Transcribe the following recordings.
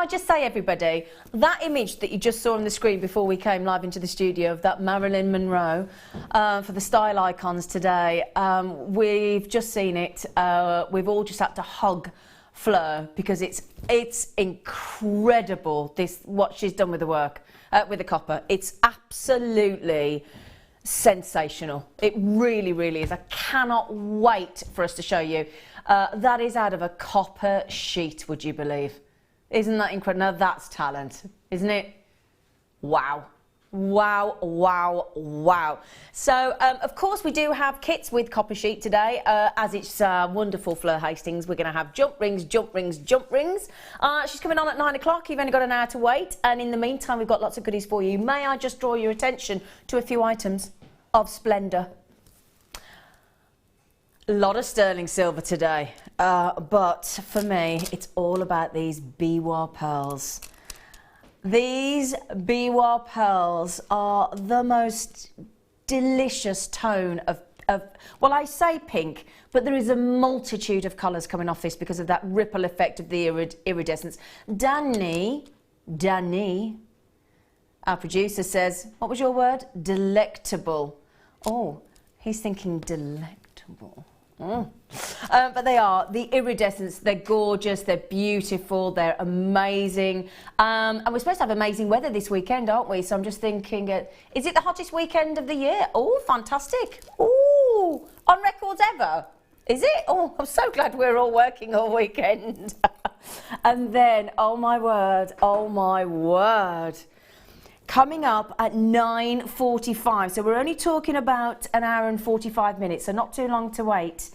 I just say, everybody, that image that you just saw on the screen before we came live into the studio of that Marilyn Monroe for the style icons today, we've just seen it. We've all just had to hug Fleur because it's incredible, what she's done with the work, with the copper. It's absolutely sensational. It really, really is. I cannot wait for us to show you. That is out of a copper sheet, would you believe? Isn't that incredible? Now that's talent, isn't it? Wow. Wow, wow, wow. So, of course, we do have kits with copper sheet today. As it's wonderful Fleur Hastings, we're going to have jump rings, jump rings, jump rings. She's coming on at 9 o'clock. You've only got an hour to wait. And in the meantime, we've got lots of goodies for you. May I just draw your attention to a few items of splendour? A lot of sterling silver today. But for me, it's all about these biwa pearls. These biwa pearls are the most delicious tone of, well, I say pink, but there is a multitude of colours coming off this because of that ripple effect of the iridescence. Danny, our producer says, what was your word? Delectable. Oh, he's thinking delectable. But they are, the iridescence, they're gorgeous, they're beautiful, they're amazing. And we're supposed to have amazing weather this weekend, aren't we? So I'm just thinking, is it the hottest weekend of the year? Oh, fantastic. Oh, on records ever. Is it? Oh, I'm so glad we're all working all weekend. And then, oh my word, coming up at 9:45, so we're only talking about an hour and 45 minutes, so not too long to wait.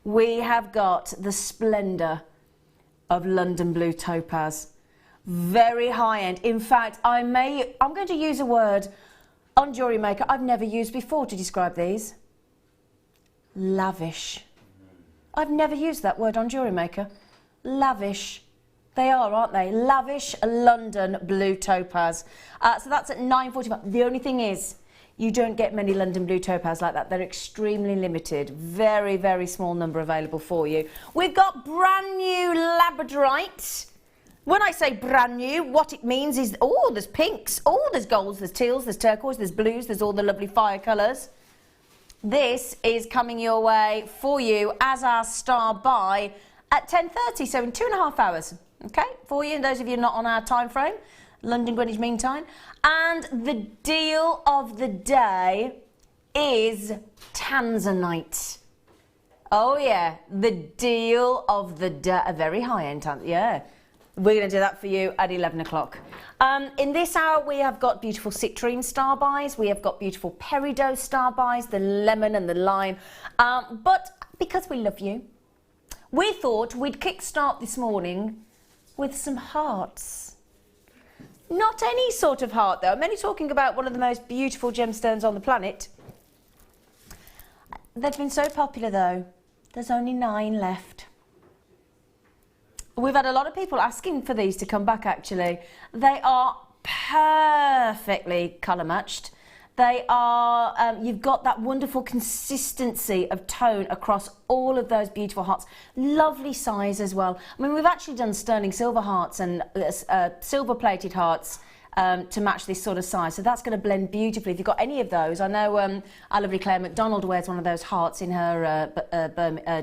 We have got the splendour of London Blue Topaz. Very high end. In fact, I'm going to use a word on Jewellery Maker I've never used before to describe these. Lavish. I've never used that word on Jewellery Maker. Lavish. They are, aren't they? Lavish London Blue Topaz. So that's at 9:45. The only thing is, you don't get many London Blue Topaz like that. They're extremely limited. Very, very small number available for you. We've got brand new Labradorite. When I say brand new, what it means is, oh, there's pinks, oh, there's golds, there's teals, there's turquoise, there's blues, there's all the lovely fire colours. This is coming your way for you as our star buy at 10:30, so in 2.5 hours. Okay, for you and those of you not on our time frame, London Greenwich Mean Time. And the deal of the day is Tanzanite. Oh yeah, the deal of the day, a very high-end Tanzanite, yeah. We're going to do that for you at 11 o'clock. In this hour, we have got beautiful Citrine star buys. We have got beautiful Peridot star buys, the lemon and the lime. But because we love you, we thought we'd kickstart this morning with some hearts. Not any sort of heart, though. I'm only talking about one of the most beautiful gemstones on the planet. They've been so popular, though. There's only 9 left. We've had a lot of people asking for these to come back, actually. They are perfectly colour matched. They are, you've got that wonderful consistency of tone across all of those beautiful hearts. Lovely size as well. I mean, we've actually done sterling silver hearts and silver plated hearts to match this sort of size. So that's going to blend beautifully. If you've got any of those, I know our lovely Claire McDonald wears one of those hearts in her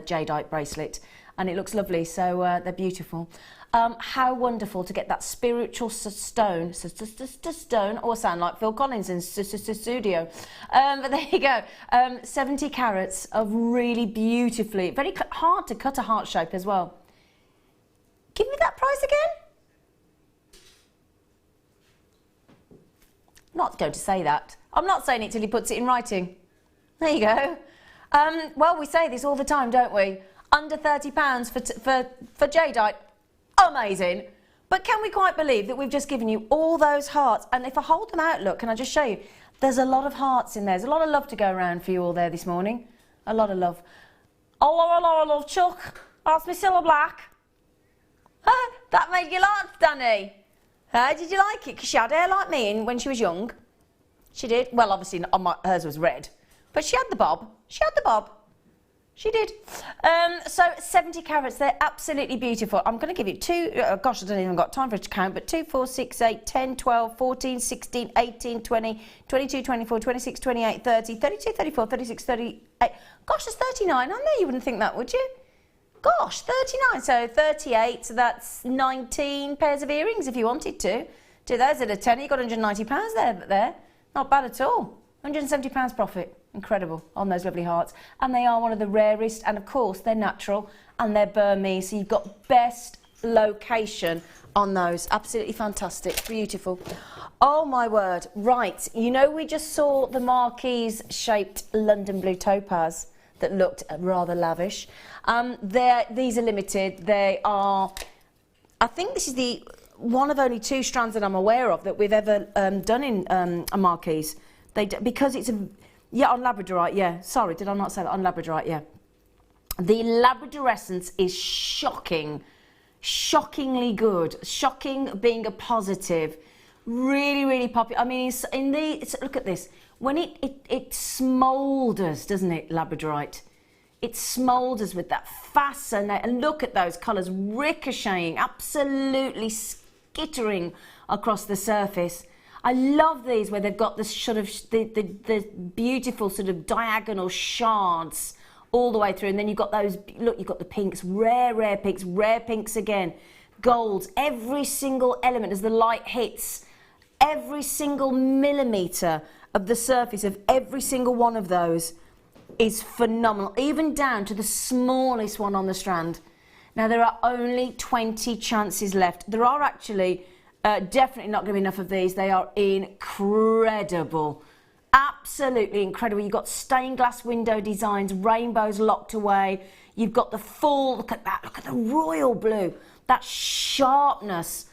jadeite bracelet. And it looks lovely, so they're beautiful. How wonderful to get that spiritual stone, or sound like Phil Collins in studio. But there you go, 70 carats of really beautifully, very hard to cut a heart shape as well. Give me that price again. I'm not going to say that. I'm not saying it till he puts it in writing. There you go. Well, we say this all the time, don't we? Under £30 for jadeite. Amazing. But can we quite believe that we've just given you all those hearts? And if I hold them out, look, can I just show you? There's a lot of hearts in there. There's a lot of love to go around for you all there this morning. A lot of love. Oh, a lot of Chuck. That's my Cilla Black. That made you laugh, Danny. Did you like it? Because she had hair like me when she was young. She did. Well, obviously hers was red. But she had the bob. She had the bob. She did. So 70 carats, they're absolutely beautiful. I'm going to give you two, gosh, I don't even got time for it to count, but 2, 4, 6, 8, 10, 12, 14, 16, 18, 20, 22, 24, 26, 28, 30, 32, 34, 36, 38. Gosh, there's 39 on there. You wouldn't think that, would you? Gosh, 39. So 38, so that's 19 pairs of earrings if you wanted to. Do those at a tenner, you got £190 there. Not bad at all. £170 profit. Incredible on those lovely hearts. And they are one of the rarest, and of course they're natural and they're Burmese, so you've got best location on those. Absolutely fantastic, beautiful. Oh my word. Right, you know, we just saw the marquise shaped London Blue Topaz that looked rather lavish. These are limited. They are, I think this is the one of only 2 strands that I'm aware of that we've ever done in a marquise. Because it's a, yeah, on Labradorite, yeah. Sorry, did I not say that? On Labradorite, yeah. The Labradorescence is shocking. Shockingly good. Shocking being a positive. Really, really popular. I mean, look at this. When it smoulders, doesn't it, Labradorite? It smoulders with that fascinating, and look at those colours ricocheting, absolutely skittering across the surface. I love these where they've got this sort of the beautiful sort of diagonal shards all the way through, and then you've got those, look, you've got the pinks, rare pinks again, golds, every single element as the light hits, every single millimetre of the surface of every single one of those is phenomenal, even down to the smallest one on the strand. Now there are only 20 chances left. There are actually definitely not going to be enough of these. They are incredible. Absolutely incredible. You've got stained glass window designs, rainbows locked away. You've got the full, look at that, look at the royal blue. That sharpness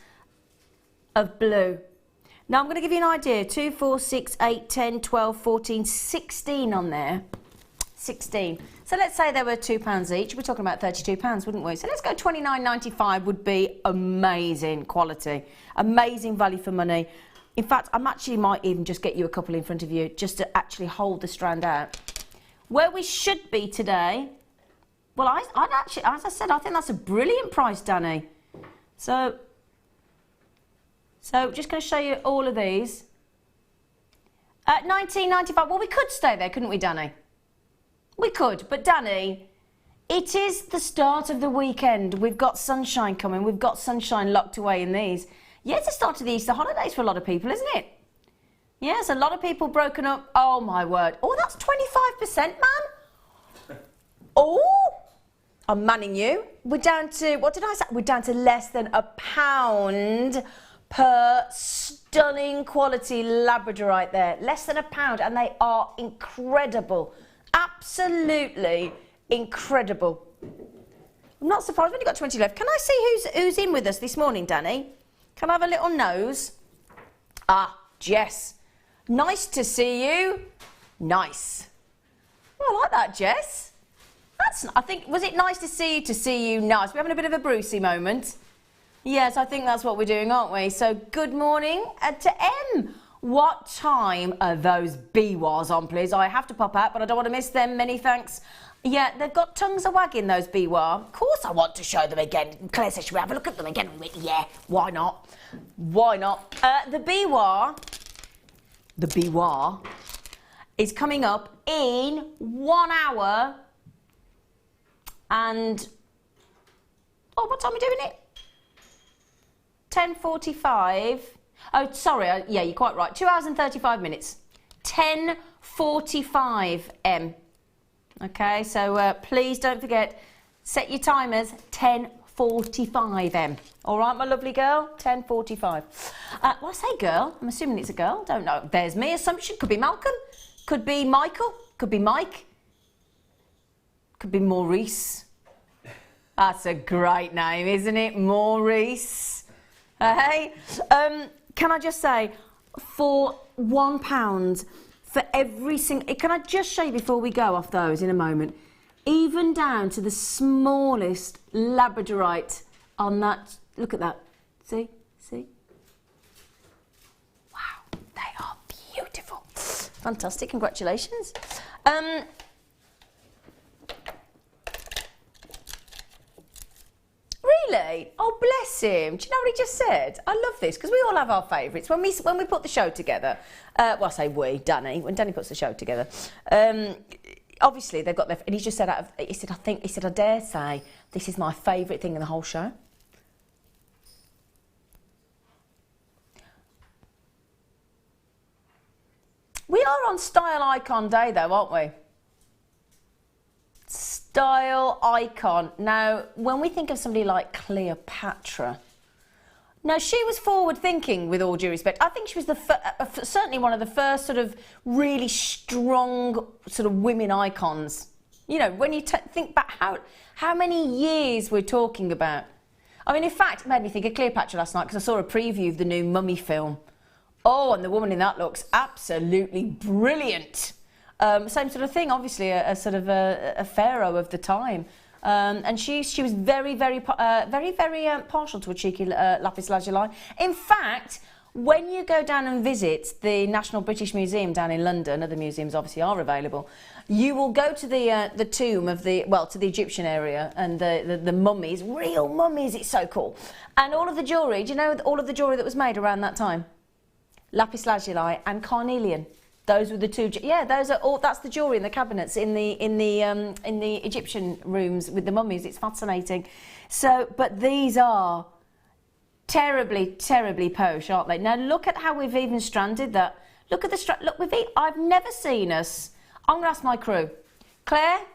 of blue. Now I'm going to give you an idea. 2, 4, 6, 8, 10, 12, 14, 16 on there. 16. So let's say they were £2 each. We're talking about £32, wouldn't we? So let's go £29.95 would be amazing quality, amazing value for money. In fact, I actually might even just get you a couple in front of you just to actually hold the strand out. Where we should be today, well, I'd actually, as I said, I think that's a brilliant price, Danny. So just going to show you all of these. At £19.95, well, we could stay there, couldn't we, Danny? We could, but Danny, it is the start of the weekend. We've got sunshine coming. We've got sunshine locked away in these. Yeah, it's the start of the Easter holidays for a lot of people, isn't it? Yes, a lot of people broken up. Oh, my word. Oh, that's 25%, man. Oh, I'm manning you. We're down to, what did I say? We're down to less than £1 per stunning quality Labradorite there. Less than £1, and they are incredible. Absolutely incredible. I'm not surprised. We've only got 20 left. Can I see who's in with us this morning, Danny? Can I have a little nose? Ah, Jess. Nice to see you. Nice. Oh, I like that, Jess. I think, was it nice to see you? Nice. We're having a bit of a Brucey moment. Yes, I think that's what we're doing, aren't we? So good morning to M. What time are those biwas on, please? I have to pop out, but I don't want to miss them. Many thanks. Yeah, they've got tongues a wagging, those biwa. Of course I want to show them again. Claire says, should we have a look at them again? Yeah, why not? Why not? The biwa is coming up in 1 hour and... Oh, what time are we doing it? 10:45. Oh, sorry, yeah, you're quite right. 2 hours and 35 minutes. 10:45 M. Okay, so please don't forget, set your timers, 10:45 M. All right, my lovely girl, 10:45. Well, I say girl, I'm assuming it's a girl, don't know. There's me assumption, could be Malcolm, could be Michael, could be Mike, could be Maurice. That's a great name, isn't it? Maurice. Hey, can I just say, for £1 for every single... Can I just show you before we go off those in a moment? Even down to the smallest Labradorite on that... Look at that. See? See? Wow, they are beautiful. Fantastic, congratulations. really? Oh, bless him. Do you know what he just said? I love this because we all have our favourites. When we put the show together, well, I say we, Danny, when Danny puts the show together, obviously they've got their, and he's just said, he said, I dare say this is my favourite thing in the whole show. We are on Style Icon Day though, aren't we? Style icon. Now, when we think of somebody like Cleopatra, now she was forward thinking, with all due respect. I think she was certainly one of the first sort of really strong sort of women icons. You know, when you think back how many years we're talking about. I mean, in fact, it made me think of Cleopatra last night because I saw a preview of the new Mummy film. Oh, and the woman in that looks absolutely brilliant. Same sort of thing, obviously, a sort of a pharaoh of the time. And she was very partial to a cheeky lapis lazuli. In fact, when you go down and visit the National British Museum down in London, other museums obviously are available, you will go to the tomb of to the Egyptian area and the mummies, real mummies, it's so cool. And all of the jewellery, do you know all of the jewellery that was made around that time? Lapis lazuli and carnelian. Those were the two. Yeah, those are all. That's the jewellery in the cabinets in the Egyptian rooms with the mummies. It's fascinating. So, but these are terribly posh, aren't they? Now look at how we've even stranded that. Look at the strand. Look, I've never seen us. I'm gonna ask my crew, Claire,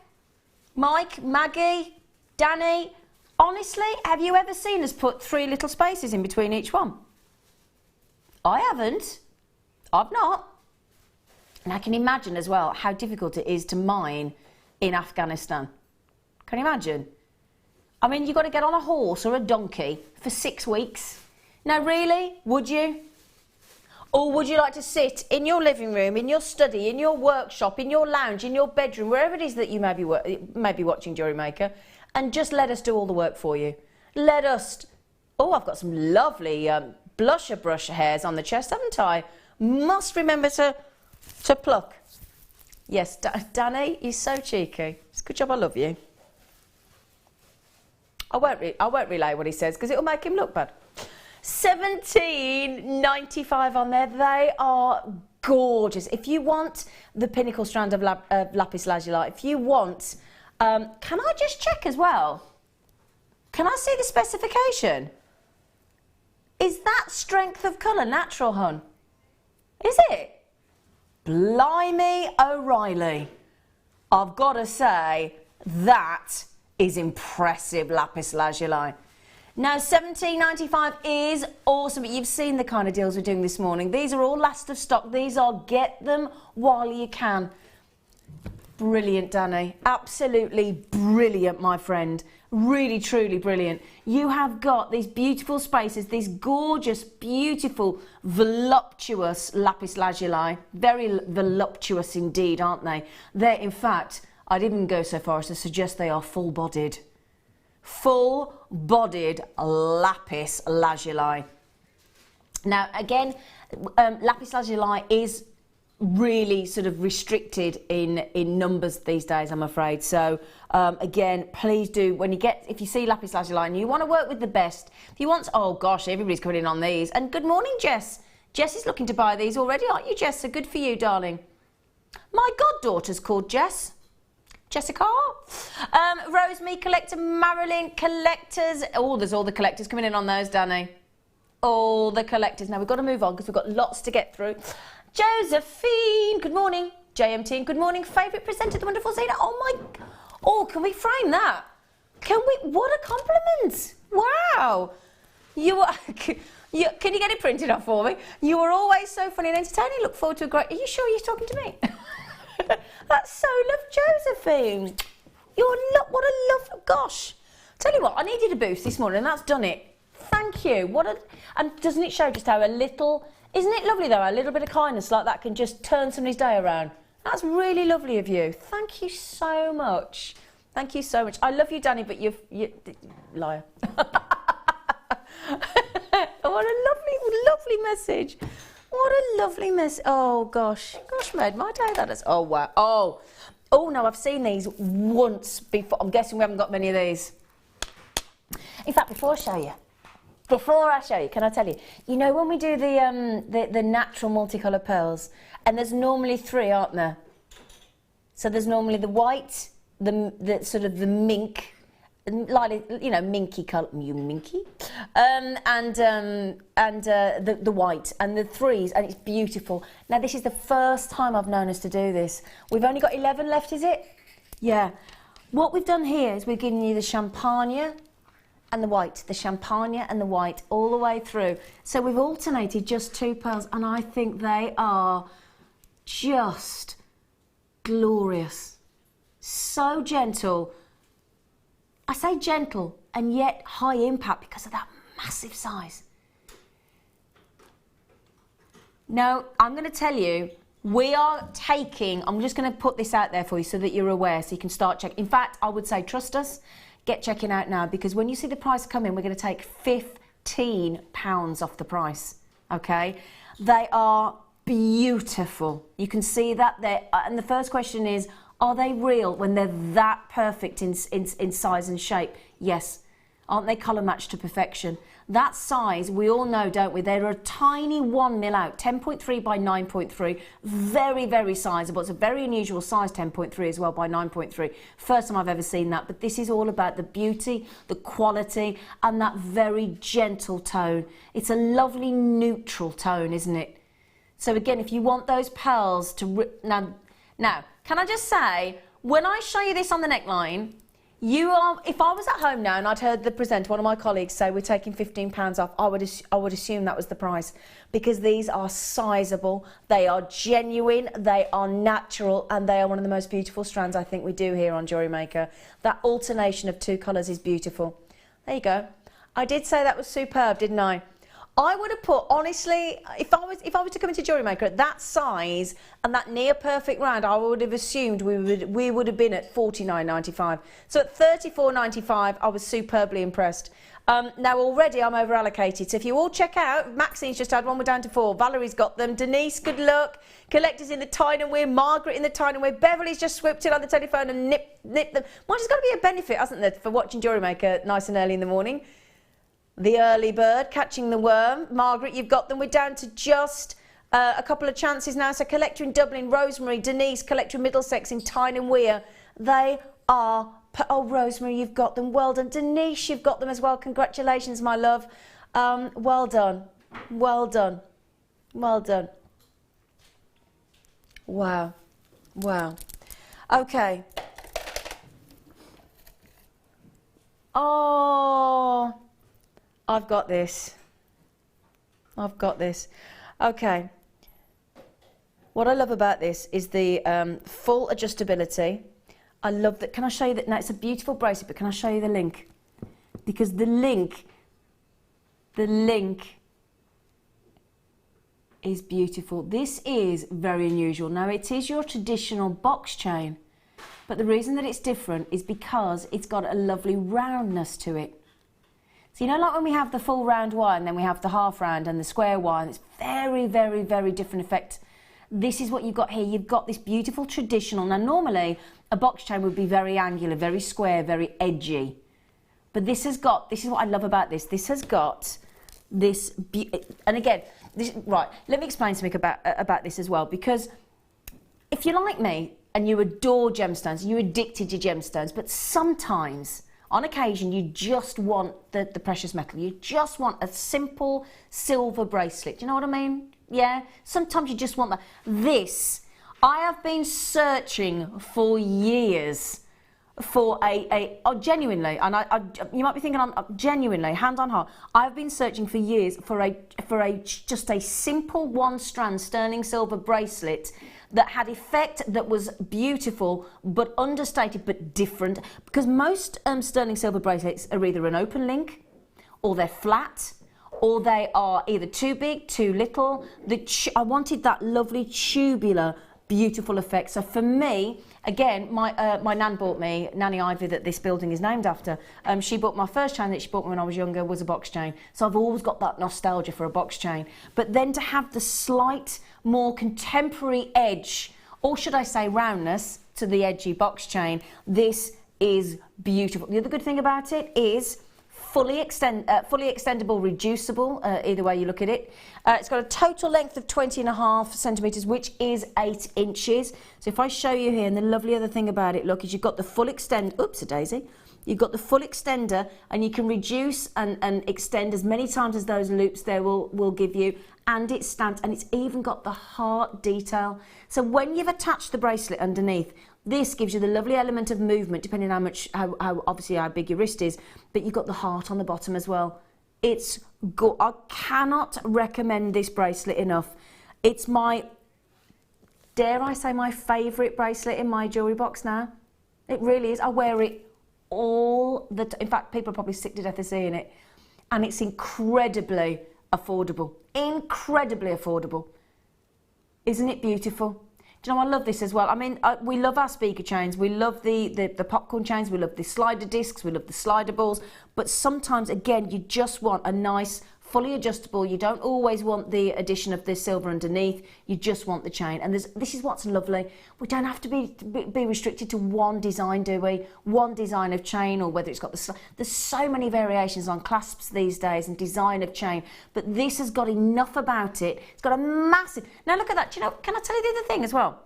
Mike, Maggie, Danny. Honestly, have you ever seen us put 3 little spaces in between each one? I haven't. I've not. And I can imagine as well how difficult it is to mine in Afghanistan. Can you imagine? I mean, you've got to get on a horse or a donkey for 6 weeks. Now, really, would you? Or would you like to sit in your living room, in your study, in your workshop, in your lounge, in your bedroom, wherever it is that you may be watching Jewellery Maker, and just let us do all the work for you? Let us... Oh, I've got some lovely blusher brush hairs on the chest, haven't I? Must remember to pluck. Yes, Danny, you're so cheeky. It's a good job I love you. I won't relay what he says because it'll make him look bad. $17.95 on there. They are gorgeous. If you want the pinnacle strand of lapis lazuli, if you want, can I just check as well? Can I see the specification? Is that strength of colour natural, hun? Is it? Blimey O'Reilly. I've got to say, that is impressive lapis lazuli. Now, $17.95 is awesome, but you've seen the kind of deals we're doing this morning. These are all last of stock. These are get them while you can. Brilliant, Danny. Absolutely brilliant, my friend. Really, truly brilliant. You have got these beautiful spaces, these gorgeous, beautiful, voluptuous lapis lazuli. Very voluptuous indeed, aren't they? They're, in fact, I'd even go so far as to suggest they are full-bodied. Full-bodied lapis lazuli. Now, again, lapis lazuli is really sort of restricted in numbers these days, I'm afraid. So again, please do, if you see lapis lazuli and you want to work with the best, if you want, oh gosh, everybody's coming in on these. And good morning, Jess. Jess is looking to buy these already, aren't you, Jess? So good for you, darling. My goddaughter's called Jess. Jessica. Rose, me collector, Marilyn, collectors. Oh, there's all the collectors coming in on those, Danny. All the collectors. Now we've got to move on because we've got lots to get through. Josephine, good morning. JMT, good morning. Favourite presenter, the wonderful Zena. Oh my, can we frame that? Can we? What a compliment. Wow. Can you get it printed off for me? You are always so funny and entertaining. Look forward to a great, are you sure you're talking to me? That's so love, Josephine. What a love, gosh. Tell you what, I needed a boost this morning and that's done it. Thank you. And doesn't it show just how a little, isn't it lovely though, a little bit of kindness like that can just turn somebody's day around. That's really lovely of you. Thank you so much. Thank you so much. I love you, Danny, but you liar. What a lovely message. What a lovely message. Oh gosh, made my day, that is. Oh wow. Oh no, I've seen these once before. I'm guessing we haven't got many of these. In fact, before I show you, can I tell you? You know when we do the natural multicolour pearls, and there's normally 3, aren't there? So there's normally the white, the sort of the mink, like, you know, minky colour, you minky, and the white and the 3s, and it's beautiful. Now this is the first time I've known us to do this. We've only got 11 left, is it? Yeah. What we've done here is we've given you the champagne and the white, the champagne and the white all the way through. So we've alternated just 2 pearls, and I think they are just glorious. So gentle. I say gentle and yet high impact because of that massive size. Now, I'm going to tell you, we are taking, I'm just going to put this out there for you so that you're aware, so you can start checking. In fact, I would say trust us, get checking out now, because when you see the price come in, we're going to take £15 off the price, okay? They are beautiful. You can see that there, and the first question is, are they real when they're that perfect in size and shape? Yes. Aren't they colour matched to perfection? That size, we all know, don't we? They're a tiny 1 mil out, 10.3 by 9.3. Very, very sizable. It's a very unusual size, 10.3 as well by 9.3. First time I've ever seen that. But this is all about the beauty, the quality, and that very gentle tone. It's a lovely neutral tone, isn't it? So again, if you want those pearls to... Now, can I just say, when I show you this on the neckline, if I was at home now and I'd heard the presenter, one of my colleagues, say we're taking £15 off, I would assume that was the price, because these are sizable, they are genuine, they are natural, and they are one of the most beautiful strands I think we do here on Jewellery Maker. That alternation of 2 colours is beautiful. There you go. I did say that was superb, didn't I? I would have put, honestly, if I was to come into Jewellery Maker at that size and that near perfect round, I would have assumed we would have been at $49.95. So at $34.95, I was superbly impressed. Now already I'm over allocated. So if you all check out, Maxine's just had one, we're down to 4. Valerie's got them. Denise, good luck. Collector's in the Tyne Wear. Margaret in the Tyne Wear. Beverly's just swooped in on the telephone and nipped them. Well, there's got to be a benefit, hasn't there, for watching Jewellery Maker nice and early in the morning. The early bird catching the worm. Margaret, you've got them. We're down to just a couple of chances now. So collector in Dublin, Rosemary, Denise, collector in Middlesex, in Tyne and Wear. They are... Oh, Rosemary, you've got them. Well done. Denise, you've got them as well. Congratulations, my love. Well done. Well done. Well done. Wow. Wow. Okay. Oh... I've got this. I've got this. Okay. What I love about this is the full adjustability. I love that. Can I show you that? Now, it's a beautiful bracelet, but can I show you the link? Because the link is beautiful. This is very unusual. Now, it is your traditional box chain, but the reason that it's different is because it's got a lovely roundness to it. So you know, like when we have the full round wire and then we have the half round and the square wire, and it's very, very, very different effect. This is what you've got here. You've got this beautiful traditional. Now, normally a box chain would be very angular, very square, very edgy. But this has got, this is what I love about this. This has got this, and again, this, right, let me explain something about this as well, because if you're like me and you adore gemstones, you're addicted to gemstones, but sometimes, on occasion, you just want the precious metal. You just want a simple silver bracelet. Do you know what I mean? Yeah? Sometimes you just want that. This, I have been searching for years for genuinely, and you might be thinking I'm genuinely, hand on heart, I've been searching for years for just a simple 1-strand sterling silver bracelet that had effect, that was beautiful but understated but different, because most sterling silver bracelets are either an open link, or they're flat, or they are either too big, too little. I wanted that lovely tubular beautiful effect. So for me, again, my nan bought me, Nanny Ivy, that this building is named after, she bought my first chain that she bought me when I was younger, was a box chain. So I've always got that nostalgia for a box chain. But then to have the slight, more contemporary edge, or should I say roundness, to the edgy box chain, this is beautiful. The other good thing about it is fully extendable, reducible, either way you look at it. It's got a total length of 20.5 centimetres, which is 8 inches. So if I show you here, and the lovely other thing about it, look, is you've got the full extend, oops, a daisy. You've got the full extender, and you can reduce and extend as many times as those loops there will give you, and it's stamped, and it's even got the heart detail. So when you've attached the bracelet underneath, this gives you the lovely element of movement, depending on obviously how big your wrist is, but you've got the heart on the bottom as well. It's good. I cannot recommend this bracelet enough. It's my, dare I say, my favourite bracelet in my jewellery box now. It really is. I wear it all the in fact, people are probably sick to death of seeing it, and it's incredibly affordable. Incredibly affordable. Isn't it beautiful? Do you know, I love this as well. I mean, we love our speaker chains, we love the popcorn chains, we love the slider discs, we love the slider balls, but sometimes, again, you just want a nice, fully adjustable. You don't always want the addition of the silver underneath, you just want the chain. And this is what's lovely. We don't have to be restricted to one design, do we? One design of chain, or whether it's got there's so many variations on clasps these days and design of chain, but this has got enough about it. It's got a massive, now look at that. Do you know, can I tell you the other thing as well?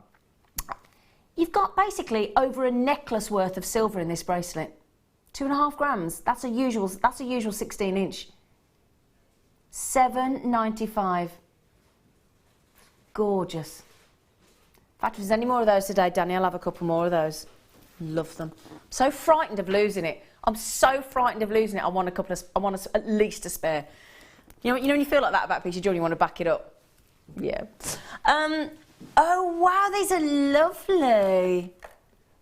You've got basically over a necklace worth of silver in this bracelet. 2.5 grams, that's a usual 16 inch. $7.95. Gorgeous. In fact, if there's any more of those today, Danny, I'll have a couple more of those. Love them. So frightened of losing it. I'm so frightened of losing it. I want at least a spare. You know when you feel like that about a piece of jewellery, you want to back it up. Yeah. Oh wow, these are lovely.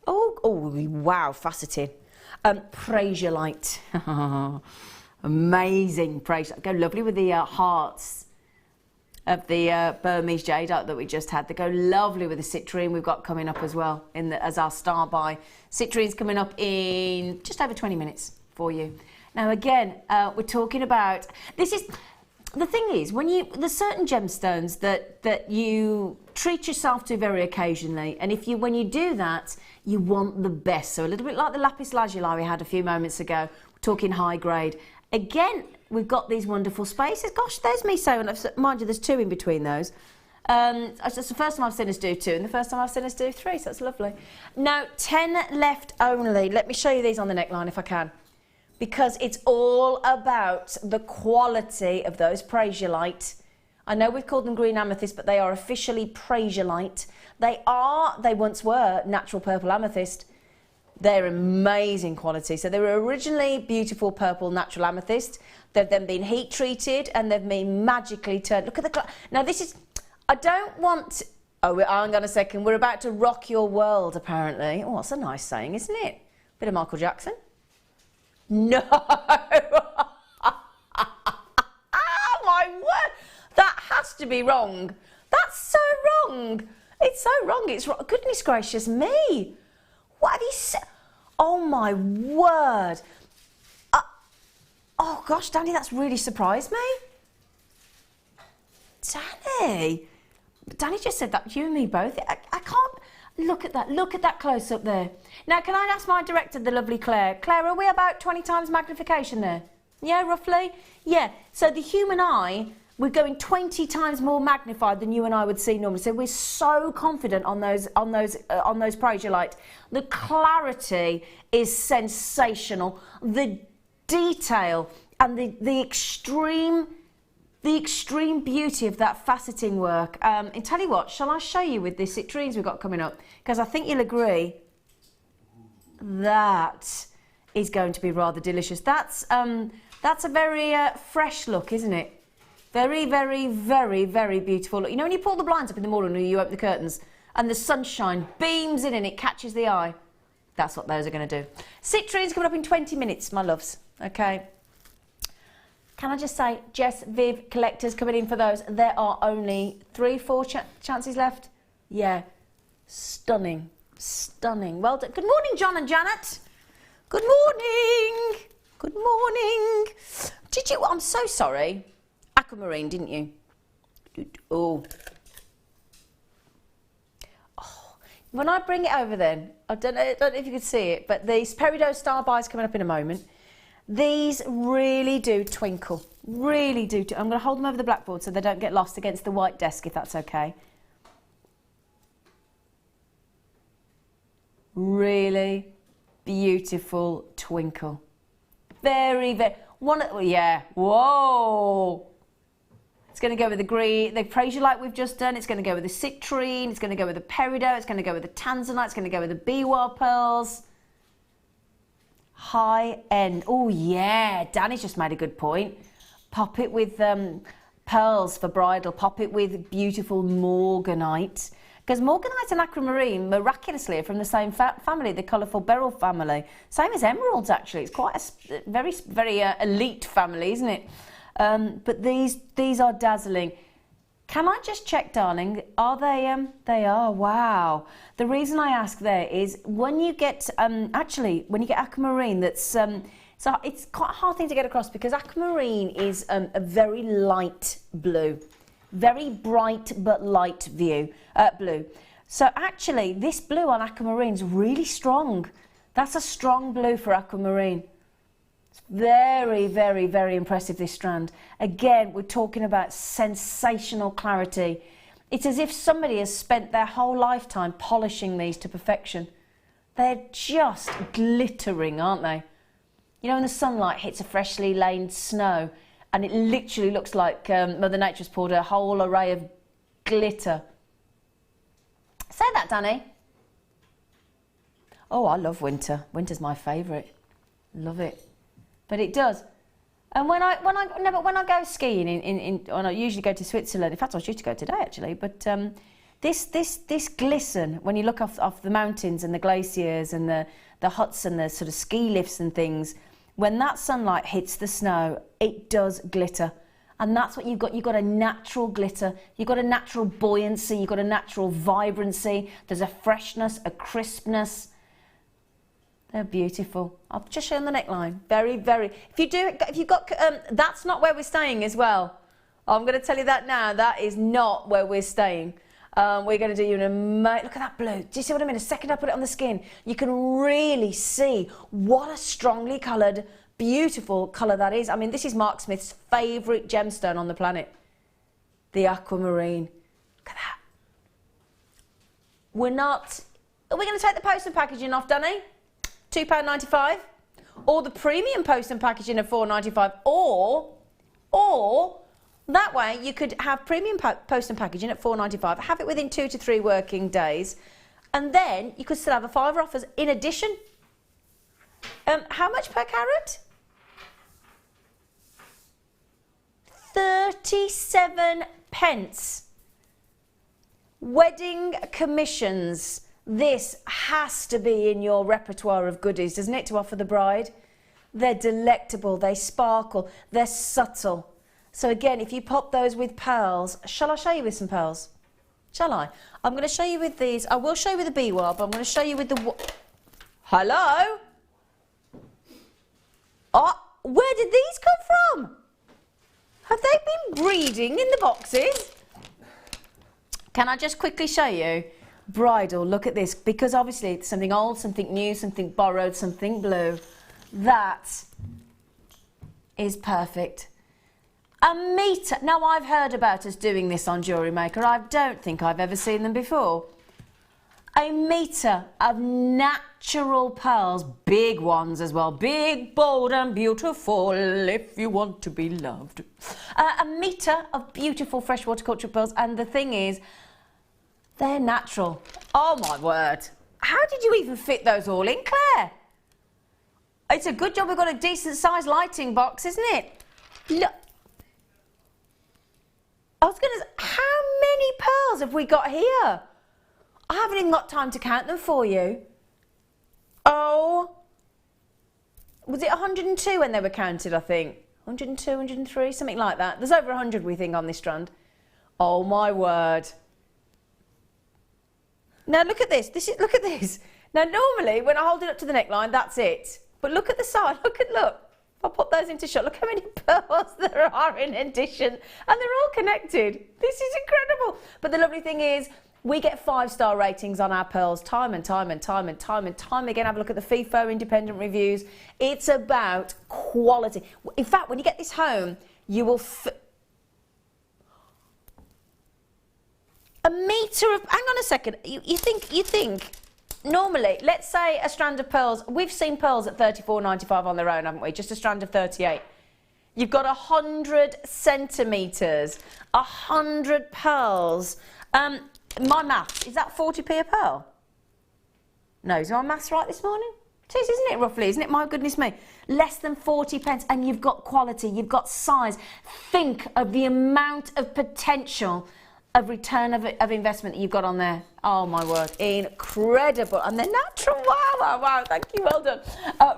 Oh wow, faceted. Praisiolite. Amazing praise. Go lovely with the hearts of the Burmese jadeite that we just had. They go lovely with the citrine we've got coming up as well as our star buy. Citrine's coming up in just over 20 minutes for you. Now again, we're talking about, this is, the thing is, there's certain gemstones that you treat yourself to very occasionally, and when you do that, you want the best. So a little bit like the lapis lazuli we had a few moments ago, we're talking high grade. Again, we've got these wonderful spaces. Gosh, there's me saying, mind you, there's 2 in between those. It's the first time I've seen us do 2, and the first time I've seen us do 3, so that's lovely. Now, 10 left only. Let me show you these on the neckline if I can, because it's all about the quality of those praisiolite. I know we've called them green amethyst, but they are officially praisiolite. They once were natural purple amethyst. They're amazing quality. So they were originally beautiful purple natural amethyst. They've then been heat treated and they've been magically turned. Look at the now this is, I don't want, hang on a second, we're about to rock your world apparently. Oh, that's a nice saying, isn't it? Bit of Michael Jackson. No. Oh my word. That has to be wrong. That's so wrong. It's so wrong. It's wrong. Goodness gracious me. What have you said? Oh my word. Oh gosh, Danny, that's really surprised me. Danny just said that, you and me both. I can't, look at that close up there. Now, can I ask my director, the lovely Claire? Claire, are we about 20 times magnification there? Yeah, roughly? Yeah, so the human eye, we're going 20 times more magnified than you and I would see normally. So we're so confident on those praisiolite. The clarity is sensational. The detail and the extreme beauty of that faceting work. And tell you what, shall I show you with the citrines we've got coming up? Because I think you'll agree that is going to be rather delicious. That's a very fresh look, isn't it? Very, very, very, very beautiful. You know when you pull the blinds up in the morning or you open the curtains and the sunshine beams in and it catches the eye? That's what those are going to do. Citrine's coming up in 20 minutes, my loves. Okay. Can I just say, Jess, Viv, collectors coming in for those. There are only 3-4 chances left. Yeah. Stunning. Stunning. Well done. Good morning, John and Janet. Good morning. Good morning. Did you? I'm so sorry. Aquamarine, didn't you? Oh. When I bring it over then, I don't know if you could see it, but the Peridot Star Buy is coming up in a moment. These really do twinkle. Really do. I'm going to hold them over the blackboard so they don't get lost against the white desk, if that's okay. Really beautiful twinkle. Very, very, yeah, whoa. It's going to go with the green, the Peridot we've just done. It's going to go with the Citrine. It's going to go with the Peridot. It's going to go with the Tanzanite. It's going to go with the bead pearls. High end. Oh, yeah. Danny's just made a good point. Pop it with pearls for bridal. Pop it with beautiful morganite. Because morganite and aquamarine, miraculously, are from the same family, the colourful beryl family. Same as emeralds, actually. It's quite a very, very elite family, isn't it? But these are dazzling. Can I just check, darling? Are they? They are. Wow. The reason I ask there is when you get actually when you get aquamarine, that's so it's quite a hard thing to get across because aquamarine is a very light blue, very bright but light blue. So actually, this blue on aquamarine is really strong. That's a strong blue for aquamarine. Very, very, very impressive, this strand. Again, we're talking about sensational clarity. It's as if somebody has spent their whole lifetime polishing these to perfection. They're just glittering, aren't they? You know, when the sunlight hits a freshly laid snow and it literally looks like Mother Nature's poured a whole array of glitter. Say that, Danny. Oh, I love winter. Winter's my favourite. Love it. But it does. And when I go skiing when I usually go to Switzerland. In fact, I was due to go today actually. But this glisten when you look off the mountains and the glaciers and the huts and the sort of ski lifts and things. When that sunlight hits the snow, it does glitter, and that's what you've got. You've got a natural glitter. You've got a natural buoyancy. You've got a natural vibrancy. There's a freshness, a crispness. They're beautiful. I'll just show you on the neckline. Very, very. If you've got, that's not where we're staying as well. I'm going to tell you that now. That is not where we're staying. We're going to do you an amazing. Look at that blue. Do you see what I mean? A second I put it on the skin, you can really see what a strongly coloured, beautiful colour that is. I mean, this is Mark Smith's favourite gemstone on the planet, the aquamarine. Look at that. Are we going to take the post and packaging off, Danny? £2.95, or the premium post and packaging of £4.95, or that way you could have premium post and packaging at £4.95, have it within 2 to 3 working days, and then you could still have a £5 offers in addition. How much per carat? 37 pence. Wedding commissions. This has to be in your repertoire of goodies, doesn't it, to offer the bride? They're delectable, they sparkle, they're subtle. So again, if you pop those with pearls, shall I show you with some pearls? Shall I? I'm going to show you with these. I will show you with the bead, but I'm going to show you with the... Hello? Oh, where did these come from? Have they been breeding in the boxes? Can I just quickly show you? Bridal, look at this, because obviously it's something old, something new, something borrowed, something blue. That is perfect. A metre. Now, I've heard about us doing this on Jewellery Maker. I don't think I've ever seen them before. A metre of natural pearls, big ones as well, big, bold and beautiful if you want to be loved. A metre of beautiful freshwater culture pearls, and the thing is, they're natural. Oh my word. How did you even fit those all in, Claire? It's a good job we've got a decent sized lighting box, isn't it? Look. I was going to say, how many pearls have we got here? I haven't even got time to count them for you. Oh. Was it 102 when they were counted, I think? 102, 103, something like that. There's over 100, we think, on this strand. Oh my word. Now look at this. Look at this. Now normally when I hold it up to the neckline, that's it. But look at the side. Look. If I put those into shot, look how many pearls there are in addition, and they're all connected. This is incredible. But the lovely thing is, We get 5-star ratings on our pearls time and time and time and time and time again. Have a look at the FIFO independent reviews. It's about quality. In fact, when you get this home, you will... a metre of... Hang on a second. You think... Normally, let's say a strand of pearls... We've seen pearls at $34.95 on their own, haven't we? Just a strand of 38. You've got 100 centimetres, 100 pearls. My math, is that 40p a pearl? No, is my maths right this morning? It is, isn't it, roughly? Isn't it? My goodness me. Less than 40 pence, and you've got quality, you've got size. Think of the amount of potential of return of investment that you've got on there. Oh, my word. Incredible. And they're natural. Wow, wow. Thank you. Well done.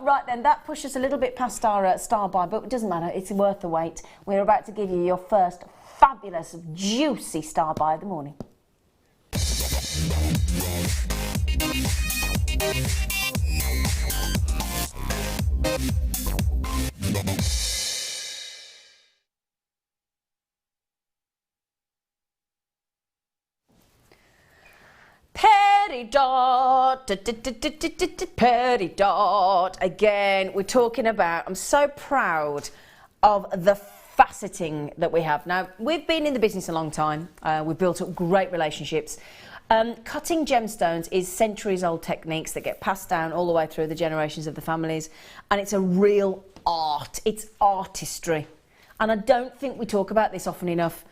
Right, then, that pushes a little bit past our star buy, but it doesn't matter. It's worth the wait. We're about to give you your first fabulous, juicy star buy of the morning. Peridot, Peridot. Again, we're talking about, I'm so proud of the faceting that we have. Now, we've been in the business a long time. We've built up great relationships. Cutting gemstones is centuries-old techniques that get passed down all the way through the generations of the families, and it's a real art. It's artistry. And I don't think we talk about this often enough,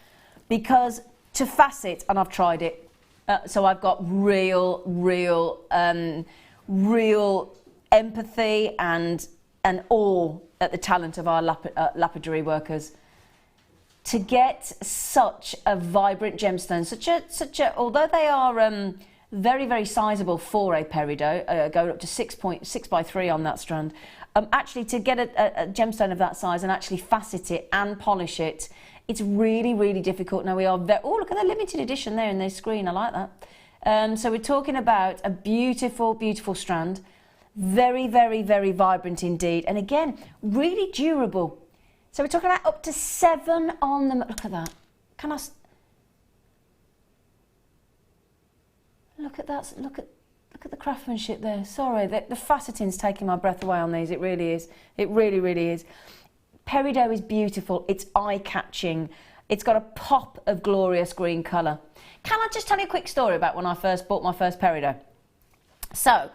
because to facet, and I've tried it, so I've got real empathy and awe at the talent of our lapidary workers. To get such a vibrant gemstone, such a although they are very, very sizable for a peridot, going up to 6.6 by 3 on that strand, actually to get a gemstone of that size and actually facet it and polish it, it's really, really difficult. Now we are oh, look at the limited edition there in the screen. I like that. So we're talking about a beautiful, beautiful strand. Very, very, very vibrant indeed. And again, really durable. So we're talking about up to 7 on them. Look at that. Can I... Look at that. Look at the craftsmanship there. Sorry, the faceting's taking my breath away on these. It really is. It really, really is. Peridot is beautiful. It's eye-catching. It's got a pop of glorious green colour. Can I just tell you a quick story about when I first bought my first Peridot? So,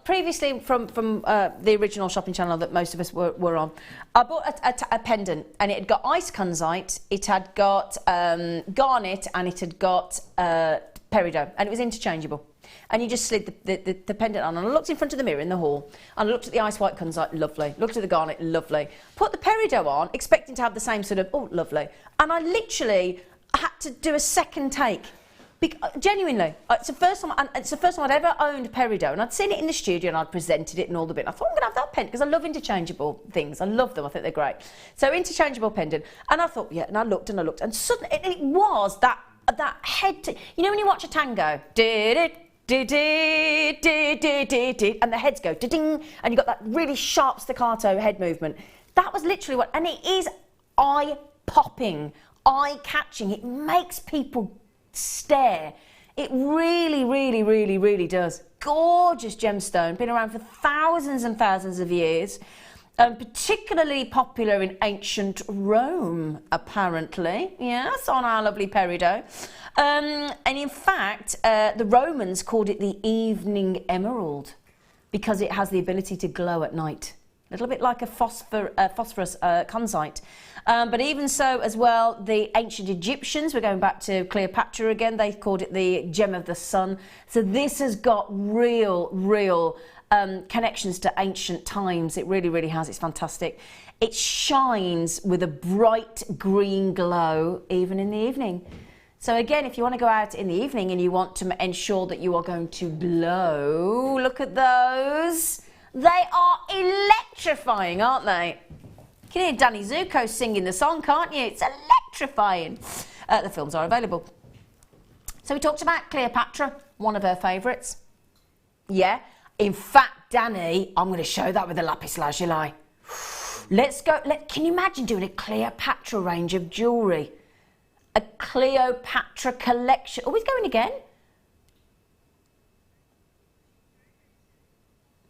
previously from the original shopping channel that most of us were on, I bought a pendant, and it had got ice kunzite, it had got garnet, and it had got peridot, and it was interchangeable. And you just slid the pendant on, and I looked in front of the mirror in the hall, and I looked at the ice white kunzite, lovely. Looked at the garnet, lovely. Put the peridot on, expecting to have the same sort of, oh, lovely. And I literally had to do a second take. Genuinely, it's the first time I'd ever owned Peridot, and I'd seen it in the studio and I'd presented it and all the bit. I thought I'm going to have that pendant because I love interchangeable things. I love them. I think they're great. So interchangeable pendant, and I thought, yeah. And I looked, and suddenly it was that head. You know when you watch a tango, and the heads go ding, and you got that really sharp staccato head movement. That was literally what, and it is eye-popping, eye-catching. It makes people stare. It really, really, really, really does. Gorgeous gemstone, been around for thousands and thousands of years, particularly popular in ancient Rome, apparently. Yes, on our lovely Peridot. And in fact, the Romans called it the evening emerald because it has the ability to glow at night. A little bit like a phosphorus kunzite. But even so as well, the ancient Egyptians, we're going back to Cleopatra again, they called it the gem of the sun. So this has got real connections to ancient times. It really, really has. It's fantastic. It shines with a bright green glow even in the evening. So again, if you want to go out in the evening and you want to ensure that you are going to glow, look at those. They are electrifying, aren't they? You can hear Danny Zuko singing the song, can't you? It's electrifying. The films are available. So we talked about Cleopatra, one of her favourites. Yeah. In fact, Danny, I'm going to show that with a lapis lazuli. Let's go. Can you imagine doing a Cleopatra range of jewellery? A Cleopatra collection. Oh, he's going again.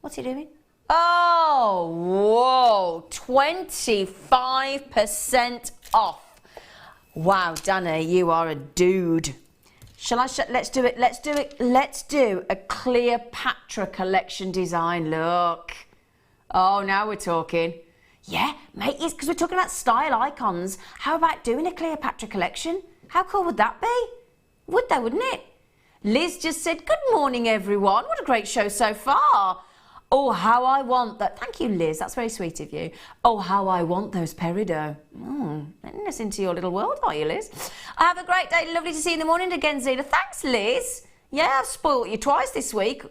What's he doing? Oh, whoa, 25% off. Wow, Danny, you are a dude. Shall I, let's do it, let's do a Cleopatra collection design, look. Oh, now we're talking. Yeah, mate, yes, because we're talking about style icons. How about doing a Cleopatra collection? How cool would that be? Would they, wouldn't it? Liz just said, good morning, everyone. What a great show so far. Oh, how I want that. Thank you, Liz. That's very sweet of you. Oh, how I want those Peridot. Letting us into your little world, are you, Liz? Have a great day. Lovely to see you in the morning again, Zena. Thanks, Liz. Yeah, I've spoilt you twice this week.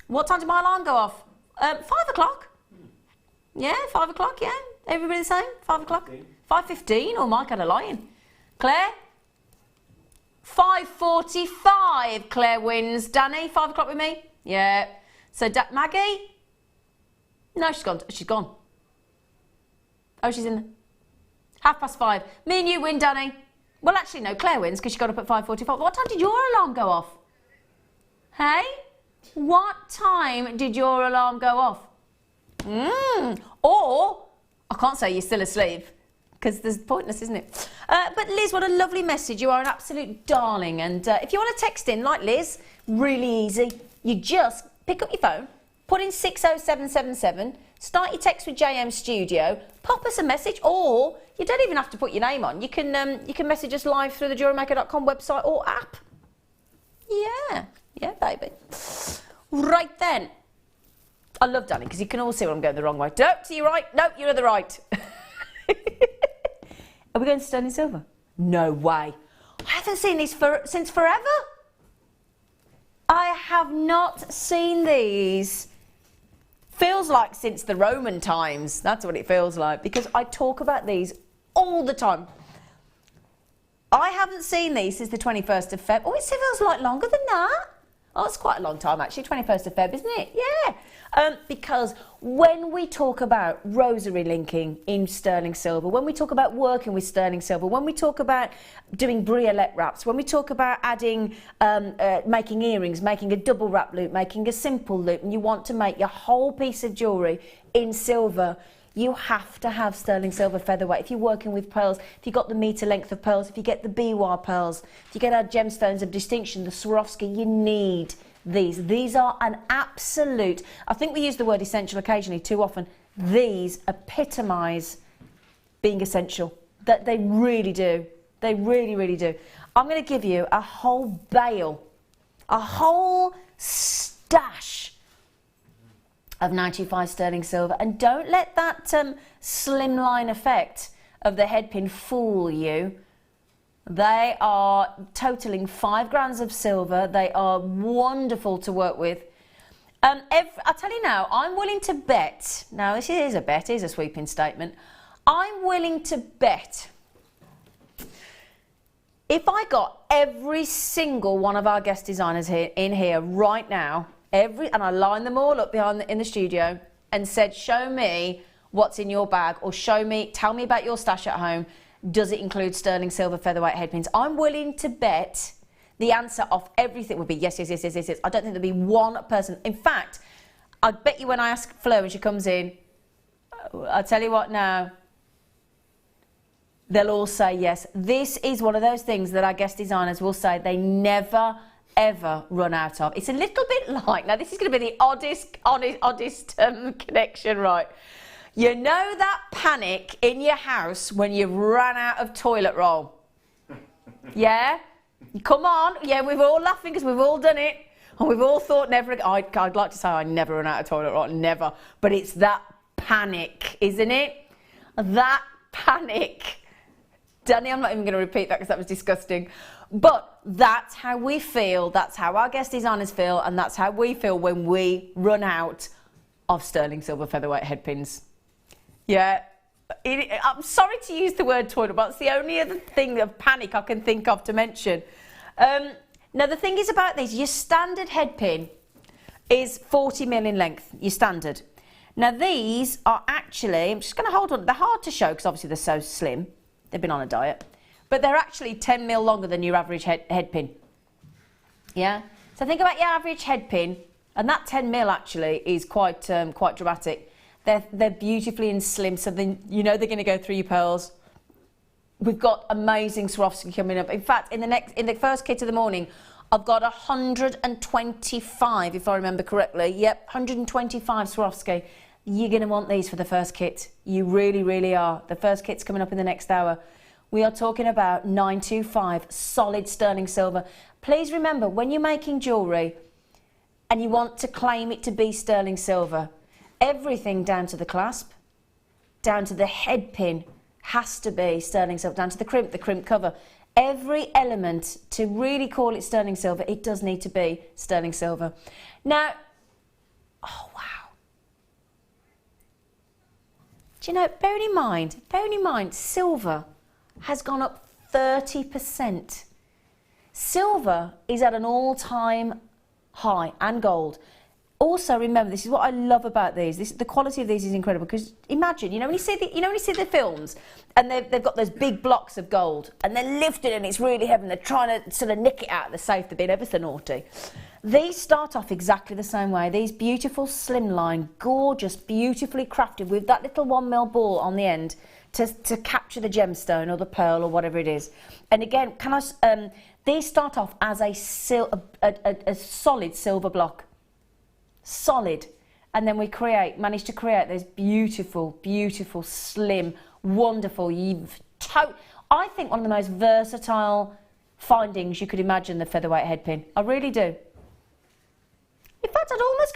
What time did my alarm go off? 5 o'clock. Yeah, 5 o'clock, yeah. Everybody the same? 5 o'clock? 5:15. Oh, Mike had a lion. Claire? 5:45. Claire wins. Danny, 5 o'clock with me? Yeah. So, Maggie? No, she's gone. She's gone. Oh, she's in. 5:30. Me and you win, Danny. Well, actually, no. Claire wins because she got up at 5:45. What time did your alarm go off? Hey? What time did your alarm go off? Or, I can't say you're still asleep because it's pointless, isn't it? But Liz, what a lovely message. You are an absolute darling. And if you want to text in like Liz, really easy. You just pick up your phone, put in 60777, start your text with JM Studio, pop us a message, or you don't even have to put your name on. You can message us live through the jewellerymaker.com website or app. Yeah, baby. Right then. I love Danny because you can all see when I'm going the wrong way. Nope, to your right. Nope, you're at the right. Are we going to sterling silver? No way. I haven't seen these since forever. I have not seen these. Feels like since the Roman times. That's what it feels like because I talk about these all the time. I haven't seen these since the 21st of Feb. Oh, it feels like longer than that. Oh, it's quite a long time actually, 21st of Feb, isn't it? Yeah. Because when we talk about rosary linking in sterling silver, when we talk about working with sterling silver, when we talk about doing briolette wraps, when we talk about adding, making earrings, making a double wrap loop, making a simple loop, and you want to make your whole piece of jewellery in silver, you have to have sterling silver featherweight. If you're working with pearls, if you've got the metre length of pearls, if you get the biwa pearls, if you get our gemstones of distinction, the Swarovski, you need these. These are an absolute, I think we use the word essential occasionally too often. These epitomise being essential. That they really do. They really, really do. I'm going to give you a whole bale, a whole stash of 925 sterling silver, and don't let that slimline effect of the head pin fool you. They are totaling 5 grams of silver. They are wonderful to work with. I'll tell you now, I'm willing to bet, now this is a bet, it is a sweeping statement, I'm willing to bet if I got every single one of our guest designers in here right now, and I lined them all up in the studio and said, show me what's in your bag, or tell me about your stash at home. Does it include sterling silver featherweight head pins? I'm willing to bet the answer of everything would be yes, yes, yes, yes, yes, yes. I don't think there'd be one person. In fact, I bet you when I ask Fleur when she comes in, I'll tell you what now, they'll all say yes. This is one of those things that our guest designers will say they never ever run out of. It's a little bit like, now this is going to be the oddest connection, right? You know that panic in your house when you've run out of toilet roll? Yeah? Come on. Yeah, we're all laughing because we've all done it. And we've all thought never, I'd like to say I never run out of toilet roll, never. But it's that panic, isn't it? That panic. Danny, I'm not even going to repeat that because that was disgusting. But that's how we feel, that's how our guest designers feel, and that's how we feel when we run out of sterling silver featherweight head pins. Yeah, I'm sorry to use the word toilet, but it's the only other thing of panic I can think of to mention. Now the thing is about these, your standard head pin is 40mm in length, your standard. Now these are actually, I'm just going to hold on, they're hard to show because obviously they're so slim, they've been on a diet. But they're actually 10mm longer than your average head pin. Yeah? So think about your average head pin And that 10 mil actually is quite dramatic. They're beautifully in slim, so then you know they're going to go through your pearls. We've got amazing Swarovski coming up. In fact, in the first kit of the morning, I've got 125, if I remember correctly. Yep, 125 Swarovski. You're going to want these for the first kit. You really, really are. The first kit's coming up in the next hour. We are talking about 925 solid sterling silver. Please remember, when you're making jewellery and you want to claim it to be sterling silver, everything down to the clasp, down to the head pin, has to be sterling silver, down to the crimp cover. Every element, to really call it sterling silver, it does need to be sterling silver. Now, oh wow. Do you know, bearing in mind, silver has gone up 30%. Silver is at an all-time high, and gold. Also, remember, this is what I love about these. The quality of these is incredible, because imagine, when you see the films, and they've got those big blocks of gold, and they're lifted and it's really heavy, and they're trying to sort of nick it out of the safe. They're being ever so naughty. These start off exactly the same way. These beautiful slimline, gorgeous, beautifully crafted with that little 1 mil ball on the end to capture the gemstone or the pearl or whatever it is. And again, these start off as a solid silver block. Solid, and then we manage to create those beautiful, beautiful, slim, wonderful. I think one of the most versatile findings you could imagine, the featherweight head pin. I really do. In fact, I'd almost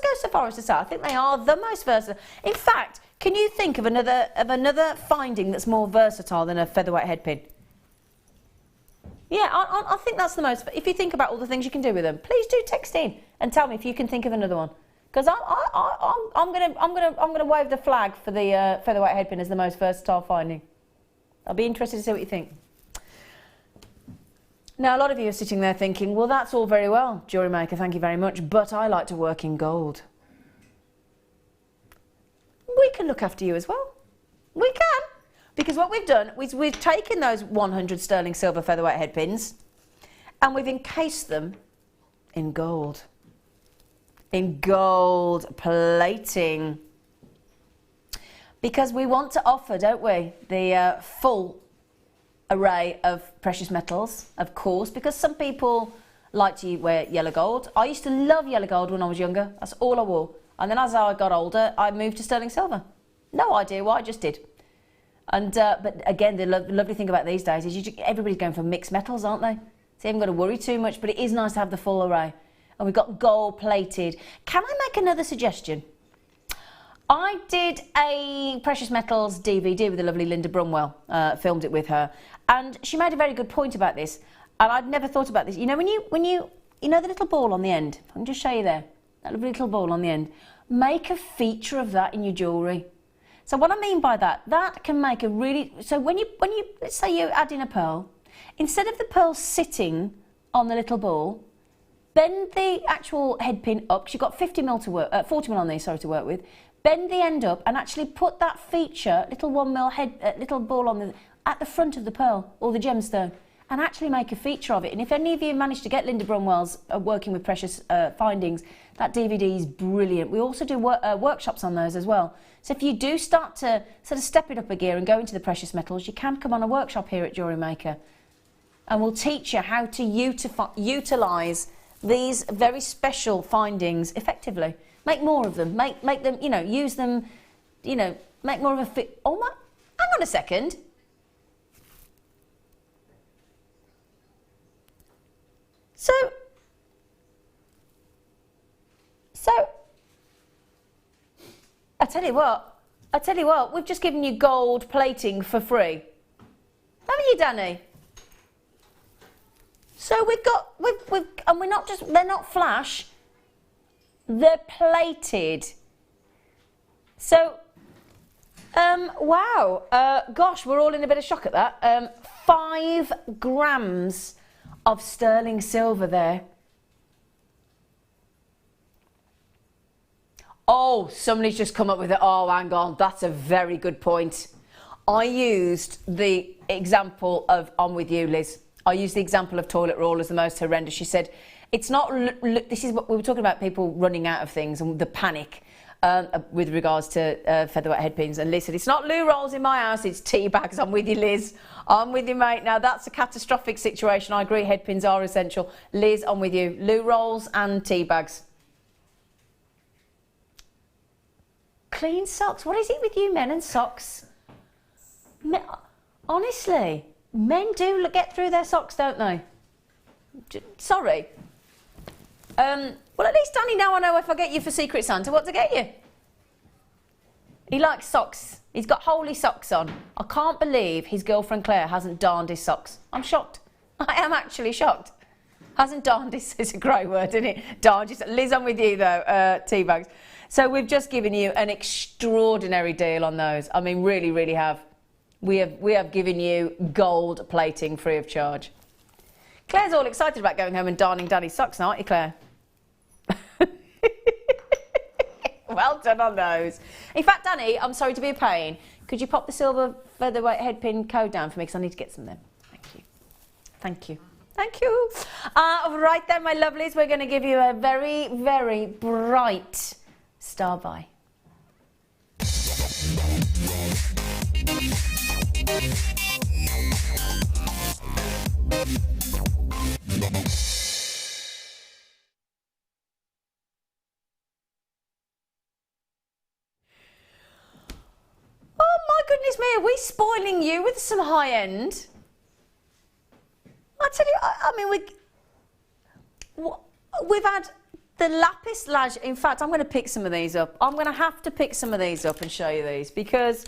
go so far as to say I think they are the most versatile. In fact, can you think of another finding that's more versatile than a featherweight head pin? Yeah, I think that's the most. If you think about all the things you can do with them, please do text in and tell me if you can think of another one. Because I'm gonna wave the flag for the featherweight head pin as the most versatile finding. I'll be interested to see what you think. Now, a lot of you are sitting there thinking, well, that's all very well, Jewellery Maker, thank you very much, but I like to work in gold. We can look after you as well. We can. Because what we've done is we've taken those 100 sterling silver featherweight head pins and we've encased them in gold. In gold plating. Because we want to offer, don't we, the full array of precious metals, of course, because some people like to wear yellow gold. I used to love yellow gold when I was younger. That's all I wore. And then as I got older, I moved to sterling silver. No idea why, I just did. And but again, the lovely thing about these days is everybody's going for mixed metals, aren't they? So you haven't got to worry too much, but it is nice to have the full array. And we've got gold plated. Can I make another suggestion? I did a precious metals DVD with the lovely Linda Brumwell, filmed it with her, and she made a very good point about this. And I'd never thought about this. You know, when you know the little ball on the end. I can just show you there, that lovely little ball on the end. Make a feature of that in your jewellery. So what I mean by that, that can make a really, so when you let's say you add in a pearl, instead of the pearl sitting on the little ball, bend the actual head pin up, because you've got 40 mil on these, to work with. Bend the end up and actually put that feature, little 1 mil head, little ball at the front of the pearl or the gemstone, and actually make a feature of it. And if any of you manage to get Linda Brumwell's Working with Precious Findings, that DVD is brilliant. We also do workshops on those as well. So if you do start to sort of step it up a gear and go into the precious metals, you can come on a workshop here at Jewellery Maker. And we'll teach you how to utilise these very special findings effectively. Make more of them. Make them, use them, make more of a fit. Oh my, hang on a second. So, I tell you what, we've just given you gold plating for free. Haven't you, Danny? So and they're not flash, they're plated. So, wow, gosh, we're all in a bit of shock at that. 5 grams of sterling silver there. Oh, somebody's just come up with it. Oh, hang on, that's a very good point. I used the example of, I'm with you, Liz. I used the example of toilet roll as the most horrendous. She said, It's not, this is what we were talking about, people running out of things and the panic with regards to featherweight headpins. And Liz said, it's not loo rolls in my house, it's tea bags. I'm with you, Liz. I'm with you, mate. Now, that's a catastrophic situation. I agree, headpins are essential. Liz, I'm with you. Loo rolls and tea bags. Clean socks. What is it with you men and socks? Honestly, men do get through their socks, don't they? Sorry. Well, at least, Danny, now I know if I get you for Secret Santa, what to get you. He likes socks. He's got holy socks on. I can't believe his girlfriend Claire hasn't darned his socks. I'm shocked. I am actually shocked. Hasn't darned his, it's a great word, isn't it? Darned his, Liz, I'm with you though, tea bags. So we've just given you an extraordinary deal on those. I mean, really, really have. We have given you gold plating free of charge. Claire's all excited about going home and darning Daddy's socks now, aren't you, Claire? Well done on those. In fact, Danny, I'm sorry to be a pain. Could you pop the silver featherweight headpin code down for me, because I need to get some then. Thank you. Thank you. Thank you. Right then, my lovelies, we're going to give you a very, very bright star buy. Oh my goodness me, are we spoiling you with some high end? I tell you, I mean, we've had the lapis lazuli. In fact, I'm going to pick some of these up. I'm going to have to pick some of these up and show you these because,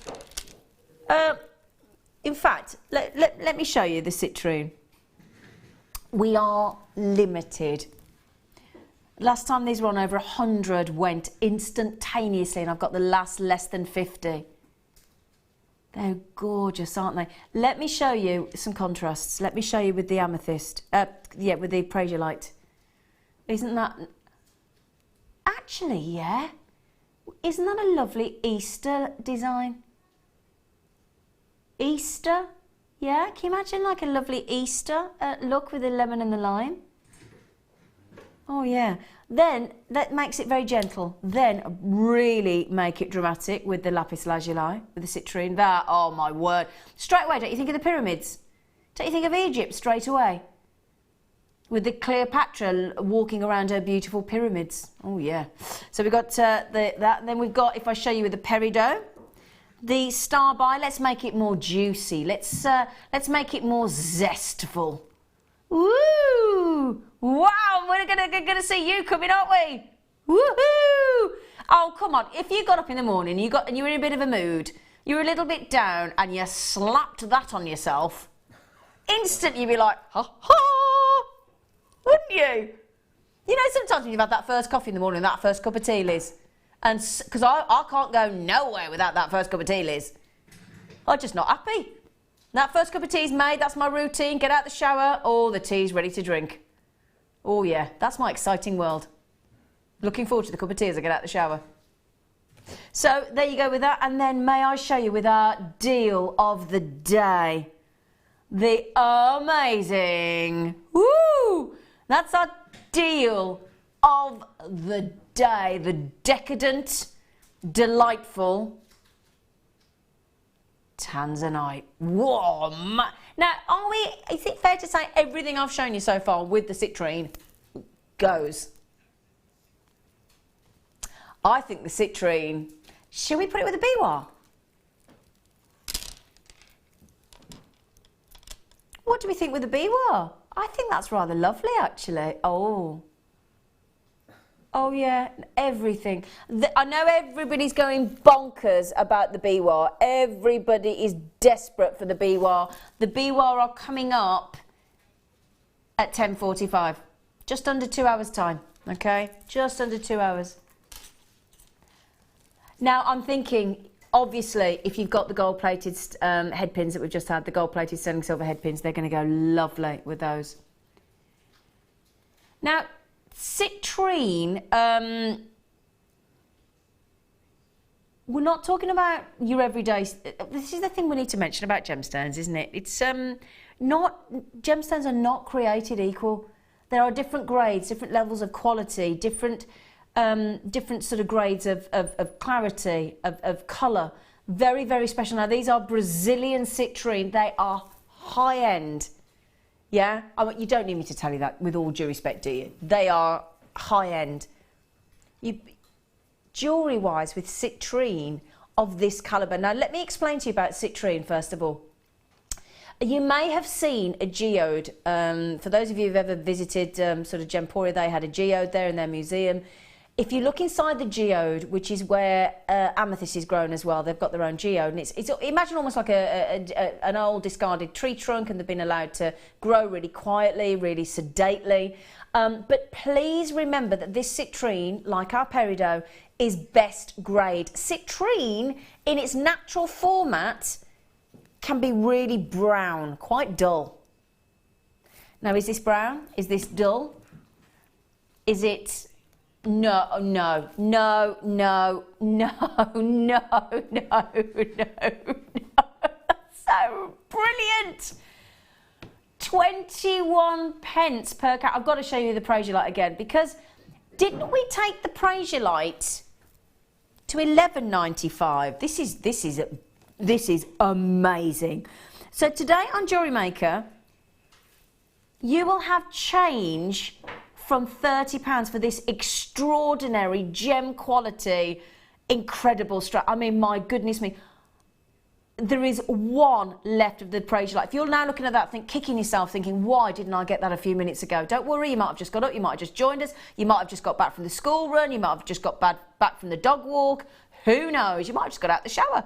in fact, let me show you the citrine. We are limited. Last time these were on, over 100 went instantaneously, and I've got the last less than 50. They're gorgeous, aren't they? Let me show you some contrasts. Let me show you with the amethyst. Yeah, with the Peridot. Isn't that... Actually, yeah. Isn't that a lovely Easter design? Easter? Yeah, can you imagine like a lovely Easter look with the lemon and the lime? Oh, yeah. Then, that makes it very gentle. Then, really make it dramatic with the lapis lazuli, with the citrine. That, oh my word. Straight away, don't you think of the pyramids? Don't you think of Egypt straight away? With the Cleopatra walking around her beautiful pyramids. Oh, yeah. So we've got that, and then we've got, if I show you with the Peridot, the star buy, let's make it more juicy. Let's make it more zestful. Woo! Wow, we're gonna see you coming, aren't we? Woohoo! Oh, come on. If you got up in the morning and you were in a bit of a mood, you were a little bit down and you slapped that on yourself, instantly you'd be like, ha ha! Wouldn't you? You know, sometimes when you've had that first coffee in the morning, that first cup of tea, Liz, and because I can't go nowhere without that first cup of tea, Liz. I'm just not happy. That first cup of tea is made, that's my routine. Get out the shower, oh, the tea's ready to drink. Oh yeah, that's my exciting world. Looking forward to the cup of tea as I get out the shower. So there you go with that, and then may I show you with our deal of the day. The amazing, woo! That's our deal of the day. The decadent, delightful Tanzanite. Whoa! Now, is it fair to say everything I've shown you so far with the citrine goes? I think the citrine, shall we put it with the biwa? What do we think with the biwa? I think that's rather lovely, actually. Oh. Oh, yeah, everything. I know everybody's going bonkers about the biwa. Everybody is desperate for the biwa. The biwa are coming up at 10:45. Just under 2 hours' time, okay? Just under 2 hours. Now, I'm thinking, obviously, if you've got the gold-plated headpins that we've just had, the gold-plated sterling silver headpins, they're going to go lovely with those. Now, citrine, we're not talking about your everyday. This is the thing we need to mention about gemstones, isn't it? It's gemstones are not created equal. There are different grades, different levels of quality, different sort of grades of clarity, of colour. Very, very special. Now, these are Brazilian citrine. They are high-end. Yeah? You don't need me to tell you that with all due respect, do you? They are high-end. Jewellery-wise, with citrine of this calibre. Now, let me explain to you about citrine, first of all. You may have seen a geode. For those of you who've ever visited sort of Gemporia, they had a geode there in their museum. If you look inside the geode, which is where amethyst is grown as well, they've got their own geode, and it's imagine almost like an old discarded tree trunk, and they've been allowed to grow really quietly, really sedately. But please remember that this citrine, like our peridot, is best grade. Citrine, in its natural format, can be really brown, quite dull. Now, is this brown? Is this dull? Is it... No. So brilliant. 21 pence per carat. I've got to show you the Peridot again, because didn't we take the Peridot to £11.95? This is amazing. So today on Jewellery Maker, you will have change from £30 for this extraordinary gem quality, incredible strap. I mean, my goodness me. There is one left of the Peridot. If you're now looking at that, kicking yourself, thinking, why didn't I get that a few minutes ago? Don't worry, you might have just got up, you might have just joined us, you might have just got back from the school run, you might have just got back from the dog walk. Who knows? You might have just got out the shower.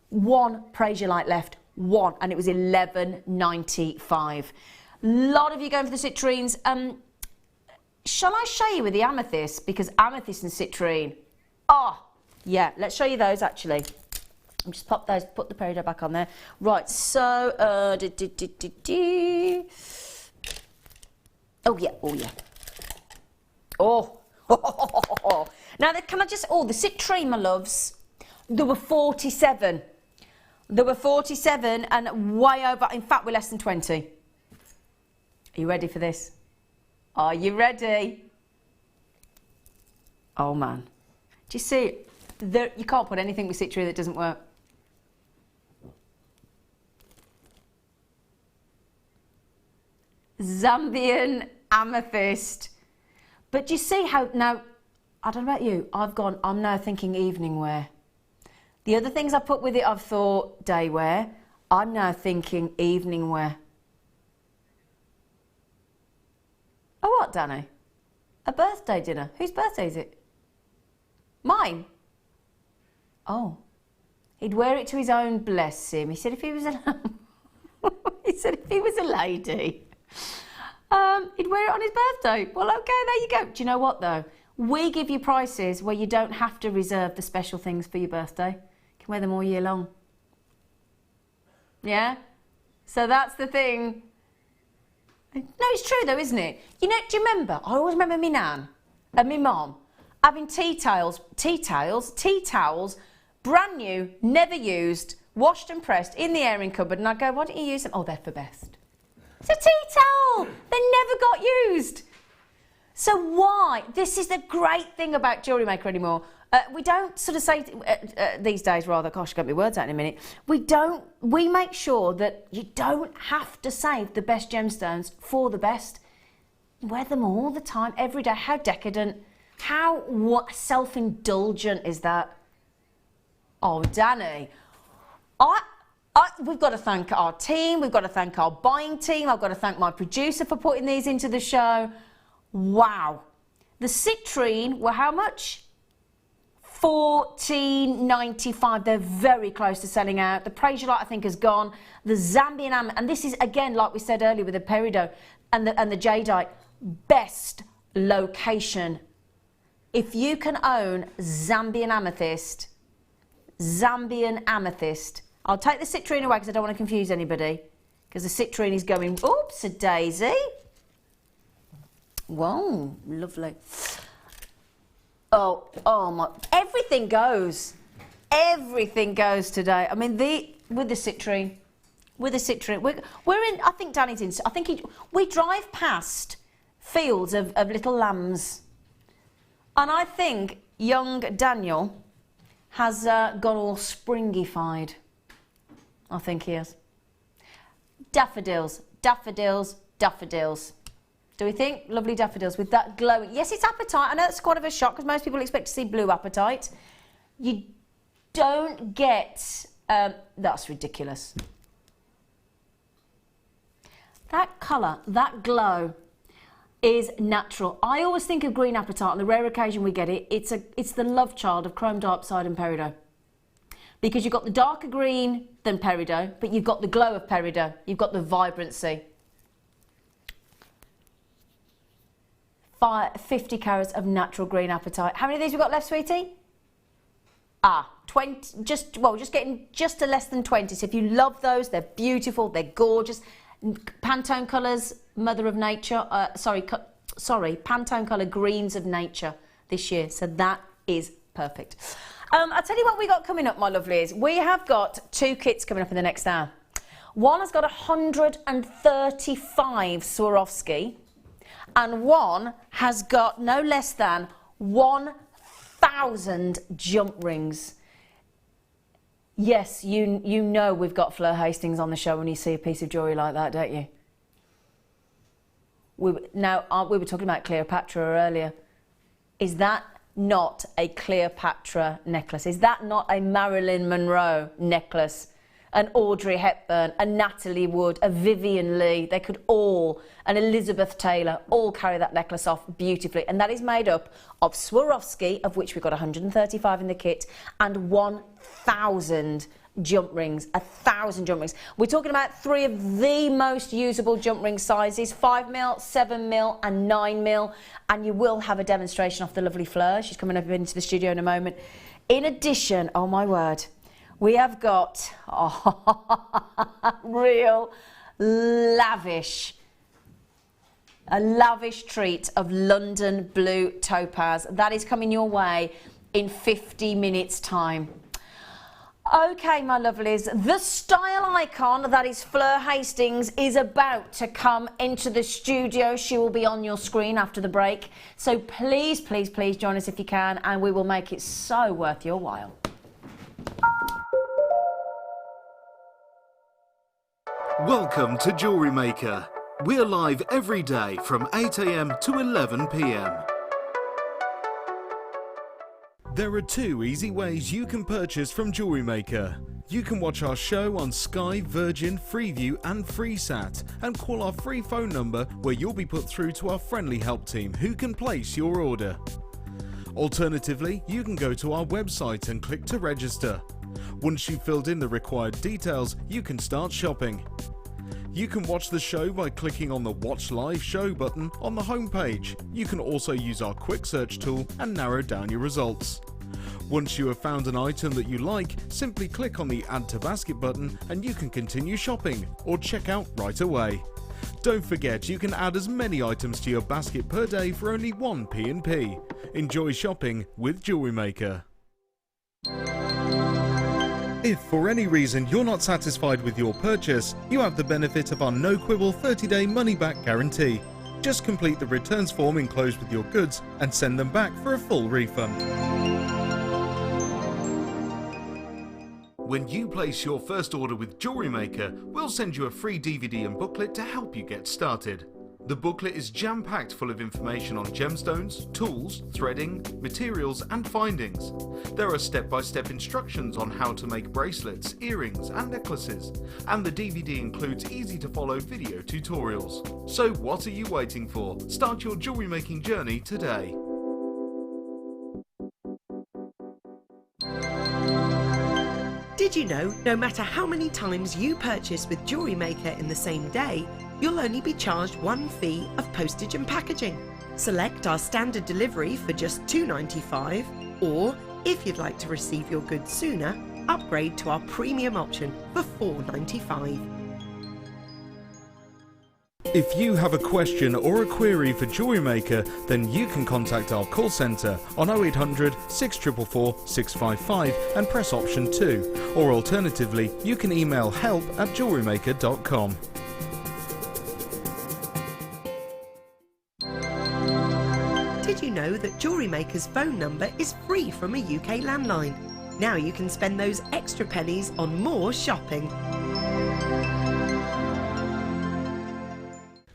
One Peridot left, one, and it was £11.95. A lot of you going for the citrines. Shall I show you with the amethyst? Because amethyst and citrine. Oh, yeah. Let's show you those, actually. I'll just put the Peridot back on there. Right, so... Oh, yeah. Oh. Now, can I just... Oh, the citrine, my loves. There were 47. There were 47 and way over... In fact, we're less than 20. Are you ready for this? Are you ready? Oh, man. Do you see? You can't put anything with citrine that doesn't work. Zambian amethyst. But do you see how... Now, I don't know about you. I'm now thinking evening wear. The other things I put with it, I've thought day wear. I'm now thinking evening wear. Oh, what, Danny? A birthday dinner. Whose birthday is it? Mine? Oh. He'd wear it to his own, bless him. He said if he was a... lady, he'd wear it on his birthday. Well, okay, there you go. Do you know what, though? We give you prices where you don't have to reserve the special things for your birthday. You can wear them all year long. Yeah? So that's the thing. No, it's true though, isn't it? You know, do you remember? I always remember me nan and me mum having tea towels, brand new, never used, washed and pressed in the airing cupboard, and I'd go, why don't you use them? Oh, they're for best. It's a tea towel. They never got used. So why? This is the great thing about Jewellery Maker anymore. We don't sort of say, these days rather, gosh, I've got my words out in a minute. We make sure that you don't have to save the best gemstones for the best. You wear them all the time, every day. How decadent, what self-indulgent is that? Oh, Danny, we've got to thank our team, we've got to thank our buying team, I've got to thank my producer for putting these into the show. Wow. The citrine were how much? $14.95. They're very close to selling out. The Peridot, I think, has gone. The Zambian and this is again, like we said earlier, with the Peridot and the jadeite, best location. If you can own Zambian amethyst, I'll take the citrine away because I don't want to confuse anybody. Because the citrine is going. Oops, a daisy. Whoa, lovely. Oh my, everything goes today. I mean, with the citrine, we're in, I think Danny's in, we drive past fields of little lambs. And I think young Daniel has got all springified. I think he has. Daffodils, daffodils, daffodils. Do we think? Lovely daffodils with that glowing. Yes, it's apatite. I know it's quite of a shock because most people expect to see blue apatite. You don't get... that's ridiculous. That colour, that glow is natural. I always think of green apatite on the rare occasion we get it. It's the love child of chrome diopside and peridot. Because you've got the darker green than peridot, but you've got the glow of peridot. You've got the vibrancy. 50 carats of natural green apatite. How many of these we got left, sweetie? 20, just getting just to less than 20. So if you love those, they're beautiful, they're gorgeous. Pantone colours, mother of nature, Pantone colour greens of nature this year. So that is perfect. I'll tell you what we got coming up, my lovelies. We have got 2 kits coming up in the next hour. One has got 135 Swarovski and one has got no less than 1,000 jump rings. Yes, you know we've got Fleur Hastings on the show when you see a piece of jewellery like that, don't you? We were talking about Cleopatra earlier. Is that not a Cleopatra necklace? Is that not a Marilyn Monroe necklace? An Audrey Hepburn, a Natalie Wood, a Vivian Leigh, they could all, an Elizabeth Taylor, all carry that necklace off beautifully. And that is made up of Swarovski, of which we've got 135 in the kit, and 1,000 jump rings, 1,000 jump rings. We're talking about 3 of the most usable jump ring sizes, 5mm, 7mm and 9mm. And you will have a demonstration off the lovely Fleur. She's coming up into the studio in a moment. In addition, oh my word, we have got real lavish, a lavish treat of London Blue Topaz. That is coming your way in 50 minutes time. Okay, my lovelies, the style icon that is Fleur Hastings is about to come into the studio. She will be on your screen after the break. So please, please, please join us if you can, and we will make it so worth your while. Welcome to Jewellery Maker. We're live every day from 8 AM to 11 PM. There are 2 easy ways you can purchase from Jewellery Maker. You can watch our show on Sky, Virgin, Freeview and FreeSat and call our free phone number where you'll be put through to our friendly help team who can place your order. Alternatively, you can go to our website and click to register. Once you've filled in the required details, you can start shopping. You can watch the show by clicking on the Watch Live Show button on the homepage. You can also use our quick search tool and narrow down your results. Once you have found an item that you like, simply click on the Add to Basket button and you can continue shopping or check out right away. Don't forget you can add as many items to your basket per day for only 1 P&P. Enjoy shopping with Jewellery Maker. If for any reason you're not satisfied with your purchase, you have the benefit of our no-quibble 30-day money-back guarantee. Just complete the returns form enclosed with your goods and send them back for a full refund. When you place your first order with Jewellery Maker, we'll send you a free DVD and booklet to help you get started. The booklet is jam-packed full of information on gemstones, tools, threading, materials and findings. There are step-by-step instructions on how to make bracelets, earrings and necklaces, and the DVD includes easy-to-follow video tutorials. So what are you waiting for? Start your jewellery making journey today. Did you know, no matter how many times you purchase with Jewellery Maker in the same day, you'll only be charged 1 fee of postage and packaging. Select our standard delivery for just $2.95, or if you'd like to receive your goods sooner, upgrade to our premium option for $4.95. If you have a question or a query for Jewellery Maker, then you can contact our call centre on 0800 644 655 and press option 2, or alternatively you can email help@jewellerymaker.com. know that Jewellery Maker's phone number is free from a UK landline? Now you can spend those extra pennies on more shopping.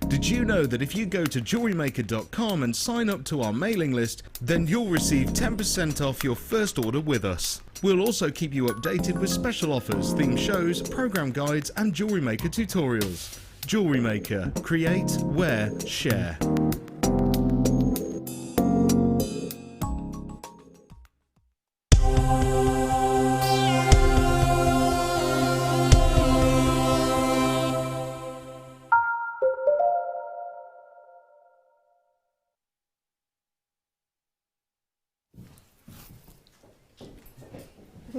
Did you know that if you go to jewellerymaker.com and sign up to our mailing list, then you'll receive 10% off your first order with us. We'll also keep you updated with special offers, theme shows, program guides and Jewellery Maker tutorials. Jewellery Maker. Create, wear, share.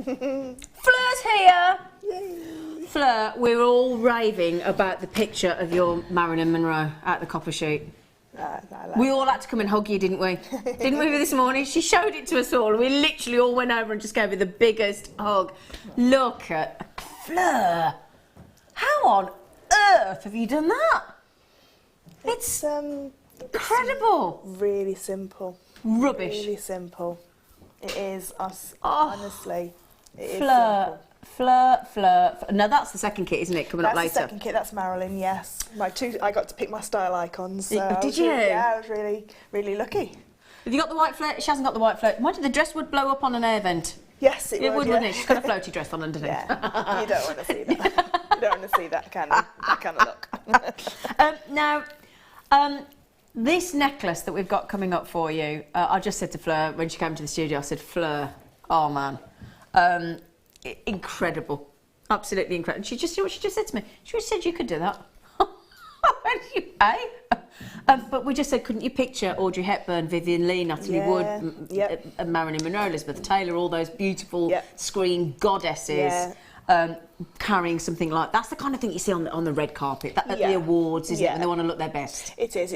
Fleur's here! Yay. Fleur, we were all raving about the picture of your Marilyn Monroe at the copper sheet. We all had to come and hug you, didn't we? Didn't we this morning? She showed it to us all. We literally all went over and just gave her the biggest hug. Look at Fleur. How on earth have you done that? It's incredible. Really simple. Rubbish. Really simple. It is us, honestly. It Fleur, Fleur. No, that's the second kit, isn't it? Coming up later. That's the second kit. That's Marilyn. Yes, I got to pick my style icons. So Did you? Yeah, I was really lucky. Have you got the white float? She hasn't got the white float. Mind you, the dress would blow up on an air vent. Yes, it would, wouldn't it? She's got a floaty dress on underneath. Yeah. You don't want to see that. You don't want to see that kind of look. Now, this necklace that we've got coming up for you, I just said to Fleur when she came to the studio, I said, Fleur, oh man, incredible, absolutely incredible. And she just, you know what she just said to me? She just said you could do that. But we just said, couldn't you picture Audrey Hepburn, Vivian Leigh, Natalie Wood, and Marilyn Monroe, Elizabeth Taylor, all those beautiful screen goddesses. Carrying something like that's the kind of thing you see on the red carpet at the awards, isn't it? When they want to look their best. It is.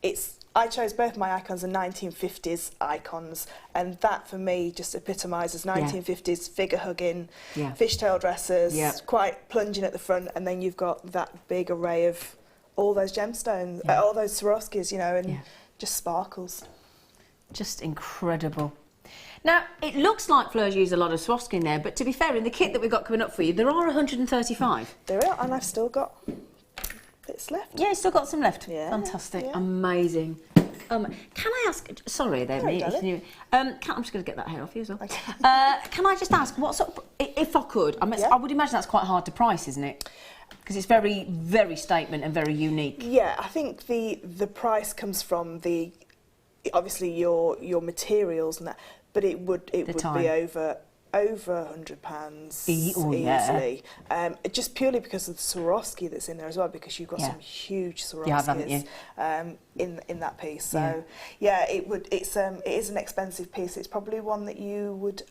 It's. I chose both my icons are 1950s icons, and that for me just epitomises 1950s figure hugging, fishtail dresses, quite plunging at the front, and then you've got that big array of all those gemstones, all those Swarovskis, you know, and just sparkles. Just incredible. Now, it looks like Fleur's used a lot of Swarovski in there, but to be fair, in the kit that we've got coming up for you, there are 135. There are, and I've still got bits left. Yeah, still got some left. Yeah. Fantastic. Yeah. Amazing. Can I ask, sorry there, me. I'm just going to get that hair off you as well. Okay. Can I just ask, what sort of, if I could, I would imagine that's quite hard to price, isn't it? Because it's very, very statement and very unique. Yeah, I think the price comes from obviously your materials and that, but it would be over £100 easily. Just purely because of the Swarovski that's in there as well, because you've got some huge Swarovskis in that piece. So it is an expensive piece. It's probably one that you would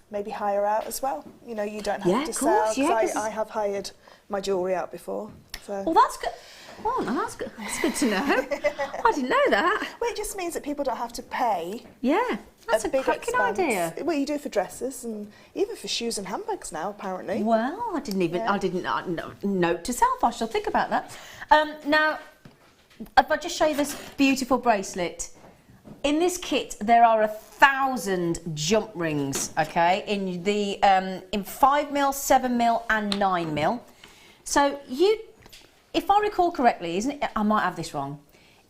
maybe hire out as well. You know, you don't have to sell. Because I have hired my jewellery out before. So. Well, that's good. Oh, no, that's good. That's good to know. I didn't know that. Well, it just means that people don't have to pay. Yeah, that's a cracking idea. Well, you do for dresses and even for shoes and handbags now, apparently. Well, I didn't note to self. I shall think about that. Now, if I just show you this beautiful bracelet. In this kit, there are 1,000 jump rings. Okay, in 5mm, 7mm, and 9mm. So if I recall correctly, isn't it? I might have this wrong.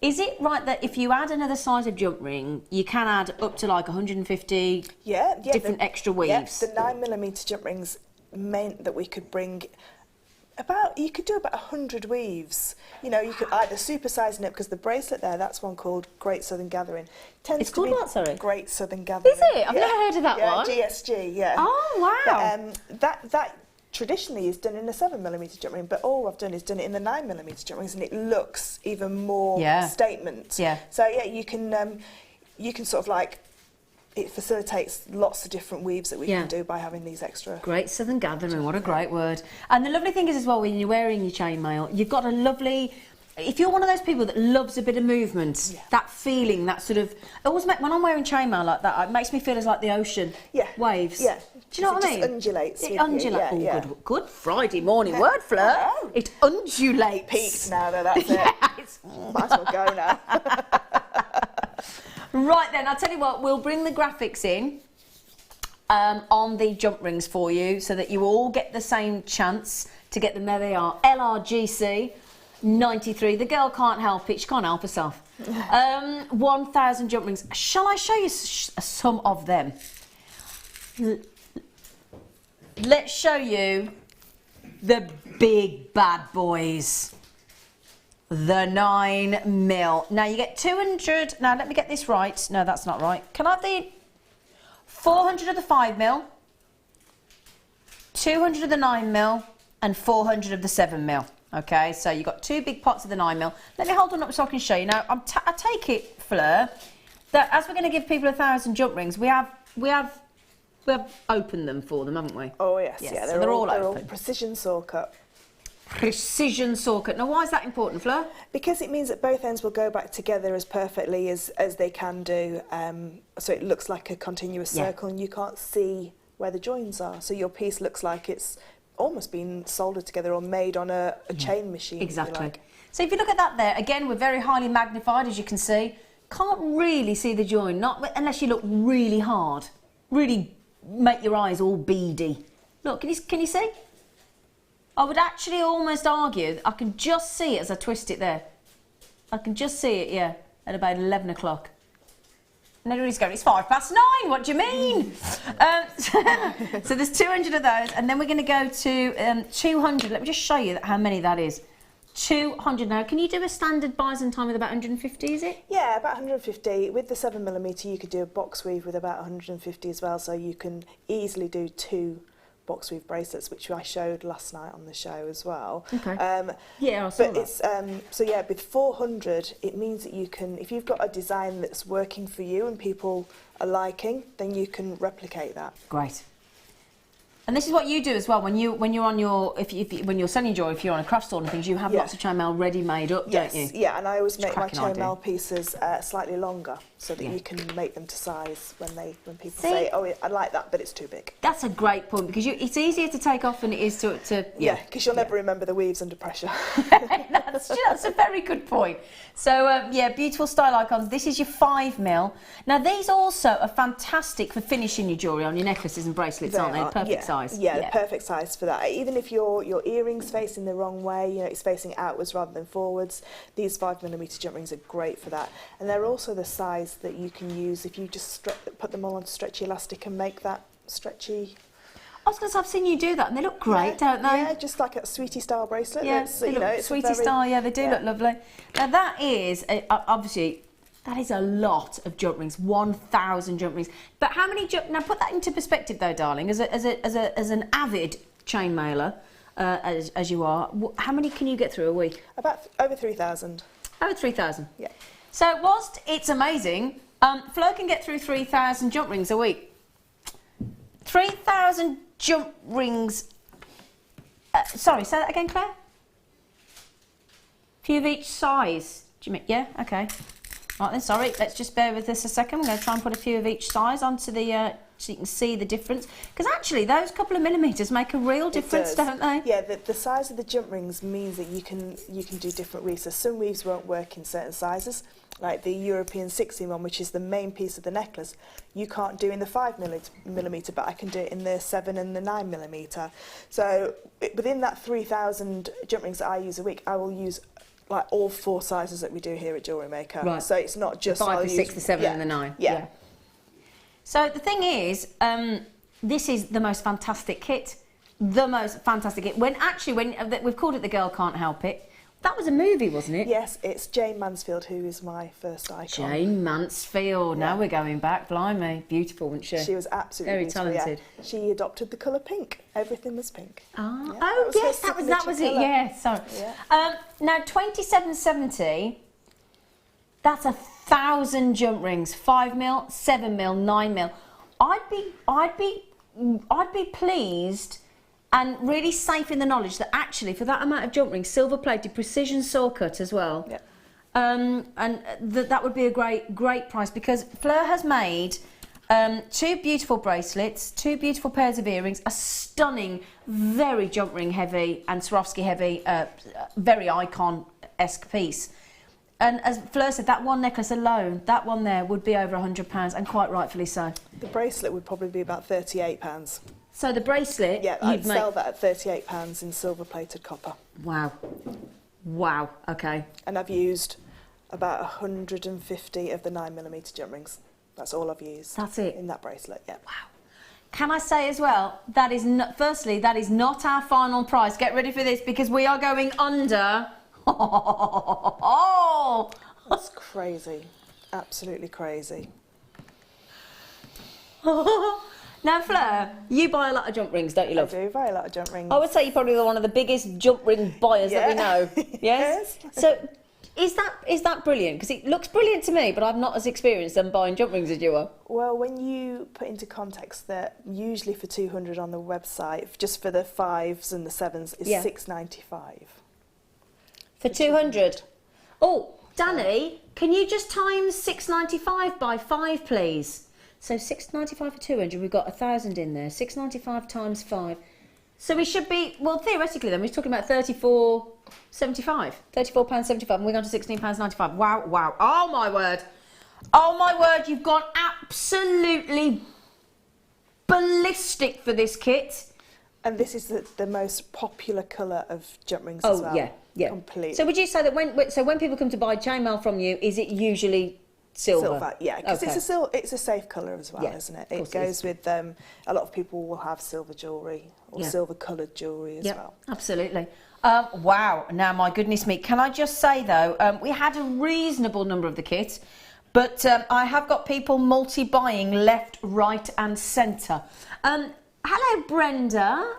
Is it right that if you add another size of jump ring, you can add up to like 150 different extra weaves? Yeah, the 9mm jump rings meant that we could bring you could do about 100 weaves. You know, you could either supersize it, because the bracelet there, that's one called Great Southern Gathering. It's called what, sorry? Great Southern Gathering. Is it? I've never heard of that one. GSG, yeah. Oh, wow. But, that traditionally is done in a 7mm jump ring, but all I've done is done it in the 9mm jump rings, and it looks even more statement. Yeah. So yeah, you can sort of like, it facilitates lots of different weaves that we can do by having these extra. Great Southern Gathering, what a great word. And the lovely thing is as well, when you're wearing your chainmail, you've got a lovely, if you're one of those people that loves a bit of movement, that feeling, that sort of, when I'm wearing chainmail like that, it makes me feel as like the ocean waves. Yeah. Do you know what I mean? It undulates. It undulates. Good Friday morning word, Fleur. It undulates. Peaks now, though, that's it. Might as well go now. Right then, I'll tell you what, we'll bring the graphics in on the jump rings for you so that you all get the same chance to get them. There they are, LRGC 93. The girl can't help it, she can't help herself. 1,000 jump rings. Shall I show you some of them? Let's show you the big bad boys. The 9mm. Now you get 200. Now let me get this right. No, that's not right. Can I have the 400 of the 5mm, 200 of the 9mm, and 400 of the 7mm. Okay, so you've got 2 big pots of the 9mm. Let me hold on up so I can show you. Now I take it, Fleur, that as we're going to give people 1,000 jump rings, we have opened them for them, haven't we? Oh yes, yes. yeah. So they're all open. All precision saw cut. Precision saw cut. Now, why is that important, Fleur? Because it means that both ends will go back together as perfectly as they can do. So it looks like a continuous circle, and you can't see where the joins are. So your piece looks like it's almost been soldered together or made on a chain machine. Exactly. So if you look at that there, again, we're very highly magnified, as you can see. Can't really see the join, not unless you look really hard. Really make your eyes all beady. Look, can you see? I would actually almost argue I can just see it as I twist it there. I can just see it, yeah, at about 11 o'clock. And everybody's going, it's 9:05, what do you mean? So there's 200 of those, and then we're going to go to 200. Let me just show you how many that is. 200 now. Can you do a standard Byzantine with about 150, is it? Yeah, about 150. With the 7mm, you could do a box weave with about 150 as well, so you can easily do 2 box weave bracelets, which I showed last night on the show as well. Okay. Yeah, I saw that. It's so yeah, with 400, it means that you can, if you've got a design that's working for you and people are liking, then you can replicate that. Great. And this is what you do as well when you're on your when you're selling jewellery, if you're on a craft store and things, you have lots of chainmail ready made up, don't you? Yeah, and I always make my chainmail pieces slightly longer so that you can make them to size when people say, oh, I like that, but it's too big. That's a great point because it's easier to take off than it is to because you'll never remember the weaves under pressure. That's a very good point. So yeah, beautiful style icons. This is your 5mm. Now these also are fantastic for finishing your jewellery on your necklaces and bracelets, aren't they? Perfect size. Yeah, the perfect size for that. Even if your earrings facing the wrong way, you know, it's facing outwards rather than forwards, these 5mm jump rings are great for that. And they're also the size that you can use if you just put them all on stretchy elastic and make that stretchy. I was going to say, I've seen you do that and they look great, don't they? Yeah, just like a sweetie style bracelet. Yeah, they look sweetie style, yeah, they do look lovely. Now that is, obviously, that is a lot of jump rings, 1,000 jump rings. But how many now put that into perspective though, darling, as an avid chain mailer, as you are, how many can you get through a week? About over 3,000. Over 3,000? Yeah. So whilst it's amazing, Fleur can get through 3,000 jump rings a week. 3,000 jump rings, sorry, say that again, Claire? Few of each size, do you mean, yeah, okay. Right then, sorry, let's just bear with us a second. We're going to try and put a few of each size onto the, so you can see the difference. Because actually, those couple of millimetres make a real difference, don't they? Yeah, the size of the jump rings means that you can do different weaves. So some weaves won't work in certain sizes, like the European 60 one, which is the main piece of the necklace. You can't do in the 5mm, but I can do it in the 7 and the 9mm. So within that 3,000 jump rings that I use a week, I will use like all 4 sizes that we do here at Jewellery Maker. Right. So it's not just the 5, the 6, the 7 and the 9. Yeah. So the thing is, this is the most fantastic kit. The most fantastic kit. When we've called it The Girl Can't Help It. That was a movie, wasn't it? Yes, it's Jane Mansfield who is my first icon. Jane Mansfield. Now we're going back. Blimey, beautiful, wasn't she? She was absolutely very beautiful, talented. Yeah. She adopted the colour pink. Everything was pink. Ah, yeah, oh yes, that was it. Yeah, sorry. Yeah. Now 2770. That's 1,000 jump rings. 5mm, 7mm, 9mm. I'd be pleased and really safe in the knowledge that actually for that amount of jump rings, silver plated, precision saw cut as well. Yeah. And that would be a great price because Fleur has made 2 beautiful bracelets, 2 beautiful pairs of earrings, a stunning, very jump ring heavy and Swarovski heavy, very icon-esque piece. And as Fleur said, that one necklace alone, that one there would be over £100, and quite rightfully so. The bracelet would probably be about £38. So the bracelet, yeah, I'd sell that at £38 in silver-plated copper. Wow. Wow, okay. And I've used about 150 of the 9mm jump rings. That's all I've used. That's it? In that bracelet, yeah. Wow. Can I say as well, that is not, firstly, that is not our final price. Get ready for this, because we are going under... Oh! That's crazy. Absolutely crazy. Now, Fleur, you buy a lot of jump rings, don't you, love? I do buy a lot of jump rings. I would say you're probably one of the biggest jump ring buyers that we know. Yes? So, is that brilliant? Because it looks brilliant to me, but I'm not as experienced in buying jump rings as you are. Well, when you put into context that usually for 200 on the website, just for the 5s and the 7s, is £6.95. For 200? Oh, Danny, can you just times £6.95 by 5, please? So £6.95 for 200, we've got 1,000 in there. £6.95 times 5. So we should be, well, theoretically then, we're talking about £34.75. £34.75, and we're going to £16.95. Wow, wow. Oh, my word. Oh, my word, you've gone absolutely ballistic for this kit. And this is the most popular colour of jump rings as well. Oh, yeah, yeah. Completely. So would you say that when people come to buy chainmail from you, is it usually silver? Silver, yeah, because it's a safe colour as well, isn't it? It goes with, a lot of people will have silver jewellery or silver coloured jewellery as well. Absolutely. Wow, now my goodness me. Can I just say though, we had a reasonable number of the kit, but I have got people multi-buying left, right and centre. Hello, Brenda.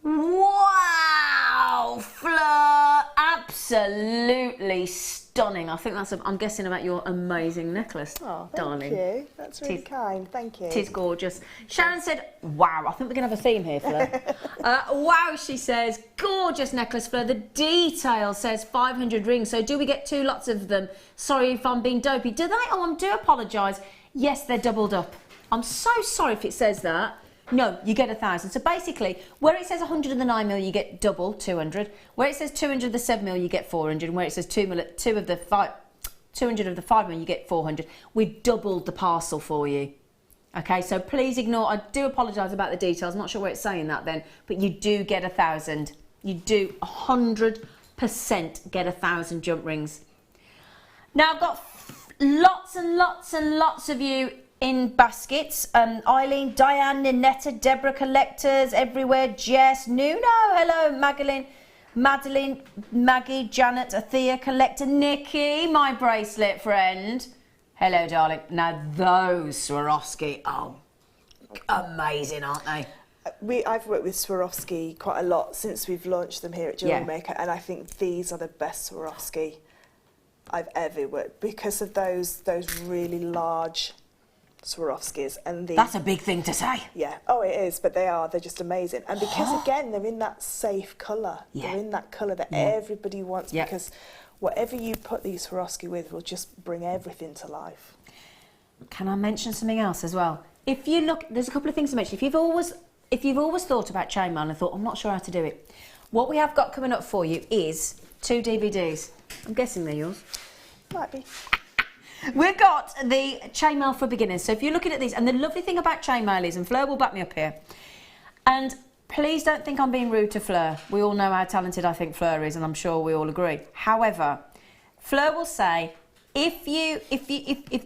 Wow, Fleur, absolutely stunning. I think I'm guessing about your amazing necklace, darling. Thank you. That's really kind. Thank you. It is gorgeous. Sharon said, wow, I think we're going to have a theme here, Fleur. Wow, she says, gorgeous necklace, Fleur. The detail says 500 rings, so do we get 2 lots of them? Sorry if I'm being dopey. Do they? Oh, I do apologise. Yes, they're doubled up. I'm so sorry if it says that. No, you get 1,000. So basically, where it says 100 of the 9mm, you get double, 200. Where it says 200 of the 7mm, you get 400. And where it says 200 of the 5mm, you get 400. We've doubled the parcel for you. Okay, so please ignore. I do apologise about the details. I'm not sure where it's saying that then, but you do get 1,000. You do 100% get 1,000 jump rings. Now I've got lots and lots and lots of you in baskets. Eileen, Diane, Ninetta, Deborah collectors everywhere. Jess, Nuno, hello, Madeline, Maggie, Janet, Athea collector, Nikki, my bracelet friend. Hello, darling. Now those Swarovski are amazing, aren't they? I've worked with Swarovski quite a lot since we've launched them here at Jewellery Maker, and I think these are the best Swarovski I've ever worked because of those really large Swarovskis. And that's a big thing to say. Yeah. Oh, it is, but they're just amazing. And because again, they're in that safe colour. Yeah. They're in that colour that everybody wants because whatever you put these Swarovski with will just bring everything to life. Can I mention something else as well? If you look, there's a couple of things to mention. If you've always thought about chainmail and thought, I'm not sure how to do it, what we have got coming up for you is 2 DVDs. I'm guessing they're yours. Might be. We've got the chainmail for beginners. So if you're looking at these, and the lovely thing about chainmail is, and Fleur will back me up here, and please don't think I'm being rude to Fleur. We all know how talented I think Fleur is, and I'm sure we all agree. However, Fleur will say, if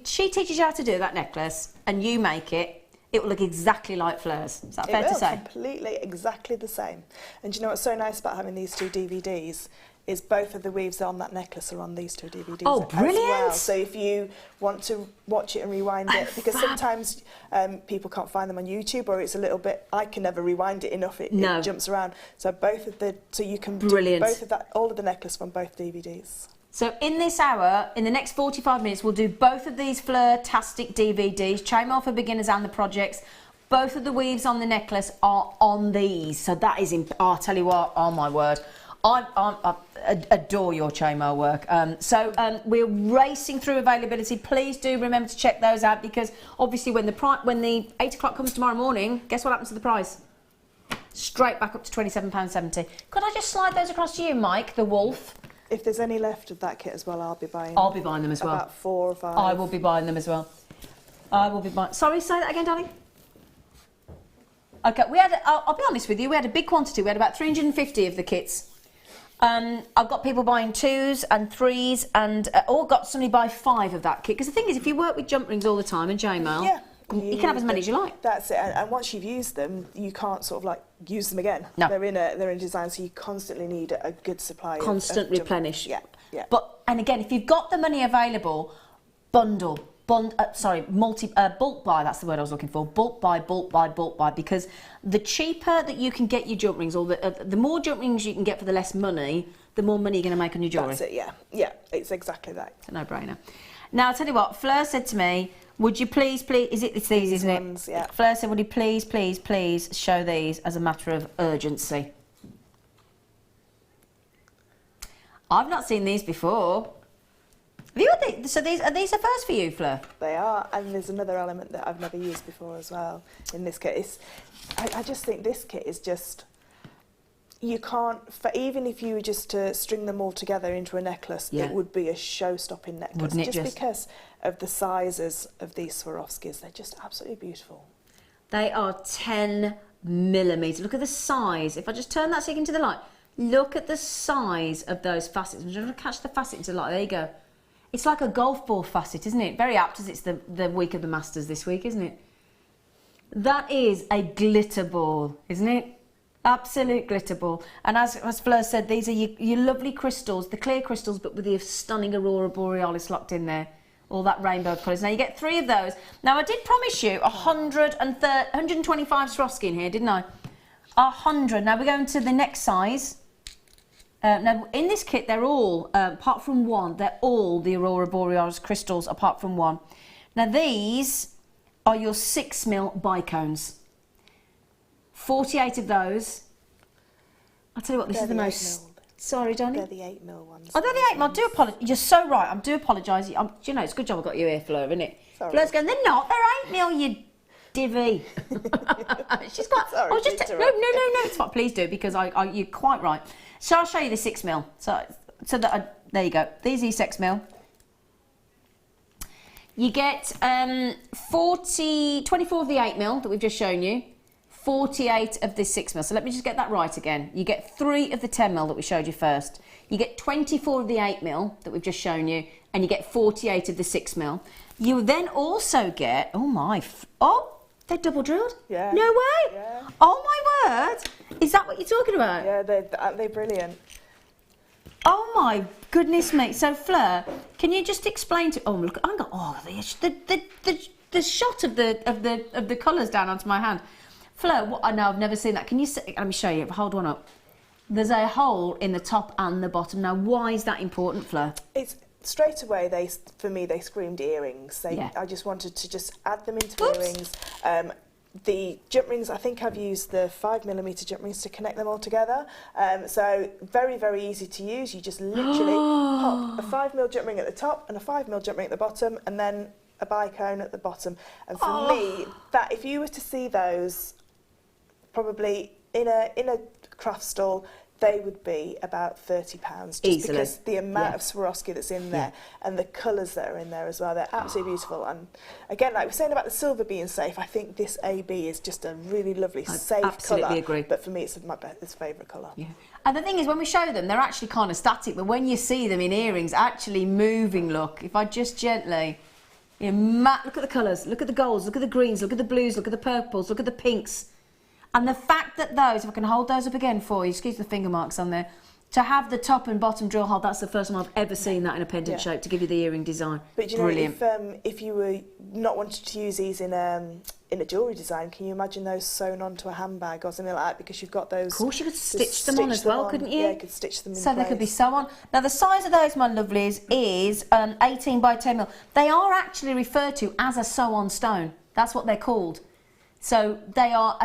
she teaches you how to do that necklace and you make it, it will look exactly like Fleur's. Is that fair to say? Completely, exactly the same. And do you know what's so nice about having these 2 DVDs? Is both of the weaves on that necklace are on these 2 DVDs as well. So if you want to watch it and rewind it, because sometimes people can't find them on YouTube, or it's a little bit, I can never rewind it enough, it jumps around. So you can do both of that, all of the necklace from both DVDs. So in this hour, in the next 45 minutes, we'll do both of these Fleur-tastic DVDs, Chainmail for Beginners and the Projects. Both of the weaves on the necklace are on these. So that is, I'll tell you what, oh my word. I adore your chainmail work. We're racing through availability. Please do remember to check those out, because obviously when the 8 o'clock comes tomorrow morning, guess what happens to the price? Straight back up to £27.70. Could I just slide those across to you, Mike, the wolf? If there's any left of that kit as well, I'll be buying. I'll be buying them as well. About 4 or 5. I will be buying them as well. I will be buying. Sorry, say that again, darling. Okay, we had. I'll be honest with you. We had a big quantity. We had about 350 of the kits. I've got people buying 2s and 3s, and all got somebody buy 5 of that kit. Because the thing is, if you work with jump rings all the time and J-mail, you can have as many as you like. That's it. And once you've used them, you can't sort of like use them again. No. They're in design, so you constantly need a good supply. Constant replenish. Yeah, yeah. But and again, if you've got the money available, bulk buy, that's the word I was looking for. Bulk buy, because the cheaper that you can get your jump rings, or the more jump rings you can get for the less money, the more money you're going to make on your jewellery. That's it, yeah. Yeah, it's exactly that. It's a no-brainer. Now, I'll tell you what, Fleur said to me, would you please, it's these, isn't ones, it? Yeah. Fleur said, would you please show these as a matter of urgency? I've not seen these before. Have you had these? So are these the first for you, Fleur? They are, and there's another element that I've never used before as well in this kit. I just think this kit is just, you can't, even if you were just to string them all together into a necklace, it would be a show-stopping necklace. Wouldn't it just because of the sizes of these Swarovskis. They're just absolutely beautiful. They are 10mm. Look at the size. If I just turn that so you can see the light, look at the size of those facets. I'm just going to catch the facet into the light. There you go. It's like a golf ball facet, isn't it? Very apt, as it's the week of the Masters this week, isn't it? That is a glitter ball, isn't it? Absolute glitter ball. And as Fleur said, these are your lovely crystals, the clear crystals, but with the stunning Aurora Borealis locked in there. All that rainbow of colours. Now, you get 3 of those. Now, I did promise you 125 Swarovski in here, didn't I? 100. Now, we're going to the next size. Now, in this kit, they're all, apart from one, they're all the Aurora Borealis crystals, apart from one. Now, these are your 6mm bicones. 48 of those. I'll tell you what, this is the most... Sorry, Johnny? They're the 8mm ones. Oh, they're the 8mm. I do apologise. You're so right. I do apologise. You know, it's a good job I got you here, Fleur, isn't it? Sorry. Fleur's going, they're not. They're 8mm, you divvy. She's got... Sorry, no, it's fine. Please do, because you're quite right. So I'll show you the 6mm. So that there you go. These are your 6mm. You get 24 of the 8mm that we've just shown you, 48 of the 6mm. So let me just get that right again. You get 3 of the 10mm that we showed you first. You get 24 of the 8mm that we've just shown you, and you get 48 of the 6mm. You then also get, they're double drilled? Yeah. No way? Yeah. Oh my word! Is that what you're talking about? Yeah, they're brilliant. Oh my goodness me! So Fleur, can you just explain to? Oh look, the shot of the colours down onto my hand. Fleur, what? I know I've never seen that. Can you? Let me show you. Hold one up. There's a hole in the top and the bottom. Now, why is that important, Fleur? It's straight away. For me, they screamed earrings. I just wanted to just add them into earrings. The jump rings, I think I've used the 5mm jump rings to connect them all together. So very, very easy to use. You just literally pop a 5mm jump ring at the top and a 5mm jump ring at the bottom, and then a bicone at the bottom. And for me, that if you were to see those, probably in a craft stall, they would be about £30 just easily, because the amount of Swarovski that's in there and the colours that are in there as well. They're absolutely beautiful. And again, like we're saying about the silver being safe, I think this AB is just a really lovely, safe colour. Absolutely agree. But for me, it's my favourite colour. Yeah. And the thing is, when we show them, they're actually kind of static, but when you see them in earrings, actually moving, look, if I just gently... look at the colours, look at the golds, look at the greens, look at the blues, look at the purples, look at the pinks. And the fact that those, if I can hold those up again for you, excuse the finger marks on there, to have the top and bottom drill hole, that's the first time I've ever seen that in a pendant shape, to give you the earring design. But you brilliant. Know, if you were not wanting to use these in a jewellery design, can you imagine those sewn onto a handbag or something like that? Because you've got those... Of course, you could stitch them on as well, couldn't you? Yeah, you could stitch them in So place. they could be sewn on. Now, the size of those, my lovelies, is 18 by 10mm. They are actually referred to as a sew-on stone. That's what they're called. So they are,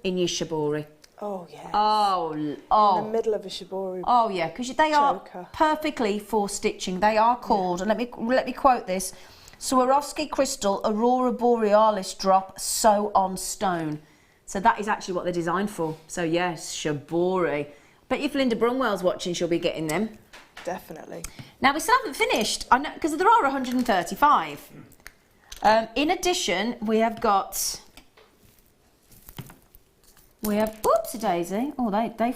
in your shibori. Oh, yeah. Oh. In the middle of a shibori. Oh, yeah, because they are perfectly for stitching. They are called, and let me quote this, Swarovski Crystal Aurora Borealis Drop Sew on Stone. So that is actually what they're designed for. So, yes, shibori. But if Linda Brunwell's watching, she'll be getting them. Definitely. Now, we still haven't finished, I know, because there are 135. In addition, we have got... Oopsie daisy. Oh, they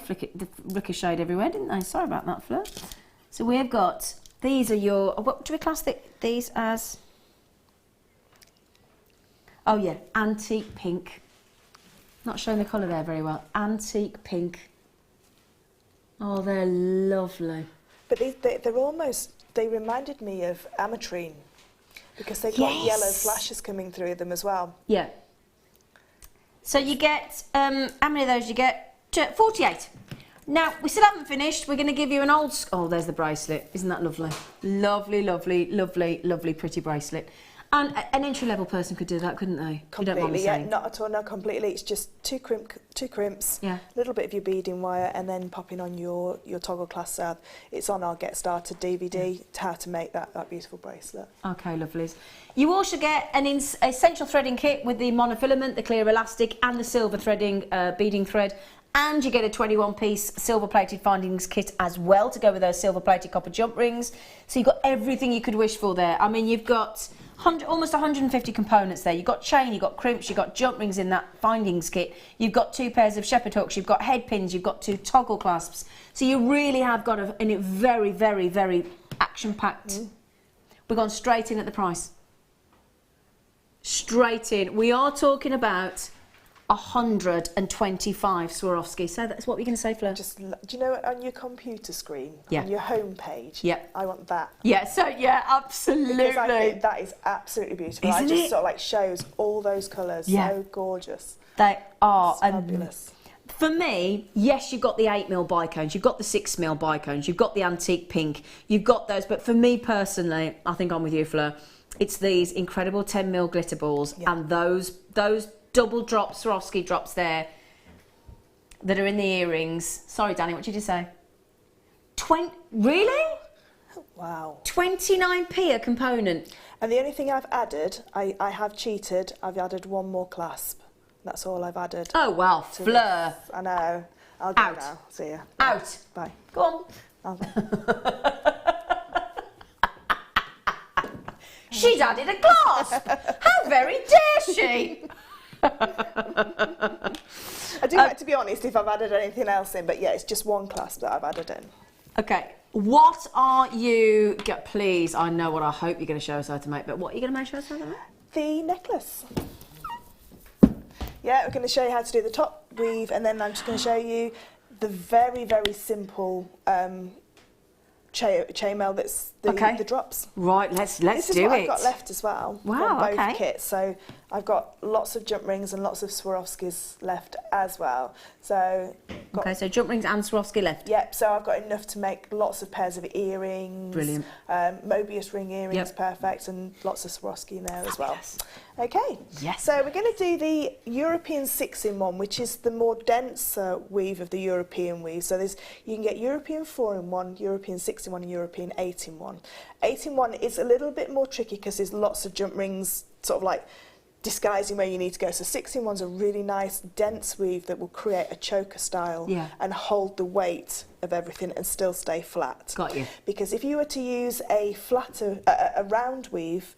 ricocheted everywhere, didn't they? Sorry about that, Fleur. So we have got, these are your, what do we class these as? Oh yeah, antique pink. Not showing the colour there very well. Antique pink. Oh, they're lovely. But they're almost, they reminded me of ametrine because they've got yellow flashes coming through them as well. Yeah. So you get, how many of those you get? 48. Now, we still haven't finished. We're going to give you an old... Oh, there's the bracelet. Isn't that lovely? Lovely, lovely, lovely, lovely, pretty bracelet. And an entry-level person could do that, couldn't they? Completely, you don't mind me saying. not at all, no, completely. It's just two crimps, yeah, a little bit of your beading wire, and then popping on your toggle clasp south. It's on our Get Started DVD, how to make that beautiful bracelet. Okay, lovelies. You also get an essential threading kit with the monofilament, the clear elastic, and the silver threading beading thread. And you get a 21-piece silver-plated findings kit as well to go with those silver-plated copper jump rings. So you've got everything you could wish for there. I mean, you've got almost 150 components there. You've got chain, you've got crimps, you've got jump rings in that findings kit. You've got 2 pairs of shepherd hooks, you've got head pins, you've got 2 toggle clasps. So you really have got a very, very, very action-packed. We've gone straight in at the price. Straight in. We are talking about 125 Swarovski. So that's what we're going to say, Fleur. Just, do you know on your computer screen, on your home page? Yeah. I want that. Yeah. So yeah, absolutely. Because I think that is absolutely beautiful. Isn't it just it? sort of like shows all those colours. Yeah. So gorgeous. They are fabulous. For me, yes, you've got the 8mm bicones, you've got the 6mm bicones, you've got the antique pink, you've got those. But for me personally, I think I'm with you, Fleur. It's these incredible 10mm glitter balls and those double drop Swarovski drops there that are in the earrings. Sorry, Danny, what did you say? Really? Wow. 29p a component. And the only thing I've added, I have cheated, I've added one more clasp. That's all I've added. Oh, wow, Fleur. I know. I'll go Out. now. See ya. Out. Bye. Go on. She's added a clasp. How very dare she? I do like to be honest if I've added anything else in, but yeah, it's just one clasp that I've added in. Okay, what are you... Please, I know what I hope you're going to show us how to make, but what are you going to show us how to make? The necklace. Yeah, we're going to show you how to do the top weave, and then I'm just going to show you the very, very simple chainmail that's the drops. Right, let's do it. This is what I've got left as well. Wow, from both kits. So I've got lots of jump rings and lots of Swarovskis left as well. So so jump rings and Swarovski left. Yep, so I've got enough to make lots of pairs of earrings. Brilliant. Mobius ring earrings, perfect, and lots of Swarovski in there as well. Okay. Yes. So we're going to do the European 6-in-1, which is the more denser weave of the European weave. So you can get European 4-in-1, European 6-in-1, and European 8-in-1. 8-in-1 is a little bit more tricky because there's lots of jump rings sort of like disguising where you need to go. So 6-in-1's a really nice dense weave that will create a choker style and hold the weight of everything and still stay flat. Got you. Because if you were to use a flatter, a round weave,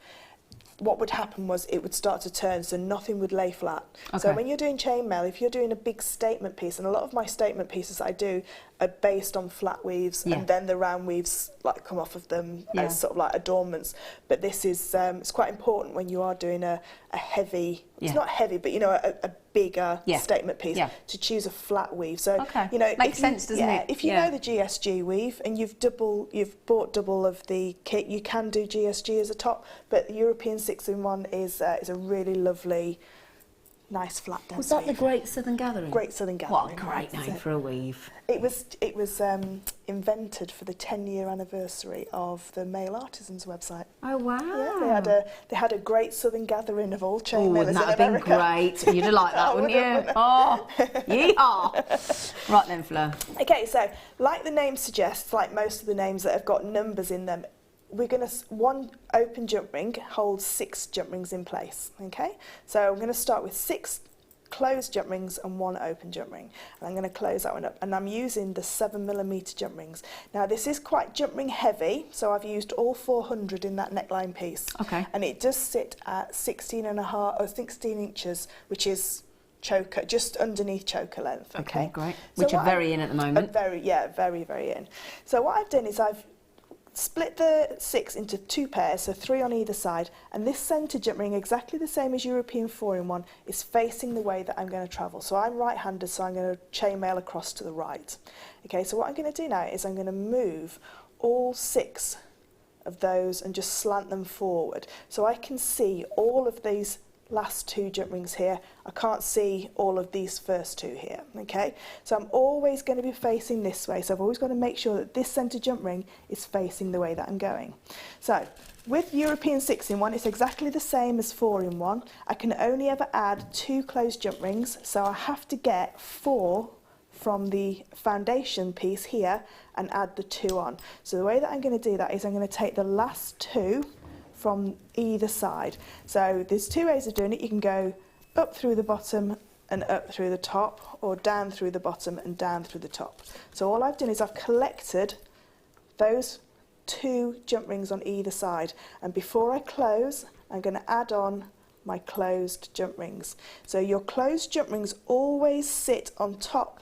what would happen was it would start to turn, so nothing would lay flat. So when you're doing chainmail, if you're doing a big statement piece, and a lot of my statement pieces I do are based on flat weaves, and then the round weaves like come off of them as sort of like adornments. But this is it's quite important when you are doing a heavy, it's not heavy, but you know, a bigger statement piece, to choose a flat weave. So you know, makes sense, doesn't it? If you know the GSG weave and you've bought double of the kit, you can do GSG as a top, but the European 6-in-1 is a really lovely, nice flat dense Was that weave. the Great Southern Gathering? Great Southern Gathering. What a great name for a weave. It was invented for the 10-year anniversary of the Male Artisans website. Oh wow! Yeah, they had a Great Southern Gathering of all chainmailers in America. Wouldn't that have been great? You'd have liked that, wouldn't you? Oh, yeehaw! Right then, Fleur. Okay, so like the name suggests, like most of the names that have got numbers in them, we're going to, one open jump ring holds 6 jump rings in place, okay? So I'm going to start with 6 closed jump rings and 1 open jump ring, and I'm going to close that one up, and I'm using the 7mm jump rings. Now this is quite jump ring heavy, so I've used all 400 in that neckline piece. Okay. And it does sit at 16.5 or 16 inches, which is choker, just underneath choker length. Okay, great. Which are very in at the moment. Very in. So what I've done is I've split the 6 into 2 pairs, so 3 on either side, and this centre jump ring, exactly the same as European 4-in-1, is facing the way that I'm going to travel. So I'm right-handed, so I'm going to chainmail across to the right. Okay, so what I'm going to do now is I'm going to move all 6 of those and just slant them forward, so I can see all of these last 2 jump rings here. I can't see all of these first 2 here. Okay, so I'm always going to be facing this way, so I've always got to make sure that this centre jump ring is facing the way that I'm going. So with European 6-in-1, it's exactly the same as 4-in-1. I can only ever add 2 closed jump rings, so I have to get 4 from the foundation piece here and add the 2 on. So the way that I'm going to do that is I'm going to take the last 2 from either side. So there's 2 ways of doing it. You can go up through the bottom and up through the top, or down through the bottom and down through the top. So all I've done is I've collected those 2 jump rings on either side, and before I close I'm going to add on my closed jump rings. So your closed jump rings always sit on top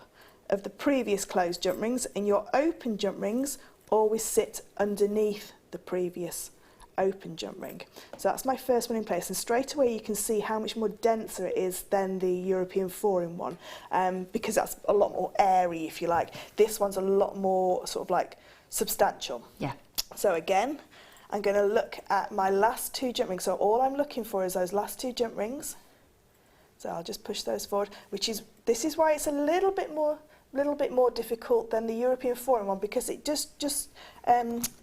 of the previous closed jump rings, and your open jump rings always sit underneath the previous open jump ring. So that's my first one in place, and straight away you can see how much more denser it is than the European 4-in-1, because that's a lot more airy, if you like. This one's a lot more sort of like substantial. Yeah. So again, I'm going to look at my last 2 jump rings. So all I'm looking for is those last 2 jump rings. So I'll just push those forward, this is why it's a little bit more difficult than the European 4-in-1, because it just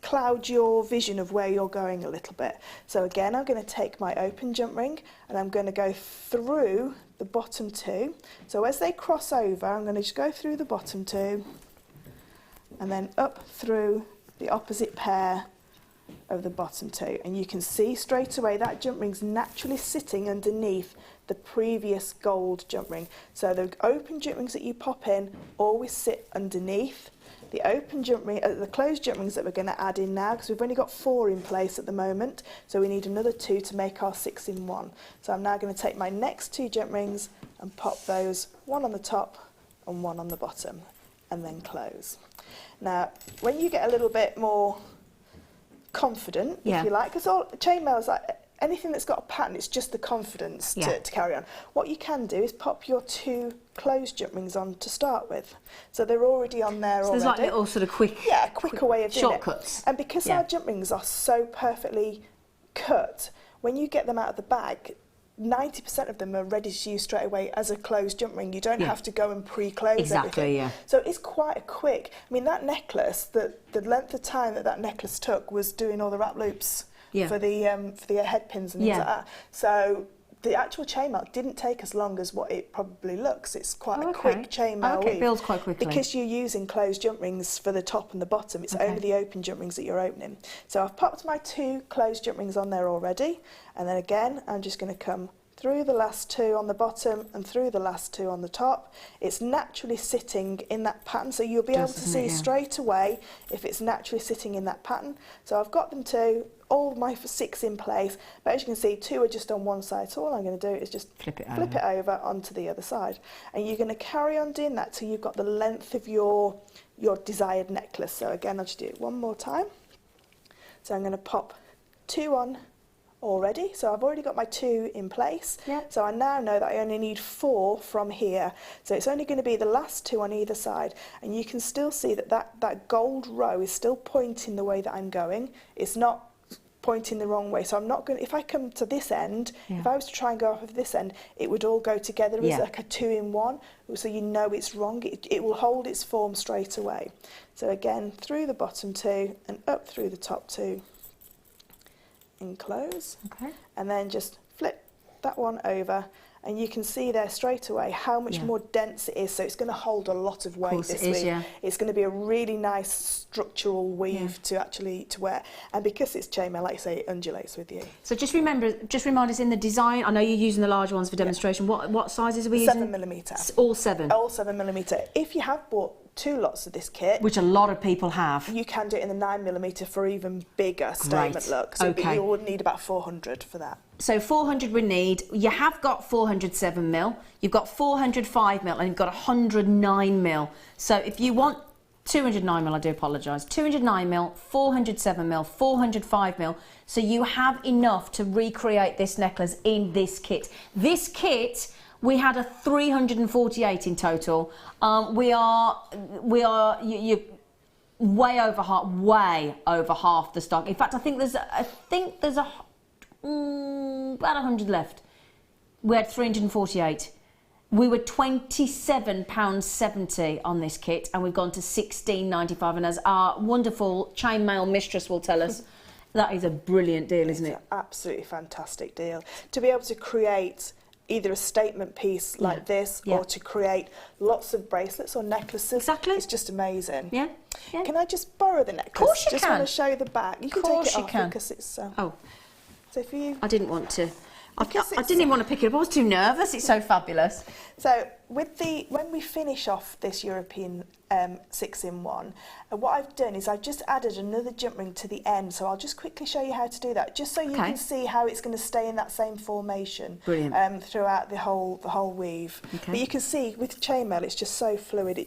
clouds your vision of where you're going a little bit. So again, I'm going to take my open jump ring and I'm going to go through the bottom 2. So as they cross over, I'm going to just go through the bottom 2 and then up through the opposite pair of the bottom 2, and you can see straight away that jump ring's naturally sitting underneath the previous gold jump ring. So the open jump rings that you pop in always sit underneath the open jump ring, the closed jump rings that we're going to add in now, because we've only got 4 in place at the moment, so we need another 2 to make our 6-in-1. So I'm now going to take my next 2 jump rings and pop those, 1 on the top and 1 on the bottom, and then close. Now when you get a little bit more confident, if you like, because all chainmail is like anything that's got a pattern, it's just the confidence to carry on. What you can do is pop your 2 closed jump rings on to start with, so they're already on there already. There's like little sort of quicker way of doing shortcuts. And because our jump rings are so perfectly cut, when you get them out of the bag, 90% of them are ready to use straight away as a closed jump ring. You don't have to go and pre-close everything. So it's quite a quick. I mean, that necklace, the length of time that necklace took was doing all the wrap loops for the head pins and things like that. So the actual chainmail didn't take as long as what it probably looks. It's quite a quick chainmail weave. It builds quite quickly. Because you're using closed jump rings for the top and the bottom, it's only the open jump rings that you're opening. So I've popped my 2 closed jump rings on there already, and then again I'm just going to come through the last 2 on the bottom and through the last 2 on the top. It's naturally sitting in that pattern, so you'll be able to see straight away if it's naturally sitting in that pattern. So I've got them 2, all my 6 in place, but as you can see 2 are just on one side, so all I'm going to do is just flip it over onto the other side, and you're going to carry on doing that till you've got the length of your desired necklace. So again, I'll just do it one more time. So I'm going to pop 2 on already, so I've already got my 2 in place. So I now know that I only need 4 from here, so it's only going to be the last 2 on either side, and you can still see that gold row is still pointing the way that I'm going. It's not pointing the wrong way, so I'm not going to, if I come to this end, if I was to try and go off of this end, it would all go together as like a 2-in-1, so you know it's wrong. It will hold its form straight away. So again, through the bottom 2 and up through the top 2 and close, and then just flip that one over, and you can see there straight away how much more dense it is, so it's going to hold a lot of weight. This weave. It's going to be a really nice structural weave to wear, and because it's chainmail, like you say, it undulates with you. So just remind us in the design, I know you're using the large ones for demonstration, what sizes are we using? 7mm. All 7? All 7mm. If you have bought 2 lots of this kit, which a lot of people have, you can do it in the 9mm for even bigger statement look. So you would need about 400 for that. So 400 we need. You have got 407mm, you've got 405mm, and you've got 109mm. So if you want 209mm, I do apologise, 209mm, 407mm, 405mm, so you have enough to recreate this necklace in this kit. This kit, we had a 348 in total. You're way over half the stock. In fact, I think there's about 100 left. We had 348. We were £27.70 on this kit, and we've gone to £16.95. And as our wonderful chainmail mistress will tell us, that is a brilliant deal, isn't it? It's an absolutely fantastic deal. To be able to create either a statement piece like this, or to create lots of bracelets or necklaces. Exactly. It's just amazing. Yeah. Can I just borrow the necklace? Of course you just can. Want to show you the back. You can take it off because it's... oh. So for you... I didn't want to. I didn't even want to pick it up. I was too nervous. It's so fabulous. So when we finish off this European 6-in-1, what I've done is I've just added another jump ring to the end. So I'll just quickly show you how to do that, just so you can see how it's going to stay in that same formation throughout the whole weave. But you can see with chainmail, it's just so fluid.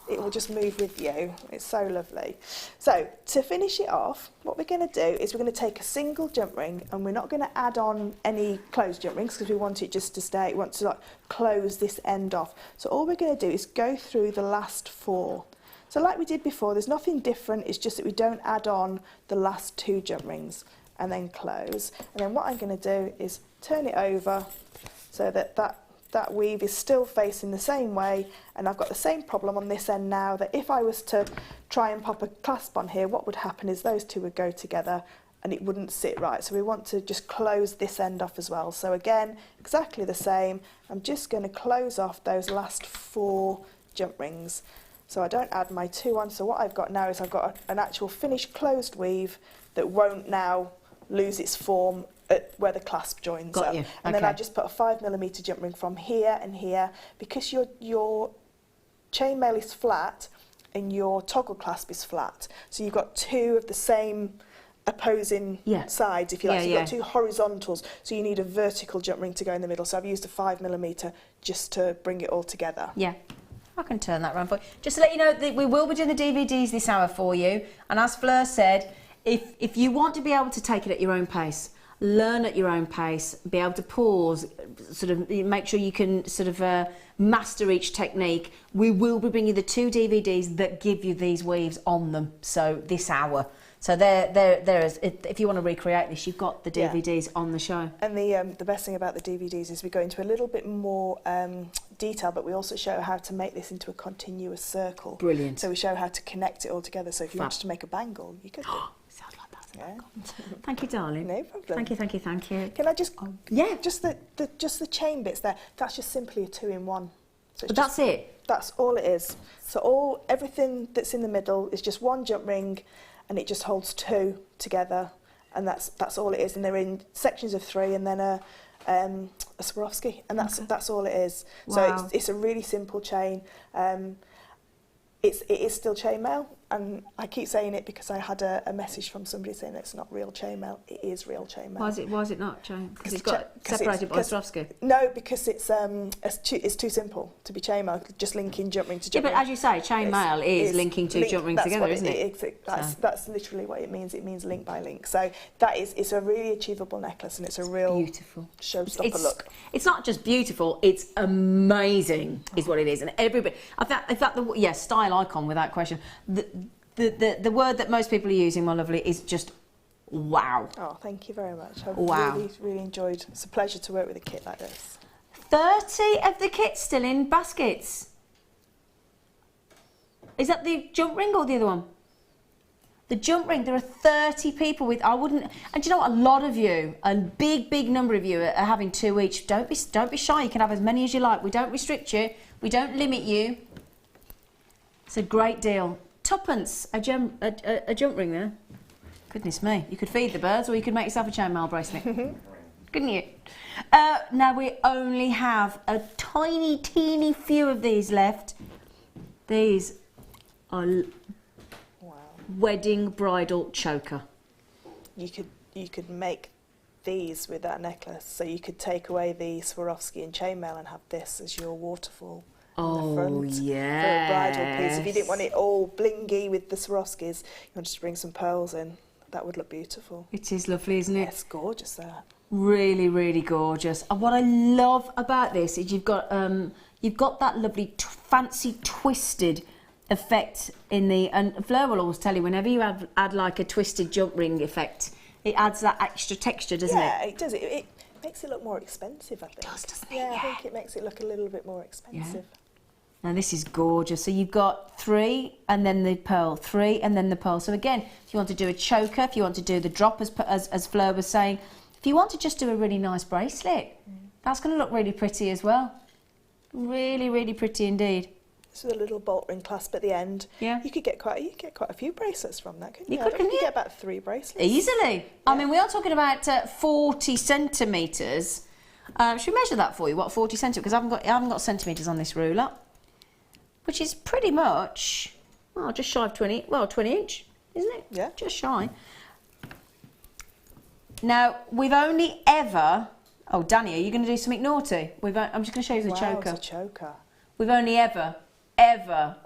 It will just move with you. It's so lovely. So to finish it off, what we're going to do is we're going to take a single jump ring, and we're not going to add on any closed jump rings because we want it just to stay. We want to close this end off. So all we're going to do is go through the last 4. So like we did before, there's nothing different. It's just that we don't add on the last 2 jump rings and then close. And then what I'm going to do is turn it over so that weave is still facing the same way, and I've got the same problem on this end now, that if I was to try and pop a clasp on here, what would happen is those 2 would go together and it wouldn't sit right. So we want to just close this end off as well. So again, exactly the same. I'm just going to close off those last 4 jump rings. So I don't add my 2 on. So what I've got now is I've got an actual finished closed weave that won't now lose its form at where the clasp joins up. And then I just put a 5mm jump ring from here and here, because your chainmail is flat and your toggle clasp is flat. So you've got 2 of the same opposing sides, if you like. So you've got 2 horizontals, so you need a vertical jump ring to go in the middle. So I've used a 5mm just to bring it all together. Yeah. I can turn that around for you. Just to let you know that we will be doing the DVDs this hour for you. And as Fleur said, if you want to be able to take it at your own pace, learn at your own pace, be able to pause, sort of make sure you can sort of master each technique, we will be bringing the 2 DVDs that give you these weaves on them. So this hour. So there is. If you want to recreate this, you've got the DVDs on the show. And the best thing about the DVDs is we go into a little bit more detail, but we also show how to make this into a continuous circle. Brilliant. So we show how to connect it all together. So if you wanted to make a bangle, you could do. Sounds like that's a bangle. Thank you, darling. No problem. Thank you. Can I just just the chain bits there? That's just simply a 2-in-1. So but that's it. That's all it is. So everything that's in the middle is just 1 jump ring, and it just holds 2 together, and that's all it is. And they're in sections of 3, and then a Swarovski, and that's all it is. Wow. So it's a really simple chain. It is still chainmail, and I keep saying it because I had a message from somebody saying it's not real chainmail. It is real chainmail. Why is it not chain? Because it's got separated by Swarovski. No, because it's too simple to be chainmail. Just linking jump ring to jump ring. But as you say, chainmail is linking 2 jump rings together, isn't it? That's literally what it means. It means link by link. So it's a really achievable necklace, and it's a real beautiful showstopper look. It's not just beautiful; it's amazing, is what it is. And everybody, in fact, style icon without question. The word that most people are using, my lovely, is just wow. Oh, thank you very much. I've really enjoyed. It's a pleasure to work with a kit like this. 30 of the kits still in baskets. Is that the jump ring or the other one? The jump ring, there are 30 people with, and do you know what, a lot of you, a big number of you are having 2 each. Don't be shy, you can have as many as you like. We don't restrict you, we don't limit you. It's a great deal. Tuppence, a jump ring there. Goodness me, you could feed the birds or you could make yourself a chainmail bracelet. Couldn't you? Now we only have a tiny, teeny few of these left. These are wedding bridal choker. You could make these with that necklace. So you could take away the Swarovski and chainmail and have this as your waterfall. Oh, the front yes. For a bridal piece. If you didn't want it all blingy with the Swarovskis, you wanted to bring some pearls in. That would look beautiful. It is lovely, isn't it? Yeah, it's gorgeous, that. Really, really gorgeous. And what I love about this is you've got that lovely fancy twisted effect in the, and Fleur will always tell you whenever you add like a twisted jump ring effect, it adds that extra texture, doesn't it? Yeah, it does. It makes it look more expensive, I think. It does, doesn't it? Yeah, I think it makes it look a little bit more expensive. Yeah. Now this is gorgeous. So you've got 3 and then the pearl, 3 and then the pearl. So again, if you want to do a choker, if you want to do the drop as Fleur was saying, if you want to just do a really nice bracelet, that's going to look really pretty as well. Really, really pretty indeed. So a little bolt ring clasp at the end. Yeah. You could get quite a few bracelets from that, couldn't you? You could get about 3 bracelets. Easily. Yeah. I mean, we are talking about 40 centimetres. Should we measure that for you? What, 40 centimetres? Because I haven't got centimetres on this ruler. Which is pretty much, well, just shy of 20, well, 20 inch, isn't it? Yeah. Just shy. Now, we've only ever, oh, Danny, are you going to do something naughty? I'm just going to show you the choker. It's a choker. We've only ever,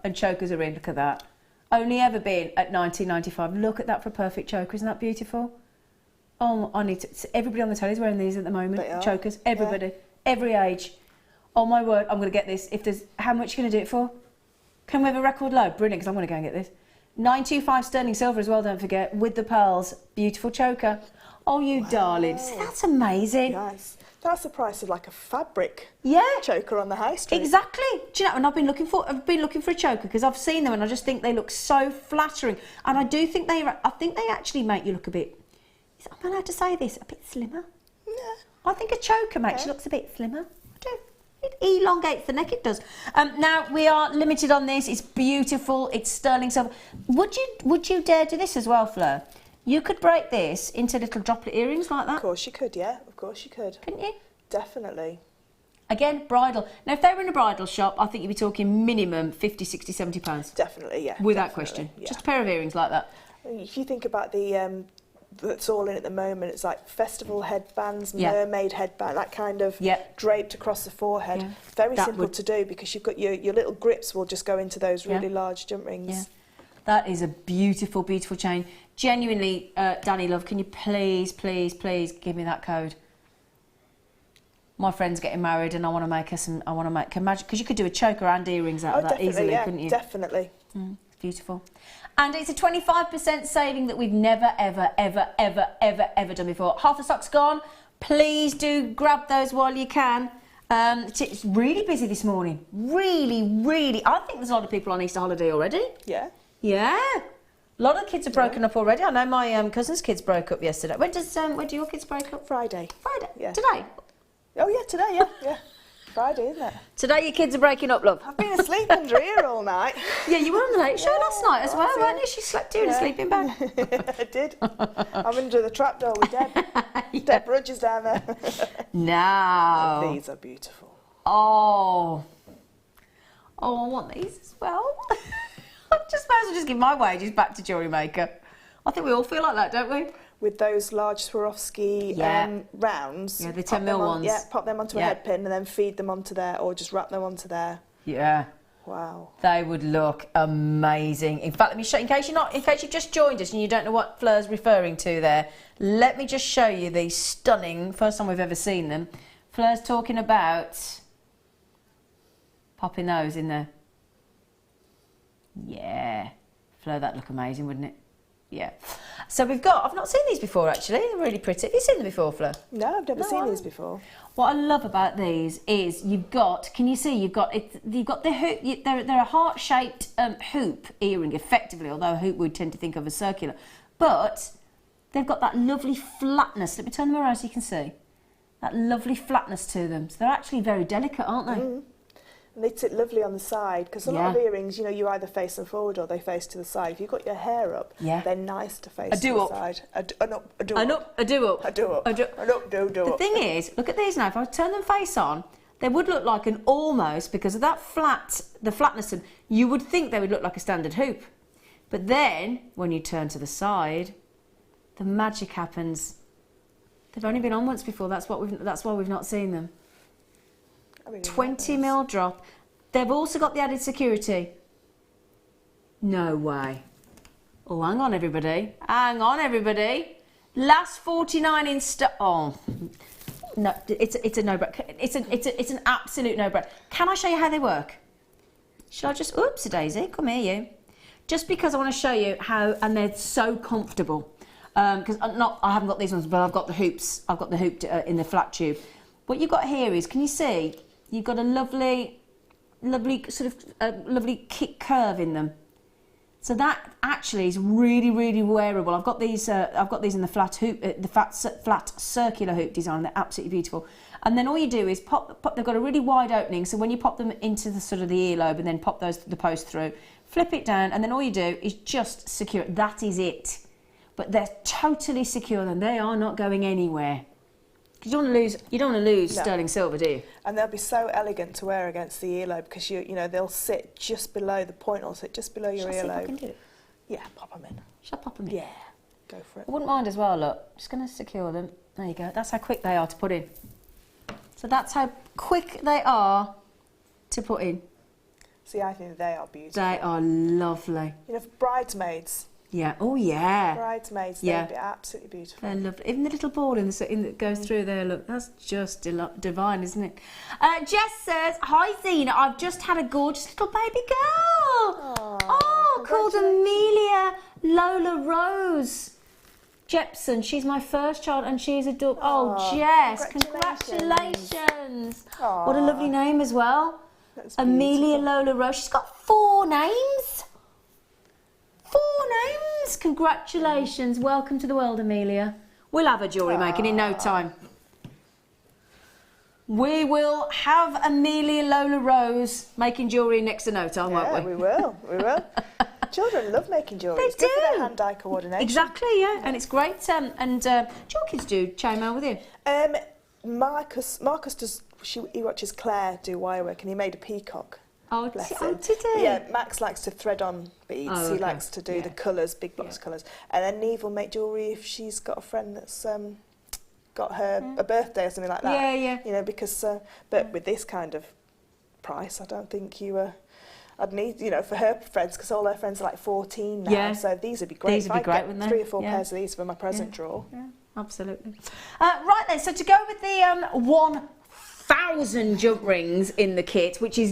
and chokers are in, look at that. Only ever been at £19.95. Look at that for a perfect choker, isn't that beautiful? Oh, I need to, everybody on the telly is wearing these at the moment. They are. Chokers, everybody, every age. Oh my word, I'm going to get this. How much are you going to do it for? Can we have a record low? Brilliant, because I'm going to go and get this. 925 sterling silver as well, don't forget, with the pearls. Beautiful choker. Oh, you darlings. That's amazing. Nice. That's the price of like a fabric choker on the high street. Exactly. Do you know, and I've been looking for a choker because I've seen them and I just think they look so flattering. And I do think they actually make you look a bit, am I allowed to say this, a bit slimmer? Yeah. I think a choker makes you look a bit slimmer. I do. It elongates the neck, it does. Now, we are limited on this. It's beautiful. It's sterling silver. Would you dare do this as well, Fleur? You could break this into little droplet earrings like that. Of course you could, yeah. Of course you could. Couldn't you? Definitely. Again, bridal. Now, if they were in a bridal shop, I think you'd be talking minimum 50, 60, 70 pounds. Definitely, yeah. Without question. Yeah. Just a pair of earrings like that. If you think about the that's all in at the moment, it's like festival headbands, mermaid headband, that kind of draped across the forehead. Yeah. Very simple to do because you've got your little grips will just go into those really large jump rings. Yeah. That is a beautiful, beautiful chain. Genuinely, Danny, love, can you please, please, please give me that code? My friend's getting married and I want to make her some, magic, because you could do a choker and earrings out of that easily, couldn't you? Definitely. It's beautiful. And it's a 25% saving that we've never, ever, ever, ever, ever, ever done before. Half the stock's gone. Please do grab those while you can. It's really busy this morning. Really, really. I think there's a lot of people on Easter holiday already. Yeah. Yeah. A lot of the kids are broken up already. I know my cousin's kids broke up yesterday. When do your kids break up? Friday. Friday? Yeah. Today? Oh, yeah, today, yeah. Friday, isn't it? Today your kids are breaking up, love. I've been asleep under here all night. Yeah, you were on the late show last night as well, weren't you? She slept here in a sleeping bag. I did. I'm under the trapdoor with Deb. Deb Rudge is down there. Now. These are beautiful. Oh, I want these as well. I just might as well just give my wages back to Jewellery Maker. I think we all feel like that, don't we? With those large Swarovski rounds. Yeah, the 10mm ones. Yeah, pop them onto a head pin and then feed them onto there, or just wrap them onto there. Yeah. Wow. They would look amazing. In fact, let me show, in case you've just joined us and you don't know what Fleur's referring to there, let me just show you these stunning, first time we've ever seen them. Fleur's talking about popping those in there. Yeah. Fleur, that'd look amazing, wouldn't it? Yeah. So we've got, I've not seen these before actually, they're really pretty. Have you seen them before, Fleur? No, I've never seen these before. What I love about these is you've got, can you see, you've got the hoop, they're a heart-shaped hoop earring effectively, although a hoop we'd tend to think of as circular. But they've got that lovely flatness. Let me turn them around so you can see. That lovely flatness to them. So they're actually very delicate, aren't they? Mm. And they sit lovely on the side, because a lot of earrings, you know, you either face them forward or they face to the side. If you've got your hair up, they're nice to face to the side. An up, a do up. A do up. A do up. The thing is, look at these now. If I turn them face on, they would look like an almost, because of that the flatness, and you would think they would look like a standard hoop. But then, when you turn to the side, the magic happens. They've only been on once before. That's why we've not seen them. 20mm drop. They've also got the added security. No way. Oh, hang on, everybody. Hang on, everybody. Last 49 in stock. Oh, no, it's a no-brainer. It's an absolute no-brainer. Can I show you how they work? Should I just? Oops, Daisy, come here, you. Just because I want to show you how, and they're so comfortable. Because I haven't got these ones, but I've got the hoops. I've got the hoop in the flat tube. What you've got here is, can you see? You've got a lovely sort of lovely kick curve in them. So that actually is really, really wearable. I've got these in the flat hoop, the flat circular hoop design. They're absolutely beautiful. And then all you do is pop. They've got a really wide opening, so when you pop them into the sort of the earlobe and then pop the post through, flip it down, and then all you do is just secure it. That is it. But they're totally secure, and they are not going anywhere. You don't want to lose sterling silver, do you? And they'll be so elegant to wear against the earlobe, because you know they'll sit just below the point, or sit just below your earlobe. See if I can do it? Yeah, pop them in. Shall I pop them in? Yeah, go for it. I wouldn't mind as well. Look, just going to secure them. There you go. That's how quick they are to put in. So that's how quick they are to put in. See, I think they are beautiful. They are lovely. You know, for bridesmaids. Yeah. Oh, yeah. Bridesmaids, they'd be absolutely beautiful. They're lovely. Even the little ball that goes through there, look, that's just divine, isn't it? Jess says, hi, Zena, I've just had a gorgeous little baby girl. Oh, called Amelia Lola Rose Jepson. She's my first child and she's adorable. Oh, Jess, congratulations. What a lovely name as well. Amelia Lola Rose. She's got 4 names. 4 names. Congratulations. Welcome to the world, Amelia. We'll have a jewellery making in no time. We will have Amelia Lola Rose making jewellery next to no time, won't we? We will. We will. Children love making jewellery. They do. Good for their hand-eye coordination. Exactly, yeah. And it's great. And do your kids do chainmail with you? Marcus does. He watches Claire do wire work, and he made a peacock. Oh, did he? Yeah, Max likes to thread on beads. Oh, okay. He likes to do the colours, big box colours. And then Neve will make jewellery if she's got a friend that's got her a birthday or something like that. Yeah, yeah. You know, because but with this kind of price, I don't think I'd need, you know, for her friends, because all her friends are like 14 now. Yeah. So these would be great. These would be great, wouldn't they? 3 or 4 pairs of these for my present drawer. Yeah, absolutely. Right then, so to go with the 1,000 jump rings in the kit, which is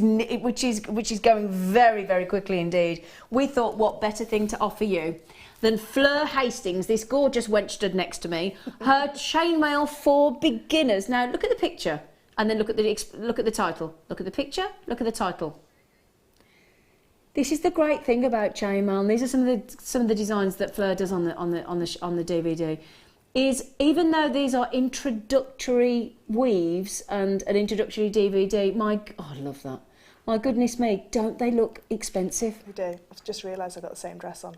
going very, very quickly indeed, we thought what better thing to offer you than Fleur Hastings, this gorgeous wench stood next to me, her chainmail for beginners. Now look at the picture, and then look at the title. Look at the picture. Look at the title. This is the great thing about chainmail, and these are some of the designs that Fleur does on the DVD. Is even though these are introductory weaves and an introductory DVD, I love that. My goodness me, don't they look expensive? They do. I've just realised I've got the same dress on.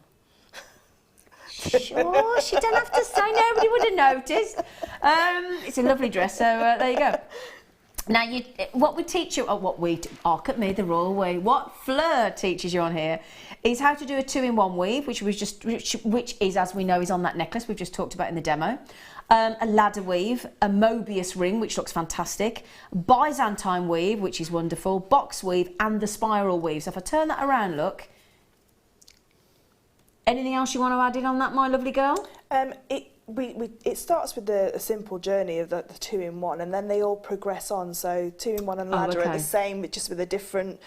Sure, she don't have to say, nobody would have noticed. It's a lovely dress, so there you go. Now, what we teach you, arc at me the royal way, what Fleur teaches you on here is how to do a 2-in-1 weave, which is, as we know, is on that necklace we've just talked about in the demo. A ladder weave, a Mobius ring, which looks fantastic, Byzantine weave, which is wonderful, box weave, and the spiral weave. So if I turn that around, look. Anything else you want to add in on that, my lovely girl? it starts with a simple journey of the 2-in-1, and then they all progress on. So 2-in-1 and ladder are the same, but just with a different,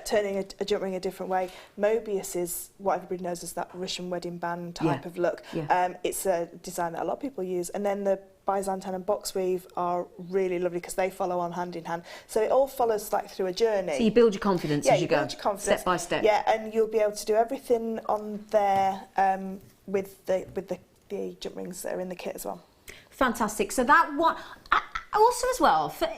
turning a jump ring a different way. Mobius is what everybody knows as that Russian wedding band type of look. Yeah. It's a design that a lot of people use. And then the Byzantine and box weave are really lovely because they follow on hand in hand. So it all follows like through a journey. So you build your confidence as you go, build your confidence, step by step. Yeah, and you'll be able to do everything on there with the jump rings that are in the kit as well. Fantastic. So that one, also as well, for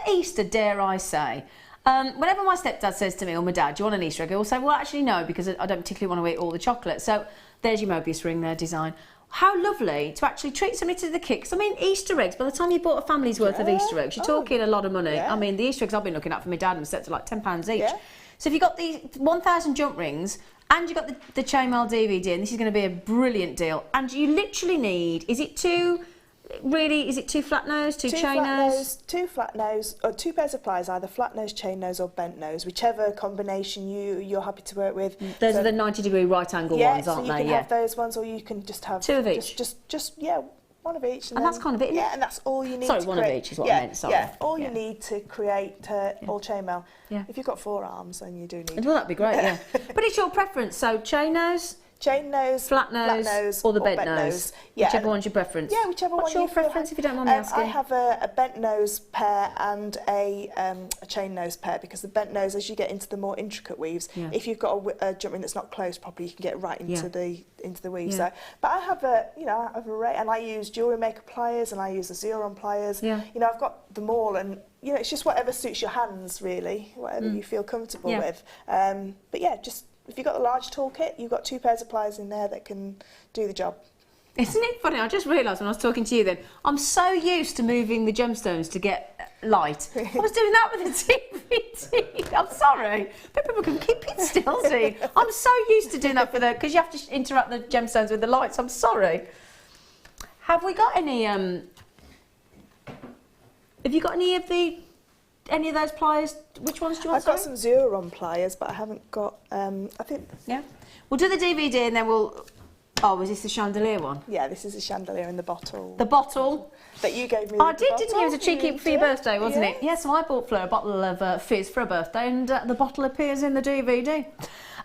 Easter, dare I say, whenever my stepdad says to me, or my dad, do you want an Easter egg? I will say, well, actually no, because I don't particularly want to eat all the chocolate. So there's your Mobius ring there, design. How lovely to actually treat somebody to the kit. 'Cause I mean, Easter eggs, by the time you bought a family's worth of Easter eggs, you're talking a lot of money. I mean, the Easter eggs I've been looking at for my dad are set to like £10 each. So if you've got these 1,000 jump rings, and you've got the chainmail DVD, and this is going to be a brilliant deal. And you literally need, is it two flat nose, two chain nose? Two flat nose, or 2 pairs of pliers, either flat nose, chain nose, or bent nose, whichever combination you're happy to work with. Those are the 90-degree right angle ones, aren't they? Yeah, so you can have those ones, or you can just have 2 of each. Just one of each. And that's kind of it, isn't it? Yeah, and that's all you need. Sorry, to one of each is what I meant. Sorry. Yeah, all you need to create all chainmail. Yeah. If you've got 4 arms, then you do need. Well, that'd be great. Yeah. But it's your preference. So chain nose, flat nose, or the bent nose. Yeah, whichever one's your preference. Yeah, whichever one. What's your preference, if you don't mind me asking? I have a bent nose pair and a chain nose pair, because the bent nose, as you get into the more intricate weaves, if you've got a jump ring that's not closed properly, you can get right into the weave. So, but I have a array, and I use Jewellery Maker pliers, and I use the Xeron pliers. Yeah. You know, I've got them all, and it's just whatever suits your hands, really, whatever you feel comfortable with. But yeah, just. If you've got a large toolkit, you've got 2 pairs of pliers in there that can do the job. Isn't it funny? I just realised when I was talking to you then, I'm so used to moving the gemstones to get light. I was doing that with the DVD. I'm sorry. But people can keep it still, see. I'm so used to doing that because you have to interact the gemstones with the lights. I'm sorry. Have we got any, have you got any of those pliers? Which ones do you want? I've got some Xeron pliers, but I haven't got, I think... Yeah. We'll do the DVD and then we'll... Oh, is this the chandelier one? Yeah, this is the chandelier in the bottle. The bottle? That you gave me. I did, didn't you? It was a cheeky for your birthday, wasn't it? Yeah, so I bought Fleur a bottle of fizz for her birthday, and the bottle appears in the DVD.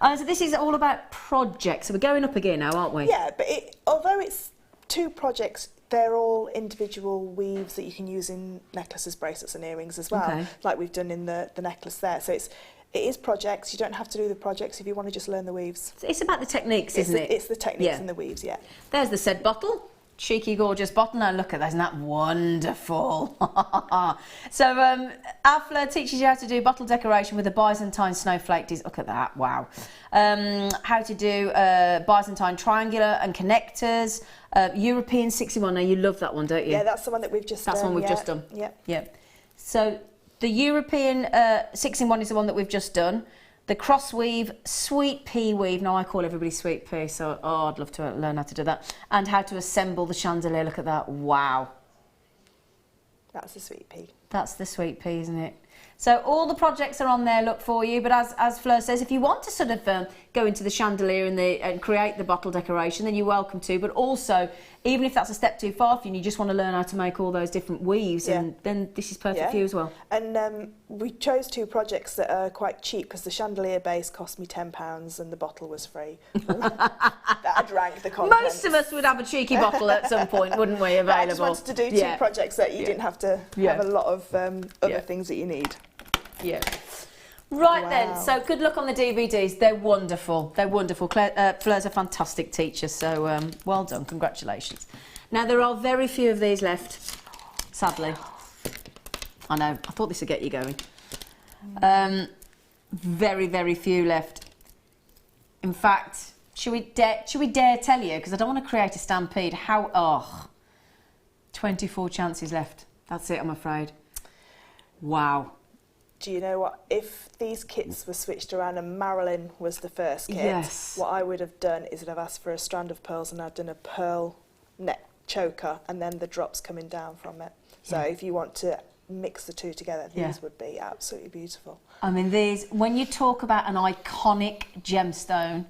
So this is all about projects. So we're going up again now, aren't we? Yeah, but although it's 2 projects, they're all individual weaves that you can use in necklaces, bracelets and earrings as well, like we've done in the necklace there. So it is projects. You don't have to do the projects if you want to just learn the weaves. It's about the techniques, isn't it? It's the techniques and the weaves, yeah. There's the said bottle. Cheeky, gorgeous bottle. Now look at that, isn't that wonderful? So our Fleur teaches you how to do bottle decoration with a Byzantine snowflake design. Look at that, wow. How to do Byzantine triangular and connectors. European 61, now you love that one, don't you? Yeah, that's the one that we've just done. That's the one we've just done. Yeah. Yeah. So the European 6-in-1 is the one that we've just done. The cross weave, sweet pea weave. Now I call everybody sweet pea, so I'd love to learn how to do that. And how to assemble the chandelier. Look at that. Wow. That's the sweet pea. That's the sweet pea, isn't it? So all the projects are on there, look for you. But as Fleur says, if you want to sort of go into the chandelier and create the bottle decoration, then you're welcome to. But also, even if that's a step too far for you and you just want to learn how to make all those different weaves, and then this is perfect for you as well. And we chose 2 projects that are quite cheap, because the chandelier base cost me £10 and the bottle was free. That drank the contents. Most of us would have a cheeky bottle at some point, wouldn't we, available? I just wanted to do 2 projects that you didn't have to have a lot of other things that you need. Yeah. Right then, so good luck on the DVDs. They're wonderful. They're wonderful. Fleur's a fantastic teacher, so well done. Congratulations. Now, there are very few of these left, sadly. I know. I thought this would get you going. Very, very few left. In fact, should we dare tell you? Because I don't want to create a stampede. 24 chances left. That's it, I'm afraid. Wow. Do you know what? If these kits were switched around and Marilyn was the first kit, what I would have done is I'd have asked for a strand of pearls, and I'd done a pearl neck choker and then the drops coming down from it. So if you want to mix the 2 together, these would be absolutely beautiful. I mean, when you talk about an iconic gemstone,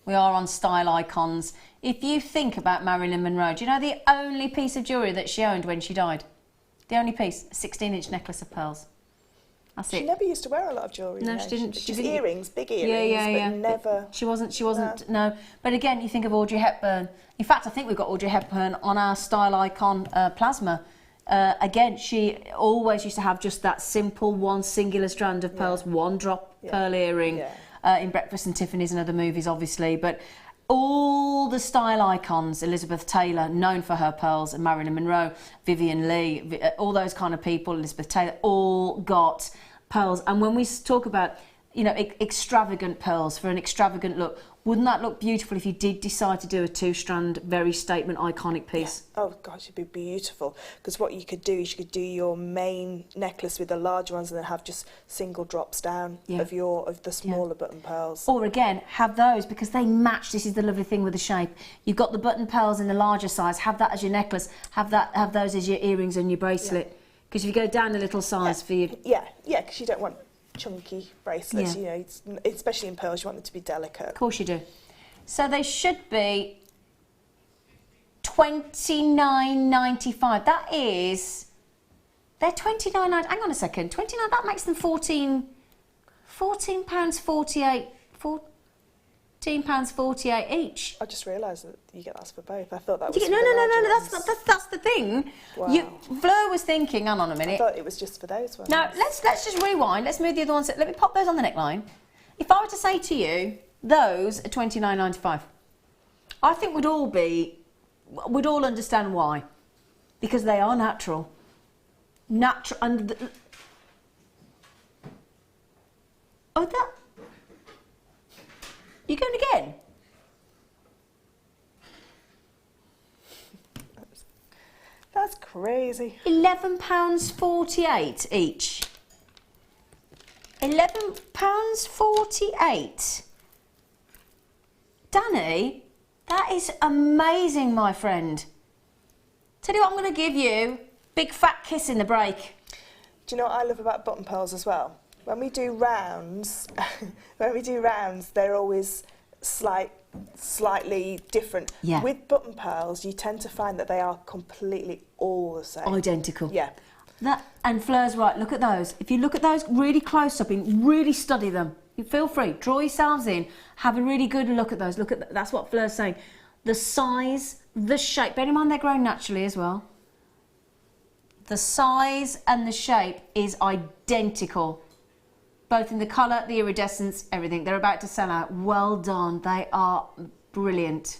We are on style icons. If you think about Marilyn Monroe, do you know the only piece of jewellery that she owned when she died? The only piece, a 16-inch necklace of pearls. That's it. She never used to wear a lot of jewellery. No, she didn't. Just earrings, big earrings, but never... She wasn't, no. But again, you think of Audrey Hepburn. In fact, I think we've got Audrey Hepburn on our style icon plasma. Again, she always used to have just that simple one singular strand of pearls, one drop pearl earring in Breakfast and Tiffany's and other movies, obviously. But all the style icons, Elizabeth Taylor, known for her pearls, and Marilyn Monroe, Vivian Leigh, all those kind of people, Elizabeth Taylor, all got pearls. And when we talk about, you know, extravagant pearls for an extravagant look, wouldn't that look beautiful if you did decide to do a 2-strand, very statement, iconic piece? Yeah. Oh gosh, it'd be beautiful. Because what you could do is you could do your main necklace with the larger ones, and then have just single drops down of the smaller button pearls. Or again, have those because they match. This is the lovely thing with the shape. You've got the button pearls in the larger size. Have that as your necklace. Have those as your earrings and your bracelet. Because if you go down a little size for you, because you don't want chunky bracelets, you know, especially in pearls, you want them to be delicate. Of course you do. So they should be $29.95. That is, they're $29.90. Hang on a second, 29. That makes them £14.48. £14.48 each. I just realised that you get that for both. I thought that was no. That's the thing. Wow. Fleur was thinking. Hang on a minute. I thought it was just for those ones. No, let's just rewind. Let's move the other ones. Let me pop those on the neckline. If I were to say to you, those are $29.95, I think we'd all understand why, because they are natural. And that. You going again? That's crazy. £11.48 each. £11.48. Danny, that is amazing, my friend. Tell you what, I'm going to give you big fat kiss in the break. Do you know what I love about button pearls as well? When we do rounds, they're always slightly different. Yeah. With button pearls, you tend to find that they are completely all the same. Identical. Yeah. And Fleur's right, look at those. If you look at those really close up and really study them, you feel free, draw yourselves in, have a really good look at those. That's what Fleur's saying. The size, the shape, bear in mind they're grown naturally as well. The size and the shape is identical. Both in the colour, the iridescence, everything. They're about to sell out. Well done. They are brilliant.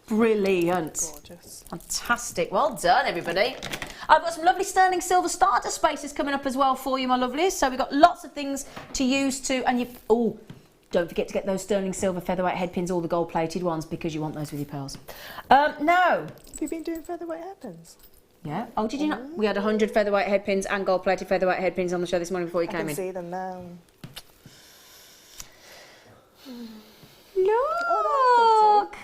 Brilliant. Gorgeous. Fantastic. Well done, everybody. I've got some lovely sterling silver starter spaces coming up as well for you, my lovelies. So we've got lots of things to use to... And don't forget to get those sterling silver featherweight headpins, all the gold-plated ones, because you want those with your pearls. No. Have you been doing featherweight headpins? Yeah. Oh, did you not? We had 100 featherweight headpins and gold-plated featherweight headpins on the show this morning before you came in. I can see them now. Look!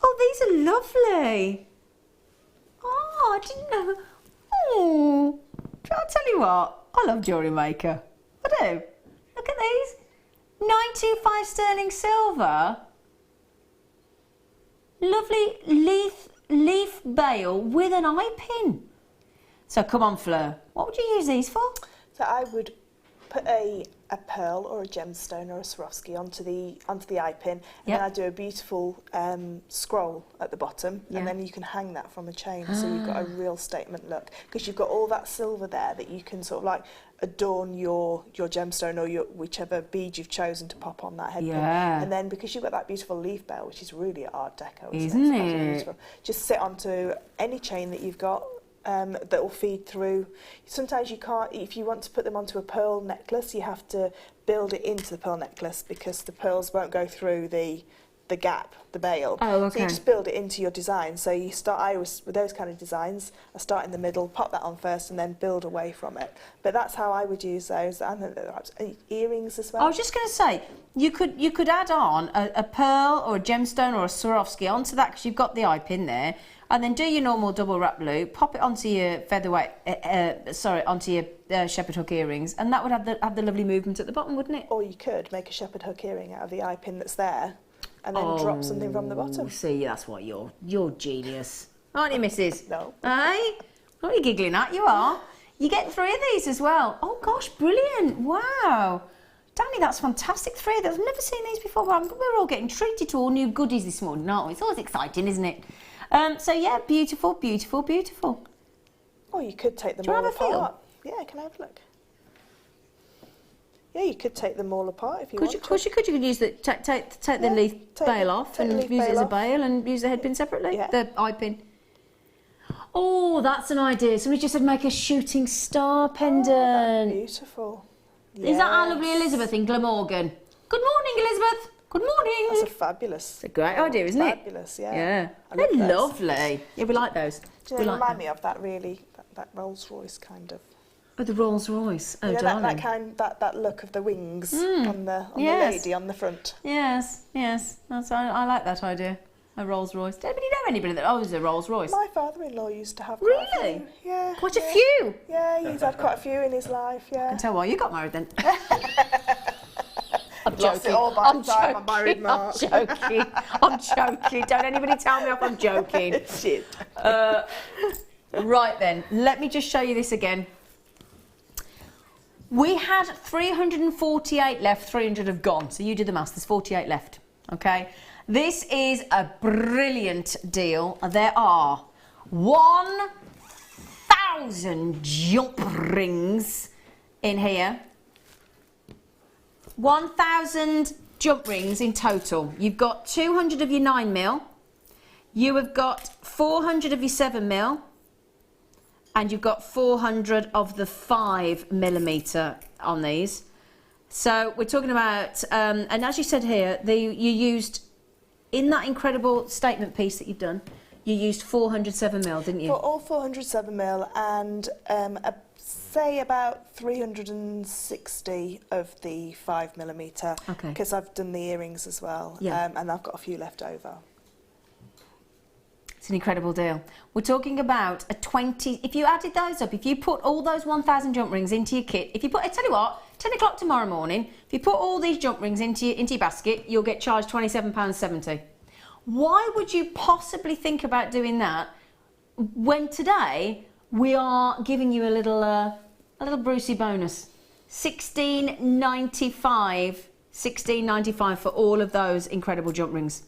Oh, these are lovely. Oh, I didn't know. Oh, I'll tell you what. I love Jewellery Maker. I do. Look at these. 925 sterling silver. Lovely leaf bail with an eye pin. So come on, Fleur. What would you use these for? So I would put a pearl or a gemstone or a Swarovski onto the eye pin, and then I do a beautiful scroll at the bottom, and then you can hang that from a chain, so you've got a real statement look, because you've got all that silver there that you can sort of like adorn your gemstone or your whichever bead you've chosen to pop on that headpin. And then because you've got that beautiful leaf bell, which is really Art Deco, isn't it? Just sit onto any chain that you've got. That will feed through. Sometimes you can't, if you want to put them onto a pearl necklace, you have to build it into the pearl necklace because the pearls won't go through the gap, the bail. Oh, okay. So you just build it into your design. So you start, with those kind of designs, I start in the middle, pop that on first and then build away from it. But that's how I would use those. And earrings as well. I was just going to say, you could add on a pearl or a gemstone or a Swarovski onto that because you've got the eye pin there. And then do your normal double wrap loop, pop it onto your featherweight, onto your shepherd hook earrings, and that would have the lovely movement at the bottom, wouldn't it? Or you could make a shepherd hook earring out of the eye pin that's there, and then drop something from the bottom. See, that's what you're genius, aren't you, Mrs? No. Hey, what are you giggling at? You are. You get 3 of these as well. Oh gosh, brilliant! Wow. Danny, that's fantastic. 3 of those. I've never seen these before. We're all getting treated to all new goodies this morning, aren't we? It's always exciting, isn't it? So yeah, beautiful, beautiful, beautiful. Or you could take them all apart. Yeah, can I have a look? Yeah, you could take them all apart if you want. Of course you could. You could use the take the leaf bail off and use it as a bail and use the head pin separately. Yeah. The eye pin. Oh, that's an idea. Somebody just said make a shooting star pendant. Oh, that's beautiful. Yes. Is that our lovely Elizabeth in Glamorgan? Good morning, Elizabeth. Good morning. That's a fabulous. It's a great idea, isn't it? Fabulous, yeah. Yeah. They're lovely. Yeah, we like those. Do they remind me of that really, that Rolls Royce kind of? Oh, the Rolls Royce. Oh, darling. That look of the wings on the lady on the front. Yes. I like that idea. A Rolls Royce. Did anybody know anybody that owns a Rolls Royce? My father-in-law used to have quite a few. Yeah. Quite a few? Yeah, he's had quite a few in his life, yeah. I can tell why you got married then. I'm lost it all by the time I married Mark. I'm joking. Don't anybody tell me off, I'm joking. Shit. Right then, let me just show you this again. We had 348 left, 300 have gone. So you do the maths, there's 48 left, okay? This is a brilliant deal. There are 1,000 jump rings in here. 1,000 jump rings in total. You've got 200 of your 9mm. You have got 400 of your 7mm. And you've got 400 of the 5mm on these. So we're talking about, and as you said here, you used, in that incredible statement piece that you've done, you used 400 7mm, didn't you? For all 400 7mm and say about 360 of the 5mm. Okay. Because I've done the earrings as well. Yeah. And I've got a few left over. It's an incredible deal. We're talking about a 20, if you added those up, if you put all those 1,000 jump rings into your kit, if you put, I tell you what, 10 o'clock tomorrow morning, if you put all these jump rings into your basket, you'll get charged £27.70. Why would you possibly think about doing that when today we are giving you a little Brucey bonus? £16.95 for all of those incredible jump rings.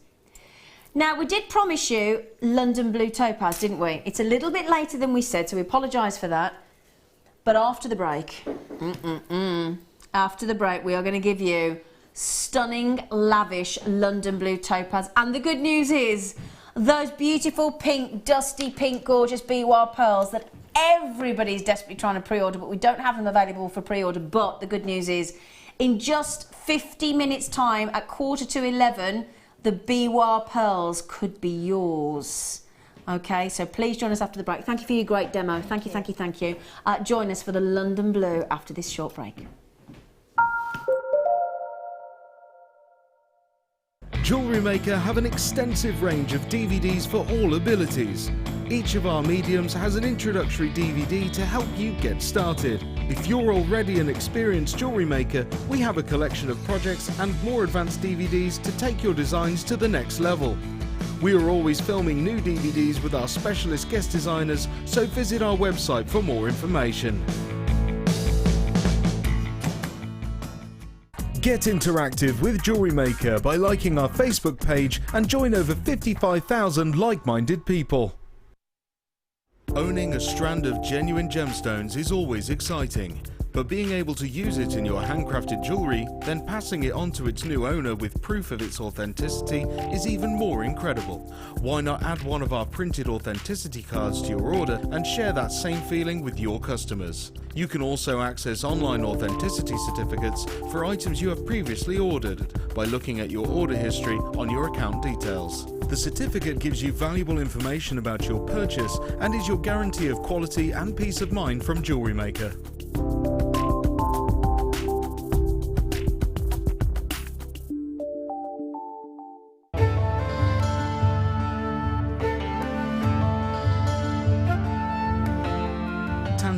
Now, we did promise you London Blue Topaz, didn't we? It's a little bit later than we said, so we apologise for that. But after the break, after the break, we are going to give you stunning, lavish London Blue Topaz. And the good news is, those beautiful pink, dusty pink, gorgeous biwa pearls that everybody's desperately trying to pre-order, but we don't have them available for pre-order. But the good news is, in just 50 minutes' time, at 11:15, the biwa pearls could be yours. Okay, so please join us after the break. Thank you for your great demo. Thank you, thank you, thank you. Join us for the London Blue after this short break. Jewellery Maker have an extensive range of DVDs for all abilities. Each of our mediums has an introductory DVD to help you get started. If you're already an experienced jewellery maker, we have a collection of projects and more advanced DVDs to take your designs to the next level. We are always filming new DVDs with our specialist guest designers, so visit our website for more information. Get interactive with Jewellery Maker by liking our Facebook page and join over 55,000 like-minded people. Owning a strand of genuine gemstones is always exciting, but being able to use it in your handcrafted jewellery, then passing it on to its new owner with proof of its authenticity is even more incredible. Why not add one of our printed authenticity cards to your order and share that same feeling with your customers? You can also access online authenticity certificates for items you have previously ordered by looking at your order history on your account details. The certificate gives you valuable information about your purchase and is your guarantee of quality and peace of mind from Jewellery Maker.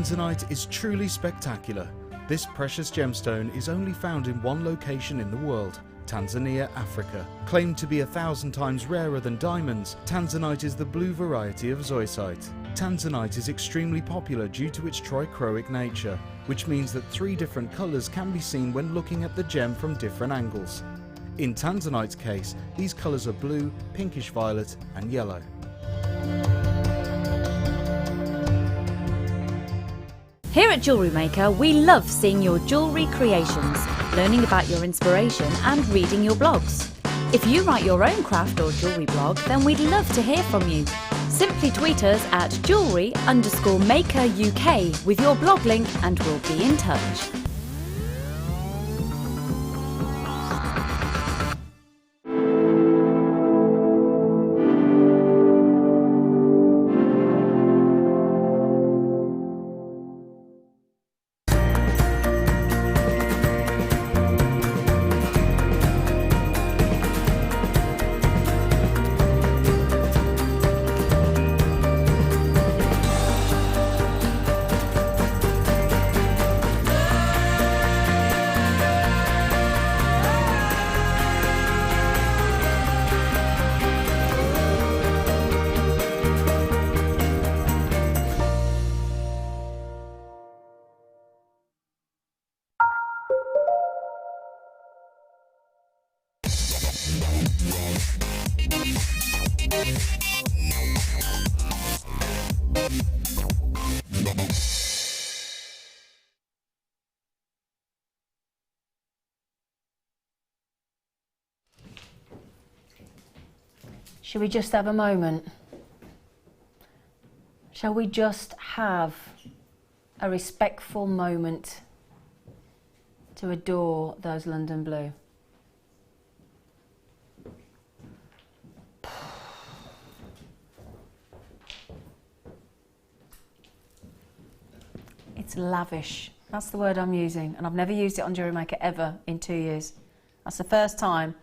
Tanzanite is truly spectacular. This precious gemstone is only found in one location in the world, Tanzania, Africa. Claimed to be 1,000 times rarer than diamonds, Tanzanite is the blue variety of zoisite. Tanzanite is extremely popular due to its trichroic nature, which means that 3 different colours can be seen when looking at the gem from different angles. In Tanzanite's case, these colours are blue, pinkish violet and yellow. Here at Jewellery Maker, we love seeing your jewellery creations, learning about your inspiration and reading your blogs. If you write your own craft or jewellery blog, then we'd love to hear from you. Simply tweet us at jewellery_maker UK with your blog link and we'll be in touch. Shall we just have a moment? Shall we just have a respectful moment to adore those London Blue? It's lavish. That's the word I'm using, and I've never used it on Jewellery Maker ever in 2 years. That's the first time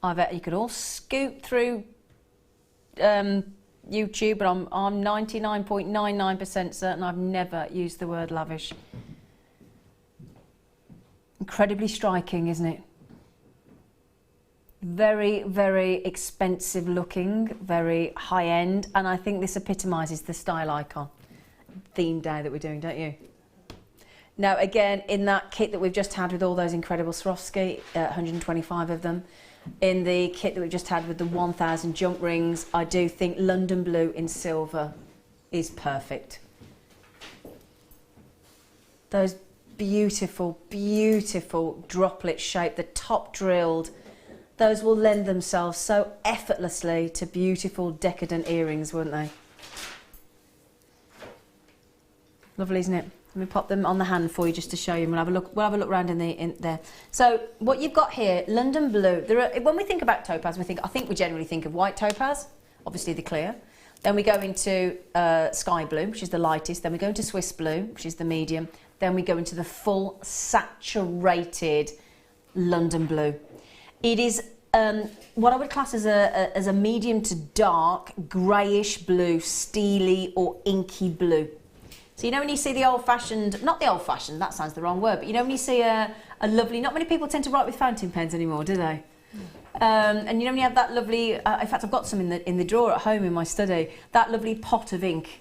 you could all scoop through YouTube, but I'm 99.99% certain I've never used the word lavish. Incredibly striking, isn't it? Very, very expensive looking, very high end, and I think this epitomises the style icon theme day that we're doing, don't you? Now again, in that kit that we've just had with all those incredible Swarovski, 125 of them, in the kit that we've just had with the 1,000 jump rings, I do think London Blue in silver is perfect. Those beautiful, beautiful droplet shape, the top drilled, those will lend themselves so effortlessly to beautiful decadent earrings, wouldn't they? Lovely, isn't it? Let me pop them on the hand for you just to show you. We'll have a look around in there. So what you've got here, London Blue. When we think about topaz, I think we generally think of white topaz, obviously the clear. Then we go into sky blue, which is the lightest. Then we go into Swiss blue, which is the medium. Then we go into the full saturated London Blue. It is what I would class as a medium to dark greyish blue, steely or inky blue. So you know when you see the old-fashioned, not the old-fashioned, that sounds the wrong word, but you know when you see a lovely, not many people tend to write with fountain pens anymore, do they? And you know when you have that lovely, in fact I've got some in the drawer at home in my study, that lovely pot of ink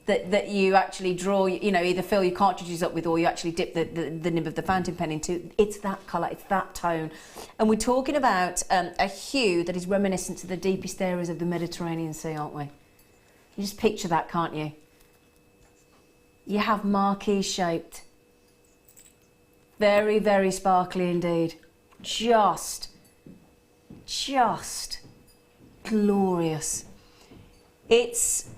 that you actually draw, you know, either fill your cartridges up with or you actually dip the nib of the fountain pen into. It's that colour, it's that tone. And we're talking about a hue that is reminiscent to the deepest areas of the Mediterranean Sea, aren't we? You just picture that, can't you? You have marquee shaped. Very, very sparkly indeed. Just glorious. It's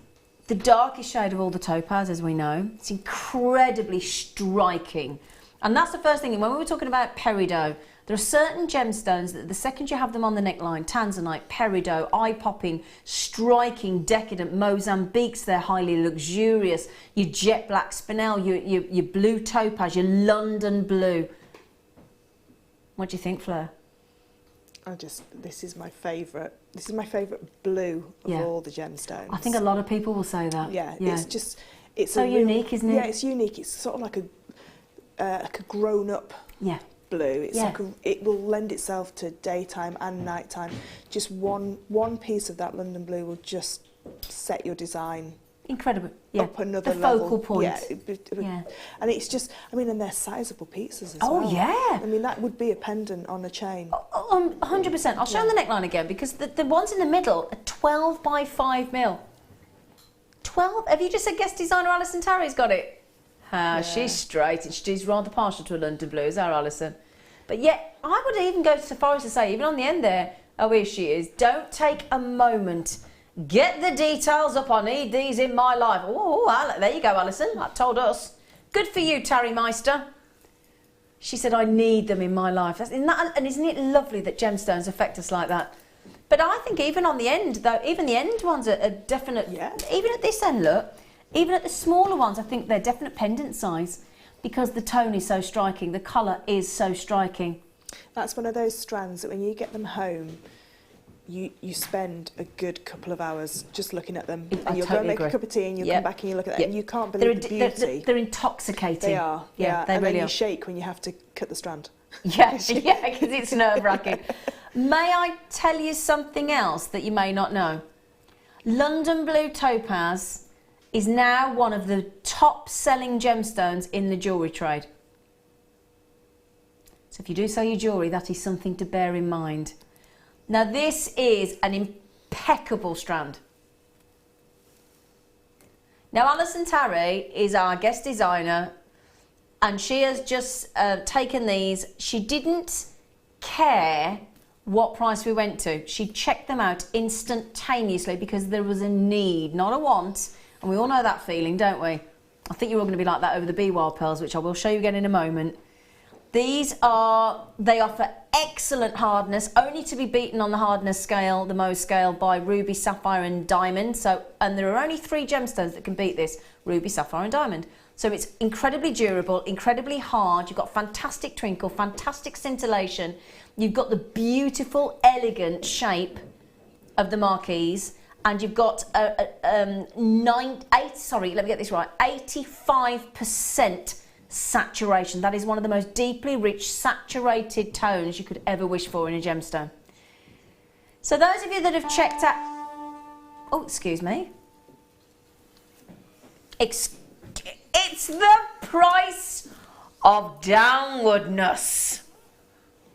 the darkest shade of all the topaz, as we know. It's incredibly striking. And that's the first thing. When we were talking about Peridot, there are certain gemstones that the second you have them on the neckline, Tanzanite, Peridot, eye-popping, striking, decadent, Mozambiques, they're highly luxurious, your jet black spinel, your blue topaz, your London Blue. What do you think, Fleur? This is my favourite. This is my favourite blue of all the gemstones. I think a lot of people will say that. Yeah. it's so unique, isn't it? Yeah, it's unique. It's sort of like a grown-up blue. It's like it will lend itself to daytime and nighttime. Just one piece of that London blue will just set your design incredible. Up another the level. Focal point. Yeah. And it's just, I mean, and they're sizable pieces as well. Oh yeah. I mean, that would be a pendant on a chain. 100%. I'll show them the neckline again because the ones in the middle are 12 by 5 mil. 12? Have you just said guest designer Alison Tarry's got it? She's straight and she's rather partial to a London blue, is our Alison. But yet, I would even go so far as to say, even on the end there, oh, here she is. Don't take a moment. Get the details up. I need these in my life. Oh, there you go, Alison. That told us. Good for you, Tarry Meister. She said, I need them in my life. And isn't it lovely that gemstones affect us like that? But I think even on the end, though, even the end ones are definite. Yeah. Even at this end, look. Even at the smaller ones, I think they're definite pendant size because the tone is so striking. The colour is so striking. That's one of those strands that when you get them home, you spend a good couple of hours just looking at them. And you'll go and make a cup of tea and you'll come back and you look at them and you can't believe the beauty. They're intoxicating. They are. Yeah, they and really then are. you shake when you have to cut the strand. Yeah, because it's nerve-wracking. May I tell you something else that you may not know? London Blue Topaz is now one of the top-selling gemstones in the jewellery trade. So if you do sell your jewellery, that is something to bear in mind. Now this is an impeccable strand. Now Alison Tarry is our guest designer and she has just taken these. She didn't care what price we went to. She checked them out instantaneously because there was a need, not a want. And we all know that feeling, don't we? I think you're all going to be like that over the Bee Wild Pearls, which I will show you again in a moment. They offer excellent hardness, only to be beaten on the hardness scale, the Mohs scale, by ruby, sapphire and diamond. And there are only 3 gemstones that can beat this, ruby, sapphire and diamond. So it's incredibly durable, incredibly hard. You've got fantastic twinkle, fantastic scintillation. You've got the beautiful, elegant shape of the marquise. And you've got 85% saturation. That is one of the most deeply rich saturated tones you could ever wish for in a gemstone. So those of you that have checked out... Oh, excuse me. It's the price of downwardness.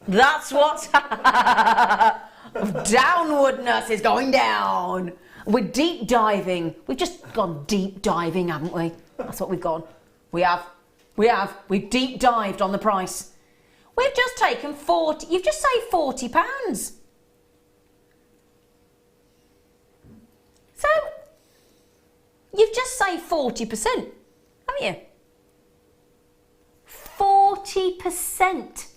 That's what... Downwardness is going down. We're deep diving. We've just gone deep diving, haven't we? That's what we've gone. We have. We've deep dived on the price. We've just taken 40. You've just saved £40. So you've just saved 40%, haven't you? 40%.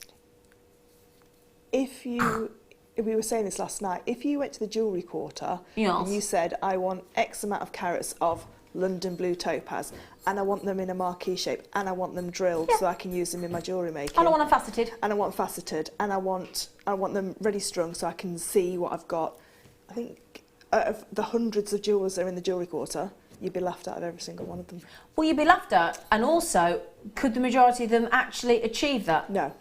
We were saying this last night, if you went to the jewellery quarter and you said, I want X amount of carats of London Blue Topaz and I want them in a marquee shape and I want them drilled so I can use them in my jewellery making. And I want them faceted. And I want faceted and I want them ready strung so I can see what I've got. I think of the hundreds of jewellers that are in the jewellery quarter, you'd be laughed at of every single one of them. Well, you'd be laughed at, and also, could the majority of them actually achieve that? No.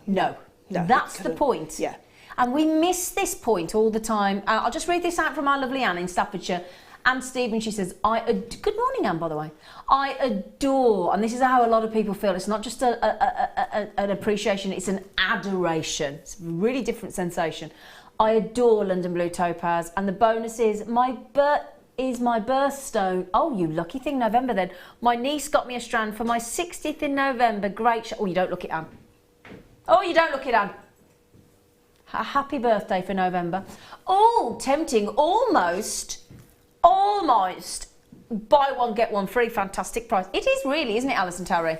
That's the point. Yeah. And we miss this point all the time. I'll just read this out from our lovely Anne in Staffordshire. Anne Stevens, she says, good morning, Anne, by the way. I adore, and this is how a lot of people feel, it's not just an appreciation, it's an adoration. It's a really different sensation. I adore London Blue Topaz, and the bonus is my birthstone. Oh, you lucky thing, November then. My niece got me a strand for my 60th in November. Great. Oh, you don't look it, Anne. Oh, you don't look it, Anne. A happy birthday for November. Oh, tempting. Almost buy one, get one free. Fantastic price. It is really, isn't it, Alison Tarry?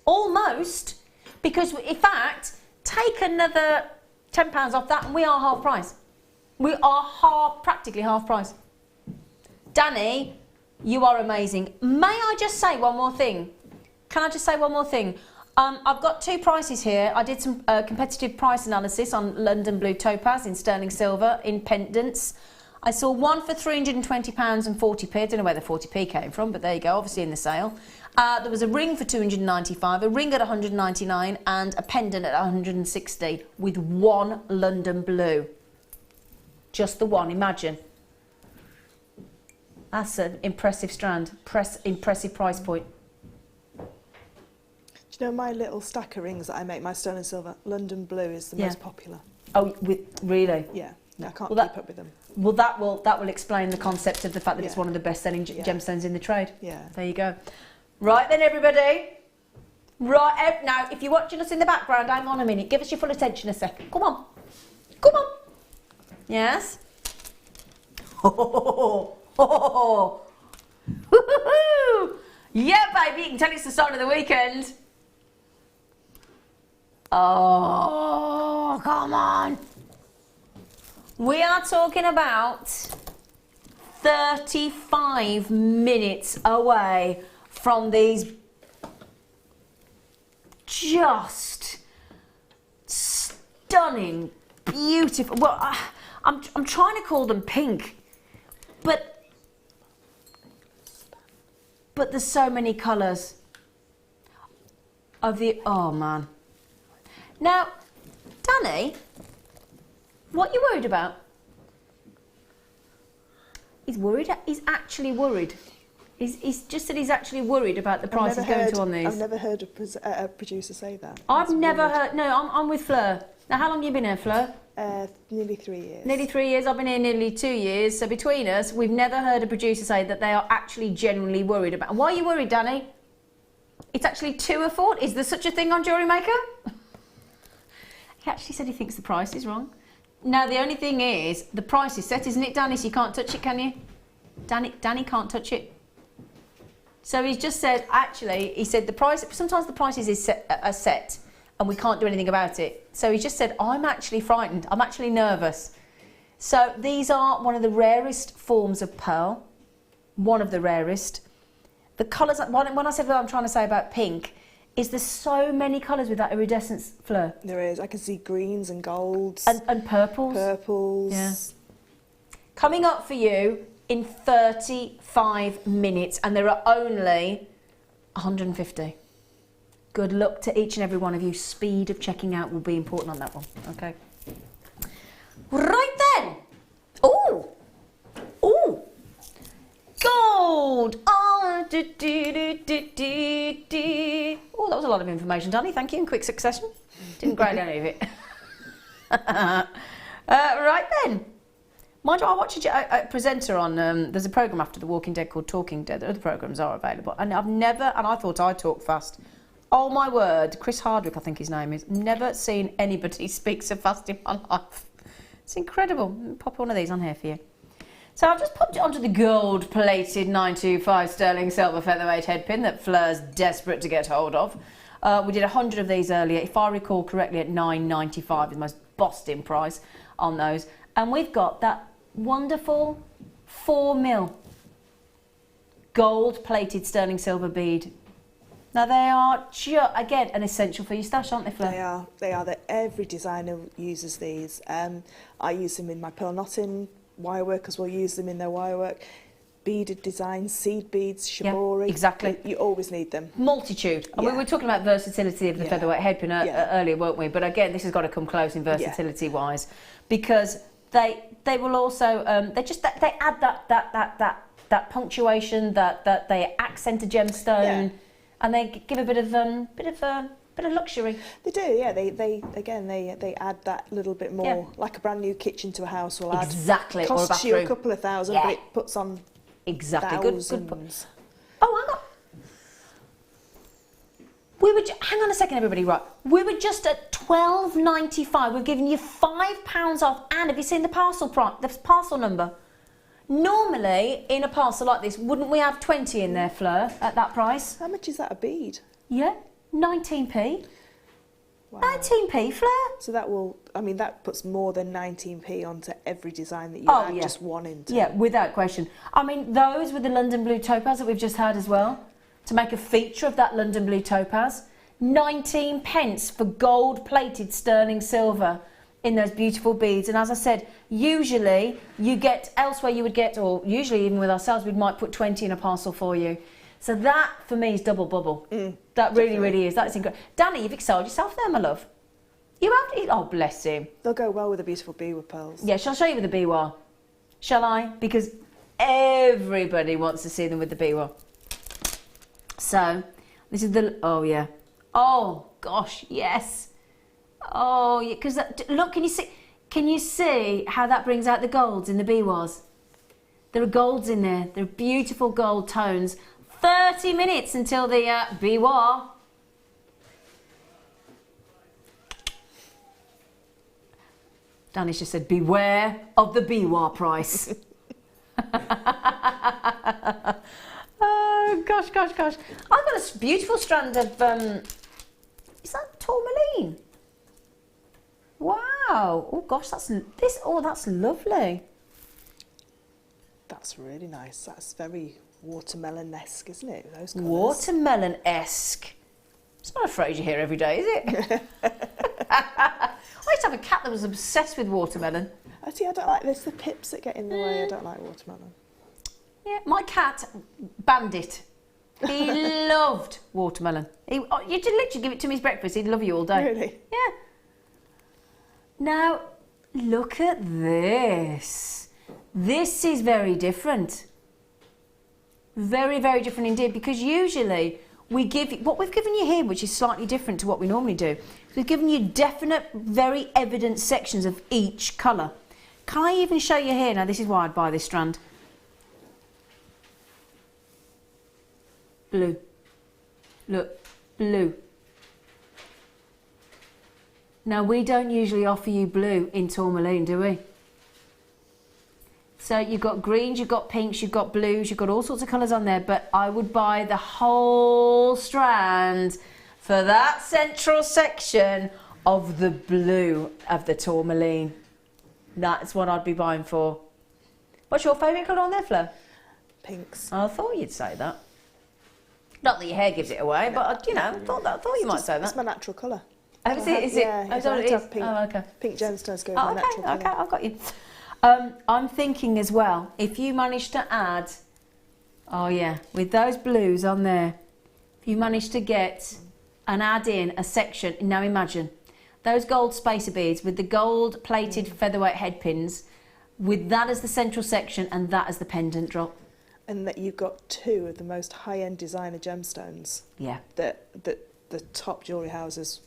Almost. Because, in fact, take another £10 off that and we are half price. We are practically half price. Danny, you are amazing. May I just say one more thing? Can I just say one more thing? I've got 2 prices here. I did some competitive price analysis on London Blue Topaz in sterling silver, in pendants. I saw one for £320 and 40p. I don't know where the 40p came from, but there you go, obviously in the sale. There was a ring for £295, a ring at £199 and a pendant at £160 with one London Blue. Just the one, imagine. That's an impressive strand, impressive price point. Do you know my little stack of rings that I make, my stone and silver, London Blue is the most popular. Oh, really? Yeah, I can't keep up with them. Well, that will explain the concept of the fact that it's one of the best-selling gemstones in the trade. Yeah. There you go. Right then, everybody. Right, now, if you're watching us in the background, hang on a minute. Give us your full attention a second. Come on. Come on. Yes? Yeah, baby, you can tell it's the start of the weekend. Oh, come on. We are talking about 35 minutes away from these just stunning, beautiful. Well, I'm trying to call them pink, but there's so many colours of the. Oh man. Now, Danny, what are you worried about? He's worried. He's actually worried. He's just said he's actually worried about the prices going to on these. I've never heard a producer say that. I've never heard. No, I'm with Fleur. Now, how long have you been here, Fleur? Nearly 3 years. Nearly 3 years. I've been here nearly 2 years. So between us, we've never heard a producer say that they are actually genuinely worried about. Why are you worried, Danny? It's actually to afford. Is there such a thing on Jewellery Maker? He actually said he thinks the price is wrong. Now, the only thing is, the price is set, isn't it, Danny? So you can't touch it, can you? Danny can't touch it. So he's just said, actually, he said the price, sometimes the prices are set and we can't do anything about it. So he just said, I'm actually frightened. I'm actually nervous. So these are one of the rarest forms of pearl. One of the rarest. The colours, when I said what I'm trying to say about pink, is there's so many colours with that iridescence, Fleur. There is. I can see greens and golds. And purples. Purples. Yeah. Coming up for you in 35 minutes, and there are only 150. Good luck to each and every one of you. Speed of checking out will be important on that one. Okay. Right then. Ooh. Ooh. Gold. Oh, oh, that was a lot of information, Danny. Thank you in quick succession. Didn't grade any of it. Right then. Mind you, I watched a presenter on, there's a programme after The Walking Dead called Talking Dead. Other programmes are available. And I've never, and I thought I talk fast. Oh my word, Chris Hardwick, I think his name is. Never seen anybody speak so fast in my life. It's incredible. Pop one of these on here for you. So I've just popped it onto the gold-plated 925 sterling silver featherweight headpin that Fleur's desperate to get hold of. We did 100 of these earlier, if I recall correctly, at $9.95, the most bossed-in price on those. And we've got that wonderful 4mm gold-plated sterling silver bead. Now they are, again, an essential for your stash, aren't they, Fleur? They are. Every designer uses these. I use them in my pearl knotting. Wireworkers will use them in their wirework. Beaded designs, seed beads, shibori. Yeah, exactly. You always need them. Multitude. And we were talking about versatility of the featherweight headpin earlier, weren't we? But again, this has got to come close in versatility-wise, because they will also they add that punctuation, that they accent a gemstone, and they give a bit of luxury. They do, yeah. They add that little bit more, like a brand new kitchen to a house will add. Exactly. Costs you a couple of thousand, but it puts on thousands. Good. Oh, hang on. Hang on a second, everybody. Right, we were just at $12.95. We've given you £5 off, and have you seen the parcel price? The parcel number. Normally, in a parcel like this, wouldn't we have 20 in there, Fleur, at that price? How much is that a bead? Yeah, 19p. Wow. 19p, Fleur. So that puts more than 19p onto every design that you add just one into. Yeah, without question. I mean, those with the London Blue Topaz that we've just had as well, to make a feature of that London Blue Topaz, 19 pence for gold-plated sterling silver. in those beautiful beads. And as I said, usually you get, elsewhere you would get, or usually even with ourselves, we might put 20 in a parcel for you. So that, for me, is double bubble. That really, really is. That's incredible. Danny, you've excelled yourself there, my love. You have, oh, bless him. They'll go well with a beautiful biwa pearls. Yeah, shall I show you with the biwa? Shall I? Because everybody wants to see them with the biwa. So, this is the, oh yeah. Oh, gosh, yes. Oh, yeah, because look, can you see how that brings out the golds in the biwas? There are golds in there. There are beautiful gold tones. 30 minutes until the biwa. Danny's just said, beware of the biwa price. Oh, gosh, gosh, gosh. I've got a beautiful strand of, is that tourmaline? Wow. Oh, gosh, that's lovely. That's really nice. That's very watermelon-esque, isn't it? Those colours. Watermelon-esque. It's not a phrase you hear every day, is it? I used to have a cat that was obsessed with watermelon. I see, I don't like this. The pips that get in the way. I don't like watermelon. Yeah, my cat, Bandit, he loved watermelon. You could literally give it to him as breakfast. He'd love you all day. Really? Yeah. Now, look at this. This is very different. Very, very different indeed, because usually we give what we've given you here, which is slightly different to what we normally do. We've given you definite, very evident sections of each colour. Can I even show you here? Now, this is why I'd buy this strand. Blue. Look, blue. Now, we don't usually offer you blue in tourmaline, do we? So you've got greens, you've got pinks, you've got blues, you've got all sorts of colours on there, but I would buy the whole strand for that central section of the blue of the tourmaline. That's what I'd be buying for. What's your favourite colour on there, Fleur? Pinks. I thought you'd say that. Not that your hair gives it away, but you know, I thought you might say that. It's my natural colour. Oh, is it? Is it? Yeah, Oh, is that what it is? pink, Oh, okay. Pink gemstones go with Oh, my okay, natural colour. okay, I've got you. I'm thinking as well, if you manage to add, oh yeah, with those blues on there, if you manage to get and add in a section, now imagine, those gold spacer beads with the gold plated featherweight head pins, with that as the central section and that as the pendant drop. And that you've got two of the most high-end designer gemstones. Yeah. That the top jewellery houses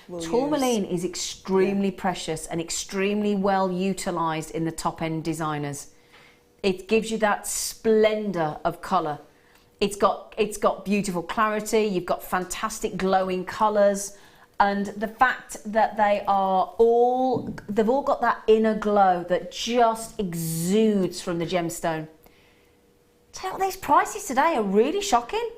will Tourmaline use. is extremely precious and extremely well utilised in the top-end designers. It gives you that splendour of colour. It's got beautiful clarity, you've got fantastic glowing colours, and the fact that they've all got that inner glow that just exudes from the gemstone. Tell you what, these prices today are really shocking.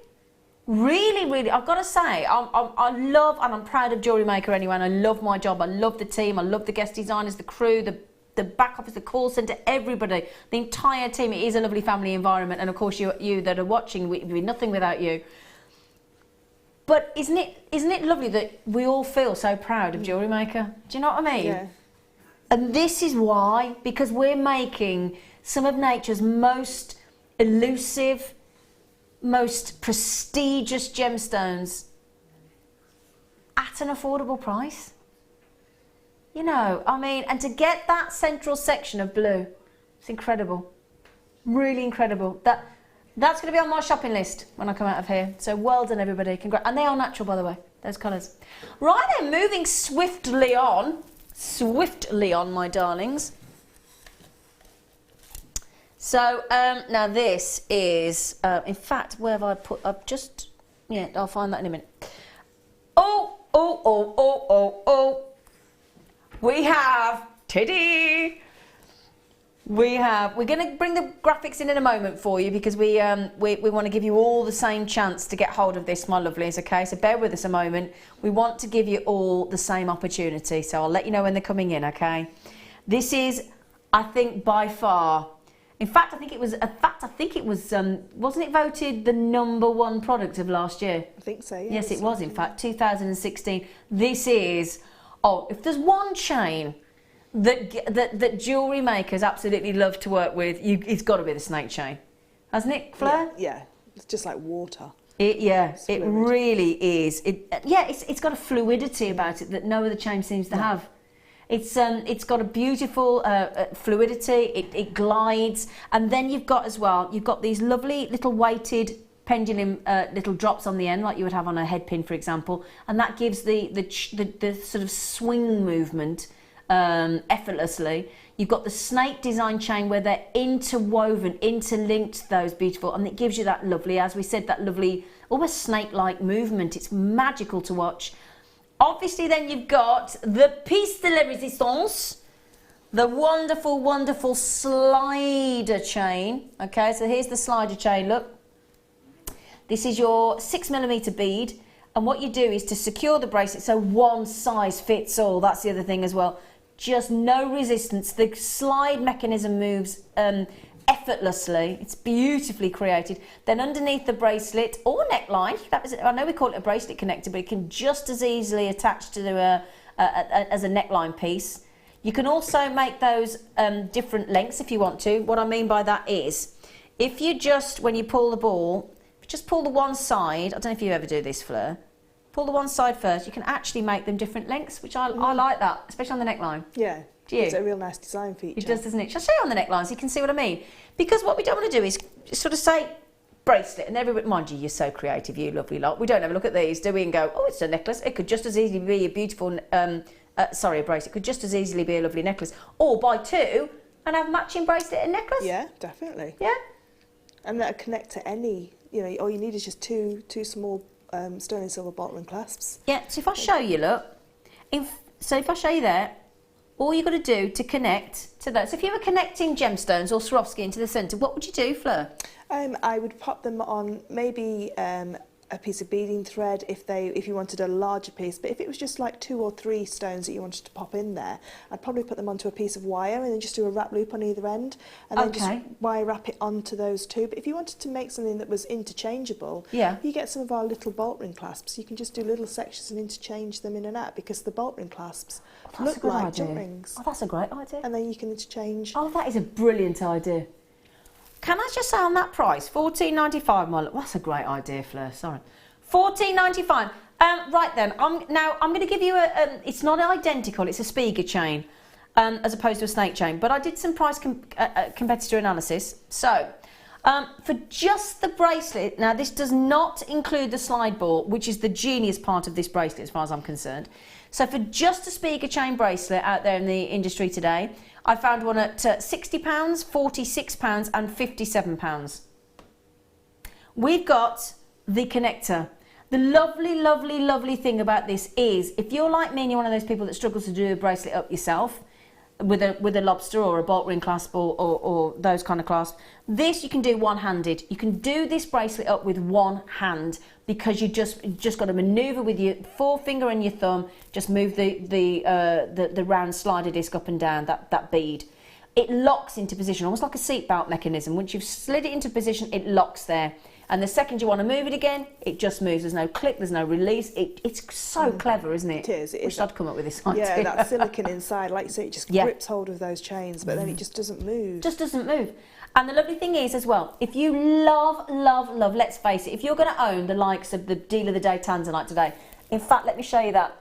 Really, really, I've got to say, I love and I'm proud of Jewellery Maker anyway, and I love my job. I love the team, I love the guest designers, the crew, the back office, the call centre, everybody, the entire team. It is a lovely family environment, and of course you that are watching, we'd be nothing without you. But isn't it lovely that we all feel so proud of Jewellery Maker? Do you know what I mean? Yeah. And this is why, because we're making some of nature's most elusive, most prestigious gemstones at an affordable price. You know, I mean, and to get that central section of blue, it's incredible. Really incredible. That's going to be on my shopping list when I come out of here. So well done, everybody. Congrats. And they are natural, by the way, those colours. Right then, moving swiftly on, my darlings. So now this is, in fact, where have I put? I'll find that in a minute. Oh! We have Teddy. We're going to bring the graphics in a moment for you, because we want to give you all the same chance to get hold of this, my lovelies. Okay, so bear with us a moment. We want to give you all the same opportunity, so I'll let you know when they're coming in. Okay, this is, I think, by far. In fact, I think it was. Wasn't it voted the #1 product of last year? I think so. Yes, yes, it was. In fact, 2016. This is. Oh, if there's one chain that jewellery makers absolutely love to work with, it's got to be the snake chain, hasn't it, Fleur? Yeah, it's just like water. It really is. It's got a fluidity about it that no other chain seems to have. It's got a beautiful fluidity. It glides, and then you've got these lovely little weighted pendulum little drops on the end, like you would have on a head pin, for example, and that gives the sort of swing movement effortlessly. You've got the snake design chain where they're interwoven, interlinked, those beautiful, and it gives you that lovely, as we said, that lovely almost snake-like movement. It's magical to watch. Obviously then you've got the piece de la résistance, the wonderful, wonderful slider chain. Okay, so here's the slider chain, look. This is your 6mm bead, and what you do is to secure the bracelet so one size fits all. That's the other thing as well. Just no resistance. The slide mechanism moves effortlessly. It's beautifully created. Then underneath the bracelet or neckline, I know we call it a bracelet connector, but it can just as easily attach to as a neckline piece. You can also make those different lengths if you want to. What I mean by that is, if you just, when you pull the ball, just pull the one side. I don't know if you ever do this, Fleur. Pull the one side first. You can actually make them different lengths, which I like that, especially on the neckline. Yeah. Do you? It's a real nice design feature. It does, doesn't it? Shall I show you on the neckline so you can see what I mean? Because what we don't want to do is sort of say bracelet, and everybody, mind you, you're so creative, you lovely lot. We don't ever look at these, do we, and go, oh, it's a necklace. It could just as easily be a beautiful, a bracelet. It could just as easily be a lovely necklace. Or buy two and have matching bracelet and necklace. Yeah, definitely. Yeah. And that'll connect to any, all you need is just two small sterling silver bolt clasps. Yeah, so if I show you, look. If I show you there, all you've got to do to connect to those. So if you were connecting gemstones or Swarovski into the centre, what would you do, Fleur? I would pop them on maybe a piece of beading thread if you wanted a larger piece, but if it was just like 2 or 3 stones that you wanted to pop in there, I'd probably put them onto a piece of wire and then just do a wrap loop on either end, and then just wire wrap it onto those two. But if you wanted to make something that was interchangeable, you get some of our little bolt ring clasps. You can just do little sections and interchange them in and out, because the bolt ring clasps look like jump rings. Oh, that's a great idea. And then you can interchange. Oh, that is a brilliant idea. Can I just say on that price, $14.95, my love. That's a great idea, Fleur. Sorry, $14.95. Right then, I'm going to give you it's not identical. It's a Spiga chain, as opposed to a snake chain. But I did some price competitor analysis. So, for just the bracelet, now this does not include the slide ball, which is the genius part of this bracelet, as far as I'm concerned. So for just a Spiga chain bracelet out there in the industry today, I found one at £60, £46 and £57. We've got the connector. The lovely, lovely, lovely thing about this is, if you're like me and you're one of those people that struggles to do a bracelet up yourself, with a lobster or a bolt ring clasp or those kind of clasps, this you can do one-handed. You can do this bracelet up with one hand, because you just got to manoeuvre with your forefinger and your thumb. Just move the round slider disc up and down, that bead. It locks into position, almost like a seatbelt mechanism. Once you've slid it into position, it locks there. And the second you want to move it again, it just moves. There's no click, there's no release. It's so clever, isn't it? It is. Wish I'd come up with this idea. Yeah, that silicon inside, like you say, it just grips hold of those chains, but then it just doesn't move. Just doesn't move. And the lovely thing is as well, if you love, let's face it, if you're going to own the likes of the Deal of the Day Tanzanite today, in fact, let me show you that.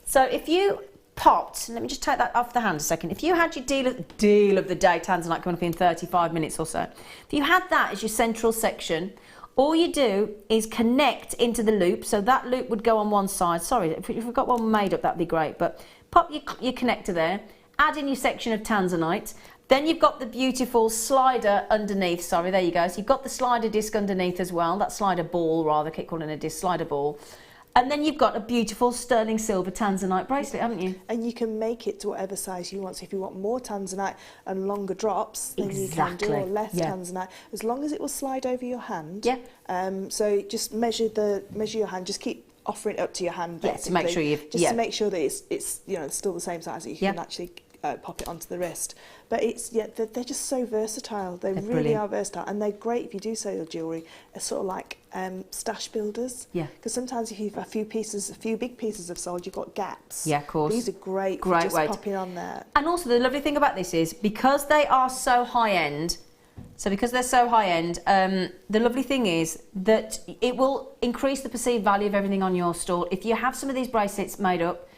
So if you popped, let me just take that off the hand a second. If you had your Deal of the Day Tanzanite coming up in 35 minutes or so, if you had that as your central section, all you do is connect into the loop. So that loop would go on one side. Sorry, if we've got one made up, that'd be great. But pop your connector there, add in your section of Tanzanite. Then you've got the beautiful slider underneath. Sorry, there you go. So you've got the slider disc underneath as well. That slider ball, rather, I keep calling it a disc, slider ball. And then you've got a beautiful sterling silver Tanzanite bracelet, haven't you? And you can make it to whatever size you want. So if you want more Tanzanite and longer drops, then you can do, or less Tanzanite, as long as it will slide over your hand. Yeah. So just measure your hand. Just keep offering it up to your hand, basically. To make sure you've... Just to make sure that it's still the same size that you can actually pop it onto the wrist. But it's they're just so versatile. They really are versatile, and they're great if you do sell your jewellery. It's sort of like stash builders. Yeah. Because sometimes if you've a few big pieces have sold, you've got gaps. Yeah, of course. These are great for just popping on there. And also the lovely thing about this is because they are so high end. So because they're so high end, the lovely thing is that it will increase the perceived value of everything on your store. If you have some of these bracelets made up,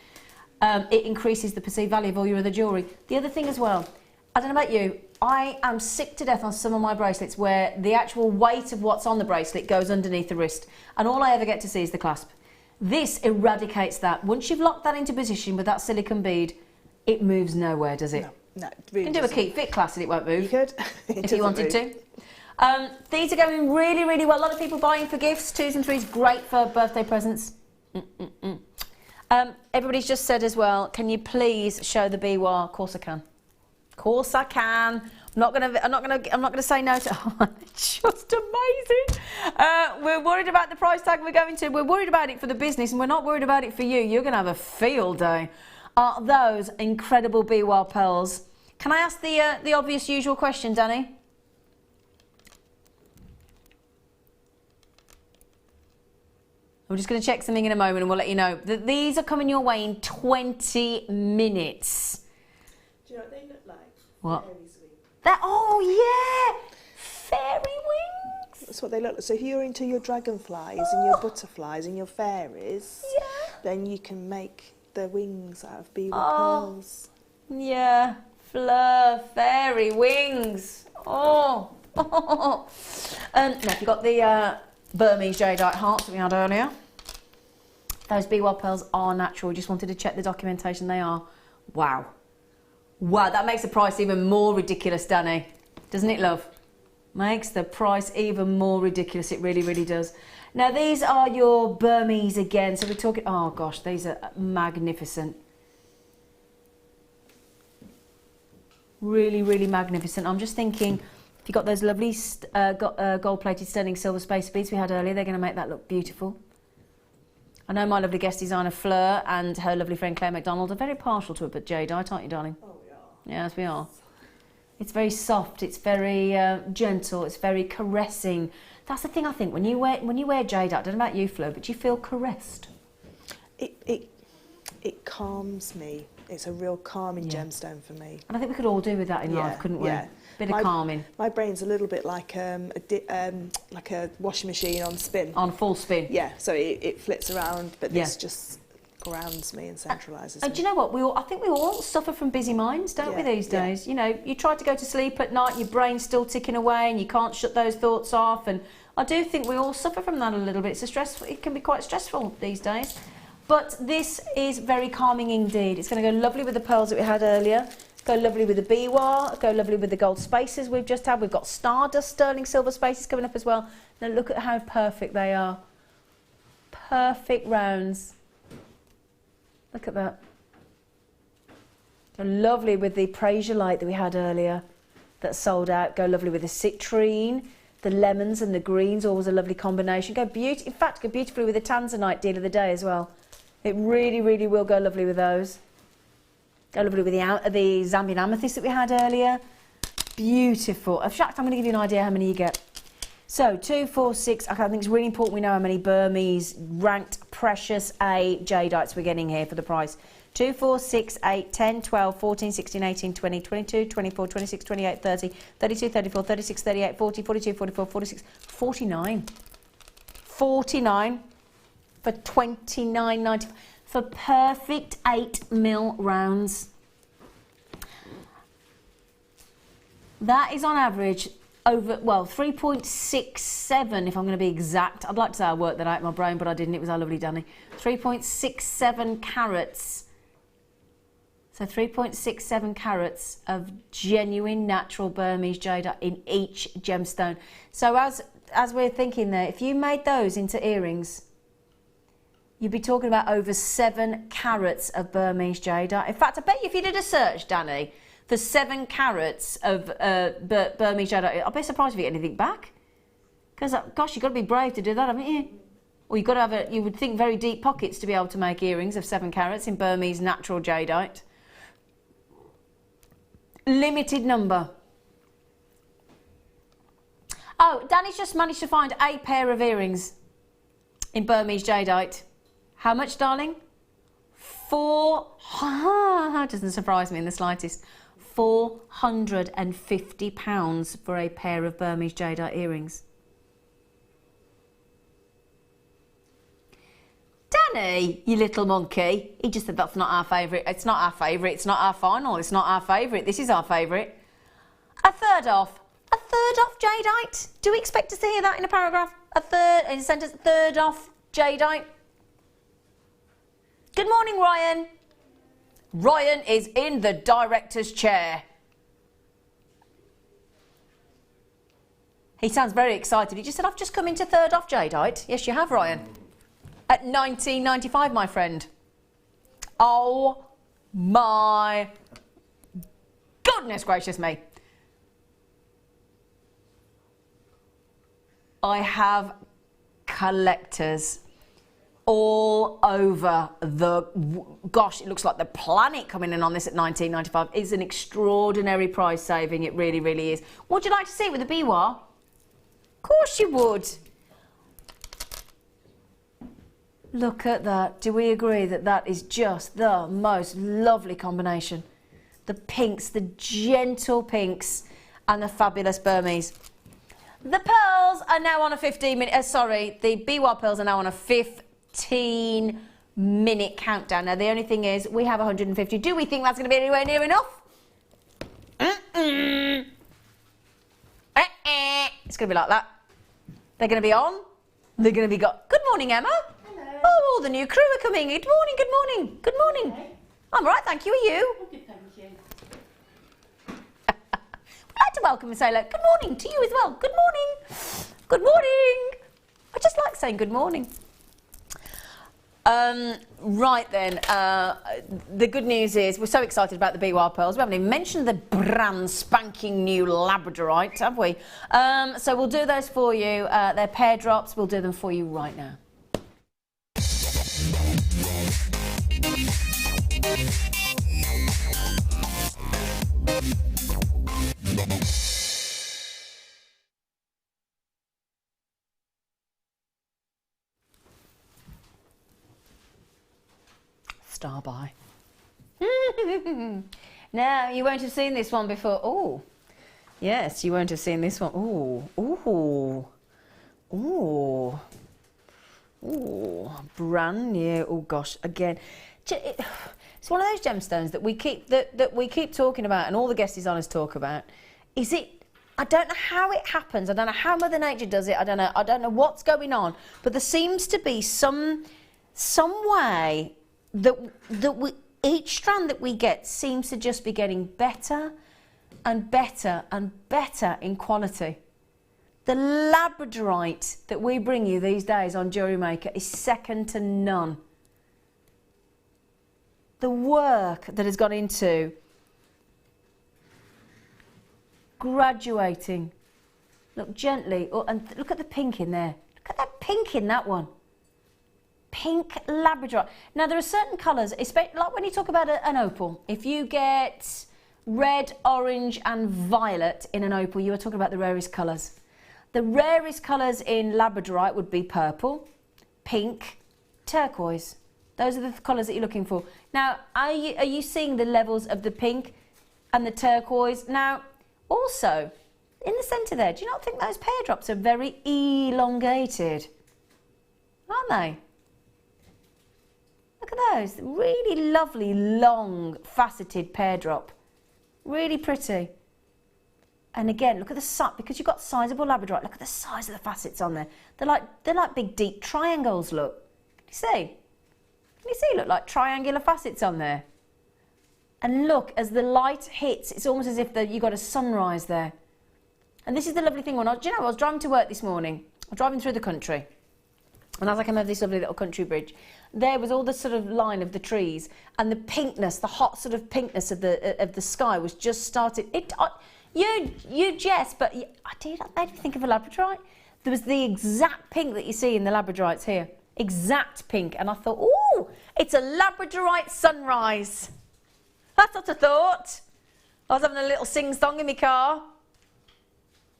it increases the perceived value of all your other jewellery. The other thing as well, I don't know about you, I am sick to death on some of my bracelets where the actual weight of what's on the bracelet goes underneath the wrist, and all I ever get to see is the clasp. This eradicates that. Once you've locked that into position with that silicone bead, it moves nowhere, does it? No, it really you can do a keep fit class and it won't move. You could. If you wanted to. These are going really, really well. A lot of people buying for gifts, 2s and 3s, great for birthday presents. Everybody's just said as well, can you please show the biwa? Of course I can. Of course I can. I'm not gonna say no to it's just amazing. We're worried about the price tag we're going to. We're worried about it for the business and we're not worried about it for you. You're gonna have a field day. Are those incredible biwa pearls? Can I ask the obvious usual question, Danny? I'm just going to check something in a moment and we'll let you know that these are coming your way in 20 minutes. Do you know what they look like? What? Fairies' wings. Oh yeah! Fairy wings! That's what they look like. So if you're into your dragonflies and your butterflies and your fairies, then you can make the wings out of biwa pearls. Yeah, Fleur, fairy wings. Oh. Now if you got the Burmese jadeite hearts that we had earlier, those biwa pearls are natural. Just wanted to check the documentation. They are. Wow. Wow, that makes the price even more ridiculous, Danny. Doesn't it, love? Makes the price even more ridiculous. It really, really does. Now, these are your Burmese again. So we're talking... Oh, gosh, these are magnificent. Really, really magnificent. I'm just thinking, if you've got those lovely gold-plated sterling silver space beads we had earlier, they're going to make that look beautiful. I know my lovely guest designer, Fleur, and her lovely friend, Claire MacDonald, are very partial to it, but jadeite, aren't you, darling? Oh, we are. Yes, we are. It's very soft, it's very gentle, it's very caressing. That's the thing, I think, when you wear jadeite, I don't know about you, Fleur, but you feel caressed. It calms me. It's a real calming gemstone for me. And I think we could all do with that in life, couldn't we? Yeah. Bit of calming. My brain's a little bit like a washing machine on spin. On full spin. Yeah, so it flits around, but this just grounds me and centralises me. Do you know what? I think we all suffer from busy minds, don't we, these days? You know, you try to go to sleep at night, your brain's still ticking away and you can't shut those thoughts off. And I do think we all suffer from that a little bit. It can be quite stressful these days. But this is very calming indeed. It's going to go lovely with the pearls that we had earlier. Go lovely with the biwa. Go lovely with the gold spaces we've just had. We've got stardust sterling silver spaces coming up as well. Now look at how perfect they are. Perfect rounds. Look at that. Go lovely with the Peridot that we had earlier that sold out. Go lovely with the citrine, the lemons and the greens, always a lovely combination. In fact, go beautifully with the Tanzanite deal of the day as well. It really, really will go lovely with those. Go lovely with the Zambian amethyst that we had earlier. Beautiful. In fact, I'm going to give you an idea how many you get. So, 2, 4, 6. Okay, I think it's really important we know how many Burmese ranked precious A jadeites we're getting here for the price. 2, 4, 6, 8, 10, 12, 14, 16, 18, 20, 22, 24, 26, 28, 30, 32, 34, 36, 38, 40, 42, 44, 46, 49. 49 for $29.95 for perfect 8mm rounds. That is on average over, 3.67 if I'm going to be exact. I'd like to say I worked that out in my brain, but I didn't. It was our lovely Danny. 3.67 carats. So 3.67 carats of genuine natural Burmese jade in each gemstone. So as we're thinking there, if you made those into earrings, you'd be talking about over 7 carats of Burmese jade. In fact, I bet you if you did a search, Danny, for 7 carats of Burmese jade, I'll be surprised if you get anything back. Because, gosh, you've got to be brave to do that, haven't you? Or you've got to have you would think, very deep pockets to be able to make earrings of 7 carats in Burmese natural jadeite. limited number. Oh, Danny's just managed to find a pair of earrings in Burmese jadeite. How much, darling? Doesn't surprise me in the slightest. £450 for a pair of Burmese jadeite earrings. Danny, you little monkey. He just said that's not our favourite. It's not our favourite. It's not our final. It's not our favourite. This is our favourite. A third off. A third off jadeite. Do we expect to hear that in a paragraph? A third, in a sentence, third off jadeite. Good morning, Ryan. Ryan is in the director's chair. He sounds very excited. He just said, I've just come into third off jadeite. Yes, you have, Ryan. At £19.95, my friend. Oh my goodness gracious me. I have collectors all over the... Gosh, it looks like the planet coming in on this at £19.95. It's an extraordinary price saving. It really, really is. Would you like to see it with a biwa? Of course you would. Look at that. Do we agree that that is just the most lovely combination? The pinks, the gentle pinks, and the fabulous Burmese. The pearls are now on a 15-minute... the biwa pearls are now on a 15-minute countdown. Now, the only thing is, we have 150. Do we think that's going to be anywhere near enough? It's going to be like that. They're going to be on. They're going to be got... Good morning, Emma. Hello. Oh, all the new crew are coming. Good morning, good morning. Good morning. Okay. I'm all right, thank you. Are you? I'm good, thank you. I'd like to welcome and say, look, good morning to you as well. Good morning. Good morning. I just like saying good morning. Right then, the good news is we're so excited about the biwa pearls. We haven't even mentioned the brand spanking new Labradorite, have we? So we'll do those for you. They're pear drops. We'll do them for you right now. Star by. Now, you won't have seen this one before. Oh, yes, you won't have seen this one. Oh, oh, oh, oh, brand new. Oh gosh, again, it's one of those gemstones that we keep talking about, and all the guests on us talk about. Is it? I don't know how it happens. I don't know how Mother Nature does it. I don't know what's going on. But there seems to be some way that each strand that we get seems to just be getting better and better and better in quality. The Labradorite that we bring you these days on Jewellery Maker is second to none. The work that has gone into graduating. Look gently, and look at the pink in there. Look at that pink in that one. Pink Labradorite. Now, there are certain colours, like when you talk about an opal, if you get red, orange and violet in an opal, you are talking about the rarest colours. The rarest colours in Labradorite would be purple, pink, turquoise. Those are the colours that you're looking for. Now, are you seeing the levels of the pink and the turquoise? Now, also, in the centre there, do you not think those pear drops are very elongated? Aren't they? Look at those, really lovely, long, faceted pear drop. Really pretty. And again, look at the size, because you've got sizable Labradorite, look at the size of the facets on there. They're like big, deep triangles, look. Can you see? Can you see, look, like triangular facets on there? And look, as the light hits, it's almost as if you've got a sunrise there. And this is the lovely thing, do you know, I was driving to work this morning. I was driving through the country. And as I came over this lovely little country bridge, there was all the sort of line of the trees, and the pinkness, the hot sort of pinkness of the sky was just started. You jest, but that made me think of a Labradorite. There was the exact pink that you see in the Labradorites here, exact pink, and I thought, ooh, it's a Labradorite sunrise. That's what I thought. I was having a little sing-song in my car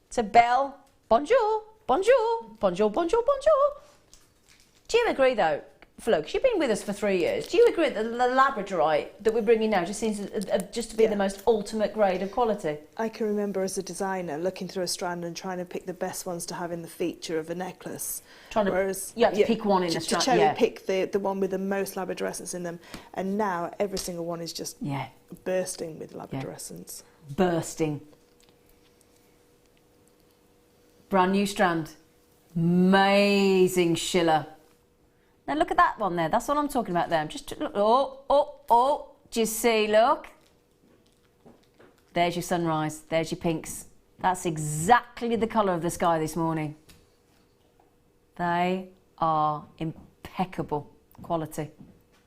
to Belle. Bonjour, bonjour, bonjour, bonjour, bonjour. Do you agree, though, Fleur, because you've been with us for 3 years, do you agree that the Labradorite that we're bringing now just seems just to be the most ultimate grade of quality? I can remember as a designer looking through a strand and trying to pick the best ones to have in the feature of a necklace. Whereas, you had to pick one in a strand. To cherry pick the one with the most labradorescence in them. And now every single one is just bursting with labradorescence. Yeah. Bursting. Brand new strand. Amazing Schiller. Now look at that one there. That's what I'm talking about there. Just look. Oh. Do you see? Look. There's your sunrise. There's your pinks. That's exactly the colour of the sky this morning. They are impeccable quality.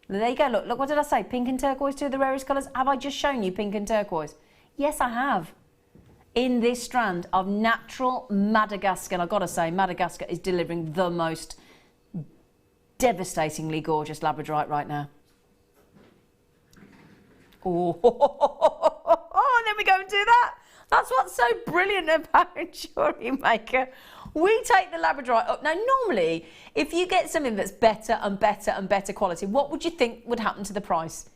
There you go. Look. What did I say? Pink and turquoise, two of the rarest colours. Have I just shown you pink and turquoise? Yes, I have. In this strand of natural Madagascar. And I've got to say, Madagascar is delivering the most devastatingly gorgeous Labradorite right now. Oh, and then we go and do that. That's what's so brilliant about Jewellery Maker. We take the Labradorite up. Now, normally, if you get something that's better and better and better quality, what would you think would happen to the price?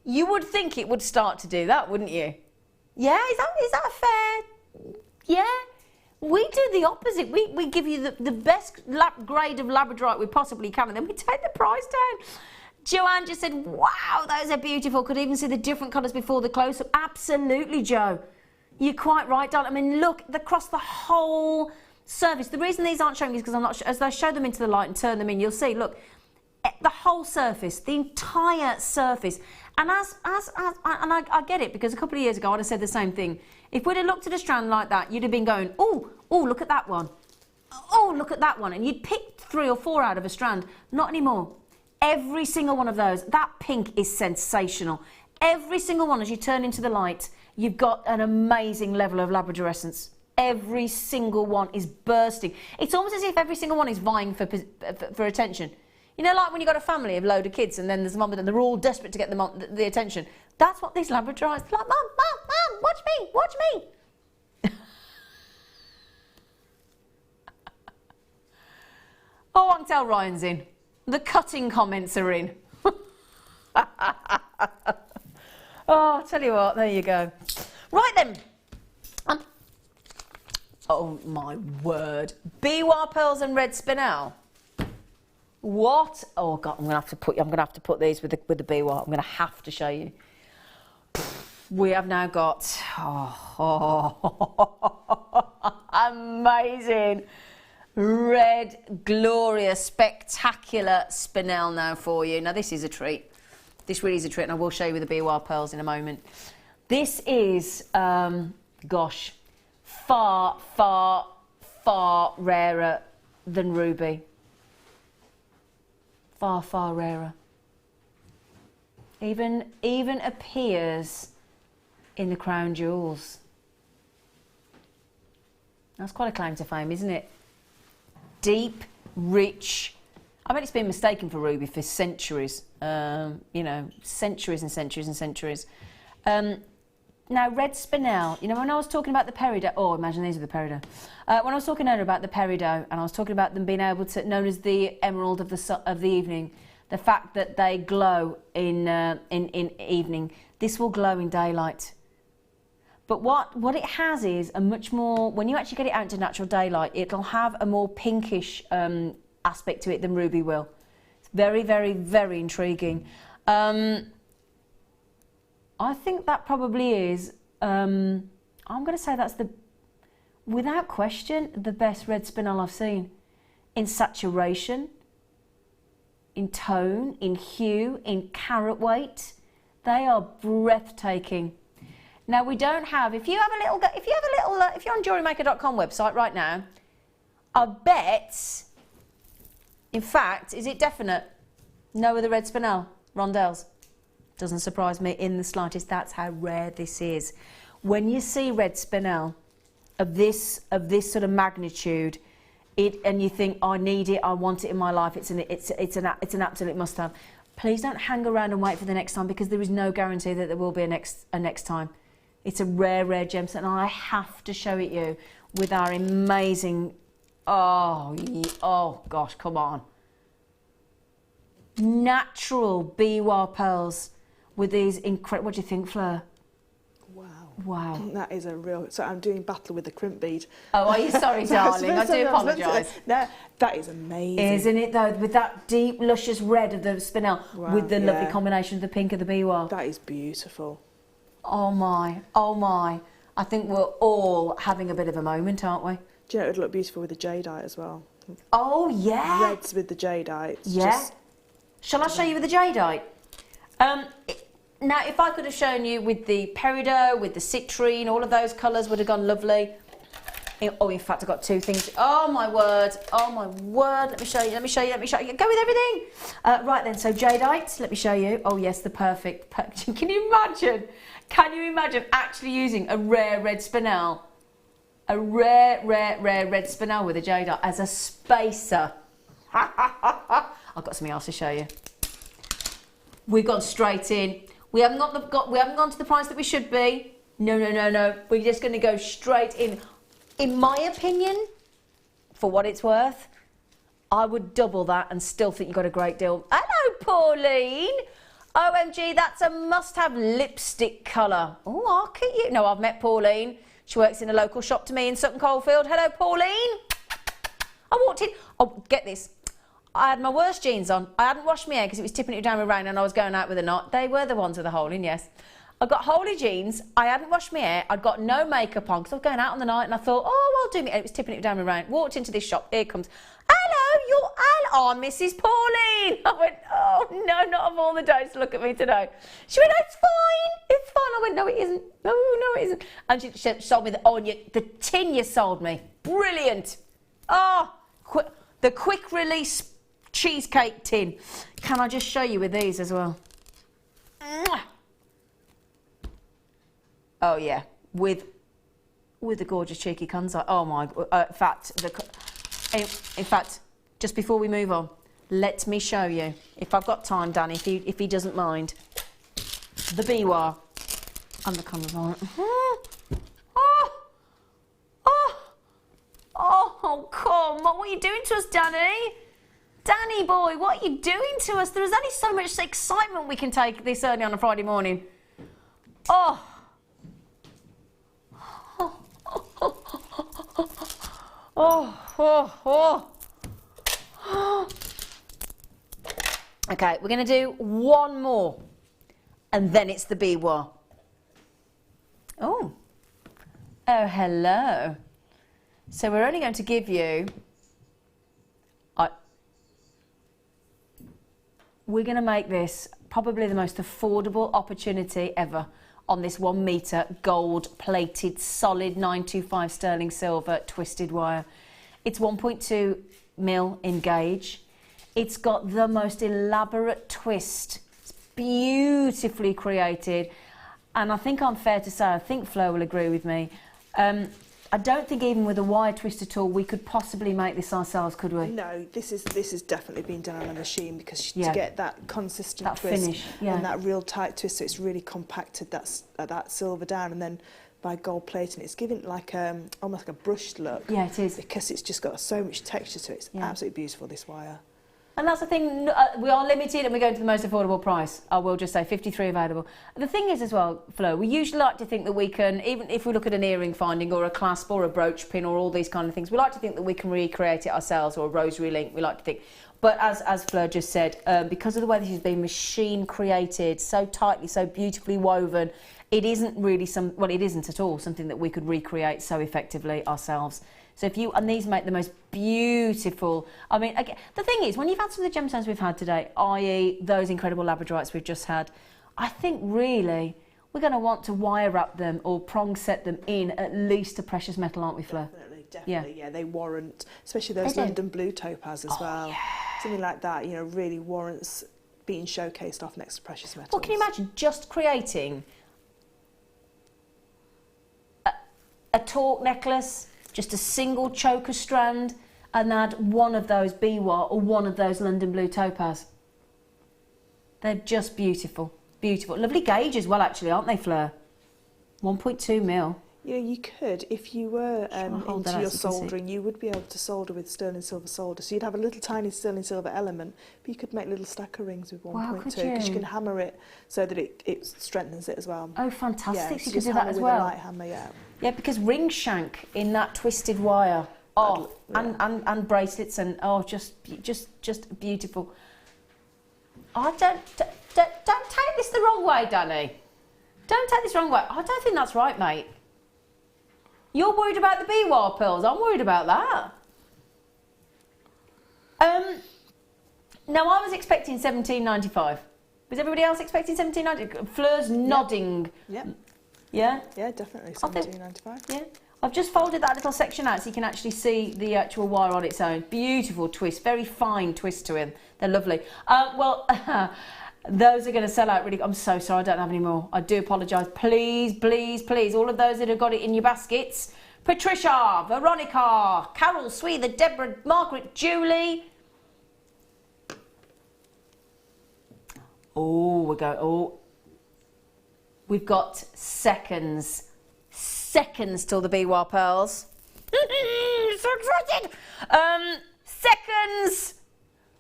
You would think it would start to do that, wouldn't you? Yeah, is that fair? Yeah. We do the opposite. We give you the best grade of Labradorite we possibly can, and then we take the price down. Joanne just said, wow, those are beautiful. Could even see the different colours before the close-up. Absolutely, Jo. You're quite right, darling. I mean, look, across the whole surface. The reason these aren't showing is because I'm not sure. As I show them into the light and turn them in, you'll see, look, the whole surface, the entire surface. And I get it, because a couple of years ago I'd have said the same thing. If we'd have looked at a strand like that, you'd have been going, oh, look at that one. Oh, look at that one. And you'd pick 3 or 4 out of a strand. Not anymore. Every single one of those, that pink is sensational. Every single one, as you turn into the light, you've got an amazing level of labradorescence. Every single one is bursting. It's almost as if every single one is vying for attention. You know, like when you've got a family of a load of kids and then there's a mum and they're all desperate to get the attention. That's what these Labradorites are like. Mum, watch me. Oh, I can tell Ryan's in. The cutting comments are in. Oh, I'll tell you what, there you go. Right then. Oh my word. Biwa pearls and red spinel. What? Oh God, I'm gonna have to put these with the Biwa. I'm gonna have to show you. We have now got amazing red, glorious, spectacular spinel now for you. Now this is a treat. This really is a treat, and I will show you with the Biwa pearls in a moment. This is, gosh, far, far, far rarer than ruby. Far, far rarer. Even appears in the crown jewels. That's quite a claim to fame, isn't it? Deep, rich. I bet it's been mistaken for ruby for centuries. You know, centuries and centuries and centuries. Now, red spinel. You know, when I was talking about the Peridot, oh, imagine these are the Peridot. When I was talking earlier about the Peridot, and I was talking about them being able to, known as the emerald of the evening, the fact that they glow in evening. This will glow in daylight. But what it has is a much more, when you actually get it out into natural daylight, it'll have a more pinkish aspect to it than ruby will. It's very, very, very intriguing. I think that probably is, I'm going to say that's without question, the best red spinel I've seen. In saturation, in tone, in hue, in carat weight. They are breathtaking. Now we don't have, if you're on jewellerymaker.com website right now, I bet, in fact, is it definite? No other red spinel, rondelles. Doesn't surprise me in the slightest. That's how rare this is. When you see red spinel of this sort of magnitude, and you think, I need it, I want it in my life, it's an absolute must-have. Please don't hang around and wait for the next time, because there is no guarantee that there will be a next time. It's a rare, rare gemstone, and I have to show it you with our amazing, oh gosh, come on. Natural biwa pearls with these incredible, what do you think, Fleur? Wow. That is a real... So I'm doing battle with the crimp bead. Oh, are you? Sorry, darling. I do apologise. No, that is amazing. Isn't it, though? With that deep, luscious red of the spinel, with the lovely combination of the pink of the biwa. That is beautiful. Oh, my. Oh, my. I think we're all having a bit of a moment, aren't we? Do you know it would look beautiful with the jadeite as well? Oh, yeah. Reds with the jadeite. Yeah. Shall I show you with the jadeite? Now, if I could have shown you with the Peridot, with the Citrine, all of those colours would have gone lovely. Oh, in fact, I've got two things. Oh, my word. Oh, my word. Let me show you. Go with everything. Right, then. So, jadeite. Let me show you. Oh, yes, the perfect packaging. Can you imagine? Can you imagine actually using a rare red spinel? A rare red spinel with a jadeite as a spacer. I've got something else to show you. We've gone straight in. We haven't gone to the price that we should be. No. We're just going to go straight in. In my opinion, for what it's worth, I would double that and still think you got a great deal. Hello, Pauline. OMG, that's a must-have lipstick colour. Oh, I'll keep you. No, I've met Pauline. She works in a local shop to me in Sutton Coldfield. Hello, Pauline. I walked in. Oh, get this. I had my worst jeans on. I hadn't washed my hair because it was tipping it down with rain and I was going out with a knot. They were the ones with the hole in, yes. I got holey jeans. I hadn't washed my hair. I'd got no makeup on because I was going out on the night and I thought, oh, I'll do me. It was tipping it down with rain. Walked into this shop. Here comes, hello, you're Mrs. Pauline. I went, oh, no, not of all the days to look at me today. She went, it's fine. It's fine. I went, no, it isn't. No, it isn't. And she sold me the tin you sold me. Brilliant. Oh, the quick release cheesecake tin. Can I just show you with these as well? Oh yeah, with the gorgeous cheeky Tanzanite. Oh my, in fact, just before we move on, let me show you, if I've got time, Danny, if he doesn't mind, the biwa and the Tanzanite. Oh, come on, what are you doing to us, Danny? Danny boy, what are you doing to us? There is only so much excitement we can take this early on a Friday morning. Oh. Okay, we're going to do one more. And then it's the biwa. Oh, hello. So we're only going to give you... We're going to make this probably the most affordable opportunity ever on this 1 metre gold plated solid 925 sterling silver twisted wire. It's 1.2 mil in gauge. It's got the most elaborate twist. It's beautifully created. And I think I'm fair to say, I think Fleur will agree with me. I don't think even with a wire twister tool we could possibly make this ourselves, could we? No, this is definitely been done on a machine because to get that consistent that twist finish, and that real tight twist, so it's really compacted that silver down, and then by gold plating it's giving like almost like a brushed look. Yeah, it is, because it's just got so much texture to it. It's absolutely beautiful, this wire. And that's the thing, we are limited and we're going to the most affordable price. I will just say 53 available. The thing is as well, Flo, we usually like to think that we can, even if we look at an earring finding or a clasp or a brooch pin or all these kind of things, we like to think that we can recreate it ourselves, or a rosary link, we like to think. But as Fleur just said, because of the way this has been machine created, so tightly, so beautifully woven, it isn't really it isn't at all something that we could recreate so effectively ourselves. So and these make the most beautiful, I mean, again, the thing is, when you've had some of the gemstones we've had today, i.e. those incredible Labradorites we've just had, I think really we're going to want to wire wrap them or prong set them in at least a precious metal, aren't we, Fleur? Definitely, yeah, they warrant, especially those London Blue Topaz as well. Yeah. Something like that, you know, really warrants being showcased off next to precious metals. Well, can you imagine just creating a torque necklace, just a single choker strand, and add one of those biwa or one of those London Blue Topaz? They're just beautiful, beautiful. Lovely gauge as well, actually, aren't they, Fleur? 1.2 mil. Yeah, you could, if you were into your soldering, you would be able to solder with sterling silver solder. So you'd have a little tiny sterling silver element, but you could make little stacker rings with 1.2 because you can hammer it so that it strengthens it as well. Oh, fantastic! Yeah, so you could do that as well. With a light hammer, yeah. Yeah, because ring shank in that twisted wire. Oh, and bracelets and just beautiful. I don't take this the wrong way, Danny. Don't take this the wrong way. I don't think that's right, mate. You're worried about the bee-wire pearls. I'm worried about that. Now I was expecting $17.95. Was everybody else expecting $17.95? Fleur's nodding. Yeah. Yeah. Yeah, definitely $17.95. Yeah. I've just folded that little section out so you can actually see the actual wire on its own. Beautiful twist, very fine twist to it. They're lovely. Well, those are going to sell out really. I'm so sorry, I don't have any more. I do apologise. Please, please, please, all of those that have got it in your baskets. Patricia, Veronica, Carol, Swetha, Deborah, Margaret, Julie. Oh, we've got seconds. Seconds till the bee-wire pearls. So excited! Seconds!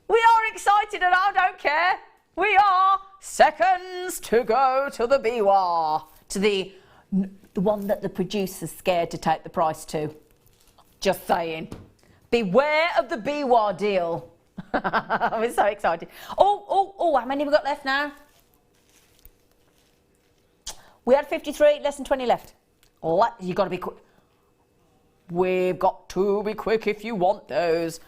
We are excited and I don't care. We are seconds to go to the bee-wire. To the one that the producer's scared to take the price to. Just saying. Beware of the bee-wire deal. We're so excited. Oh, how many have we got left now? We had 53, less than 20 left. You got to be quick. We've got to be quick if you want those.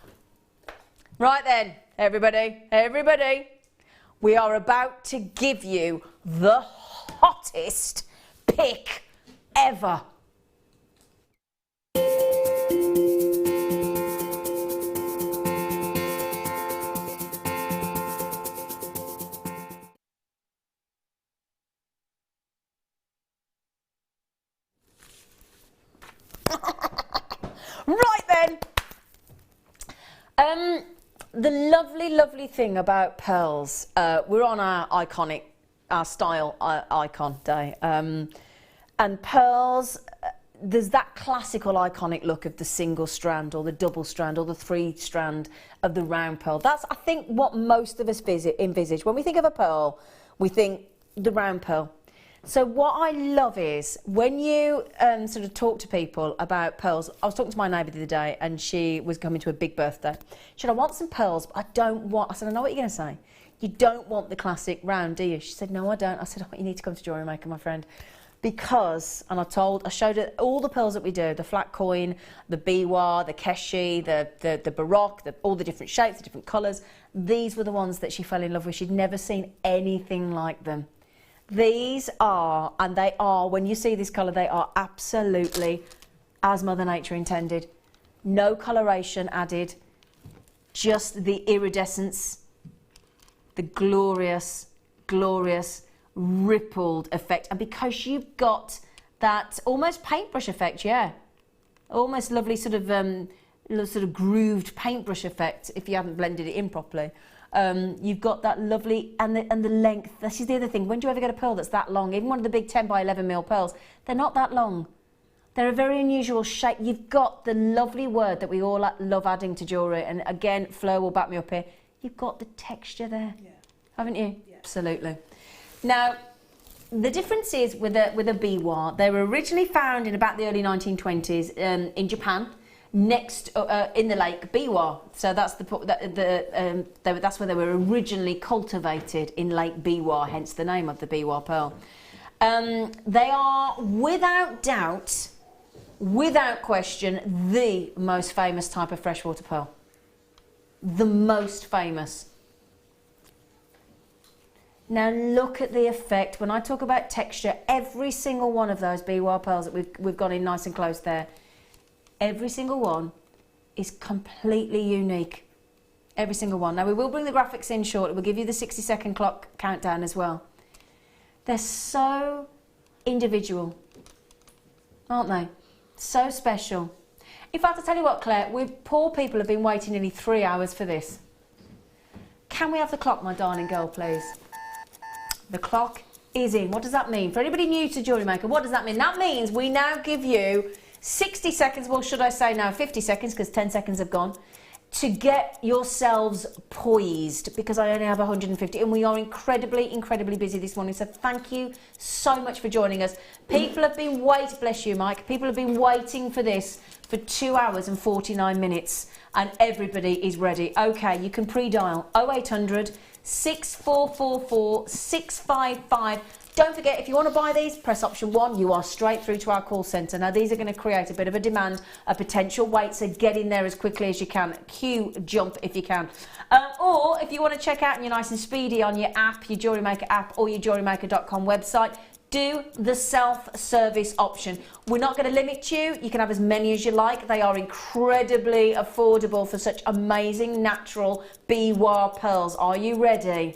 Right then, everybody. We are about to give you the hottest pick ever. Right then. The lovely thing about pearls, we're on our style icon day, and pearls, there's that classical iconic look of the single strand or the double strand or the 3 strand of the round pearl. That's, I think, what most of us envisage. When we think of a pearl, we think the round pearl. So what I love is when you sort of talk to people about pearls. I was talking to my neighbour the other day and she was coming to a big birthday. She said, I want some pearls, but I don't want... I said, I know what you're going to say. You don't want the classic round, do you? She said, no, I don't. I said, oh, you need to come to Jewellery Maker, my friend. Because, and I showed her all the pearls that we do, the flat coin, the biwa, the keshi, the baroque, all the different shapes, the different colours. These were the ones that she fell in love with. She'd never seen anything like them. These are, and they are, when you see this colour, they are absolutely as Mother Nature intended. No coloration added, just the iridescence, the glorious rippled effect. And because you've got that almost paintbrush effect, yeah, almost lovely sort of grooved paintbrush effect if you haven't blended it in properly. You've got that lovely, and the length. This is the other thing. When do you ever get a pearl that's that long? Even one of the big 10 by 11 mil pearls, they're not that long. They're a very unusual shape. You've got the lovely word that we all love adding to jewellery. And again, Fleur will back me up here. You've got the texture there, haven't you? Yeah. Absolutely. Now, the difference is with a biwa. They were originally found in about the early 1920s in Japan. Next in the lake Biwa, so that's that's where they were originally cultivated, in Lake Biwa, hence the name of the Biwa pearl. They are without doubt, without question, the most famous type of freshwater pearl. The most famous. Now look at the effect. When I talk about texture, every single one of those Biwa pearls that we've got in nice and close there, every single one is completely unique. Every single one. Now we will bring the graphics in shortly. We'll give you the 60-second clock countdown as well. They're so individual, aren't they? So special. In fact, I'll tell you what, Claire, we poor people have been waiting nearly 3 hours for this. Can we have the clock, my darling girl, please? The clock is in. What does that mean? For anybody new to Jewellery Maker, what does that mean? That means we now give you 60 seconds, well, should I say now 50 seconds, because 10 seconds have gone, to get yourselves poised, because I only have 150 and we are incredibly busy this morning. So thank you so much for joining us. People have been waiting, bless you, Mike, people have been waiting for this for 2 hours and 49 minutes and everybody is ready. Okay, you can pre-dial 0800 6444 655. Don't forget, if you want to buy these, press option 1. You are straight through to our call centre. Now, these are going to create a bit of a demand, a potential wait, so get in there as quickly as you can. Queue jump if you can. Or if you want to check out and you're nice and speedy on your app, your Jewellery Maker app or your jewellerymaker.com website, do the self-service option. We're not going to limit you. You can have as many as you like. They are incredibly affordable for such amazing natural biwa pearls. Are you ready?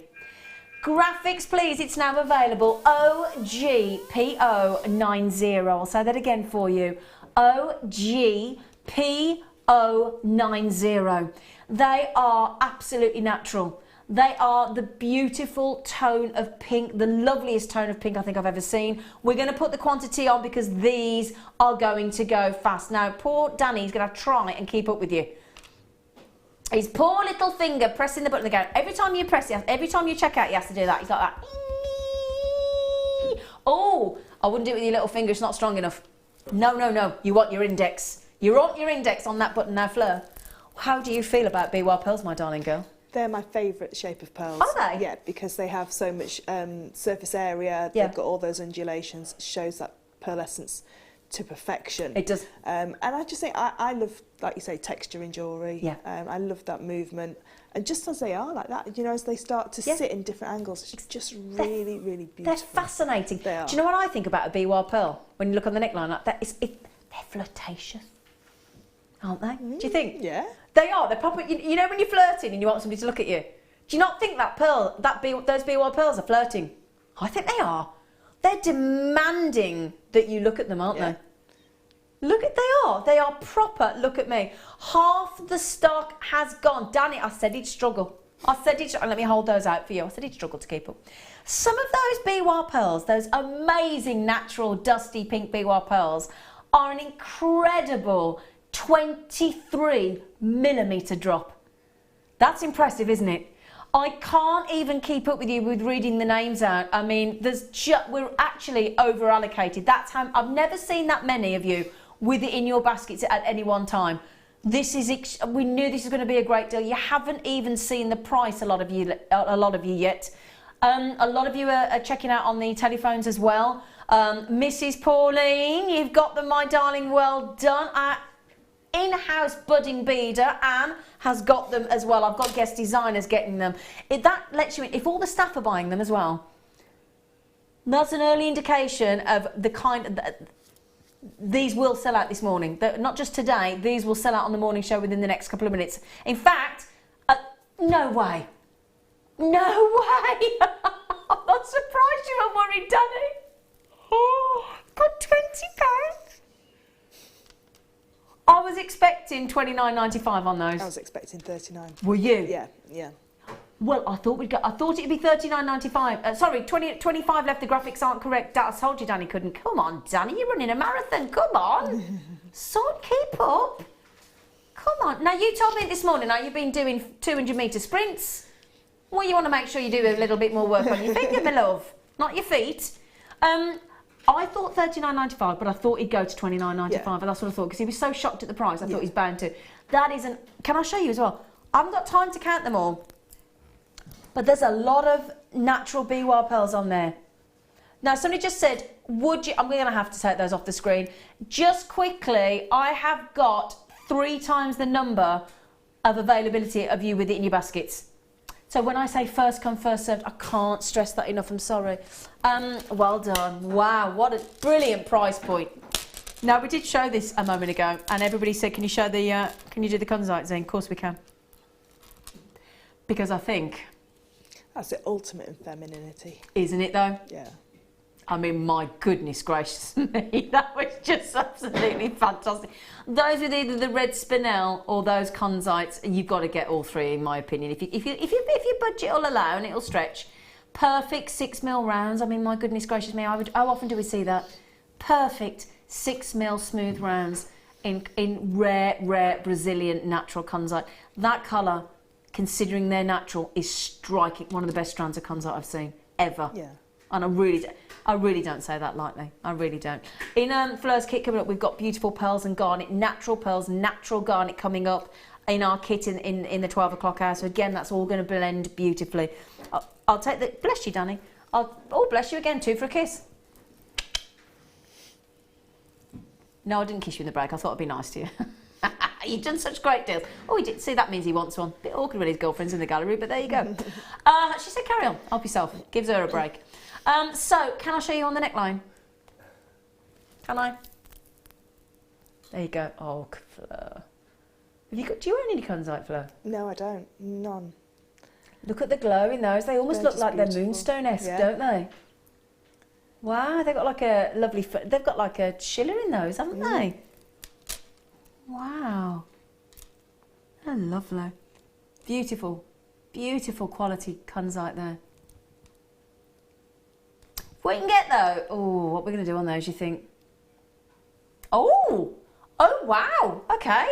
Graphics, please. It's now available. OGPO90. I'll say that again for you. OGPO90. They are absolutely natural. They are the beautiful tone of pink, the loveliest tone of pink I think I've ever seen. We're going to put the quantity on because these are going to go fast. Now, poor Danny's going to try and keep up with you. His poor little finger pressing the button again. Every time you press it, every time you check out, he has to do that. He's got that. Oh, I wouldn't do it with your little finger. It's not strong enough. No. You want your index. You want your index on that button now, Fleur. How do you feel about biwa pearls, my darling girl? They're my favourite shape of pearls. Are they? Yeah, because they have so much surface area. Yeah. They've got all those undulations. Shows that pearlescence to perfection. It does. And I just think I love, like you say, texture in jewellery. Yeah. I love that movement. And just as they are like that, you know, as they start to sit in different angles, it's just really beautiful. They're fascinating. They are. Do you know what I think about a biwa pearl? When you look on the neckline like that, they're flirtatious, aren't they? Do you think? Yeah. They are. They're proper. You know when you're flirting and you want somebody to look at you. Do you not think that those biwa pearls are flirting? I think they are. They're demanding that you look at them, aren't they? They are proper. Look at me. Half the stock has gone. Danny, I said he'd struggle. Let me hold those out for you. I said he'd struggle to keep up. Some of those biwa pearls, those amazing natural dusty pink biwa pearls, are an incredible 23mm drop. That's impressive, isn't it? I can't even keep up with you with reading the names out. I mean, we're actually over allocated. That's how I've never seen that many of you with it in your baskets at any one time. We knew this was going to be a great deal. You haven't even seen the price. A lot of you yet. A lot of you are checking out on the telephones as well. Mrs. Pauline, you've got them, my darling. Well done. Our in-house budding beader Anne has got them as well. I've got guest designers getting them. That lets you in. If all the staff are buying them as well, that's an early indication of the kind. These will sell out this morning. Not just today. These will sell out on the morning show within the next couple of minutes. In fact, no way. No way. I'm not surprised you were worried, Danny. Oh, got £20. I was expecting $29.95 on those. I was expecting 39. Were you? Yeah. Well, I thought it'd be $39.95. Sorry, 25 left. The graphics aren't correct. I told you Danny couldn't. Come on, Danny, you're running a marathon. Come on. Son, keep up. Come on. Now, you told me this morning you've been doing 200-metre sprints. Well, you want to make sure you do a little bit more work on your finger, my love, not your feet. I thought $39.95, but I thought he'd go to $29.95, and that's what I thought, because he was so shocked at the price. I thought he's bound to. That isn't. Can I show you as well? I haven't got time to count them all, but there's a lot of natural biwa pearls on there. Now, somebody just said, would you? I'm going to have to take those off the screen. Just quickly, I have got 3 times the number of availability of you with it in your baskets. So when I say first come, first served, I can't stress that enough. I'm sorry. Well done. Wow, what a brilliant price point. Now, we did show this a moment ago, and everybody said, can you do the Tanzanite, Zane? Of course we can. Because I think... That's the ultimate in femininity. Isn't it, though? Yeah. I mean, my goodness gracious me, that was just absolutely fantastic. Those with either the red spinel or those Tanzanites, you've got to get all 3, in my opinion. If your budget will allow and it'll stretch, Perfect 6mm rounds. I mean, my goodness gracious me, how often do we see that? Perfect 6mm smooth rounds in rare Brazilian natural Tanzanite. That colour, considering they're natural, is striking. One of the best strands of Tanzanite I've seen ever. Yeah. And I really don't say that lightly. I really don't. In Fleur's kit coming up, we've got beautiful pearls and garnet, natural pearls, natural garnet coming up in our kit in the 12 o'clock hour. So again, that's all going to blend beautifully. I'll take the, bless you, Danny. Oh, bless you again, 2 for a kiss. No, I didn't kiss you in the break. I thought I'd be nice to you. You've done such great deals. Oh, he did. See, that means he wants one. Bit awkward when his girlfriend's in the gallery, but there you go. She said, carry on. Help yourself. Gives her a break. So, can I show you on the neckline? Can I? There you go. Oh, Fleur. Do you own any Tanzanite, Fleur? No, I don't. None. Look at the glow in those. They almost look like beautiful. they're moonstone-esque, Yeah. don't they? Wow, they've got like a lovely... They've got like a shiller in those, haven't they? Wow. They're lovely. Beautiful. Beautiful quality Tanzanite there. What we can get though... Oh, what we're going to do on those, you think? Oh! Oh, wow. Okay.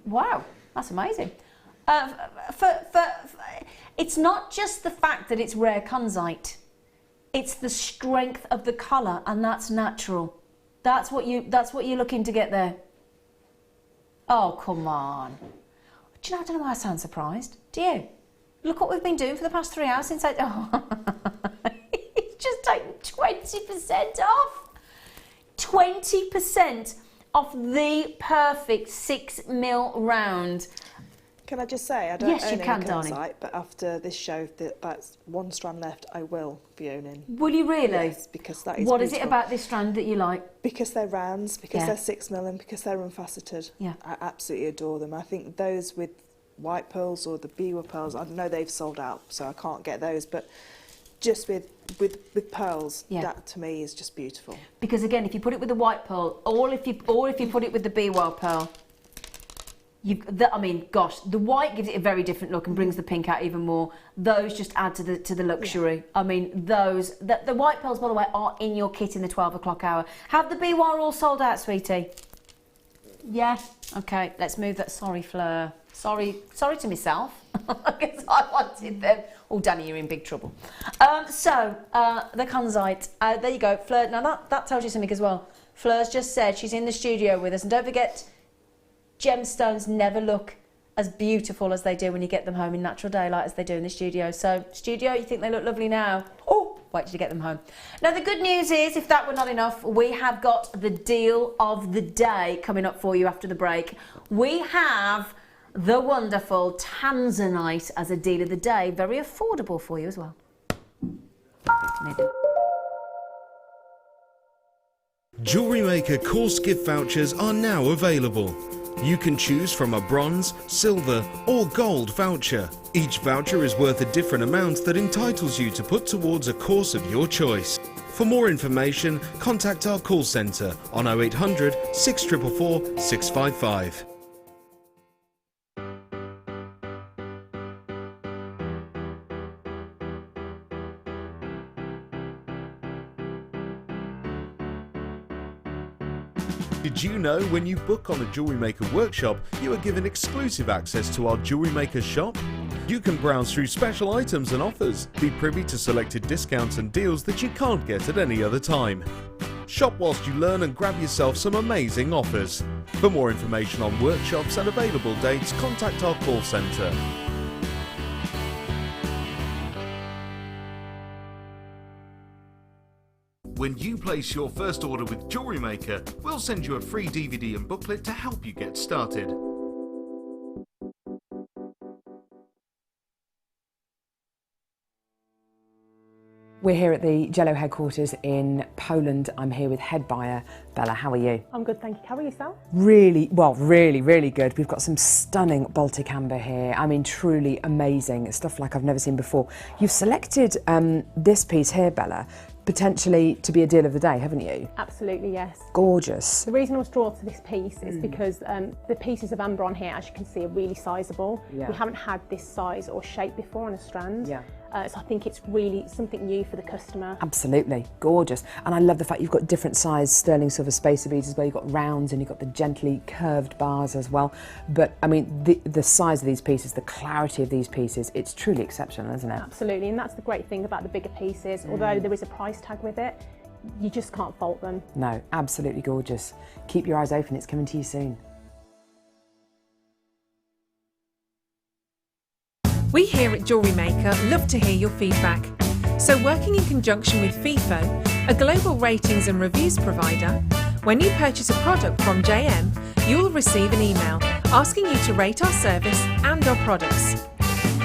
Wow. That's amazing. It's not just the fact that it's rare Tanzanite. It's the strength of the colour, and that's natural. That's what you're looking to get there. Oh, come on. Do you know, I don't know why I sound surprised. Do you? Look what we've been doing for the past 3 hours since it's just taken 20% off. 20% off the perfect 6mm round. Can I just say, I don't Yes, own you any can, darling. Tanzanite, but after this show, that's 1 strand left, I will be owning. Will you really? Yes, because that is What is it beautiful. about this strand that you like? Because they're rounds, because Yeah. they're 6mm, and because they're unfaceted. Yeah. I absolutely adore them. I think those with white pearls or the Biwa pearls, I know they've sold out, so I can't get those, but just with pearls, Yeah. that to me is just beautiful. Because again, if you put it with the white pearl, or if you put it with the Biwa pearl, I mean, gosh, the white gives it a very different look and brings the pink out even more. Those just add to the luxury. Yeah. I mean, the white pearls, by the way, are in your kit in the 12 o'clock hour. Have the Biwa all sold out, sweetie? Yeah. Okay, let's move that. Sorry, Fleur. Sorry to myself, because I wanted them. Oh, Danny, you're in big trouble. The Tanzanite. There you go, Fleur. Now that tells you something as well. Fleur's just said she's in the studio with us, and don't forget, gemstones never look as beautiful as they do when you get them home in natural daylight as they do in the studio. So, studio, you think they look lovely now? Oh, wait till you get them home. Now, the good news is, if that were not enough, we have got the deal of the day coming up for you after the break. We have the wonderful Tanzanite as a deal of the day. Very affordable for you as well. Jewellery Maker course gift vouchers are now available. You can choose from a bronze, silver or gold voucher. Each voucher is worth a different amount that entitles you to put towards a course of your choice. For more information, contact our call centre on 0800 644 655. Did you know when you book on a Jewellery Maker workshop, you are given exclusive access to our Jewellery Maker shop? You can browse through special items and offers, be privy to selected discounts and deals that you can't get at any other time. Shop whilst you learn and grab yourself some amazing offers. For more information on workshops and available dates, contact our call centre. When you place your first order with Jewellery Maker, we'll send you a free DVD and booklet to help you get started. We're here at the Jello headquarters in Poland. I'm here with head buyer Bella. How are you? I'm good, thank you. How are yourself? Really good. We've got some stunning Baltic amber here. I mean, truly amazing stuff like I've never seen before. You've selected this piece here, Bella, potentially to be a deal of the day, haven't you? Absolutely, yes. Gorgeous. The reason I was drawn to this piece is because the pieces of amber on here, as you can see, are really sizable. Yeah. We haven't had this size or shape before on a strand. Yeah. So I think it's really something new for the customer. Absolutely, gorgeous. And I love the fact you've got different size sterling silver spacer beads as well. You've got rounds and you've got the gently curved bars as well. But I mean, the size of these pieces, the clarity of these pieces, it's truly exceptional, isn't it? Absolutely, and that's the great thing about the bigger pieces. Although there is a price tag with it, you just can't fault them. No, absolutely gorgeous. Keep your eyes open, it's coming to you soon. We here at Jewellery Maker love to hear your feedback. So working in conjunction with FIFO, a global ratings and reviews provider, when you purchase a product from JM, you will receive an email asking you to rate our service and our products.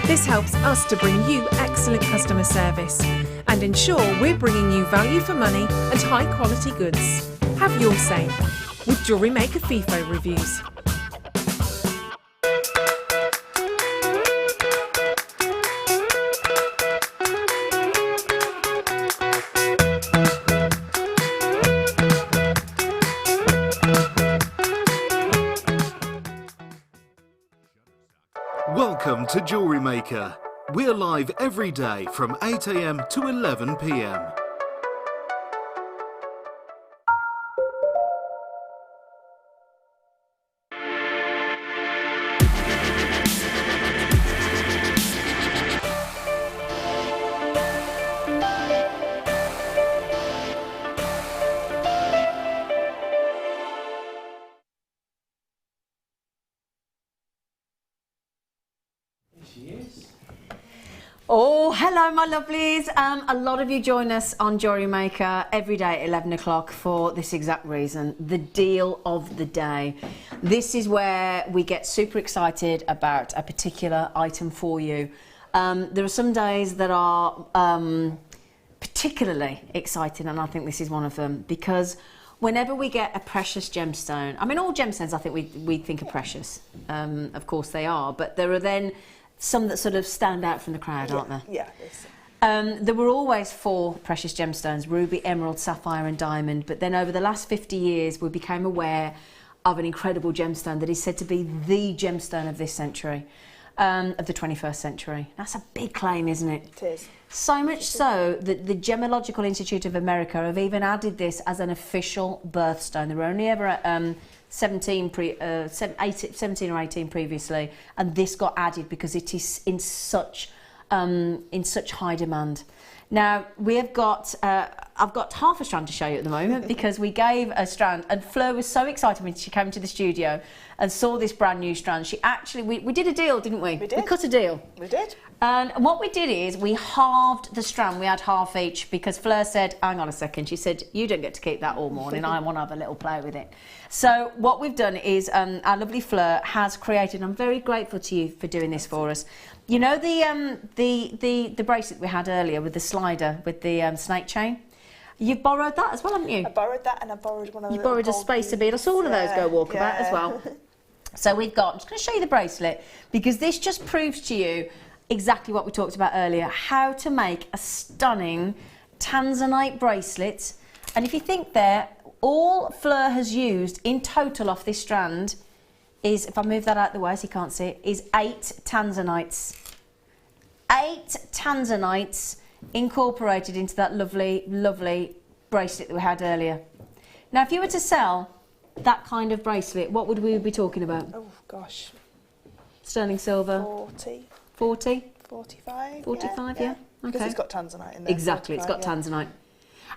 This helps us to bring you excellent customer service and ensure we're bringing you value for money and high quality goods. Have your say with Jewellery Maker FIFO reviews. Welcome to Jewellery Maker. We're live every day from 8 AM to 11 PM. Oh, hello, my lovelies. A lot of you join us on Jewellery Maker every day at 11 o'clock for this exact reason, the deal of the day. This is where we get super excited about a particular item for you. There are some days that are particularly exciting, and I think this is one of them, because whenever we get a precious gemstone, I mean, all gemstones I think we think are precious. Of course they are, but there are then some that sort of stand out from the crowd, aren't there? Yeah. There were always 4 precious gemstones, ruby, emerald, sapphire and diamond, but then over the last 50 years we became aware of an incredible gemstone that is said to be the gemstone of this century, of the 21st century. That's a big claim, isn't it? It is. So much so that the Gemological Institute of America have even added this as an official birthstone. There were only ever 17 or 18 previously, and this got added because it is in such high demand. Now we have got I've got half a strand to show you at the moment because we gave a strand, and Fleur was so excited when she came to the studio and saw this brand new strand. She actually we did a deal, didn't we? We did. We cut a deal. We did. And what we did is we halved the strand. We had half each because Fleur said, hang on a second, she said, you don't get to keep that all morning. I want to have a little play with it. So what we've done is our lovely Fleur has created, I'm very grateful to you for doing this for us. You know the bracelet we had earlier with the slider, with the snake chain? You've borrowed that as well, haven't you? I borrowed that, and I borrowed one of the You borrowed a spacer bead. I saw all of those go walkabout as well. So we've got, I'm just going to show you the bracelet because this just proves to you exactly what we talked about earlier, how to make a stunning Tanzanite bracelet. And if you think there, all Fleur has used in total off this strand is, if I move that out of the way so you can't see it, is 8 Tanzanites. 8 Tanzanites incorporated into that lovely, lovely bracelet that we had earlier. Now, if you were to sell that kind of bracelet, what would we be talking about? Oh, gosh. Sterling silver? 40. 40? 45. 45, yeah. Because Okay. it's got Tanzanite in there. Exactly, it's got 45, Tanzanite.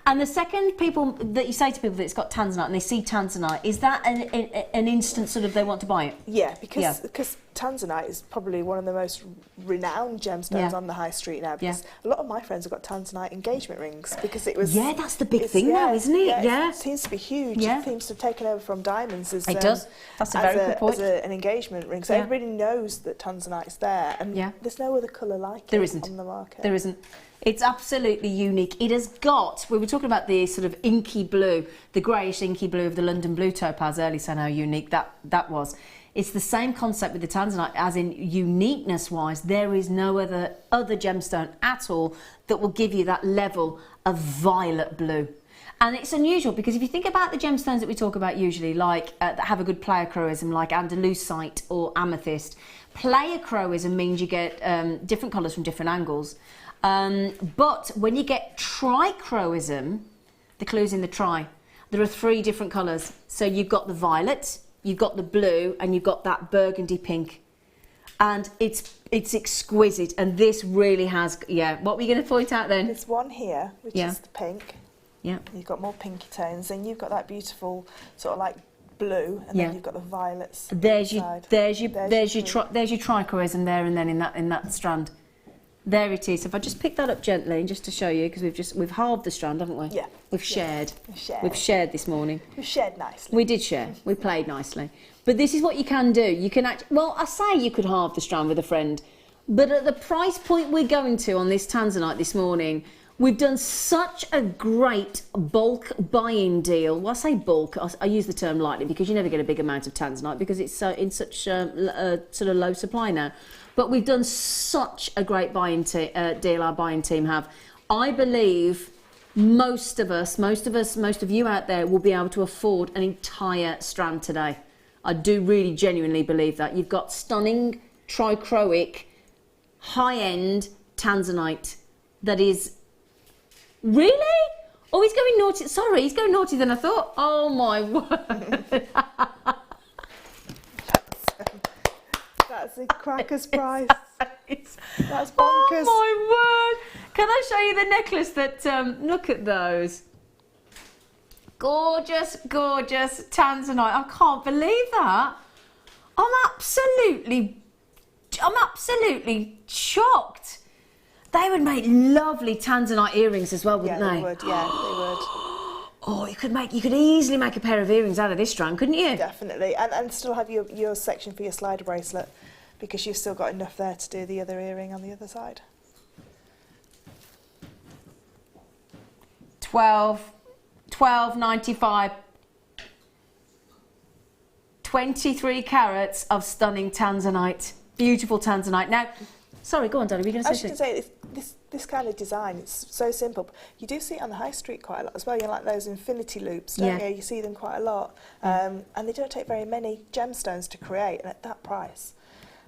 And the second people that you say to people that it's got Tanzanite and they see Tanzanite, is that an instant sort of they want to buy it? Yeah, because Tanzanite is probably one of the most renowned gemstones on the high street now. Because a lot of my friends have got Tanzanite engagement rings because it was. Yeah, that's the big thing now, isn't it? Yeah, it seems to be huge. Yeah. It seems to have taken over from diamonds as It does. That's a very good point. as an engagement ring. So everybody knows that Tanzanite's there, and there's no other colour like There it isn't. on the market. There isn't. It's absolutely unique. It has got, we were talking about the sort of inky blue, the greyish inky blue of the London Blue Topaz earlier, so how unique that was. It's the same concept with the Tanzanite, as in uniqueness-wise, there is no other gemstone at all that will give you that level of violet blue. And it's unusual because if you think about the gemstones that we talk about usually, like that have a good pleiochroism, like Andalusite or amethyst, pleiochroism means you get different colours from different angles. But when you get trichroism, the clue's in the tri. There are 3 different colours. So you've got the violet, you've got the blue, and you've got that burgundy pink. And it's exquisite. And this really has, yeah. What were you going to point out then? There's one here, which is the pink. Yeah. You've got more pinky tones, and you've got that beautiful sort of like blue, and then you've got the violets. There's your trichroism there, and then in that strand. There it is. If I just pick that up gently, just to show you, because we've halved the strand, haven't we? Yeah. We've shared. We've shared this morning. We've shared nicely. We did share. We played nicely. But this is what you can do. You can well, I say you could halve the strand with a friend, but at the price point we're going to on this Tanzanite this morning, we've done such a great bulk buy-in deal. Well, I say bulk, I use the term lightly because you never get a big amount of Tanzanite because it's in such sort of low supply now. But we've done such a great buy-in deal, our buy-in team have. I believe most of you out there will be able to afford an entire strand today. I do really genuinely believe that. You've got stunning trichroic, high-end Tanzanite that is... Really? Oh, he's going naughty. Sorry, he's going naughty than I thought. Oh, my word. That's a cracker's price. That's bonkers. Oh, my word. Can I show you the necklace that... look at those. Gorgeous, gorgeous Tanzanite. I can't believe that. I'm absolutely shocked. They would make lovely Tanzanite earrings as well, wouldn't they? Yeah, they would. Oh, you could easily make a pair of earrings out of this strand, couldn't you? Definitely, and still have your section for your slider bracelet, because you've still got enough there to do the other earring on the other side. 12.95. 23 carats of stunning Tanzanite. Beautiful Tanzanite. Now, sorry, go on, Danny, were you going to say something? I was going to say, this kind of design, it's so simple. You do see it on the high street quite a lot as well. You like those infinity loops, don't you? You see them quite a lot. And they don't take very many gemstones to create, and at that price,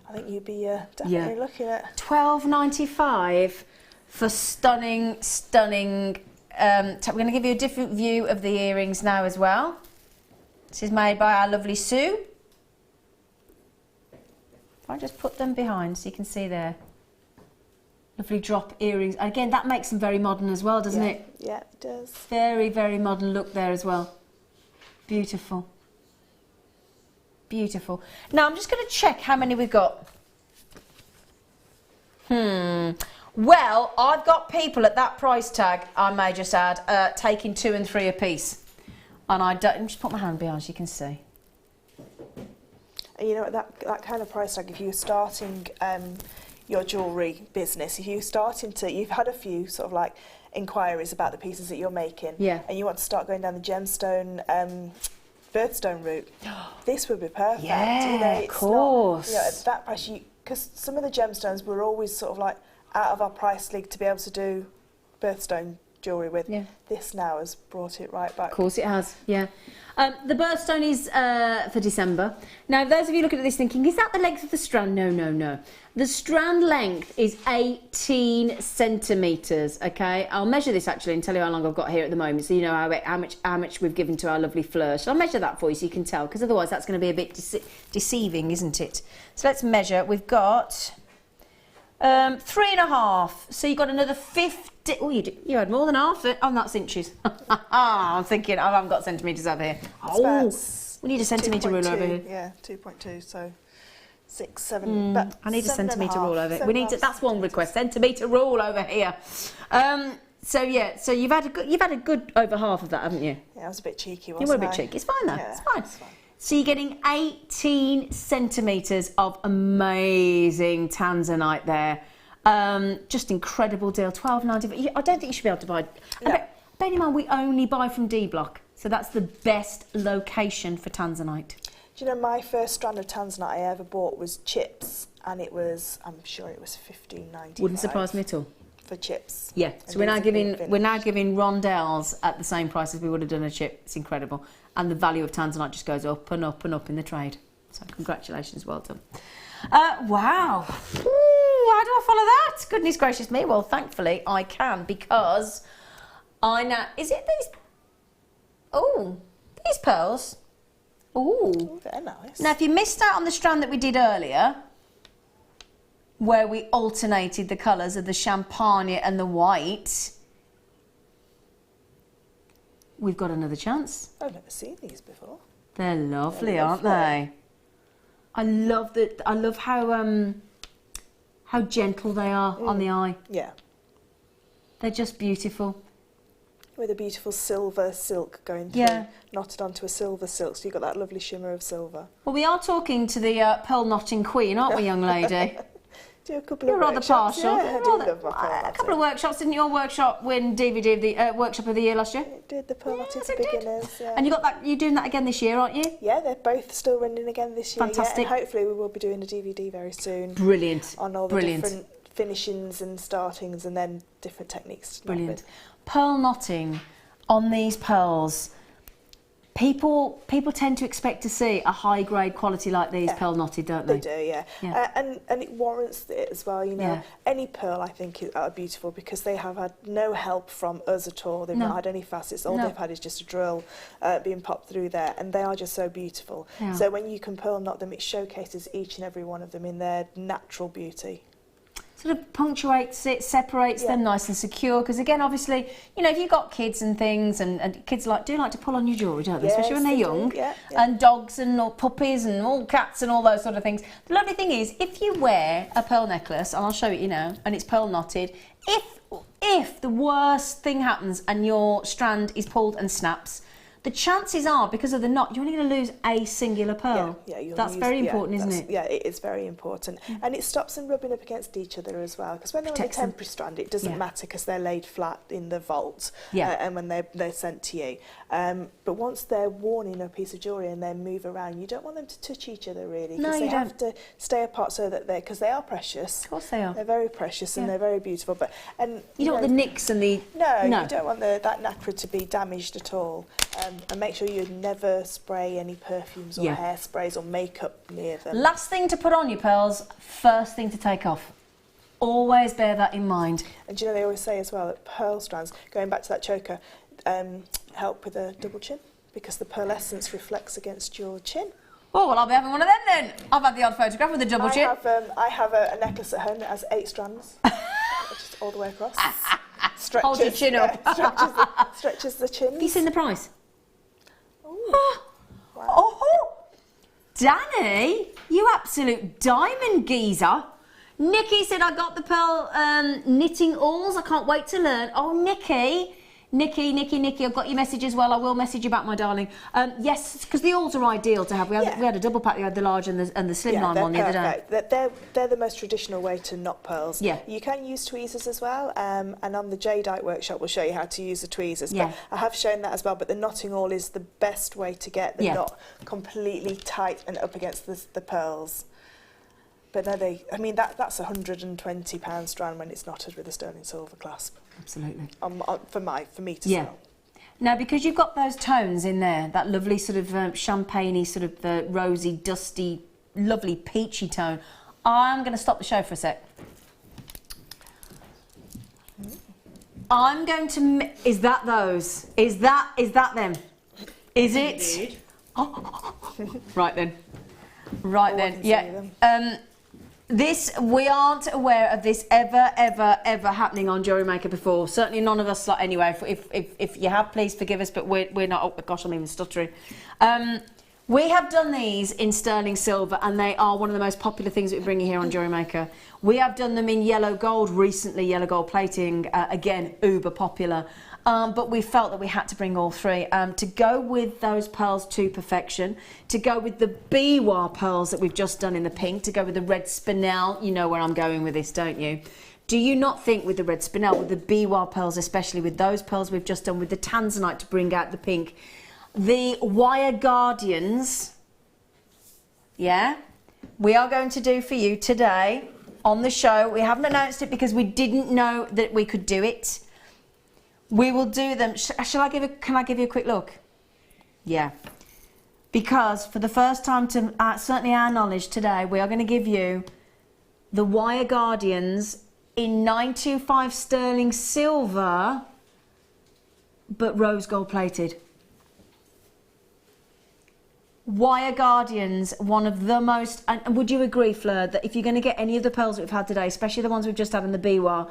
I think you'd be definitely looking at... $12.95 for stunning... we're going to give you a different view of the earrings now as well. This is made by our lovely Sue. If I just put them behind so you can see there. Lovely drop earrings. Again, that makes them very modern as well, doesn't it? Yeah, it does. Very, very modern look there as well. Beautiful. Beautiful. Now, I'm just going to check how many we've got. Well, I've got people at that price tag, I may just add, taking 2 and 3 apiece. And I don't... Let me just put my hand behind so you can see. And you know, that kind of price tag, if you're starting your jewellery business, if you're starting to... You've had a few sort of like inquiries about the pieces that you're making. Yeah. And you want to start going down the gemstone... birthstone route, this would be perfect. Yeah, you know, it's of course. Not, you know, at that price, because some of the gemstones were always sort of like out of our price league to be able to do birthstone jewellery with. Yeah. This now has brought it right back. Of course it has, yeah. The birthstone is for December. Now, those of you looking at this thinking, is that the length of the strand? No, no, no. The strand length is 18 centimetres, okay? I'll measure this actually and tell you how long I've got here at the moment so you know how much we've given to our lovely Fleur. So I'll measure that for you so you can tell, because otherwise that's going to be a bit deceiving, isn't it? So let's measure. We've got 3.5. So you've got another 50. Oh, you had more than half. Oh, that's inches. I'm thinking, I haven't got centimetres over here. Oh, we need a centimetre rule over here. Yeah, 2.2, so 6, 7. I need a centimetre rule over here. We need to, that's one request, centimetre rule over here. So yeah, so you've had a good over half of that, haven't you? Yeah, I was a bit cheeky, wasn't I? You were a bit cheeky. It's fine though. Yeah, it's fine. So you're getting 18 centimetres of amazing Tanzanite there. Just incredible deal, $12.95. I don't think you should be able to buy. No. Bear in mind, we only buy from D Block, so that's the best location for Tanzanite. Do you know my first strand of Tanzanite I ever bought was chips, and it was, I'm sure it was $15.95. Wouldn't surprise me at all. For chips. Yeah, so we're now giving rondelles at the same price as we would have done a chip. It's incredible, and the value of Tanzanite just goes up and up and up in the trade. So congratulations, well done. Wow. Ooh, how do I follow that? Goodness gracious me. Well, thankfully I can, because I know, is it these, oh, these pearls? Oh, they're nice. Now, if you missed out on the strand that we did earlier, where we alternated the colours of the champagne and the white, we've got another chance. I've never seen these before. They're lovely, aren't they? I love that. I love how gentle they are on the eye. Yeah. They're just beautiful. With a beautiful silver silk going through, knotted onto a silver silk, so you've got that lovely shimmer of silver. Well, we are talking to the pearl knotting queen, aren't we, young lady? Do a couple of You're rather workshops. partial. Yeah, I do love my pearl A knotting. couple of workshops. Didn't your workshop win DVD of the workshop of the year last year? It did, the pearl knotting Yes, for it did. beginners. Yeah. And you got that. You're doing that again this year, aren't you? Yeah, they're both still running again this year. Fantastic. Yeah, and hopefully we will be doing a DVD very soon. Brilliant. On all the Brilliant. different finishings and startings, and then different techniques to knot Brilliant. with. Pearl knotting on these pearls. People tend to expect to see a high grade quality like these pearl knotted, don't they? They do, yeah. And it warrants it as well, you know. Yeah. Any pearl, I think, are beautiful because they have had no help from us at all. They've not had any facets. All they've had is just a drill being popped through there, and they are just so beautiful. Yeah. So when you can pearl knot them, it showcases each and every one of them in their natural beauty. Sort of punctuates it, separates them nice and secure. Because again, obviously, you know, if you've got kids and things, and kids do like to pull on your jewellery, don't they? Yes, especially when they're they young, do, yeah. and dogs and all puppies and all cats and all those sort of things. The lovely thing is, if you wear a pearl necklace, and I'll show it you now, and it's pearl knotted, if the worst thing happens and your strand is pulled and snaps, the chances are, because of the knot, you're only going to lose a singular pearl. That's very important, isn't it? Yeah, it is very important. And it stops them rubbing up against each other as well, because when they're on a temporary strand, it doesn't matter because they're laid flat in the vault and when they're sent to you. But once they're worn in a piece of jewellery and they move around, you don't want them to touch each other, really, because they have to stay apart so that because they are precious. Of course they are. They're very precious and they're very beautiful. But you don't want the nicks and the... No, you don't want that nacre to be damaged at all. And make sure you never spray any perfumes or hairsprays or makeup near them. Last thing to put on your pearls, first thing to take off. Always bear that in mind. And do you know, they always say as well that pearl strands, going back to that choker, help with a double chin, because the pearlescence reflects against your chin. Oh, well, I'll be having one of them then. I've had the odd photograph with a double chin. I have a necklace at home that has 8 strands, just all the way across. Stretches, hold your chin up. Stretches the chin. Have you seen the price? Wow. Oh, Danny, you absolute diamond geezer. Nikki said I got the pearl knitting awls. I can't wait to learn. Oh, Nikki, I've got your message as well. I will message you back, my darling. Yes, because the awls are ideal to have. We had a double pack. We had the large and the slimline one the other day. They're the most traditional way to knot pearls. Yeah. You can use tweezers as well, and on the Jadeite workshop we'll show you how to use the tweezers. But I have shown that as well. But the knotting awl is the best way to get the knot completely tight and up against the pearls. But no, that's £120 strand when it's knotted with a sterling silver clasp. Absolutely. For me to sell. Now, because you've got those tones in there, that lovely sort of champagne-y, sort of rosy, dusty, lovely peachy tone, I'm going to stop the show for a sec. I'm going to... Is that those? Is that them? Is it? Oh. Right then. Right then. Yeah. We aren't aware of this ever happening on Jewellery Maker before. Certainly none of us, anyway. If you have, please forgive us, but we're not. Oh gosh, I'm even stuttering. We have done these in sterling silver, and they are one of the most popular things that we're bringing here on Jewellery Maker. We have done them in yellow gold recently, yellow gold plating, again, uber popular. But we felt that we had to bring all three to go with those pearls to perfection, to go with the biwa pearls that we've just done in the pink, to go with the red spinel. You know where I'm going with this, don't you? Do you not think with the red spinel, with the biwa pearls, especially with those pearls we've just done with the Tanzanite to bring out the pink, the wire guardians, we are going to do for you today on the show. We haven't announced it because we didn't know that we could do it. We will do them. Can I give you a quick look? Yeah. Because for the first time, to certainly our knowledge today, we are going to give you the wire guardians in 925 sterling silver, but rose gold plated. Wire guardians, one of the most, and would you agree, Fleur, that if you're going to get any of the pearls that we've had today, especially the ones we've just had in the biwa,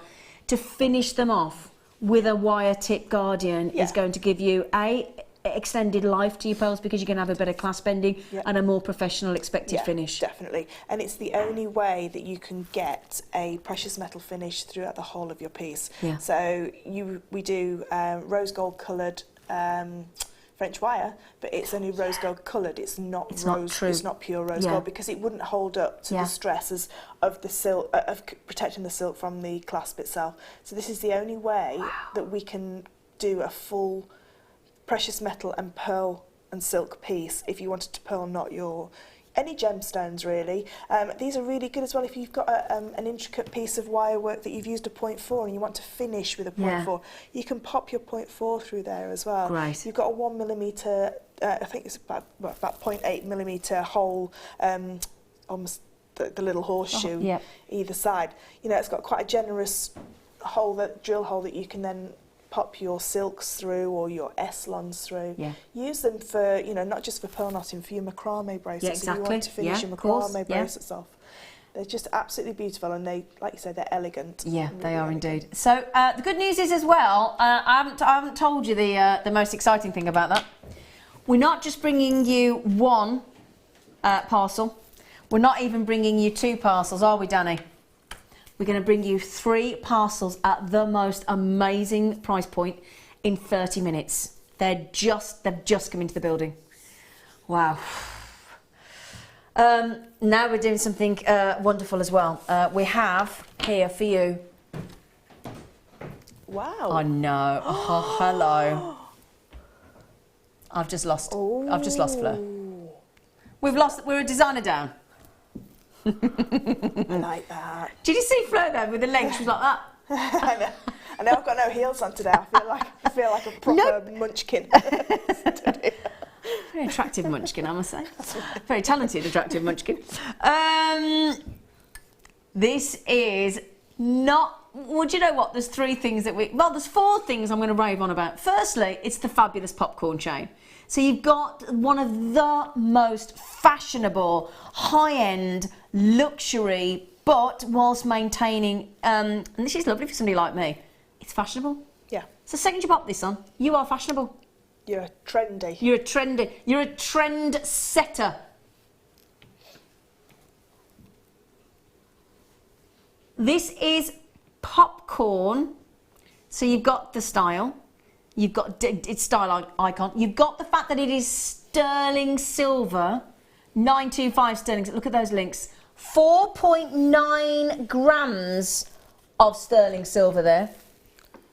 to finish them off with a wire tip guardian is going to give you extended life to your pearls, because you can have a better clasp bending and a more professional expected finish. Definitely. And it's the only way that you can get a precious metal finish throughout the whole of your piece. So we do rose gold coloured French wire, but it's only rose gold coloured. It's not pure rose gold, because it wouldn't hold up to the stresses of the silk, of protecting the silk from the clasp itself. So this is the only way that we can do a full precious metal and pearl and silk piece if you wanted to pearl knot your any gemstones really. These are really good as well if you've got an intricate piece of wire work that you've used a 0.4 and you want to finish with a 0.4. You can pop your 0.4 through there as well. Right. You've got a 1mm, I think it's about 0.8mm hole, almost the little horseshoe either side. You know, it's got quite a generous hole, drill hole that you can then pop your silks through or your S-lons through. Use them for, you know, not just for pearl knotting, for your macrame bracelets. If you want to finish your macrame bracelets off. They're just absolutely beautiful, and they, like you said, they're elegant. Yeah, they are indeed. So the good news is as well, I haven't told you the most exciting thing about that. We're not just bringing you one parcel. We're not even bringing you 2 parcels, are we, Danny? We're going to bring you 3 parcels at the most amazing price point in 30 minutes. They've just come into the building. Wow. Now we're doing something wonderful as well. We have here for you. Wow. I know. Oh, hello. I've just lost Fleur. We're a designer down. I like that. Did you see Fleur there with the legs? She was like that. I know I've got no heels on today. I feel like a proper munchkin. Very attractive munchkin, I must say. Very talented, attractive munchkin. This is not... Well, do you know what? There's 3 things that there's 4 things I'm going to rave on about. Firstly, it's the fabulous popcorn chain. So you've got one of the most fashionable, high-end, luxury, but whilst maintaining, and this is lovely for somebody like me, it's fashionable. Yeah. So the second you pop this on, you are fashionable. You're trendy. You're a trend setter. This is popcorn. So you've got the style. You've got its style icon. You've got the fact that it is sterling silver, 925 sterling. Look at those links. 4.9 grams of sterling silver there.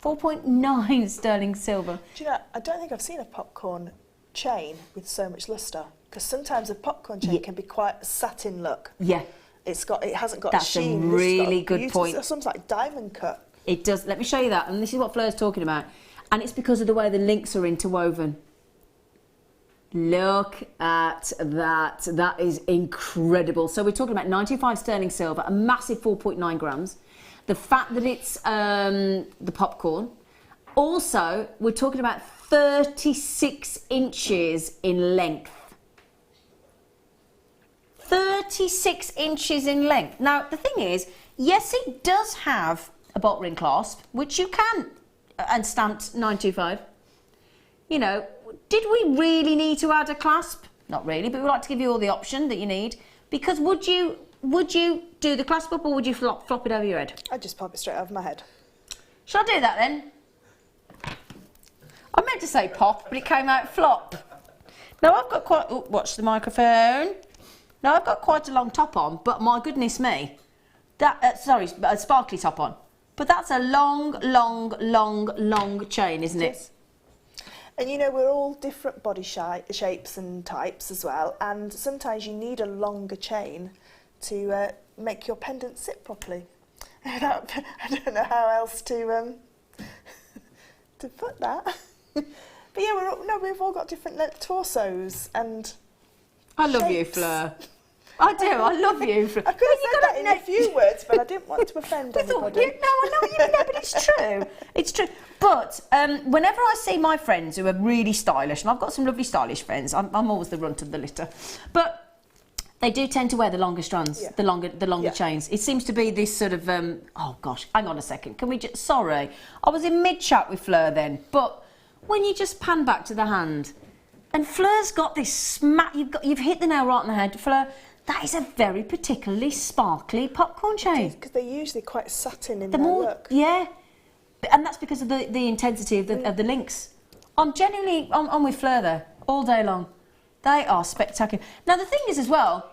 4.9 sterling silver. Do you know, I don't think I've seen a popcorn chain with so much lustre, because sometimes a popcorn chain can be quite a satin look. Yeah. It hasn't got That's sheen. a really good point. It's almost like diamond cut. It does. Let me show you that. And this is what Fleur's talking about. And it's because of the way the links are interwoven. Look at that. That is incredible. So we're talking about 95 sterling silver, a massive 4.9 grams. The fact that it's the popcorn. Also, we're talking about 36 inches in length. 36 inches in length. Now, the thing is, yes, it does have a bolt ring clasp, which you can, and stamped 925. You know, did we really need to add a clasp? Not really, but we'd like to give you all the option that you need. Because would you do the clasp up, or would you flop it over your head? I'd just pop it straight over my head. Shall I do that then? I meant to say pop, but it came out flop. Now I've got quite... Oh, watch the microphone. Now I've got quite a long top on, but my goodness me. That, sorry, a sparkly top on. But that's a long chain, isn't it? And you know, we're all different body shapes and types as well, and sometimes you need a longer chain to make your pendant sit properly. I don't know how else to put that. But yeah, we've all got different torsos and I love shapes. you, Fleur. I do. I love you. I could have said that in a few words, but I didn't want to offend anybody. No, I know you know, but it's true. It's true. But whenever I see my friends who are really stylish, and I've got some lovely stylish friends, I'm always the runt of the litter, but they do tend to wear the longer strands, the longer chains. It seems to be this sort of, oh gosh, hang on a second. Can we just, sorry, I was in mid-chat with Fleur then, but when you just pan back to the hand, and Fleur's got this smack, you've hit the nail right on the head, Fleur. That is a very particularly sparkly popcorn chain. Because they're usually quite satin in their look. Yeah, and that's because of the intensity of the links. I'm genuinely on with Fleur there all day long. They are spectacular. Now the thing is as well,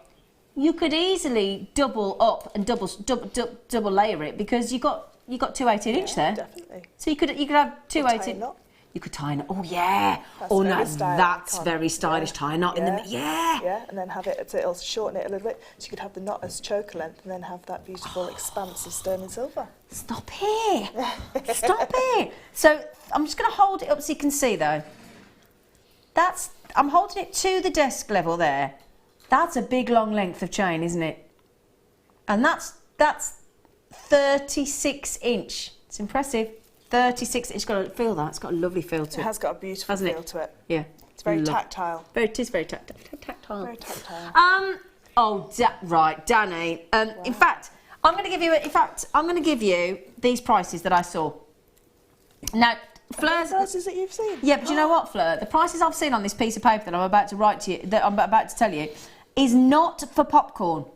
you could easily double up and double layer it because you got two 18-inch there. Definitely. So you could have two 18. You could tie a knot. Oh yeah. That's very stylish. Tie a knot in the Yeah, and then have it so it'll shorten it a little bit. So you could have the knot as choker length and then have that beautiful expanse of sterling silver. Stop here. Stop it. So I'm just going to hold it up so you can see though. I'm holding it to the desk level there. That's a big long length of chain, isn't it? And that's 36 inch. It's impressive. 36. It's got a feel that. It's got a lovely feel to it. It has got a beautiful feel to it. Yeah. It's very tactile. It is very tactile. Very tactile. Right, Danny. In fact, I'm going to give you these prices that I saw. Now, Fleur's prices that you've seen. Yeah, but you know what, Fleur? The prices I've seen on this piece of paper that I'm about to write to you, that I'm about to tell you, is not for popcorn.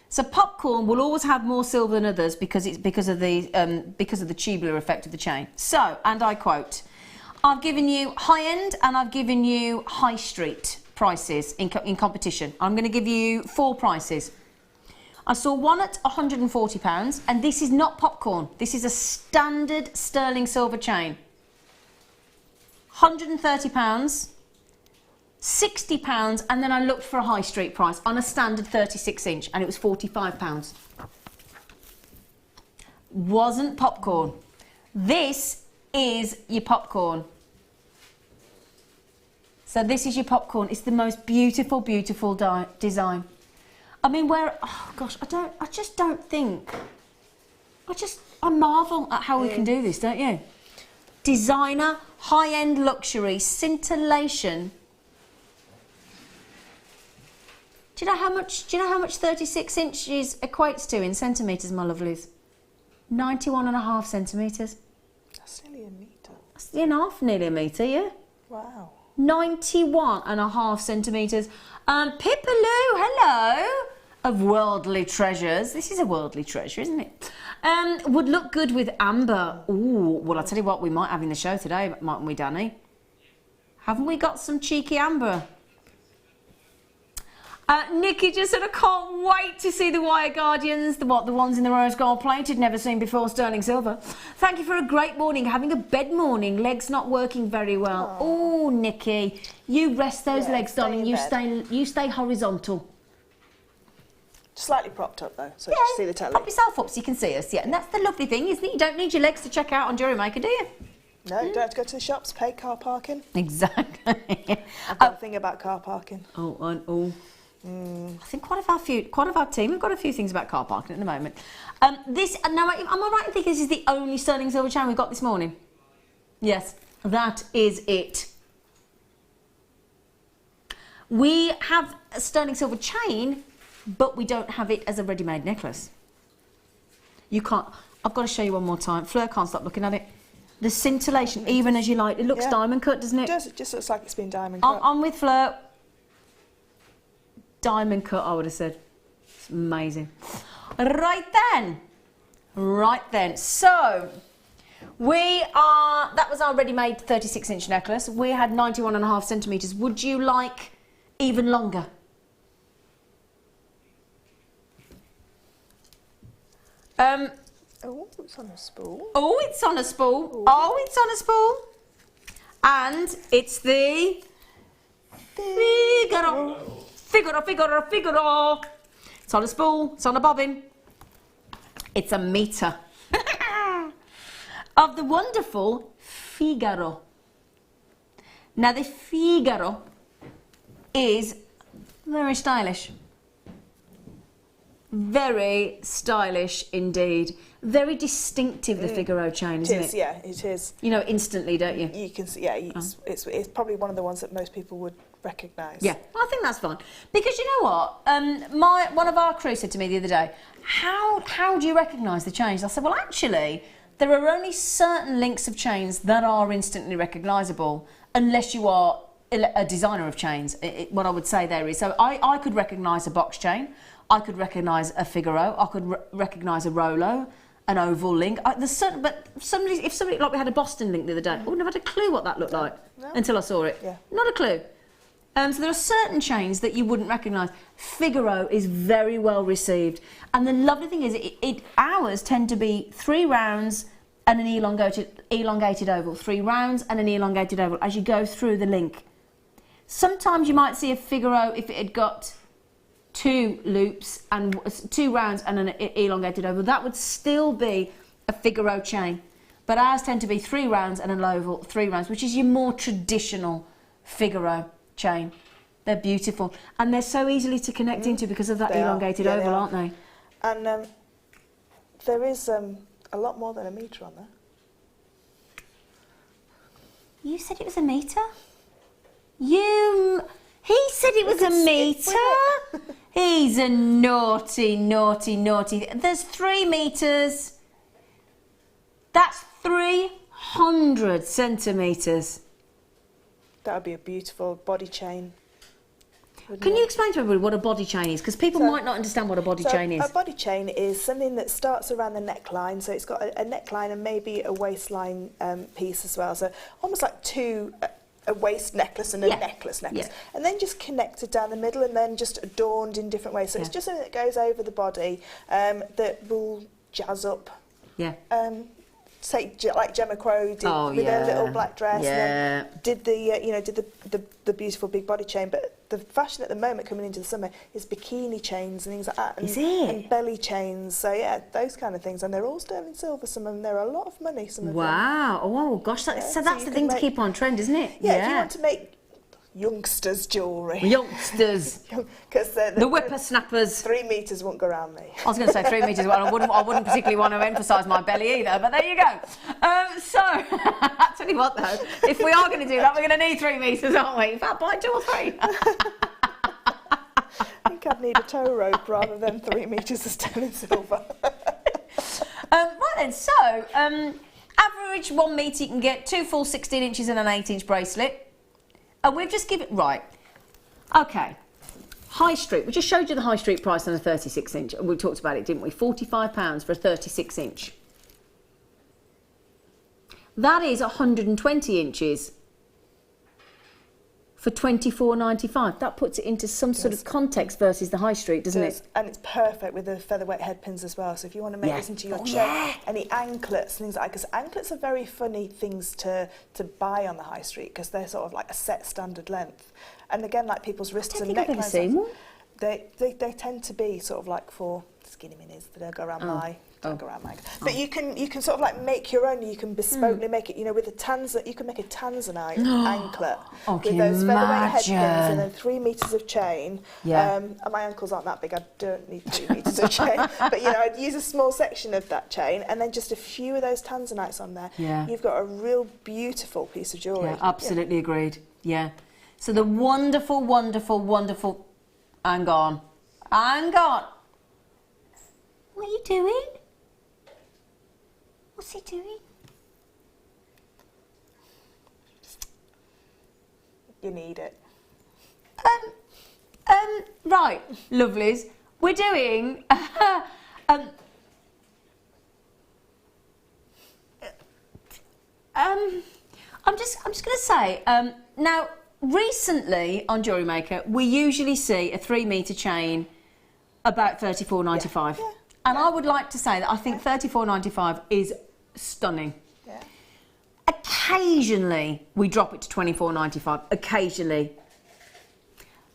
So popcorn will always have more silver than others because of the tubular effect of the chain. So, and I quote, I've given you high end and I've given you high street prices in competition. I'm going to give you 4 prices. I saw one at £140, and this is not popcorn. This is a standard sterling silver chain. £130, £60, and then I looked for a high street price on a standard 36-inch, and it was £45. Wasn't popcorn. This is your popcorn. So this is your popcorn. It's the most beautiful, beautiful design. I mean, I marvel at how we can do this, don't you? Designer, high-end luxury, scintillation. Do you know how much 36 inches equates to in centimetres, my lovelies? 91.5 centimetres. That's nearly a metre. That's nearly a metre, yeah. Wow. 91.5 centimetres. Pipaloo, hello, of worldly treasures. This is a worldly treasure, isn't it? Would look good with amber. Ooh, well, I'll tell you what, we might have in the show today, mightn't we, Danny? Haven't we got some cheeky amber? Nikki just said, I can't wait to see the Wire Guardians, the ones in the rose gold plated, never seen before, sterling silver. Thank you for a great morning, having a bed morning, legs not working very well. Oh, Nikki, you rest those legs, darling, you stay horizontal. Slightly propped up though, so you see the telly. Prop yourself up so you can see us, yeah, and that's the lovely thing, isn't it? You don't need your legs to check out on Jewellery Maker, do you? No, you don't have to go to the shops, pay car parking. Exactly. I've got a thing about car parking. I think quite of our team have got a few things about car parking at the moment. Now, am I right in thinking this is the only sterling silver chain we've got this morning? Yes, that is it. We have a sterling silver chain, but we don't have it as a ready-made necklace. You can't. I've got to show you one more time. Fleur can't stop looking at it. The scintillation, even as you like. It looks diamond cut, doesn't it? It does. It just looks like it's been diamond cut. I'm with Fleur. Diamond cut, I would have said. It's amazing. Right then. So, that was our ready-made 36-inch necklace. We had 91.5 centimetres. Would you like even longer? Oh, it's on a spool. Oh, it's on a spool. Ooh. Oh, it's on a spool. And it's the Figaro. It's on a spool. It's on a bobbin. It's a metre of the wonderful Figaro. Now, the Figaro is very stylish. very stylish indeed. Very distinctive, the Figaro chain, isn't it? Yeah, it is. You know instantly, don't you? You can see, yeah, it's probably one of the ones that most people would recognise. Yeah, I think that's fine. Because you know what? One of our crew said to me the other day, how do you recognise the chains? I said, well, actually, there are only certain links of chains that are instantly recognisable, unless you are a designer of chains. What I would say there is, so I could recognise a box chain, I could recognise a Figaro, I could recognise a Rolo, an oval link. There's certain, but if somebody, like we had a Boston link the other day, I wouldn't have had a clue what that looked like until I saw it. Yeah. Not a clue. So there are certain chains that you wouldn't recognise. Figaro is very well received, and the lovely thing is, ours tend to be 3 rounds and an elongated oval, 3 rounds and an elongated oval as you go through the link. Sometimes you might see a Figaro if it had got 2 loops and 2 rounds and an elongated oval, that would still be a Figaro chain. But ours tend to be 3 rounds and an oval, 3 rounds, which is your more traditional Figaro chain. They're beautiful and they're so easily to connect into because of that elongated oval, aren't they? And there is a lot more than a metre on there. You said it was a metre? He said it was a metre? He's a naughty, naughty, naughty. There's 3 metres. That's 300 centimetres. That would be a beautiful body chain. Can you explain to everybody what a body chain is? Because people might not understand what a body chain is. A body chain is something that starts around the neckline. So it's got a neckline and maybe a waistline piece as well. So almost like a waist necklace and a necklace. Yeah. And then just connected down the middle and then just adorned in different ways. So it's just something that goes over the body that will jazz up. Yeah. Say like Gemma Crow did with her little black dress, and then did the beautiful big body chain. But the fashion at the moment coming into the summer is bikini chains and things like that, and belly chains. So yeah, those kind of things, and they're all sterling silver. Some of them, they're a lot of money. Some of them. Wow! Oh gosh, so that's the thing to keep on trend, isn't it? Yeah, if you want to make youngsters jewellery. Youngsters. Because the whippersnappers. 3 metres won't go around me. I was going to say 3 metres. Well, I wouldn't particularly want to emphasise my belly either, but there you go. So, I tell you what though, if we are going to do that, we're going to need 3 metres, aren't we? In fact, buy 2 or 3. I think I'd need a tow rope rather than 3 metres of sterling silver. Right then, so, average 1 metre you can get 2 full 16 inches and an 8-inch bracelet. And we've just given, right, okay, high street, we just showed you the high street price on a 36 inch, we talked about it, didn't we, £45 for a 36 inch. That is 120 inches for £24.95. That puts it into some sort of context versus the high street, doesn't it? And it's perfect with the featherweight head pins as well. So if you want to make this into your chain, any anklets, things like that, because anklets are very funny things to buy on the high street because they're sort of like a set standard length. And again, like people's wrists and necklines, they tend to be sort of like for skinny minis that don't go around my. But you can sort of like make your own. You can bespokely make it. You know, with you can make a Tanzanite anklet with those featherweight head pins and then 3 metres of chain. Yeah. And my ankles aren't that big. I don't need 3 metres of chain. But you know, I'd use a small section of that chain and then just a few of those Tanzanites on there. Yeah. You've got a real beautiful piece of jewellery. Yeah, absolutely agreed. Yeah. So the wonderful, wonderful, wonderful. Hang on. What are you doing? What's he doing? You need it. Right, lovelies. We're doing I'm just going to say now recently on Jewellery Maker we usually see a 3 metre chain about £34.95. Yeah. And I would like to say that I think £34.95 is stunning. Yeah. Occasionally we drop it to £24.95, occasionally.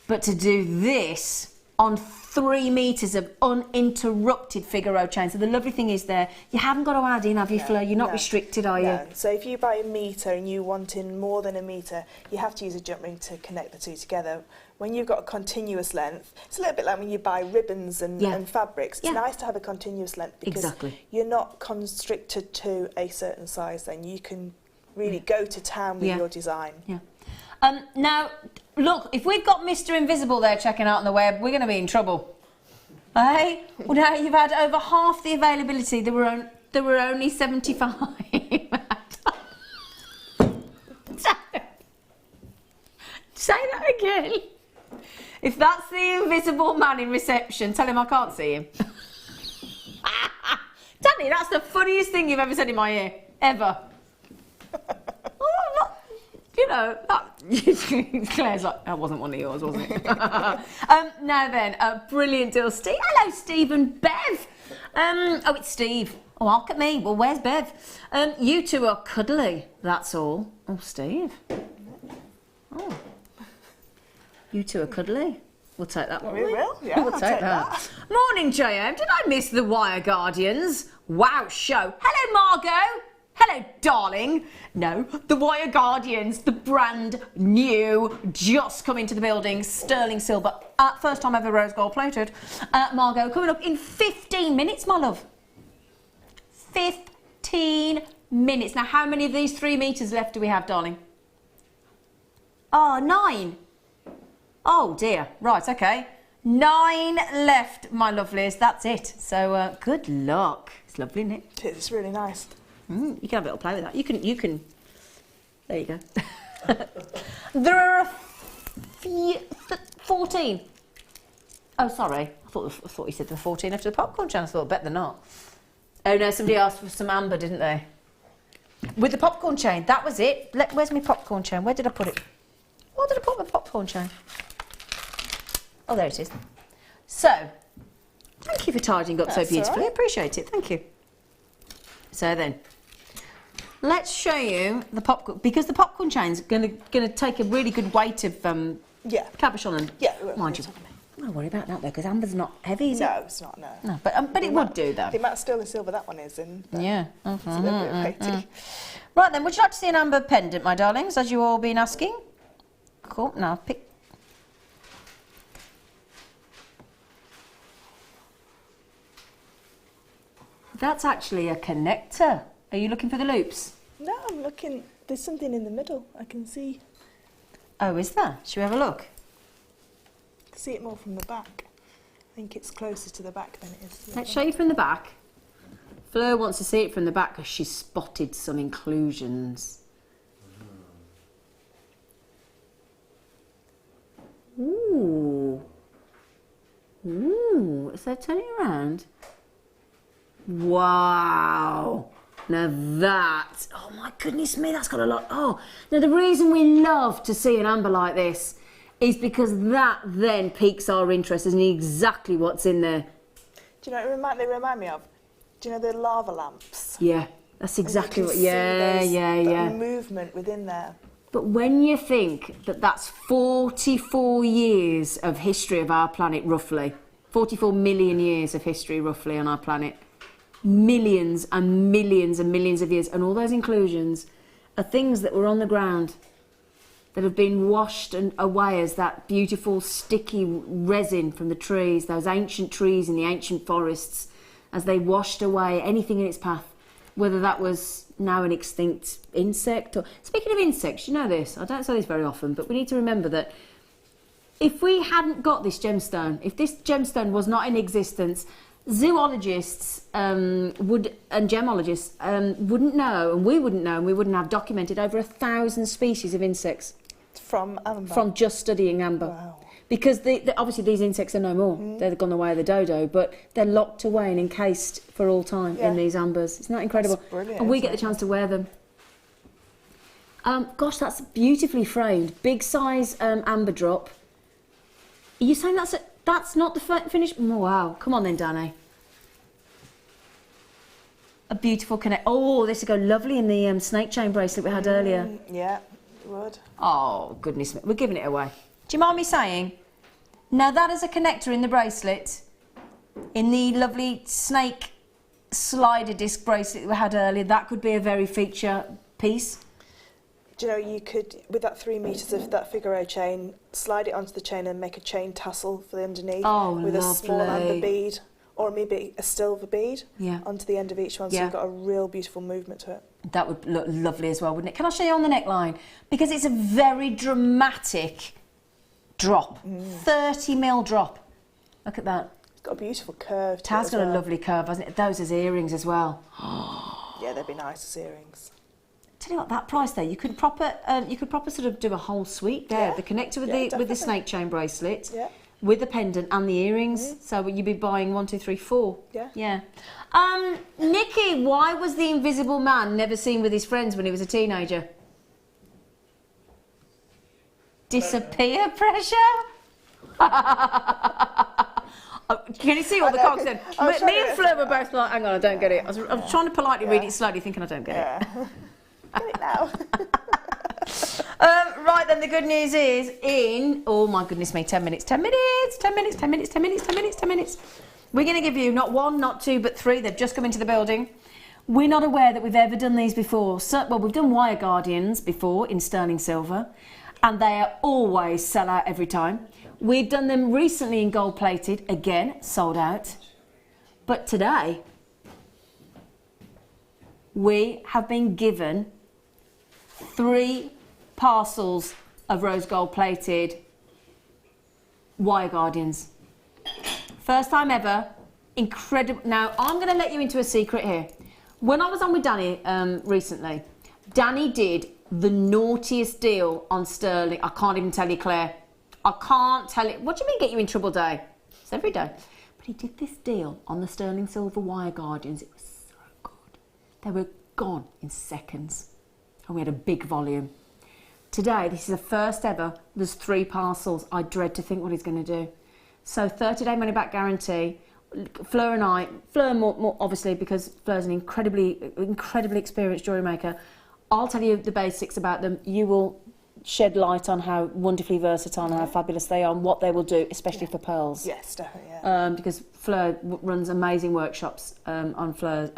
But to do this on 3 metres of uninterrupted Figaro chain. So the lovely thing is there, you haven't got to add in, have you, Fleur? You're not restricted, are you? So if you buy a metre and you want in more than a metre, you have to use a jump ring to connect the two together. when you've got a continuous length, it's a little bit like when you buy ribbons and fabrics. It's nice to have a continuous length because you're not constricted to a certain size. Then you can really go to town with your design. Yeah. Now, look, if we've got Mr. Invisible there checking out on the web, we're going to be in trouble. Hey? Well, now you've had over half the availability. There were only 75. Say that again. If that's the invisible man in reception, tell him I can't see him. Danny, that's the funniest thing you've ever said in my ear. Ever. You know, Claire's like, that wasn't one of yours, was it? Now then, a brilliant deal. Hello, Steve and Bev. Oh, it's Steve. Oh, look at me. Well, where's Bev? You two are cuddly, that's all. Oh, Steve. Oh. You two are cuddly. We'll take that one. We will, yeah. We'll take that. Morning, JM. Did I miss the Wire Guardians? Wow, show. Hello, Margot. Hello, darling. No, the Wire Guardians, the brand new, just come into the building, sterling silver, first time ever rose gold plated. Margot, coming up in 15 minutes, my love. 15 minutes. Now, how many of these 3 meters left do we have, darling? Oh, 9. Oh, dear. Right, okay. 9 left, my lovelies. That's it. So, good luck. It's lovely, isn't it? It's really nice. You can have a little play with that. You can. There you go. There are 14. Oh, sorry. I thought you said there were 14 after the popcorn challenge. I thought better than not. Oh no, somebody asked for some amber, didn't they? With the popcorn chain. That was it. Where's my popcorn chain? Where did I put it? Where did I put my popcorn chain? Oh, there it is. So, thank you for tidying up so beautifully. I appreciate it. Thank you. So then, let's show you the popcorn, because the popcorn chain's going to take a really good weight of cabochon and mind you. Don't worry about that though, because amber's not heavy, is it? No, it's not. No, but it would do though. The amount of sterling silver that one is in. Yeah. It's a little bit weighty. Right then, would you like to see an amber pendant, my darlings, as you all been asking? Cool. Now pick. That's actually a connector. Are you looking for the loops? No, I'm looking. There's something in the middle. I can see. Oh, is there? Should we have a look? I can see it more from the back. I think it's closer to the back than it is to the Let's show you from the back. Fleur wants to see it from the back because she's spotted some inclusions. Ooh. Ooh. So turn it around. Wow. Now that, oh my goodness me, that's got a lot. Oh, now the reason we love to see an amber like this is because that then piques our interest in exactly what's in there. Do you know what they remind me of? Do you know the lava lamps? Yeah, that's exactly what, the movement within there. But when you think that that's 44 years of history of our planet, roughly, 44 million years of history, roughly, on our planet, millions and millions and millions of years, and all those inclusions are things that were on the ground that have been washed away as that beautiful sticky resin from the trees, those ancient trees in the ancient forests, as they washed away anything in its path, whether that was now an extinct insect or... Speaking of insects, you know this, I don't say this very often, but we need to remember that if we hadn't got this gemstone, if this gemstone was not in existence, zoologists and gemologists wouldn't know, and we wouldn't know, and we wouldn't have documented over 1,000 species of insects from amber, from just studying amber. Wow. Because obviously these insects are no more. They've gone the way of the dodo, but they're locked away and encased for all time in these ambers. Isn't that incredible? That's brilliant, and we get the chance to wear them. Gosh, that's beautifully framed. Big size amber drop. Are you saying that's not the finished? Oh, wow. Come on then, Danny. A beautiful connect. Oh, this would go lovely in the snake chain bracelet we had earlier. Yeah, it would. Oh, goodness me. We're giving it away. Do you mind me saying? Now that is a connector in the bracelet, in the lovely snake slider disc bracelet we had earlier. That could be a very feature piece. Do you know, you could, with that 3 metres of that Figaro chain, slide it onto the chain and make a chain tassel for the underneath with a small amber bead, or maybe a silver bead onto the end of each one, so you've got a real beautiful movement to it. That would look lovely as well, wouldn't it? Can I show you on the neckline? Because it's a very dramatic drop, 30mm drop. Look at that. It's got a beautiful curve to it. It has got a lovely curve, hasn't it? Those as earrings as well. Yeah, they'd be nice as earrings. Tell you what, that price there, you could proper sort of do a whole suite there. The connector with the snake chain bracelet, with the pendant and the earrings. So you'd be buying 1, 2, 3, 4. Yeah. Nikki, why was the Invisible Man never seen with his friends when he was a teenager? Disappear pressure? Can you see all the cogs then? Me and Fleur were both like, hang on, I don't get it. I was trying to politely read it slowly, thinking I don't get it. Get it now. Right then, the good news is oh my goodness me, 10 minutes. We're going to give you not 1, not 2, but 3. They've just come into the building. We're not aware that we've ever done these before. So, well, we've done wire guardians before in sterling silver, and they are always sell out every time. We've done them recently in gold plated, again, sold out. But today, we have been given 3 parcels of rose gold plated wire guardians. First time ever, incredible. Now, I'm going to let you into a secret here. When I was on with Danny recently, Danny did the naughtiest deal on sterling. I can't even tell you, Claire. I can't tell it. What do you mean get you in trouble day? It's every day. But he did this deal on the sterling silver wire guardians. It was so good. They were gone in seconds. And we had a big volume. Today, this is the first ever. There's 3 parcels. I dread to think what he's going to do. So 30-day money-back guarantee. Fleur and I, Fleur more obviously because Fleur's an incredibly experienced jewellery maker. I'll tell you the basics about them. You will shed light on how wonderfully versatile and how fabulous they are and what they will do, especially for pearls. Yes, definitely. Because Fleur runs amazing workshops on pearls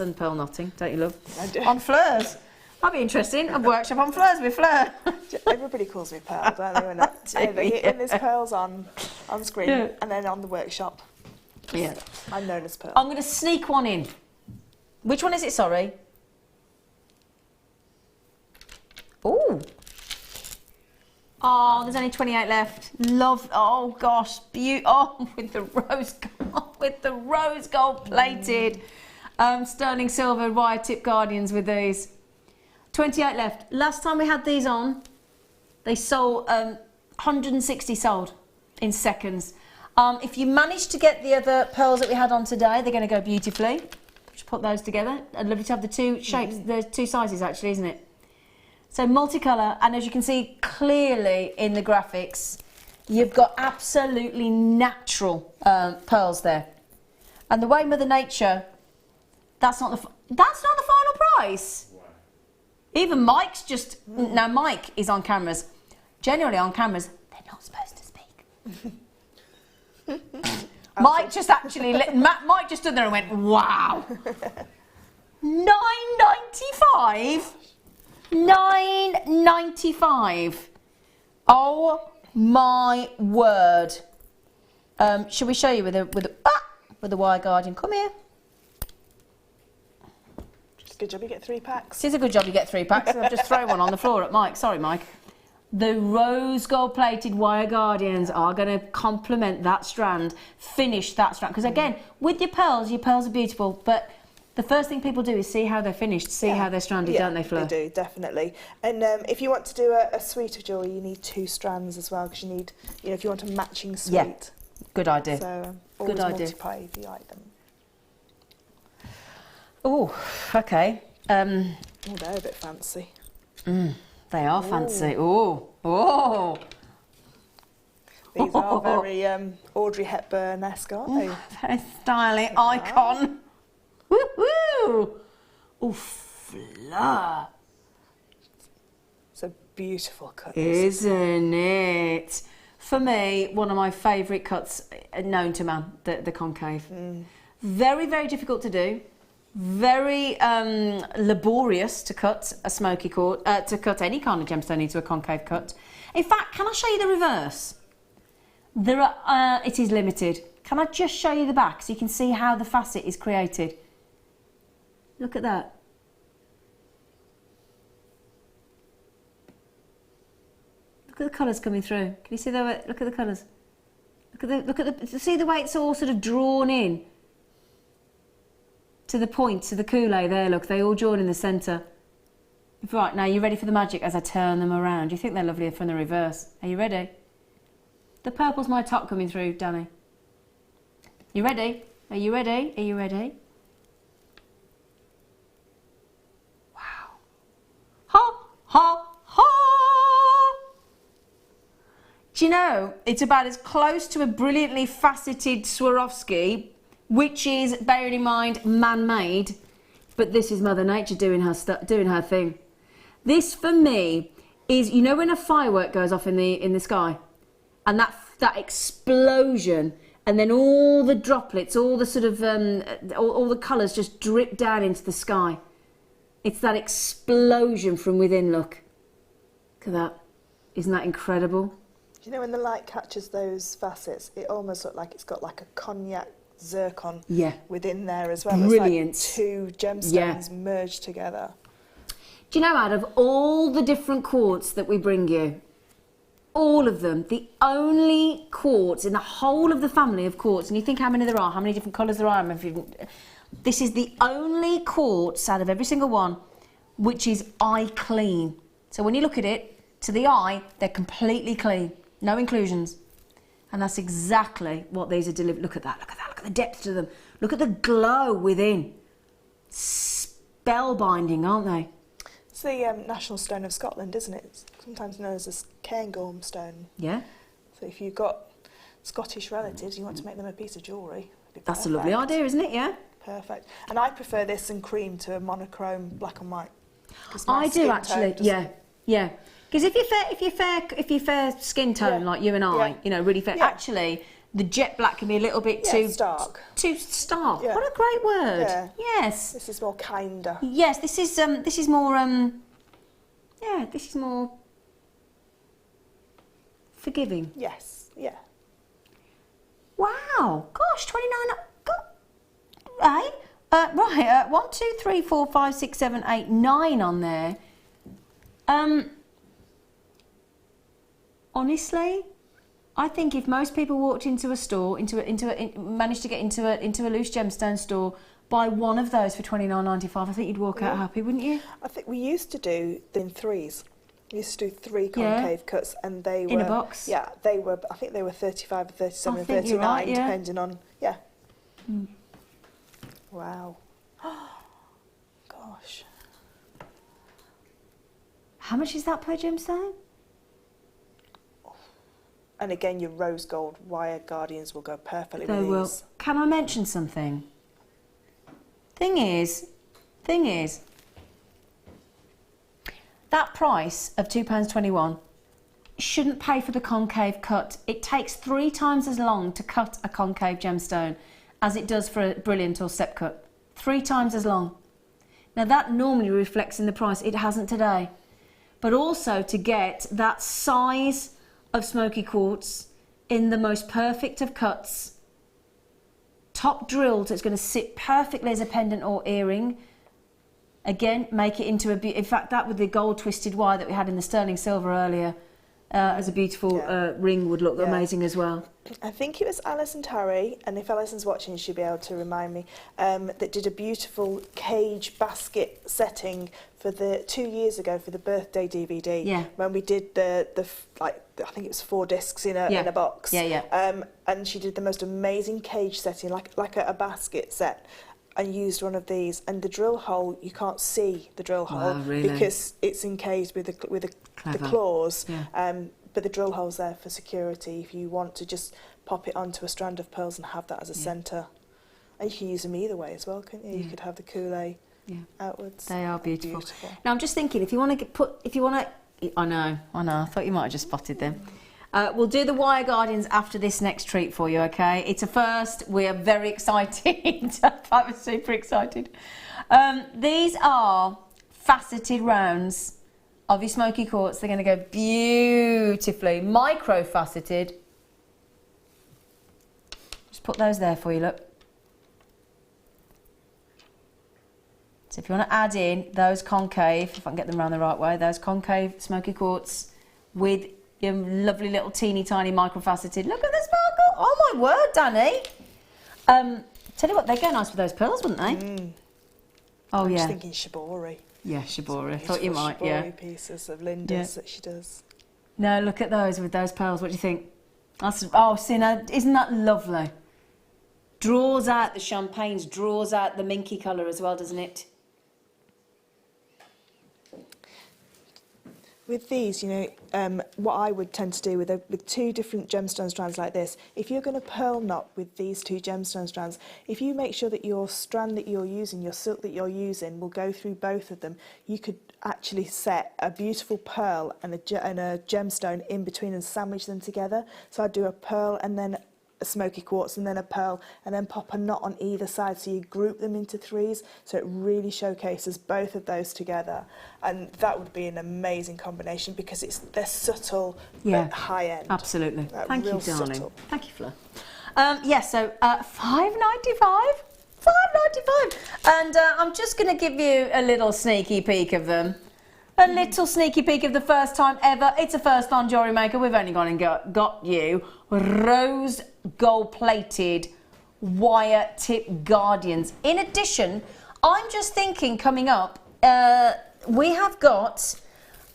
and pearl knotting. Don't you love? I do. On Fleurs. That'd be interesting. A workshop on Fleurs with Fleur. Everybody calls me Pearl, don't they? When there's pearls on screen and then on the workshop. Yeah. I'm known as Pearl. I'm going to sneak one in. Which one is it, sorry? Oh. Oh, there's only 28 left. Love, oh gosh, with the rose gold plated sterling silver wire tip guardians with these. 28 left. Last time we had these on, they sold, 160 sold in seconds. If you manage to get the other pearls that we had on today, they're going to go beautifully. Just put those together. I'd love to have the 2 shapes, the 2 sizes actually, isn't it? So multicolour, and as you can see clearly in the graphics, you've got absolutely natural pearls there. And the way Mother Nature, that's not the final price. Wow. Even Mike's just now. Mike is on cameras. Generally on cameras, they're not supposed to speak. Mike just actually, Mike just stood there and went, "Wow, $9.95." $9.95. Oh my word. Shall we show you with the wire guardian? Come here. It's a good job you get 3 packs. It is a good job you get 3 packs. I'll just throw one on the floor at Mike. Sorry, Mike. The rose gold plated wire guardians are going to complement that strand, finish that strand. Because again, with your pearls are beautiful, but the first thing people do is see how they're finished, see how they're stranded, don't they, Fleur? They do, definitely. And if you want to do a suite of jewellery, you need 2 strands as well, because you need, if you want a matching suite. Yeah, good idea. So always multiply if you like them. Oh, okay. Oh, they're a bit fancy. They are fancy. Oh. These are very Audrey Hepburn-esque, aren't they? Very stylish icon. Woohoo! Oh, Fleur. It's a beautiful cut. Isn't it? For me, one of my favourite cuts known to man, the concave. Very, very difficult to do. Very laborious to cut a smoky quartz, to cut any kind of gemstone into a concave cut. In fact, can I show you the reverse? There are, it is limited. Can I just show you the back so you can see how the facet is created? Look at that. Look at the colours coming through. Can you see that? Look at the colours. Look at the. See the way it's all sort of drawn in to the point, to the coulee there. Look, they all join in the centre. Right, now you ready for the magic as I turn them around? Do you think they're lovelier from the reverse? Are you ready? The purple's my top coming through, Danny. You ready? Are you ready? Are you ready? Wow. Ha, ha, ha! Do you know, it's about as close to a brilliantly faceted Swarovski, which is, bearing in mind, man-made, but this is Mother Nature doing her thing. This, for me, is, you know when a firework goes off in the sky? And that explosion, and then all the droplets, all the sort of, all the colours just drip down into the sky. It's that explosion from within, look. Look at that. Isn't that incredible? Do you know when the light catches those facets, it almost looks like it's got like a cognac zircon within there as well. Brilliant. It's like two gemstones merged together. Do you know, out of all the different quartz that we bring you, all of them, the only quartz in the whole of the family of quartz, and you think how many there are, how many different colours there are, this is the only quartz out of every single one which is eye clean. So when you look at it, to the eye, they're completely clean, no inclusions. And that's exactly what these are delivered. Look at that, look at that, look at the depth to them. Look at the glow within. Spellbinding, aren't they? It's the national stone of Scotland, isn't it? It's sometimes known as a cairngorm stone. Yeah. So if you've got Scottish relatives, you want to make them a piece of jewellery. That's a lovely idea, isn't it? Yeah. Perfect. And I prefer this in cream to a monochrome black and white. I do actually. Yeah. Yeah. Because if you're fair skin tone like you and I, you know, really fair. Yeah. Actually, the jet black can be a little bit too stark. Too stark. Yeah. What a great word. Yeah. Yes. This is more kinder. Yes. This is more. Yeah. This is more forgiving. Yes. Yeah. Wow. Gosh, 29. Right. 1, 2, 3, 4, 5, 6, 7, 8, 9 on there. Honestly, I think if most people walked into a store, managed to get into a loose gemstone store, buy one of those for $29.95, I think you'd walk out happy, wouldn't you? I think we used to do in threes. We used to do 3 concave cuts, and they were in a box. Yeah, they were. I think they were 35, 37, and 39, right, depending on Wow. Gosh. How much is that per gemstone? And again, your rose gold wire guardians will go perfectly with these. They will. Can I mention something? Thing is, that price of £2.21 shouldn't pay for the concave cut. It takes 3 times as long to cut a concave gemstone as it does for a brilliant or step cut. 3 times as long. Now that normally reflects in the price. It hasn't today. But also to get that size of smoky quartz in the most perfect of cuts, top drilled, so it's going to sit perfectly as a pendant or earring. Again, make it into in fact, that with the gold twisted wire that we had in the sterling silver earlier, as a beautiful ring would look amazing as well. I think it was Alison Tarry, and if Alison's watching, she'll be able to remind me, that did a beautiful cage basket setting for 2 years ago for the birthday DVD. Yeah. When we did the I think it was 4 discs in a box. Yeah. And she did the most amazing cage setting, like a basket set, and used one of these. And the drill hole, you can't see the drill hole because it's encased with the claws. Yeah. But the drill hole's there for security if you want to just pop it onto a strand of pearls and have that as a centre. And you can use them either way as well, couldn't you? You could have the coulee outwards. They are beautiful. Now I'm just thinking, if you want to I know, I thought you might have just spotted them. We'll do the wire guardians after this next treat for you, okay? It's a first. We are very excited. I'm super excited. These are faceted rounds of your smoky quartz. They're going to go beautifully. Micro-faceted. Just put those there for you, look. So if you want to add in those concave, if I can get them around the right way, those concave smoky quartz with your lovely little teeny tiny microfaceted. Look at the sparkle. Oh my word, Danny. Tell you what, they go nice with those pearls, wouldn't they? Mm. Oh, I'm yeah. just thinking shibori. Yeah, shibori. Thought you might, yeah. Shibori pieces of Linda's that she does. No, look at those with those pearls. What do you think? That's, oh, Zena, isn't that lovely? Draws out the champagnes, draws out the minky colour as well, doesn't it? With these, you know, what I would tend to do with two different gemstone strands like this, if you're going to pearl knot with these two gemstone strands, if you make sure that your strand that you're using, your silk that you're using, will go through both of them, you could actually set a beautiful pearl and a gemstone in between and sandwich them together. So I'd do a pearl and then a smoky quartz and then a pearl and then pop a knot on either side, so you group them into threes, so it really showcases both of those together, and that would be an amazing combination because they're subtle but high end. Absolutely. Thank you, darling. Subtle. Thank you, Fleur. Yes, so £5.95, and I'm just going to give you a little sneaky peek of them. A little sneaky peek of the first time ever. It's a first on Jewellery Maker. We've only gone and got you rose gold plated wire tip guardians. In addition, I'm just thinking coming up, we have got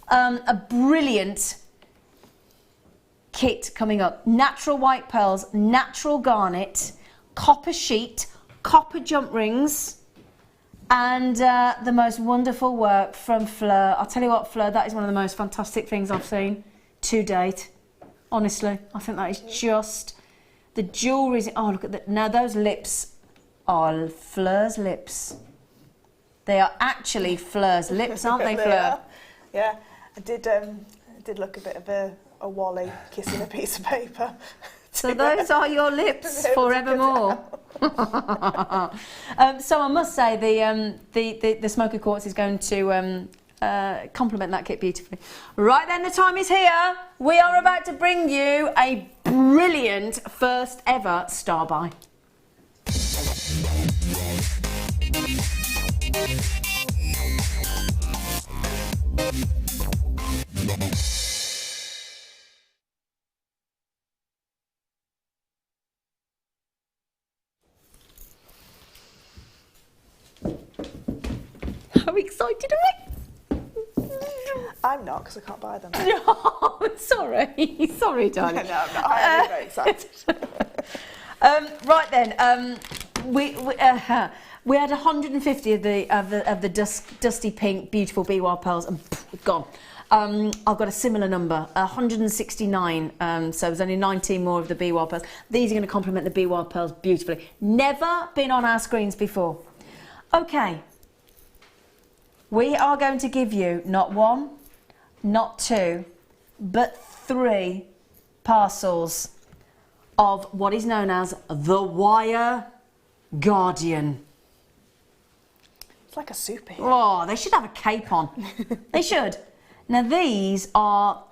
a brilliant kit coming up. Natural white pearls, natural garnet, copper sheet, copper jump rings, and the most wonderful work from Fleur. I'll tell you what, Fleur, that is one of the most fantastic things I've seen to date. Honestly, I think that is just the jewellery. Oh, look at that. Now, those lips are Fleur's lips. They are actually Fleur's lips, aren't they, Fleur? Yeah, I did look a bit of a Wally kissing a piece of paper. So those are your lips forevermore. So I must say the smoky quartz is going to complement that kit beautifully. Right then, the time is here. We are about to bring you a brilliant first ever star buy. How excited are we? I'm not, because I can't buy them. Oh, sorry. Sorry, darling. No, I'm not. I'm very excited. Right then, we had 150 of the dusty pink beautiful bee-wire pearls, and gone. I've got a similar number, 169. So there's only 19 more of the bee-wire pearls. These are going to complement the bee-wire pearls beautifully. Never been on our screens before. Okay. We are going to give you not one, not two, but 3 parcels of what is known as the wire guardian. It's like a superhero. Oh, they should have a cape on. They should. Now these are,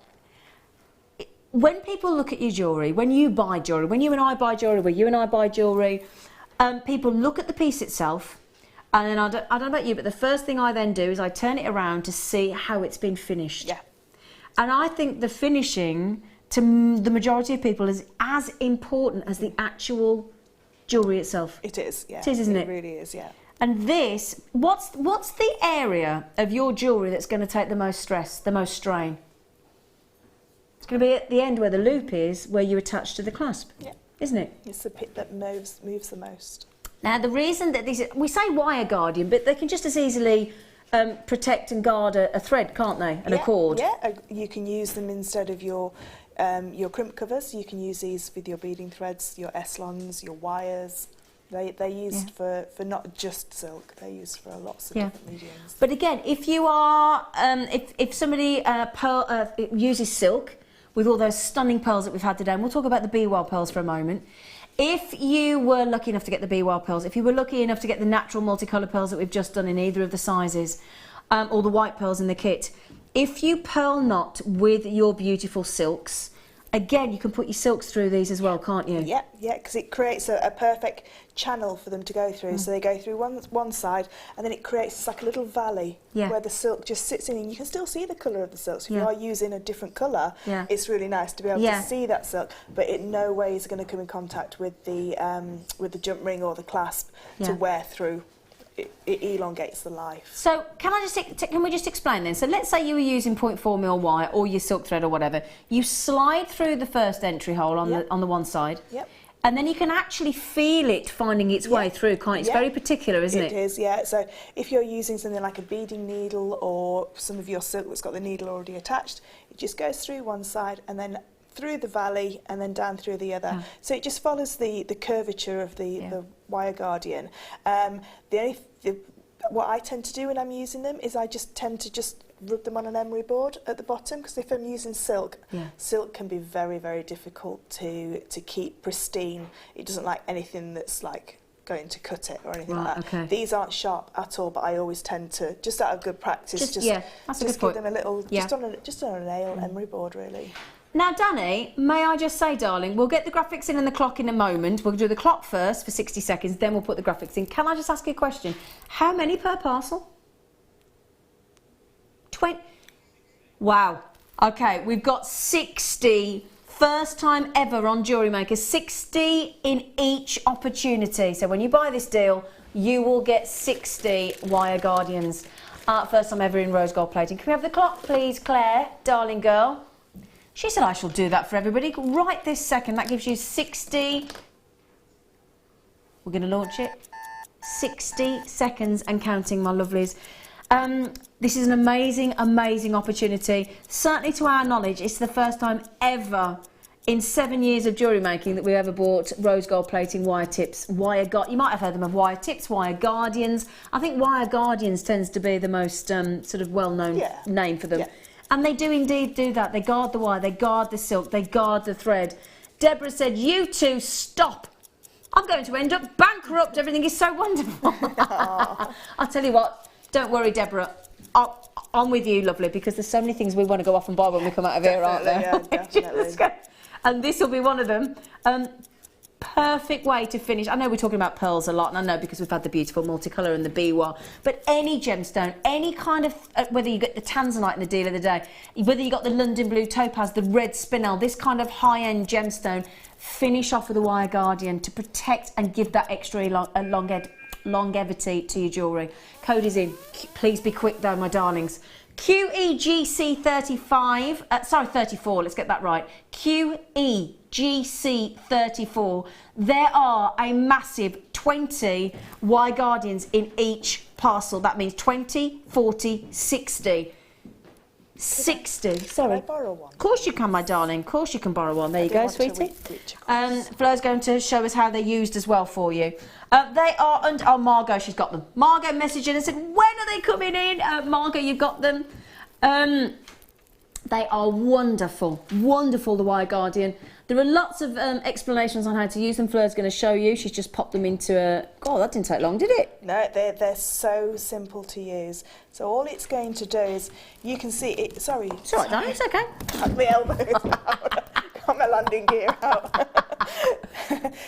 when people look at your jewellery, when you buy jewellery, when you and I buy jewellery, when you and I buy jewellery, people look at the piece itself, and then I don't know about you, but the first thing I then do is I turn it around to see how it's been finished. Yeah. And I think the finishing, to the majority of people, is as important as the actual jewellery itself. It is, yeah. It is, isn't it? It really is, yeah. And this, what's the area of your jewellery that's going to take the most stress, the most strain? It's going to be at the end where the loop is, where you attach to the clasp, isn't it? It's the bit that moves the most. Now, the reason that these, we say wire guardian, but they can just as easily protect and guard a thread, can't they, and a cord? Yeah, you can use them instead of your crimp covers. You can use these with your beading threads, your eslons, your wires. They're used for not just silk. They're used for lots of different mediums. But again, if you are, if somebody uses silk, with all those stunning pearls that we've had today, and we'll talk about the Be Well pearls for a moment. If you were lucky enough to get the Be Well pearls, if you were lucky enough to get the natural multicolour pearls that we've just done in either of the sizes, or the white pearls in the kit, if you pearl knot with your beautiful silks, again, you can put your silks through these as well, can't you? Yeah, because it creates a perfect channel for them to go through. So they go through one side, and then it creates like a little valley where the silk just sits in, and you can still see the colour of the silk. So if you are using a different colour, it's really nice to be able to see that silk, but it no way is going to come in contact with the jump ring or the clasp to wear through. It elongates the life. So can we just explain then? So let's say you were using 0.4mm wire or your silk thread or whatever. You slide through the first entry hole on the one side. Yep. And then you can actually feel it finding its way through, can't you? It's very particular, isn't it? It is, yeah. So if you're using something like a beading needle or some of your silk that's got the needle already attached, it just goes through one side and then through the valley and then down through the other. So it just follows the curvature of the wire guardian. What I tend to do when I'm using them is I just tend to just rub them on an emery board at the bottom, because if I'm using silk, silk can be very, very difficult to keep pristine. It doesn't like anything that's like going to cut it or anything like that. These aren't sharp at all, but I always tend to, just out of good practice, just give them a little, just on a nail emery board, really. Now, Danny, may I just say, darling, we'll get the graphics in and the clock in a moment. We'll do the clock first for 60 seconds, then we'll put the graphics in. Can I just ask you a question? How many per parcel? 20? Wow. Okay, we've got 60. First time ever on Jewellery Maker. 60 in each opportunity. So when you buy this deal, you will get 60 wire guardians. First time ever in rose gold plating. Can we have the clock, please, Claire, darling girl? She said I shall do that for everybody right this second. That gives you 60. We're going to launch it. 60 seconds and counting, my lovelies. This is an amazing, amazing opportunity. Certainly to our knowledge, it's the first time ever in 7 years of jewellery making that we ever bought rose gold plating wire tips. You might have heard them of wire tips, wire guardians. I think wire guardians tends to be the most sort of well-known name for them. Yeah. And they do indeed do that. They guard the wire, they guard the silk, they guard the thread. Deborah said, you two stop. I'm going to end up bankrupt. Everything is so wonderful. I'll tell you what, don't worry, Deborah. I'm with you, lovely, because there's so many things we want to go off and buy when we come out of here, aren't there? Yeah, definitely. And this will be one of them. Perfect way to finish. I know we're talking about pearls a lot, and I know because we've had the beautiful multicolour and the Be Well, but any gemstone, any kind of, whether you get the Tanzanite in the deal of the day, whether you got the London Blue Topaz, the red spinel, this kind of high-end gemstone, finish off with a wire guardian to protect and give that extra longevity to your jewellery. Code is in. Please be quick though, my darlings. QEGC35, sorry, 34, let's get that right. QEGC34. There are a massive 20 wire guardians in each parcel. That means 20, 40, 60. 60. Sorry. Can I borrow one? Of course you can, my darling. Of course you can borrow one. There you go, sweetie. Fleur's going to show us how they're used as well for you. They are under... Oh, Margot, she's got them. Margot messaged in and said, when are they coming in? Margot, you've got them. They are wonderful. Wonderful, the wire guardian. There are lots of explanations on how to use them. Fleur's going to show you. She's just popped them into a... God, that didn't take long, did it? No, they're so simple to use. So all it's going to do is, you can see it... Sorry. It's all right, darling, it's okay. Got my elbows out. Got my landing gear out.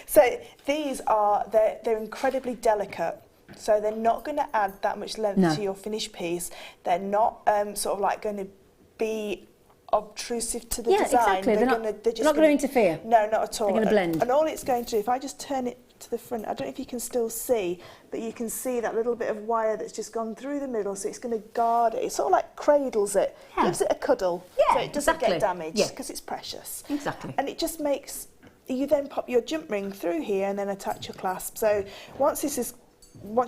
So these are... They're incredibly delicate. So they're not going to add that much length to your finished piece. They're not sort of like going to be obtrusive to the design. Exactly. They're not going to interfere. No, not at all. They're going to blend. And all it's going to do, if I just turn it to the front, I don't know if you can still see, but you can see that little bit of wire that's just gone through the middle, so it's going to guard it. It sort of like cradles it, gives it a cuddle, so it doesn't get damaged, because it's precious. Exactly. And it just makes, you then pop your jump ring through here and then attach your clasp. So once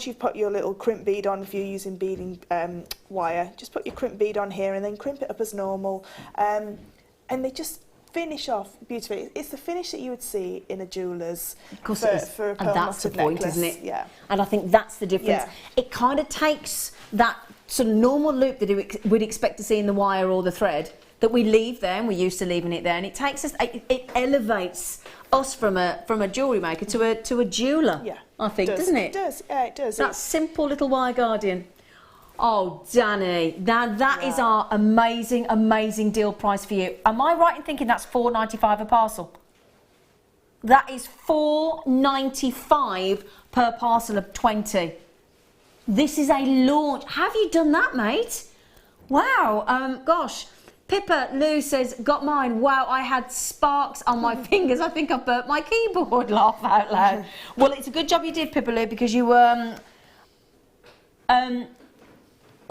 you've put your little crimp bead on, if you're using beading wire, just put your crimp bead on here and then crimp it up as normal. And they just finish off beautifully. It's the finish that you would see in a jeweller's for a pearl knotted necklace. Isn't it? Yeah. And I think that's the difference. Yeah. It kind of takes that sort of normal loop that you would expect to see in the wire or the thread, that we leave there, and we're used to leaving it there, and it takes us, it elevates us from a jewellery maker to a jeweller. Yeah, I think, doesn't it? It does. Yeah, it does. That simple little wire guardian. Oh, Danny, that is our amazing deal price for you. Am I right in thinking that's $4.95 a parcel? That is $4.95 per parcel of 20. This is a launch. Have you done that, mate? Wow. Gosh. Pippa Lou says, got mine. Wow, I had sparks on my fingers. I think I burnt my keyboard. Laugh out loud. Well, it's a good job you did, Pippa Lou, because you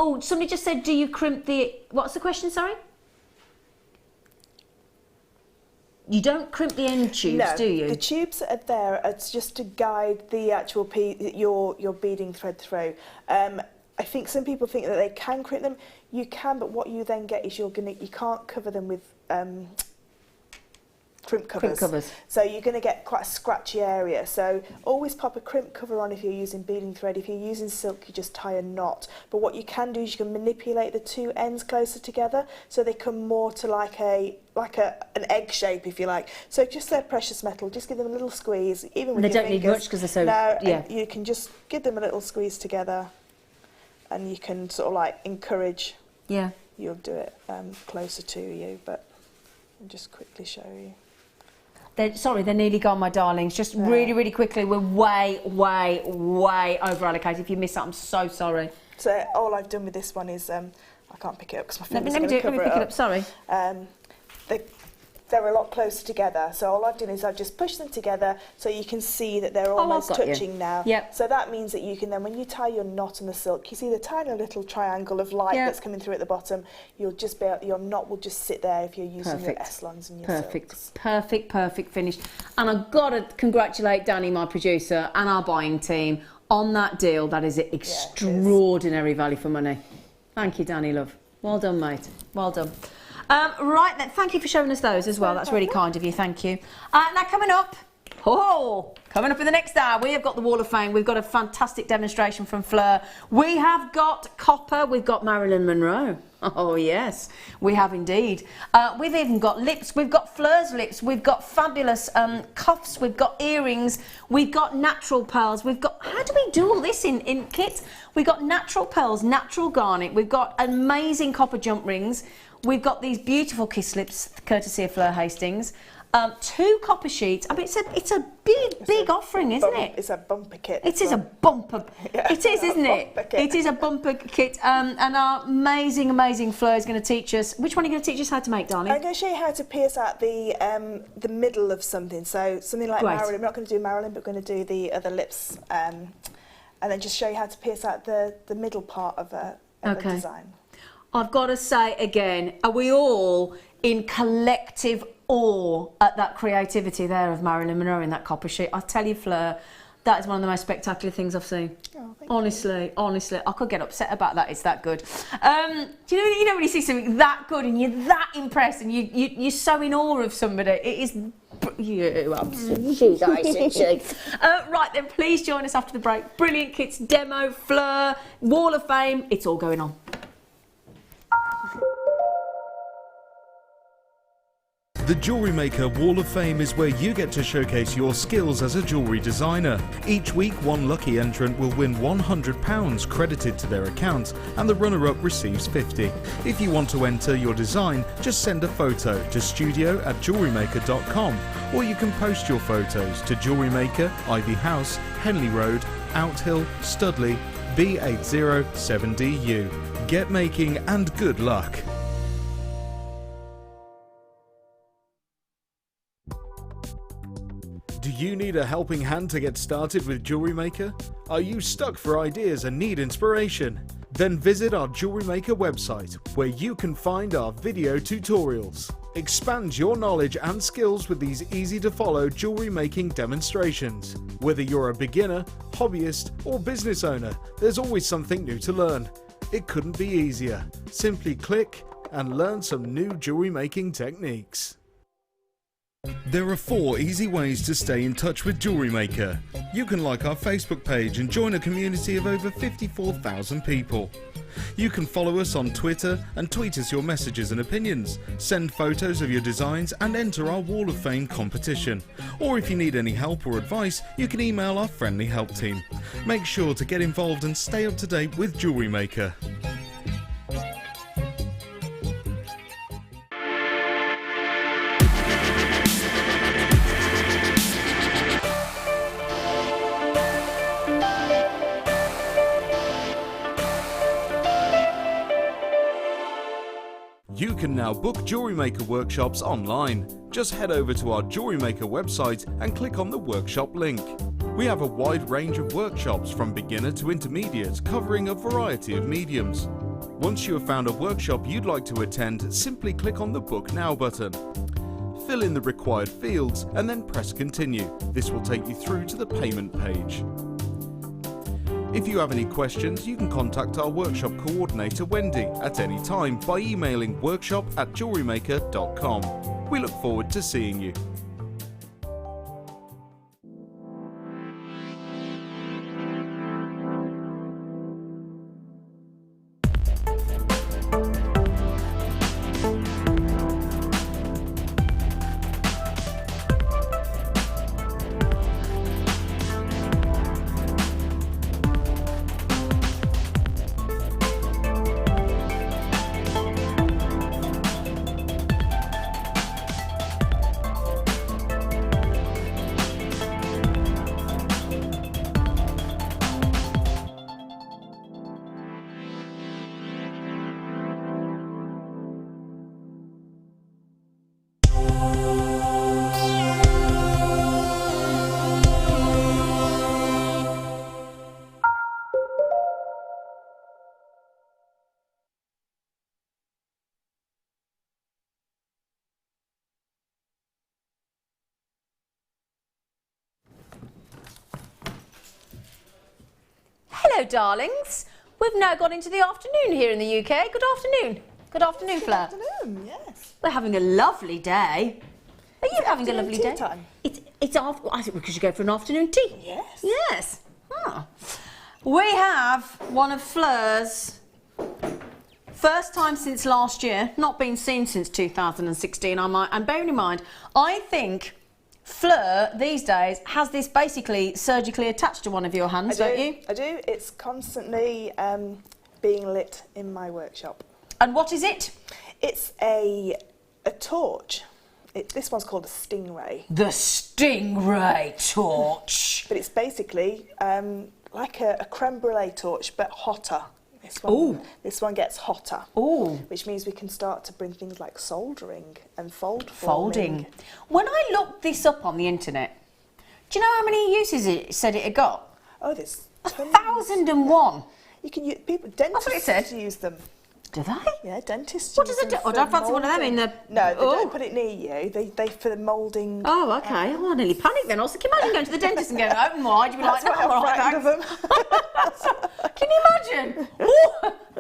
oh, somebody just said, do you crimp the... What's the question, sorry? You don't crimp the end tubes, do you? The tubes that are there are just to guide the actual your beading thread through. I think some people think that they can crimp them. You can, but what you then get is you can't cover them with crimp covers. So you're going to get quite a scratchy area. So always pop a crimp cover on if you're using beading thread. If you're using silk, you just tie a knot. But what you can do is you can manipulate the two ends closer together so they come more to like an egg shape, if you like. So just their precious metal, just give them a little squeeze, even with your fingers. They don't need much because they're so... No, yeah. You can just give them a little squeeze together, and you can sort of like encourage. Yeah. You'll do it closer to you, but I'll just quickly show you. Sorry, they're nearly gone, my darlings. Just really quickly, we're way over allocated. If you missed that, I'm so sorry. So all I've done with this one is, I can't pick it up because my fingers Let me pick it up, sorry. They're a lot closer together, so all I've done is I've just pushed them together so you can see that they're almost touching now. Yep. So that means that you can then, when you tie your knot in the silk, you see the tiny little triangle of light that's coming through at the bottom. You'll just be able, your knot will just sit there if you're using your S-lons and your silks. Perfect finish. And I've got to congratulate Danny, my producer, and our buying team on that deal. That is extraordinary value for money. Thank you, Danny, love. Well done, mate. Well done. Right then, thank you for showing us those as well. That's really kind of you, thank you. Now coming up in the next hour, we have got the Wall of Fame. We've got a fantastic demonstration from Fleur. We have got copper, we've got Marilyn Monroe. Oh yes, we have indeed. We've even got lips, we've got Fleur's lips, we've got fabulous cuffs, we've got earrings, we've got natural pearls, we've got, how do we do all this in kits? We've got natural pearls, natural garnet, we've got amazing copper jump rings, we've got these beautiful kiss slips, courtesy of Fleur Hastings. 2 copper sheets. I mean, it's a big offering, isn't it? It's a bumper kit. It is a bumper. It is, isn't it? It is a bumper kit. And our amazing Fleur is going to teach us. Which one are you going to teach us how to make, darling? I'm going to show you how to pierce out the middle of something. So something like Marilyn. We're not going to do Marilyn, but we're going to do the other lips, and then just show you how to pierce out the middle part of a design. I've got to say again, are we all in collective awe at that creativity there of Marilyn Monroe in that copper sheet? I tell you, Fleur, that is one of the most spectacular things I've seen. Oh, honestly, I could get upset about that. It's that good. Do you know when you see something that good and you're that impressed and you're so in awe of somebody? It is you, she's nice, isn't she? Right then, please join us after the break. Brilliant kits, demo, Fleur, Wall of Fame. It's all going on. The Jewellery Maker Wall of Fame is where you get to showcase your skills as a jewellery designer. Each week, one lucky entrant will win £100 credited to their account, and the runner-up receives £50. If you want to enter your design, just send a photo to studio@jewellerymaker.com, or you can post your photos to Jewellery Maker, Ivy House, Henley Road, Outhill, Studley, B807DU. Get making and good luck. Do you need a helping hand to get started with Jewellery Maker? Are you stuck for ideas and need inspiration? Then visit our Jewellery Maker website, where you can find our video tutorials. Expand your knowledge and skills with these easy-to-follow jewellery making demonstrations. Whether you're a beginner, hobbyist, or business owner, there's always something new to learn. It couldn't be easier. Simply click and learn some new jewellery making techniques. There are 4 easy ways to stay in touch with Jewellery Maker. You can like our Facebook page and join a community of over 54,000 people. You can follow us on Twitter and tweet us your messages and opinions, send photos of your designs and enter our Wall of Fame competition. Or if you need any help or advice, you can email our friendly help team. Make sure to get involved and stay up to date with Jewellery Maker. You can now book Jewellery Maker workshops online. Just head over to our Jewellery Maker website and click on the workshop link. We have a wide range of workshops from beginner to intermediate, covering a variety of mediums. Once you have found a workshop you'd like to attend, simply click on the Book Now button. Fill in the required fields and then press Continue. This will take you through to the payment page. If you have any questions, you can contact our workshop coordinator Wendy at any time by emailing workshop@jewellerymaker.com. We look forward to seeing you. Hello, darlings. We've now got into the afternoon here in the UK. Good afternoon. Good afternoon, Fleur. Good afternoon, yes. We're having a lovely day. Are you having a lovely day? Time? It's after. I think we should go for an afternoon tea. Yes. Yes. Ah. We have one of Fleur's first time since last year, not been seen since 2016. And bearing in mind, I think Fleur these days has this basically surgically attached to one of your hands, don't you? I do. It's constantly being lit in my workshop. And what is it? It's a torch. This one's called a stingray. The stingray torch. But it's basically like a creme brulee torch, but hotter. This one gets hotter. Ooh. Which means we can start to bring things like soldering and folding. When I looked this up on the internet, do you know how many uses it said it had got? Oh, there's 1,001. You can use dentists use them. Do they? Yeah, dentists. What does it do? I don't fancy one of them in the. No, they don't put it near you. They for the moulding. Oh, okay. I nearly panicked then. I was thinking, imagine going to the dentist and going open wide. You'd be like, no, I'm right, of them. Can you imagine?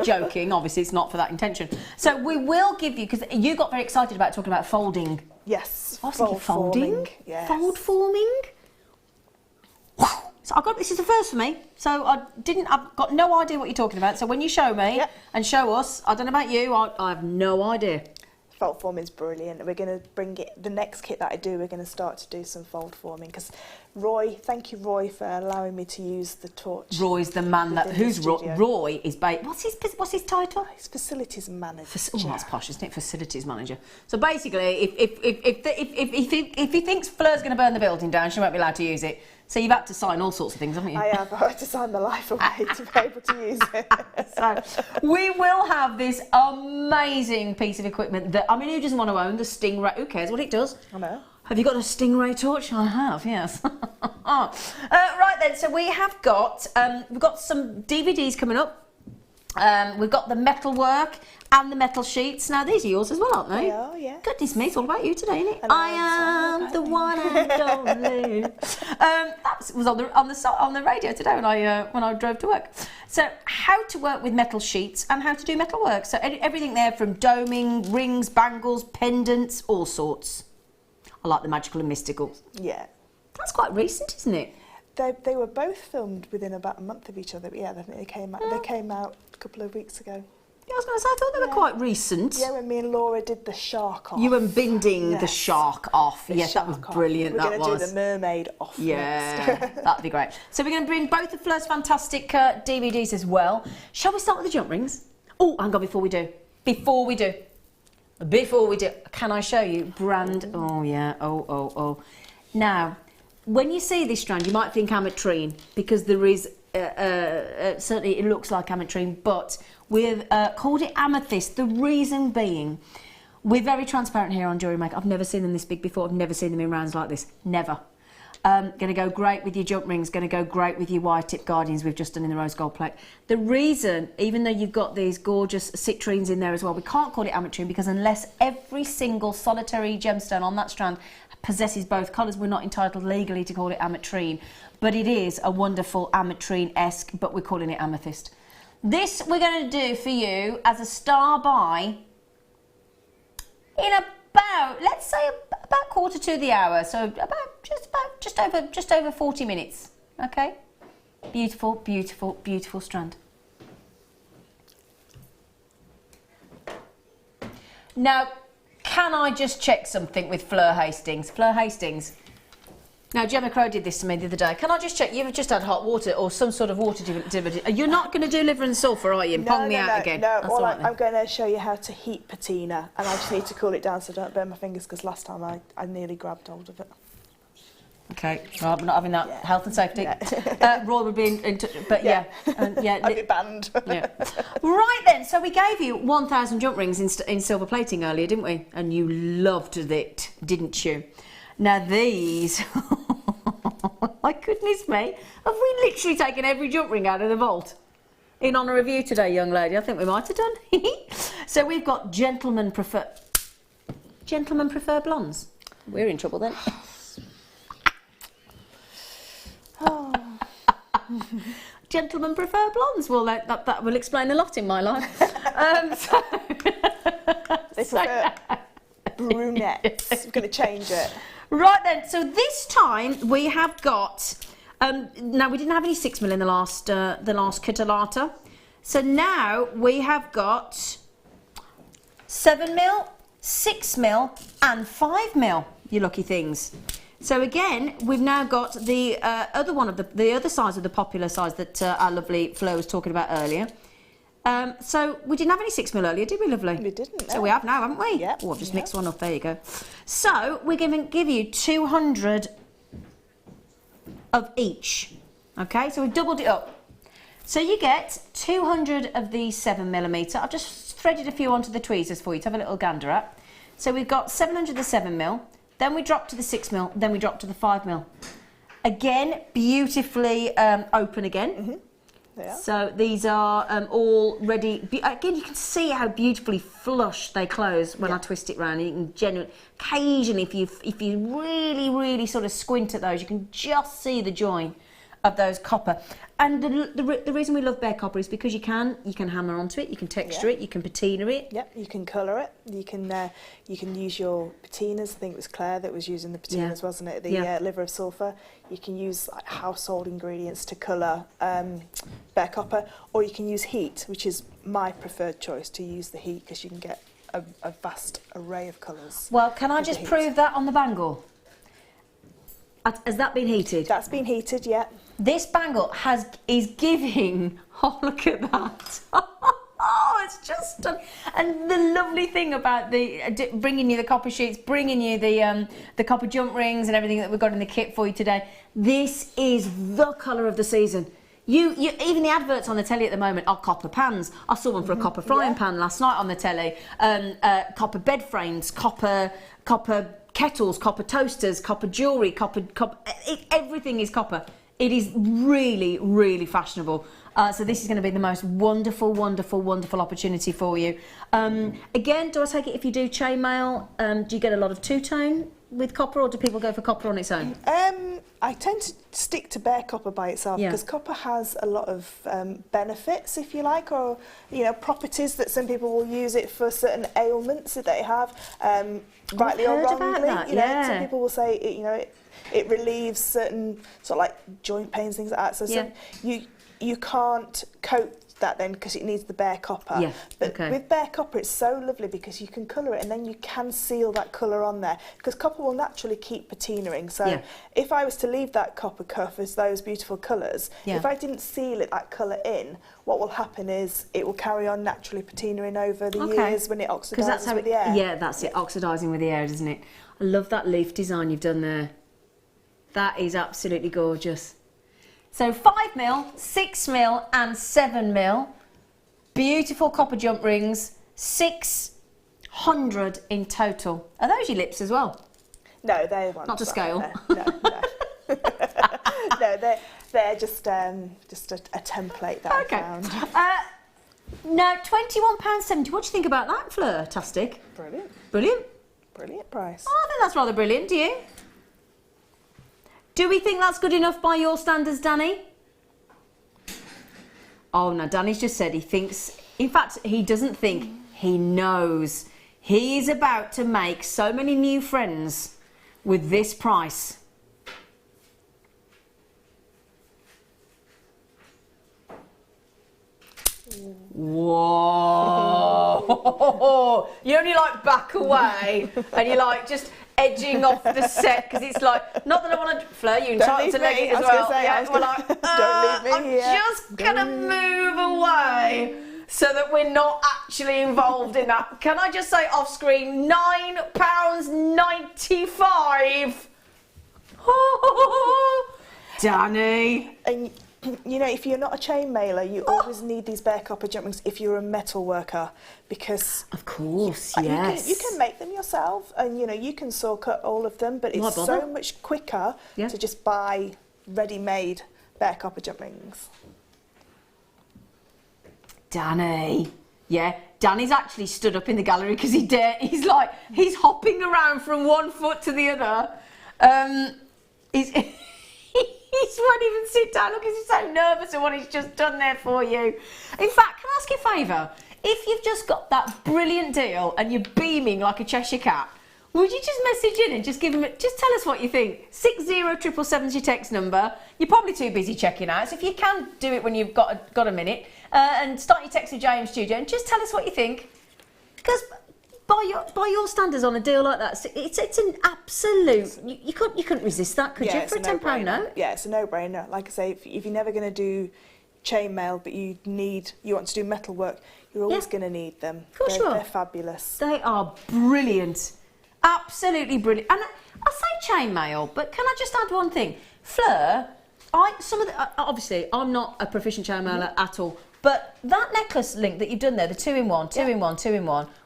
Joking. Obviously, it's not for that intention. So we will give you, because you got very excited about talking about folding. Yes. I was thinking folding. Yes. Fold forming. Wow. So this is the first for me, so I've got no idea what you're talking about. So when you show me and show us, I don't know about you, I have no idea. Fold forming is brilliant. We're going to bring it, the next kit that I do, we're going to start to do some fold forming, because thank you Roy for allowing me to use the torch. Roy's the man Roy is what's his title? He's facilities manager. That's posh, isn't it? Facilities manager. So basically, if he thinks Fleur's going to burn the building down, she won't be allowed to use it. So you've had to sign all sorts of things, haven't you? I have. I had to sign my life away to be able to use it. So we will have this amazing piece of equipment that, I mean, who doesn't want to own the Stingray? Who cares what it does? I know. Have you got a Stingray torch? I have, yes. Right then, so we have got, we've got some DVDs coming up. We've got the metal work and the metal sheets. Now these are yours as well, aren't they? They are, yeah. Goodness me, it's all about you today, isn't it? I am the one and only. That was on the radio today when I drove to work. So how to work with metal sheets and how to do metal work. So everything there from doming, rings, bangles, pendants, all sorts. I like the magical and mystical. Yeah. That's quite recent, isn't it? They were both filmed within about a month of each other. But yeah, I think they came out. They came out a couple of weeks ago. Yeah, I was going to say, I thought they were quite recent. Yeah, when me and Laura did the shark off. You were binding the shark off. Yes, that was brilliant. We're going to do the mermaid off next. That'd be great. So we're going to bring both of Fleur's fantastic DVDs as well. Shall we start with the jump rings? Oh, hang on, before we do, can I show you brand? Oh yeah, oh. Now, when you see this strand, you might think ametrine because there is certainly it looks like ametrine, but we've called it amethyst. The reason being, we're very transparent here on Jewellery Maker. I've never seen them this big before. I've never seen them in rounds like this. Never. Going to go great with your jump rings, going to go great with your wire tip guardians we've just done in the rose gold plate. The reason, even though you've got these gorgeous citrines in there as well, we can't call it ametrine because unless every single solitary gemstone on that strand possesses both colours, we're not entitled legally to call it ametrine. But it is a wonderful ametrine-esque, but we're calling it amethyst. This we're going to do for you as a star buy in about, let's say, about quarter to the hour, so just over 40 minutes. Okay, beautiful strand. Now, can I just check something with Fleur Hastings? Fleur Hastings. Now, Gemma Crow did this to me the other day. Can I just check? You've just had hot water or some sort of water delivered. You're not going to do liver and sulphur, are you? And pong me out again. No, well, I'm going to show you how to heat patina, and I just need to cool it down so I don't burn my fingers because last time I nearly grabbed hold of it. Okay, well, we're not having that. Yeah. Health and safety. Yeah. Roy would be in touch, but yeah. I'd be banned. Yeah. Right then, so we gave you 1,000 jump rings in silver plating earlier, didn't we? And you loved it, didn't you? Now these, my goodness me, have we literally taken every jump ring out of the vault? In honour of you today, young lady, I think we might have done. So we've got gentlemen prefer blondes. We're in trouble then. Oh. Gentlemen prefer blondes. Well, that will explain a lot in my life. They prefer brunettes. We're going to change it. Right then, so this time we have got, now we didn't have any 6mm in the last Kitolata. So now we have got 7mm, 6mm and 5mm, you lucky things. So again, we've now got the other one of the other size of the popular size that our lovely Fleur was talking about earlier. So we didn't have any 6mm earlier, did we, lovely? We didn't. No. So we have now, haven't we? Yep. Oh, I've just mixed one up. There you go. So we're going to give you 200 of each. Okay, so we've doubled it up. So you get 200 of the 7mm. I've just threaded a few onto the tweezers for you to have a little gander at. So we've got 700 of the 7mm, then we drop to the 6mm, then we drop to the 5mm. Again, beautifully open again. Mm-hmm. Yeah. So these are all ready. Again, you can see how beautifully flush they close when I twist it round. You can genuinely, occasionally, if you really sort of squint at those, you can just see the join of those copper. And the reason we love bare copper is because you can hammer onto it, you can texture it, you can patina it. Yep, you can colour it. You can use your patinas. I think it was Claire that was using the patinas, wasn't it? The liver of sulphur. You can use like household ingredients to colour bare copper, or you can use heat, which is my preferred choice, to use the heat because you can get a vast array of colours. Well, can I just prove that on the bangle? Has that been heated? That's been heated, yeah. This bangle is giving. Oh, look at that! Oh, it's just and the lovely thing about the bringing you the copper sheets, bringing you the copper jump rings and everything that we've got in the kit for you today. This is the colour of the season. You even the adverts on the telly at the moment are copper pans. I saw one for a copper frying pan last night on the telly. Copper bed frames, copper kettles, copper toasters, copper jewellery, everything is copper. It is really fashionable. So this is going to be the most wonderful opportunity for you. Again, do I take it if you do chainmail, do you get a lot of two-tone with copper, or do people go for copper on its own? I tend to stick to bare copper by itself because copper has a lot of benefits, if you like, or properties that some people will use it for certain ailments that they have, rightly or wrongly. Some people will say it relieves certain sort of like joint pains, things like that. So you can't coat that then because it needs the bare copper. But with bare copper it's so lovely because you can colour it and then you can seal that colour on there because copper will naturally keep patinaing. So if I was to leave that copper cuff as those beautiful colours, if I didn't seal it that colour in, what will happen is it will carry on naturally patinaing over the years when it oxidises with the air. Yeah, that's it, oxidising with the air, doesn't it? I love that leaf design you've done there. That is absolutely gorgeous. So 5mm, 6mm and 7mm, beautiful copper jump rings, 600 in total. Are those your lips as well? No, they're ones. Not to scale? No. No, they're just a template that I found. No, £21.70. What do you think about that, Fleur? Tastic. Brilliant. Brilliant. Brilliant price. Oh, I think that's rather brilliant, do you? Do we think that's good enough by your standards, Danny? Oh, no, Danny's just said he thinks... In fact, he doesn't think, he knows. He is about to make so many new friends with this price. Whoa! You only like back away and you're like just edging off the set because it's like, not that I want to, Fleur, you entitled to leg it as well. We're like, don't leave me I'm just gonna move away so that we're not actually involved in that. Can I just say off screen, £9.95? Danny. And if you're not a chain mailer, you always need these bare copper jump rings if you're a metal worker, because of course, yes, you can make them yourself, and you can saw cut all of them, but it's so much quicker to just buy ready-made bare copper jump rings. Danny, Danny's actually stood up in the gallery because he's hopping around from one foot to the other. He won't even sit down because he's so nervous at what he's just done there for you. In fact, can I ask you a favour? If you've just got that brilliant deal and you're beaming like a Cheshire cat, would you just message in and just tell us what you think? 60777's your text number. You're probably too busy checking out, so if you can do it when you've got a minute, and start your text with JM Studio and just tell us what you think. Because by your standards on a deal like that, it's an absolute. You couldn't resist that, could you? For a £10 note? Yeah, it's a no-brainer. Like I say, if you're never going to do chain mail, but you want to do metal work, you're always going to need them. Of course you are. They're fabulous. They are brilliant, absolutely brilliant. And I say chain mail, but can I just add one thing, Fleur? Obviously, I'm not a proficient chain mailer at all. But that necklace link that you've done there, the two-in-one,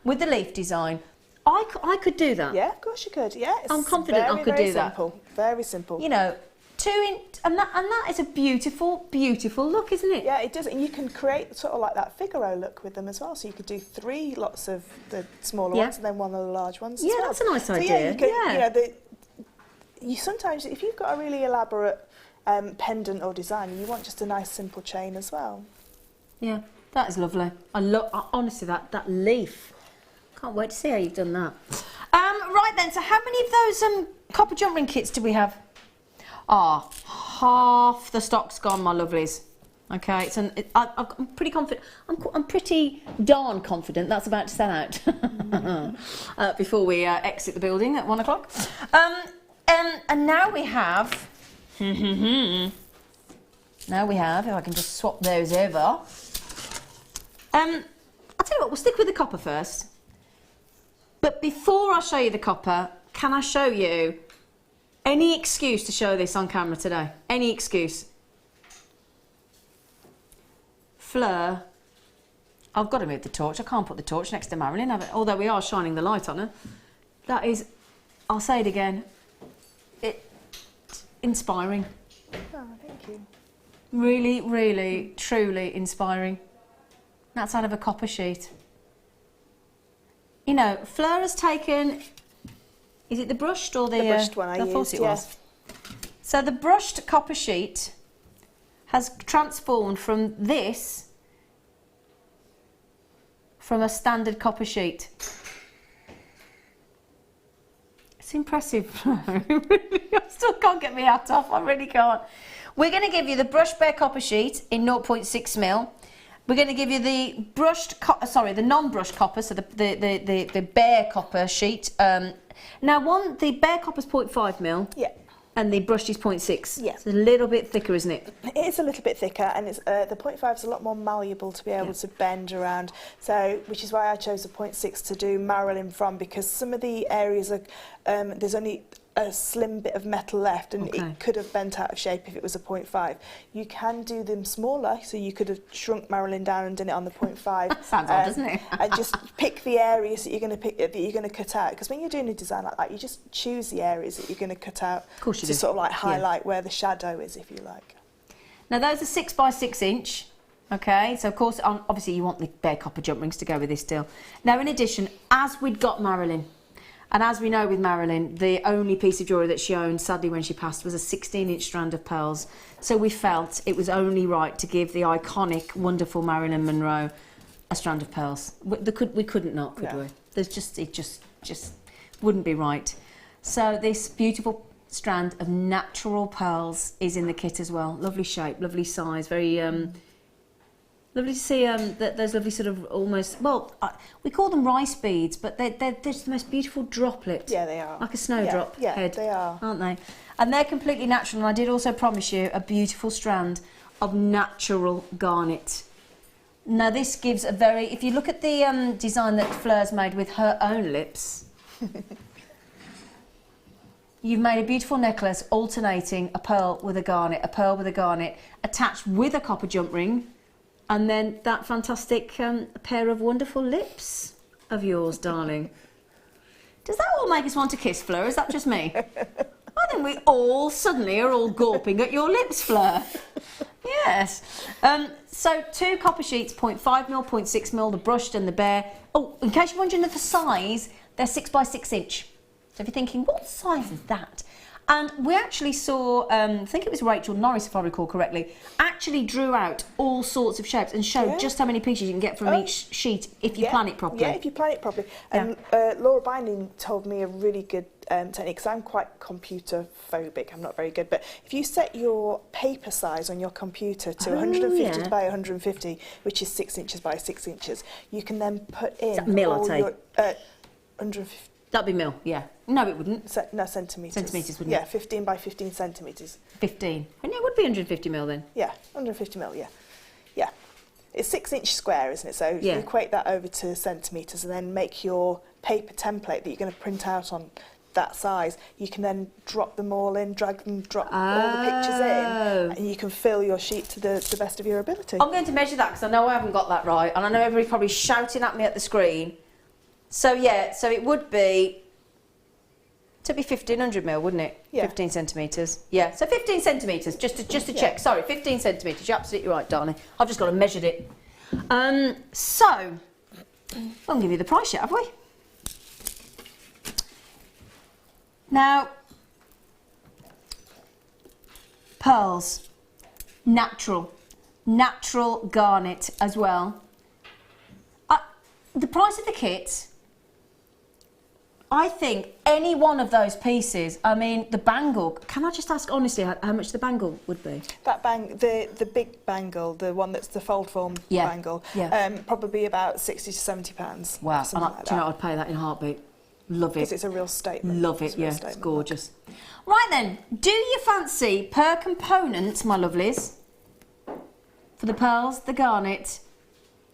with the leaf design, I could do that. Yeah, of course you could. Yeah, I'm confident I could do that. Very simple. And that is a beautiful, beautiful look, isn't it? Yeah, it does. And you can create sort of like that Figaro look with them as well. So you could do 3 lots of the smaller ones and then 1 of the large ones. Yeah, that's a nice idea. You sometimes, if you've got a really elaborate pendant or design, you want just a nice simple chain as well. Yeah, that is lovely. Honestly, that leaf. Can't wait to see how you've done that. Right then, so how many of those copper jump ring kits do we have? Half the stock's gone, my lovelies. Okay, I'm pretty confident. I'm pretty darn confident that's about to sell out before we exit the building at 1 o'clock. And now we have. Now we have. If I can just swap those over. I'll tell you what. We'll stick with the copper first. But before I show you the copper, can I show you any excuse to show this on camera today? Any excuse? Fleur, I've got to move the torch. I can't put the torch next to Marilyn, although we are shining the light on her. That is, I'll say it again, inspiring. Oh, thank you. Really, really, truly inspiring. That's out of a copper sheet. Fleur has taken Is it the brushed or the brushed one I thought used, it yeah. was. So the brushed copper sheet has transformed from this, from a standard copper sheet. It's impressive. I still can't get my hat off, I really can't. We're going to give you the brushed bare copper sheet in 0.6 mil. We're going to give you the brushed, the non-brushed copper, so the bare copper sheet. Now, the bare copper's 0.5 mil. Yeah. And the brushed is 0.6. Yeah. It's a little bit thicker, isn't it? It is a little bit thicker, and it's the 0.5 is a lot more malleable to be able to bend around. So, which is why I chose the 0.6 to do Marilyn from, because some of the areas are there's only a slim bit of metal left, and it could have bent out of shape if it was a 0.5. You can do them smaller, so you could have shrunk Marilyn down and done it on the 0.5. Sounds odd, doesn't it? And just pick the areas that you're going to cut out, because when you're doing a design like that, you just choose the areas that you're going to cut out to sort of like highlight where the shadow is, if you like. Now those are 6 by 6 inch. Okay, so of course, obviously you want the bare copper jump rings to go with this still. Now in addition, as we'd got Marilyn, and as we know with Marilyn, the only piece of jewellery that she owned, sadly when she passed, was a 16-inch strand of pearls. So we felt it was only right to give the iconic, wonderful Marilyn Monroe a strand of pearls. We couldn't not, could we? It just wouldn't be right. So this beautiful strand of natural pearls is in the kit as well. Lovely shape, lovely size, very lovely to see those lovely sort of almost, we call them rice beads, but they're just the most beautiful droplet. Yeah, they are. Like a snowdrop head. They are. Aren't they? And they're completely natural, and I did also promise you a beautiful strand of natural garnet. Now this gives a very, if you look at the design that Fleur's made with her own lips, you've made a beautiful necklace alternating a pearl with a garnet, attached with a copper jump ring, and then that fantastic pair of wonderful lips of yours, darling. Does that all make us want to kiss, Fleur? Is that just me? I think we all suddenly are all gawping at your lips, Fleur. Yes. So 2 copper sheets, 0.5 mil, 0.6 mil, the brushed and the bare. Oh, in case you're wondering of the size, they're 6 by 6 inch. So if you're thinking, what size is that? And we actually saw, I think it was Rachel Norris, if I recall correctly, actually drew out all sorts of shapes and showed just how many pieces you can get from each sheet if you plan it properly. Yeah, if you plan it properly. And Laura Binding told me a really good technique, because I'm quite computer phobic, I'm not very good, but if you set your paper size on your computer to 150 by 150, which is 6 inches by 6 inches, you can then put in all your 150. That'd be mil, yeah. No, it wouldn't. No, centimetres. Centimetres, wouldn't it? Yeah, it? 15 by 15 centimetres. 15. And it would be 150 mil then? Yeah, 150 mil, yeah. Yeah. It's 6 inch square, isn't it? So if you equate that over to centimetres and then make your paper template that you're going to print out on that size, you can then drop them all in, drag them, drop all the pictures in, and you can fill your sheet to the best of your ability. I'm going to measure that because I know I haven't got that right, and I know everybody's probably shouting at me at the screen. So yeah, so it would be, to be 1500 mil, wouldn't it? Yeah. 15 centimetres. Yeah, so 15 centimetres, just to check. Sorry, 15 centimetres, you're absolutely right, darling. I've just got to measure it. So, we won't give you the price yet, have we? Now, pearls, natural garnet as well. The price of the kit, I think any one of those pieces, I mean, the bangle, can I just ask honestly how much the bangle would be? That the big bangle, the one that's the fold form bangle, probably about 60 to 70 pounds. Wow, something like that. Do you know, I'd pay that in a heartbeat. Love it. Because it's a real statement. Love it, yeah, it's gorgeous. Right then, do you fancy per component, my lovelies, for the pearls, the garnet,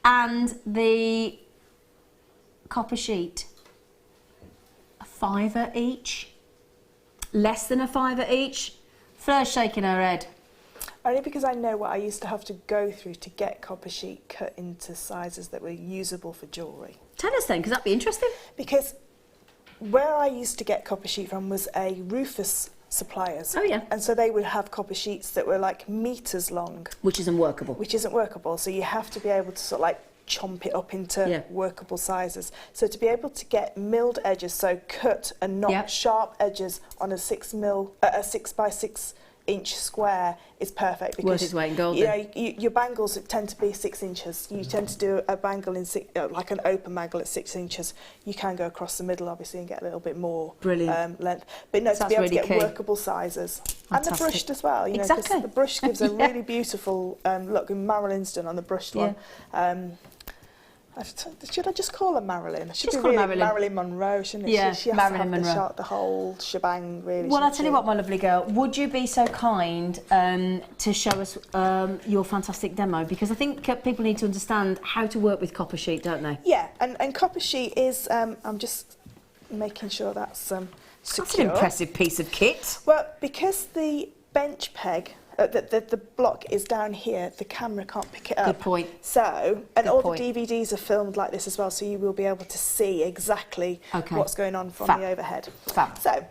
and the copper sheet, a £5 each? Less than a £5 each? Fleur's shaking her head. Only because I know what I used to have to go through to get copper sheet cut into sizes that were usable for jewellery. Tell us then, because that'd be interesting. Because where I used to get copper sheet from was a Rufus suppliers. Oh yeah. And so they would have copper sheets that were like metres long. Which isn't workable. Which isn't workable. So you have to be able to sort of like chomp it up into workable sizes. So to be able to get milled edges, so cut and not sharp edges on a 6 by 6 inch square is perfect, because worth its weight in gold. You know, your bangles tend to be 6 inches. You tend to do a bangle in like an open bangle at 6 inches. You can go across the middle, obviously, and get a little bit more length. But no, to be able to get workable sizes. Fantastic. And the brushed as well, you know, because the brush gives a really beautiful look. And Marilyn's done on the brushed one. Should I just call her Marilyn? I should just call her Marilyn Monroe, shouldn't it? Yeah, she has Marilyn to have Monroe. the whole shebang, really. Well, I'll tell you what, my lovely girl, would you be so kind to show us your fantastic demo? Because I think people need to understand how to work with copper sheet, don't they? Yeah, and copper sheet is, I'm just making sure that's secure. That's an impressive piece of kit. Well, because the bench peg, the block is down here, the camera can't pick it up. Good point. So, and all the DVDs are filmed like this as well, so you will be able to see exactly what's going on from the overhead. So,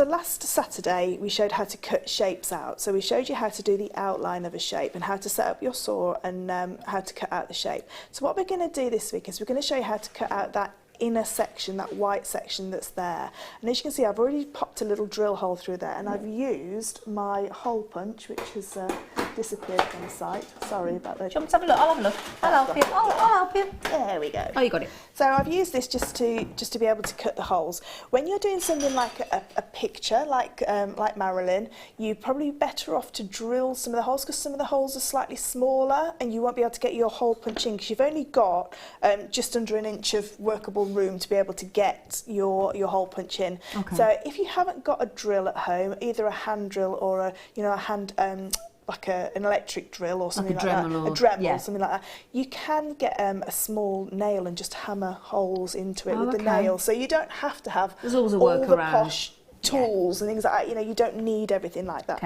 last Saturday we showed how to cut shapes out. So we showed you how to do the outline of a shape and how to set up your saw and how to cut out the shape. So what we're going to do this week is we're going to show you how to cut out that inner section, that white section that's there. And as you can see, I've already popped a little drill hole through there, and I've used my hole punch, which has disappeared from the site. Sorry about that. Do you want me to have a look? I'll have a look. I'll help you. I'll help you. There we go. Oh, you got it. So I've used this just to be able to cut the holes. When you're doing something like a picture, like Marilyn, you're probably better off to drill some of the holes, because some of the holes are slightly smaller and you won't be able to get your hole punch in, because you've only got just under an inch of workable room to be able to get your hole punch in. So if you haven't got a drill at home, either a hand drill or a hand like an electric drill or something like that, a Dremel or something like that, you can get a small nail and just hammer holes into it with the nail. So you don't have to have all the posh tools and things like that. You know, you don't need everything like that.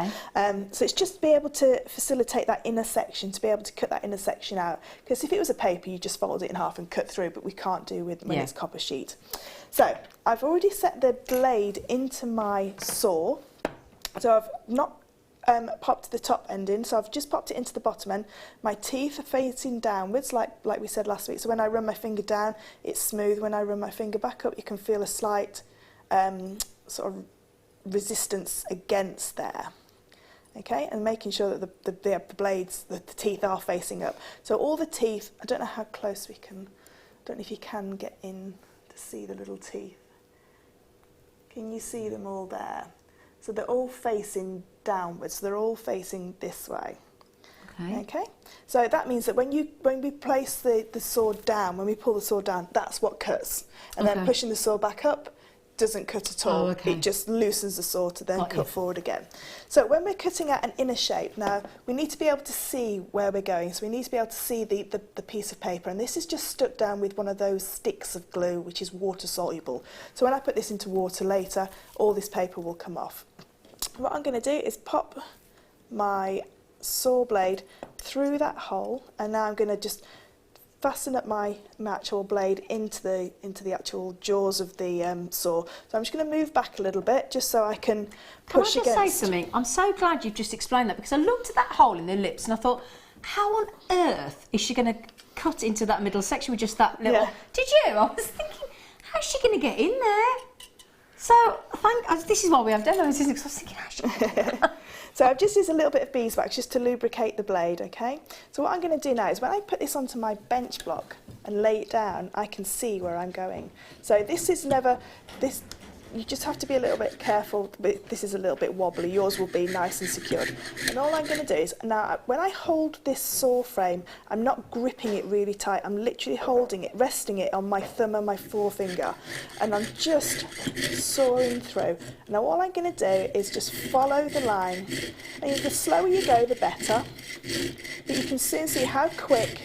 So it's just to be able to facilitate that inner section, to be able to cut that inner section out. Because if it was a paper, you just fold it in half and cut through, but we can't do with when it's copper sheet. So I've already set the blade into my saw. So I've not popped the top end in, so I've just popped it into the bottom end. My teeth are facing downwards, like we said last week. So when I run my finger down, it's smooth. When I run my finger back up, you can feel a slight sort of resistance against there. Okay, and making sure that the blades, the teeth are facing up. So all the teeth, I don't know how close we can, I don't know if you can get in to see the little teeth. Can you see them all there? So they're all facing downwards, so they're all facing this way. Okay. So that means that when we place the saw down, when we pull the saw down, that's what cuts. And then pushing the saw back up doesn't cut at all. It just loosens the saw to then cut forward again. So when we're cutting out an inner shape, now we need to be able to see where we're going. So we need to be able to see the piece of paper. And this is just stuck down with one of those sticks of glue, which is water soluble. So when I put this into water later, all this paper will come off. What I'm going to do is pop my saw blade through that hole, and now I'm going to just fasten up my actual blade into the actual jaws of the saw. So I'm just going to move back a little bit just so I can push against. Can I just say something? I'm so glad you've just explained that, because I looked at that hole in the lips and I thought, how on earth is she going to cut into that middle section with just that little... Did you? I was thinking, how's she going to get in there? So, this is why we have demos, isn't it? Because I was thinking, how's she going to get in there? So I've just used a little bit of beeswax just to lubricate the blade, okay? So what I'm going to do now is when I put this onto my bench block and lay it down, I can see where I'm going. So this is never... You just have to be a little bit careful. This is a little bit wobbly. Yours will be nice and secured. And all I'm going to do is, now when I hold this saw frame, I'm not gripping it really tight. I'm literally holding it, resting it on my thumb and my forefinger. And I'm just sawing through. Now all I'm going to do is just follow the line. And the slower you go, the better. But you can soon see how quick.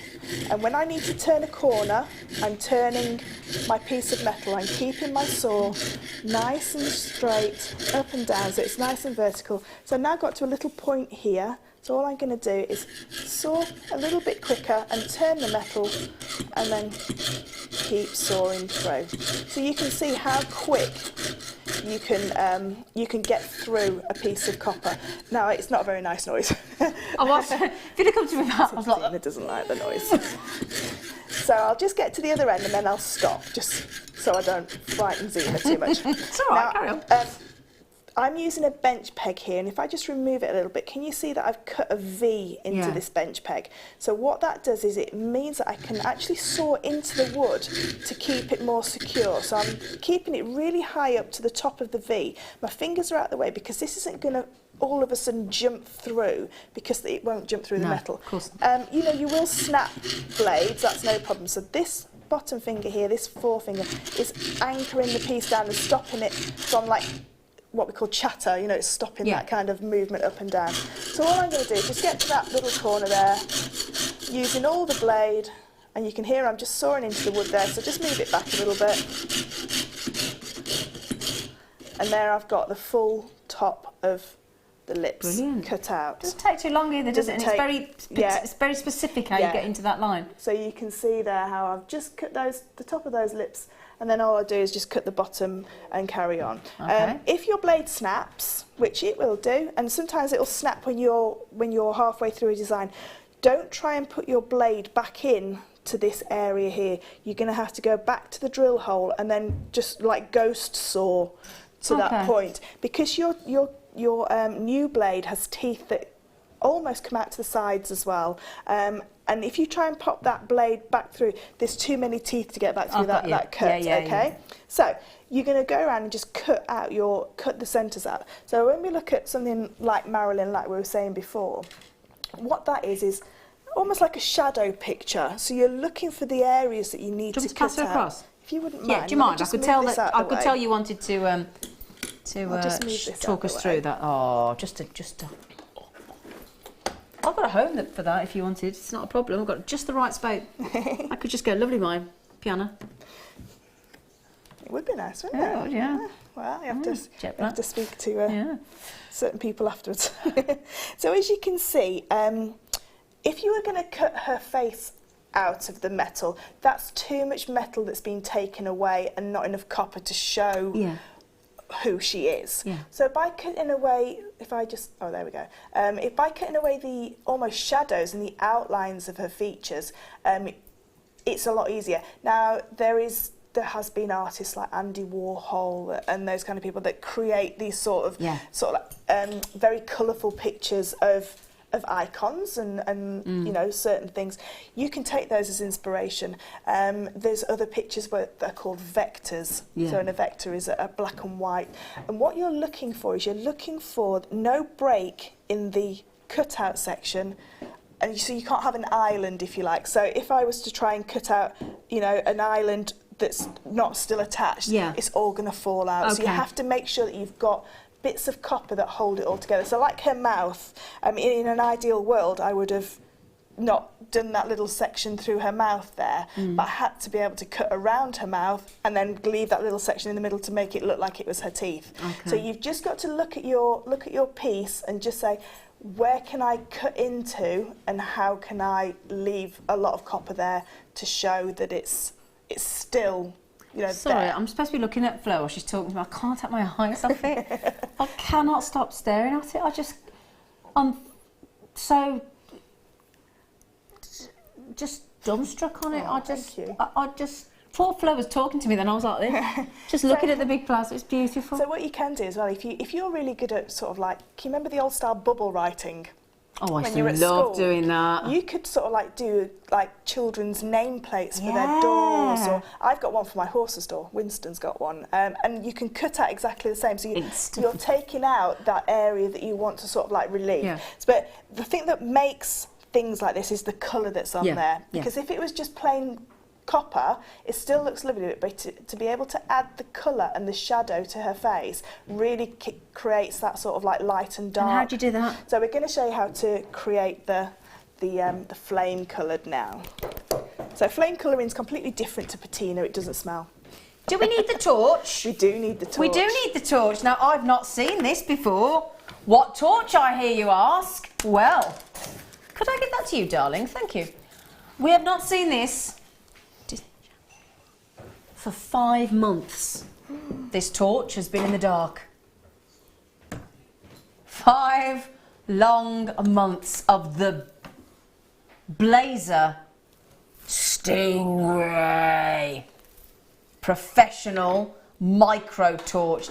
And when I need to turn a corner, I'm turning my piece of metal. I'm keeping my saw nice and straight, up and down, so it's nice and vertical. So I've now got to a little point here. So all I'm going to do is saw a little bit quicker and turn the metal, and then keep sawing through. So you can see how quick you can get through a piece of copper. Now, it's not a very nice noise. I was. If you'd have come to me about, I was like, Zena doesn't like the noise. So I'll just get to the other end and then I'll stop, just so I don't frighten Zena too much. It's all right, carry on. I'm using a bench peg here, and if I just remove it a little bit, can you see that I've cut a V into this bench peg? So what that does is it means that I can actually saw into the wood to keep it more secure. So I'm keeping it really high up to the top of the V. My fingers are out the way because this isn't going to all of a sudden jump through, because it won't jump through the metal. Of course. You know, you will snap blades, that's no problem. So this bottom finger here, this forefinger, is anchoring the piece down and stopping it from like what we call chatter, you know, it's stopping that kind of movement up and down. So all I'm going to do is just get to that little corner there, using all the blade, and you can hear I'm just sawing into the wood there, so just move it back a little bit. And there I've got the full top of the lips cut out. It doesn't take too long either, does it? And it's very specific how you get into that line. So you can see there how I've just cut the top of those lips, and then all I do is just cut the bottom and carry on. Okay. If your blade snaps, which it will do, and sometimes it'll snap when you're halfway through a design, don't try and put your blade back in to this area here. You're going to have to go back to the drill hole and then just like ghost saw to that point, because your new blade has teeth that almost come out to the sides as well. And if you try and pop that blade back through, there's too many teeth to get back through that cut, okay? So you're going to go around and just cut the centres out. So when we look at something like Marilyn, like we were saying before, what that is almost like a shadow picture. So you're looking for the areas that you need to cut out. Across? If you wouldn't mind. Yeah, do you mind? I could tell you wanted to talk us through that. Oh, just a. I've got a home for that if you wanted. It's not a problem. I've got just the right space. I could just go, lovely, my piano. It would be nice, wouldn't it? Oh, yeah. Well, you have to speak to certain people afterwards. So as you can see, if you were going to cut her face out of the metal, that's too much metal that's been taken away and not enough copper to show who she is. So by cutting away, there we go. If by cutting away the almost shadows and the outlines of her features, it's a lot easier. Now there has been artists like Andy Warhol and those kind of people that create these sort of very colourful pictures of icons and you know, certain things. You can take those as inspiration. There's other pictures where they're called vectors. So a vector is a black and white. And what you're looking for is no break in the cutout section. And so you can't have an island, if you like. So if I was to try and cut out, you know, an island that's not still attached, it's all going to fall out. So you have to make sure that you've got bits of copper that hold it all together. So like her mouth, in an ideal world, I would have not done that little section through her mouth there, but I had to be able to cut around her mouth and then leave that little section in the middle to make it look like it was her teeth. So you've just got to look at your piece and just say, where can I cut into and how can I leave a lot of copper there to show that it's still, you know, sorry, there. I'm supposed to be looking at Fleur while she's talking to me. I can't take my eyes off it. I cannot stop staring at it. I'm so just dumbstruck on it. I just poor Fleur was talking to me then. I was like this, just looking at the big plaza. It's beautiful. So what you can do as well, if you're really good at sort of like, can you remember the old style bubble writing? Oh, I used to love doing that. You could sort of like do like children's nameplates for their doors. Or I've got one for my horse's door. Winston's got one. And you can cut out exactly the same. So you're taking out that area that you want to sort of like relieve. But the thing that makes things like this is the colour that's on there. Because if it was just plain copper, it still looks lovely, but to be able to add the colour and the shadow to her face really creates that sort of like light and dark. And how do you do that? So we're going to show you how to create the flame coloured now. So flame colouring is completely different to patina. It doesn't smell. Do we need the torch? We do need the torch. We do need the torch. Now, I've not seen this before. What torch, I hear you ask? Well, could I give that to you, darling? Thank you. We have not seen this for 5 months. This torch has been in the dark. 5 long months of the Blazer Stingray professional micro torch.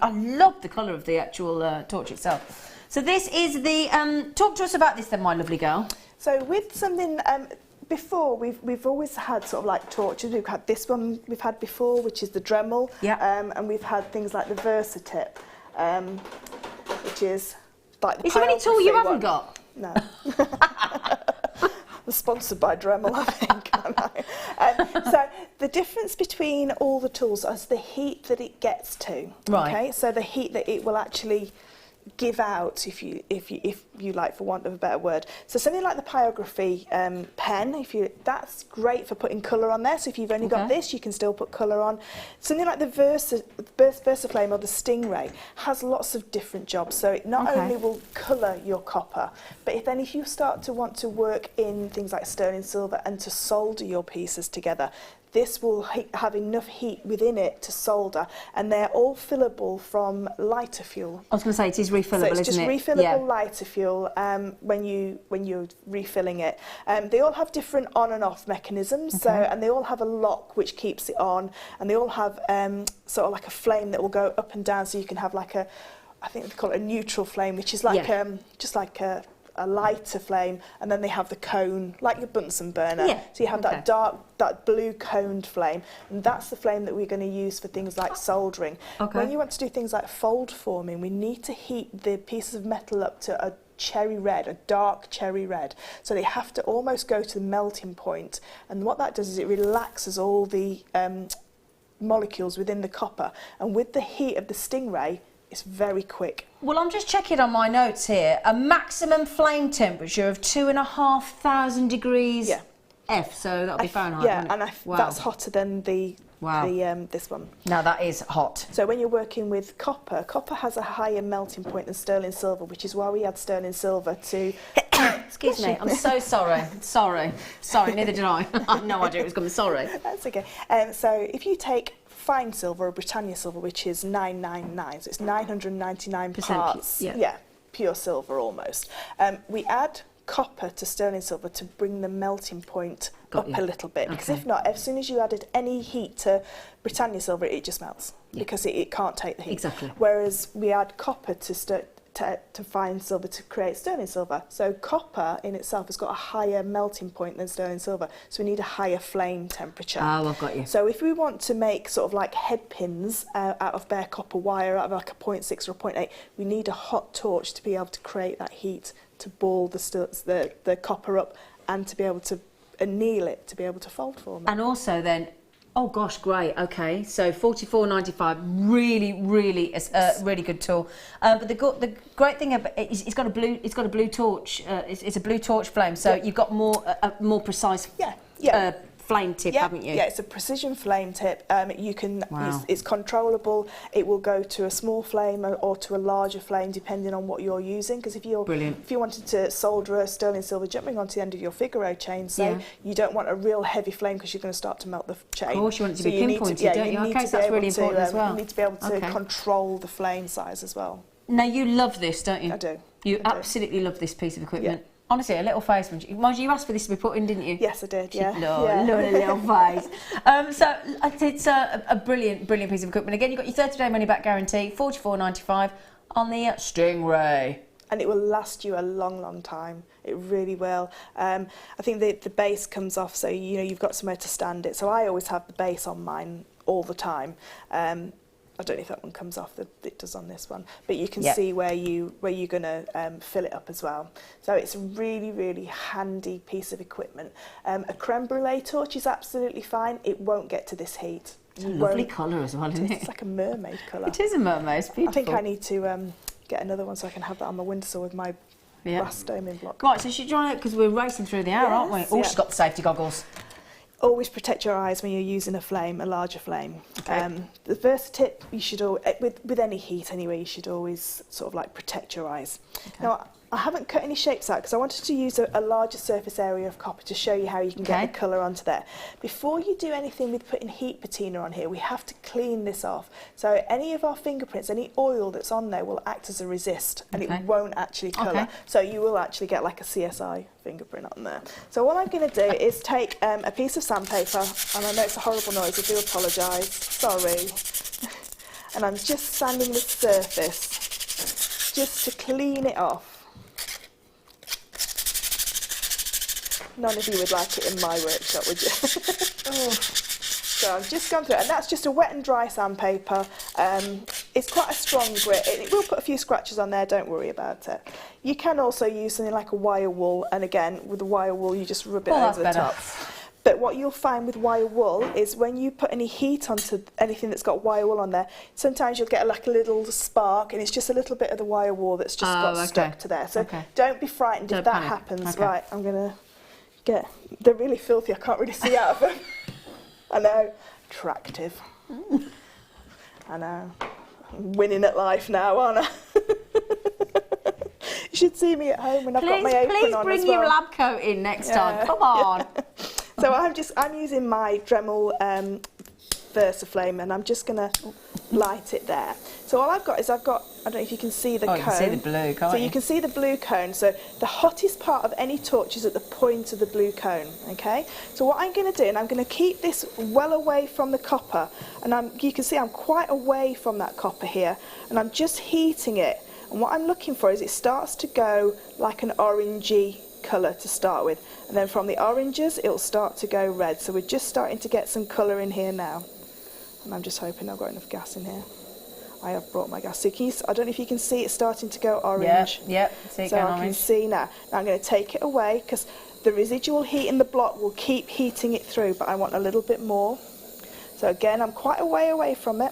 I love the colour of the actual torch itself. So this is the, talk to us about this then, my lovely girl. So with something, before we've always had sort of like torches. We've had this one we've had before, which is the Dremel. Yeah. And we've had things like the Versatip, which is like the Is there any tool you haven't one. got? No. We're sponsored by Dremel, I think. So the difference between all the tools is the heat that it gets to. Right. Okay. So the heat that it will actually give out, if you like, for want of a better word. So something like the pyrography pen, that's great for putting colour on there. So if you've only got this, you can still put colour on. Something like the Versaflame or the Stingray has lots of different jobs. So it not only will colour your copper, but if you start to want to work in things like sterling silver and to solder your pieces together, this will have enough heat within it to solder, and they're all fillable from lighter fuel. I was going to say it is refillable, so it's just isn't it? refillable lighter fuel when you're refilling it. They all have different on and off mechanisms, and they all have a lock which keeps it on, and they all have sort of like a flame that will go up and down, so you can have like I think they call it a neutral flame, which is like just like a lighter flame, and then they have the cone, like your Bunsen burner. Yeah. So you have that blue coned flame, and that's the flame that we're going to use for things like soldering. When you want to do things like fold forming, we need to heat the pieces of metal up to a cherry red, a dark cherry red. So they have to almost go to the melting point, and what that does is it relaxes all the molecules within the copper, and with the heat of the Stingray, it's very quick. Well, I'm just checking on my notes here. A maximum flame temperature of 2,500 degrees F, so that'll be Fahrenheit. Yeah, and that's hotter than this one. Now that is hot. So when you're working with copper has a higher melting point than sterling silver, which is why we add sterling silver to... Excuse me, I'm so sorry. Sorry, neither did I. I had no idea it was coming, sorry. That's okay. So if you take fine silver or Britannia silver, which is 999, so it's 999 parts, pure silver almost. We add copper to sterling silver to bring the melting point up a little bit, because if not, as soon as you added any heat to Britannia silver, it just melts because it can't take the heat. Exactly. Whereas we add copper to fine silver to create sterling silver. So copper in itself has got a higher melting point than sterling silver, so we need a higher flame temperature. Oh, I've got you. So if we want to make sort of like head pins out of bare copper wire, out of like a 0.6 or a 0.8, we need a hot torch to be able to create that heat to ball the copper up and to be able to anneal it, to be able to fold form it. And also then, oh gosh, great. Okay, so $44.95, really good tool. But the great thing about it is it's got a blue torch. It's a blue torch flame, so you've got more precise. Flame tip, haven't you? Yeah, it's a precision flame tip. You can, it's controllable. It will go to a small flame or to a larger flame depending on what you're using. Because if you wanted to solder a sterling silver jumping onto the end of your Figaro chain, you don't want a real heavy flame because you're going to start to melt the chain. Of course, you want it to be pinpointed, don't you? Okay, so that's really important as well. You need to be able to control the flame size as well. Now you love this, don't you? I do. You absolutely love this piece of equipment. Yeah. Honestly, a little face. Mind you, asked for this to be put in, didn't you? Yes, I did, yeah. Love a little face. So it's a brilliant piece of equipment. Again, you've got your 30-day money-back guarantee, $44.95 on the Stingray. And it will last you a long time. It really will. I think the base comes off, so you've got somewhere to stand it. So I always have the base on mine all the time. I don't know if that one comes off, it does on this one, but you can see where you're going to fill it up as well. So it's a really handy piece of equipment. A creme brulee torch is absolutely fine. It won't get to this heat. It's a lovely colour as well, isn't it? It's like a mermaid colour. It is a mermaid, it's beautiful. I think I need to get another one so I can have that on my windowsill with my brass doming block. Right, so should you join it, because we're racing through the hour, aren't we? Oh, she's got the safety goggles. Always protect your eyes when you're using a larger flame. Okay. The Versatip, you should with any heat anyway, you should always sort of like protect your eyes. Okay. Now, I haven't cut any shapes out because I wanted to use a larger surface area of copper to show you how you can get the colour onto there. Before you do anything with putting heat patina on here, we have to clean this off. So any of our fingerprints, any oil that's on there will act as a resist and it won't actually colour. So you will actually get like a CSI fingerprint on there. So what I'm going to do is take a piece of sandpaper, and I know it's a horrible noise, I do apologise, sorry. And I'm just sanding the surface just to clean it off. None of you would like it in my workshop, would you? So I've just gone through it, and that's just a wet and dry sandpaper. It's quite a strong grit. It will put a few scratches on there, don't worry about it. You can also use something like a wire wool, and again, with the wire wool, you just rub it over the top. But what you'll find with wire wool is when you put any heat onto anything that's got wire wool on there, sometimes you'll get like a little spark, and it's just a little bit of the wire wool that's just got stuck to there. So don't be frightened if that happens. Right, I'm going to they're really filthy, I can't really see out of them. I know, attractive. I know, I'm winning at life now, aren't I? You should see me at home when I've got my apron on as well. Please bring your lab coat in next time, come on. So I'm using my Dremel Versaflame, and I'm just going to light it there. So all I've got, I don't know if you can see the cone. You can see the blue, can't you? So you can see the blue cone. So the hottest part of any torch is at the point of the blue cone, okay? So what I'm going to do, and I'm going to keep this well away from the copper, and you can see I'm quite away from that copper here, and I'm just heating it. And what I'm looking for is it starts to go like an orangey colour to start with, and then from the oranges it'll start to go red. So we're just starting to get some colour in here now, and I'm just hoping I've got enough gas in here. I have brought my gas. So I don't know if you can see it starting to go orange. Yep, see it so going I orange. can see now. Now I'm going to take it away because the residual heat in the block will keep heating it through, but I want a little bit more. So again, I'm quite a way away from it.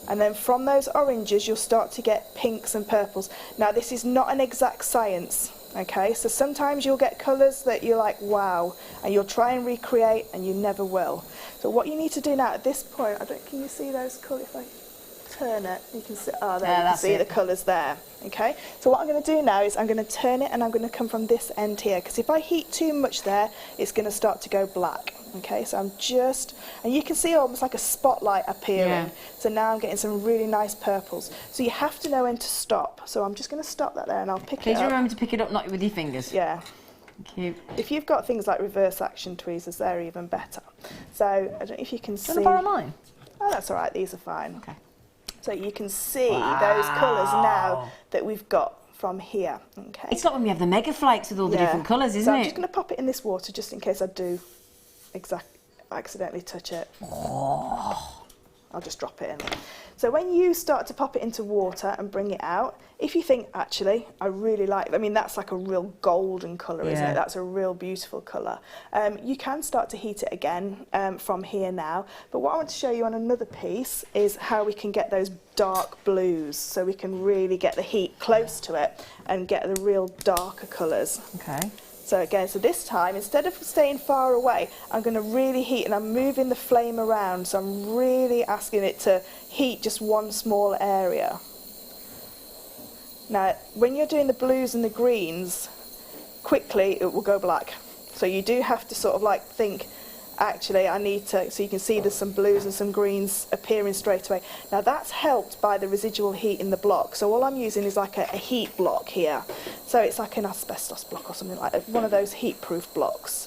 And then from those oranges you'll start to get pinks and purples. Now this is not an exact science, okay? So sometimes you'll get colours that you're like, wow, and you'll try and recreate and you never will. So what you need to do now at this point, can you see those colours? If I turn it, you can see, you can see the colours there, okay? So what I'm going to do now is I'm going to turn it, and I'm going to come from this end here, because if I heat too much there, it's going to start to go black. Okay, so I'm just, and you can see almost like a spotlight appearing. Yeah. So now I'm getting some really nice purples. So you have to know when to stop. So I'm just going to stop that there, and I'll pick it up. Please remember to pick it up, not with your fingers. Yeah. Thank you. If you've got things like reverse action tweezers, they're even better. So I don't know if you can see. Do you want to borrow mine? Oh, that's all right. These are fine. Okay. So you can see those colours now that we've got from here. Okay. It's like when we have the mega flakes with all the different colours, isn't it? So I'm just going to pop it in this water just in case I do accidentally touch it. I'll just drop it in. So when you start to pop it into water and bring it out, if you think, actually, I really like, that's like a real golden colour, isn't it? That's a real beautiful colour. You can start to heat it again from here now. But what I want to show you on another piece is how we can get those dark blues, so we can really get the heat close to it and get the real darker colours. Okay. So again, this time, instead of staying far away, I'm going to really heat, and I'm moving the flame around, so I'm really asking it to heat just one small area. Now, when you're doing the blues and the greens, quickly it will go black. So you do have to sort of like think, actually I need to, so you can see there's some blues and some greens appearing straight away. Now that's helped by the residual heat in the block. So all I'm using is like a heat block here. So it's like an asbestos block or something like that, one of those heat-proof blocks.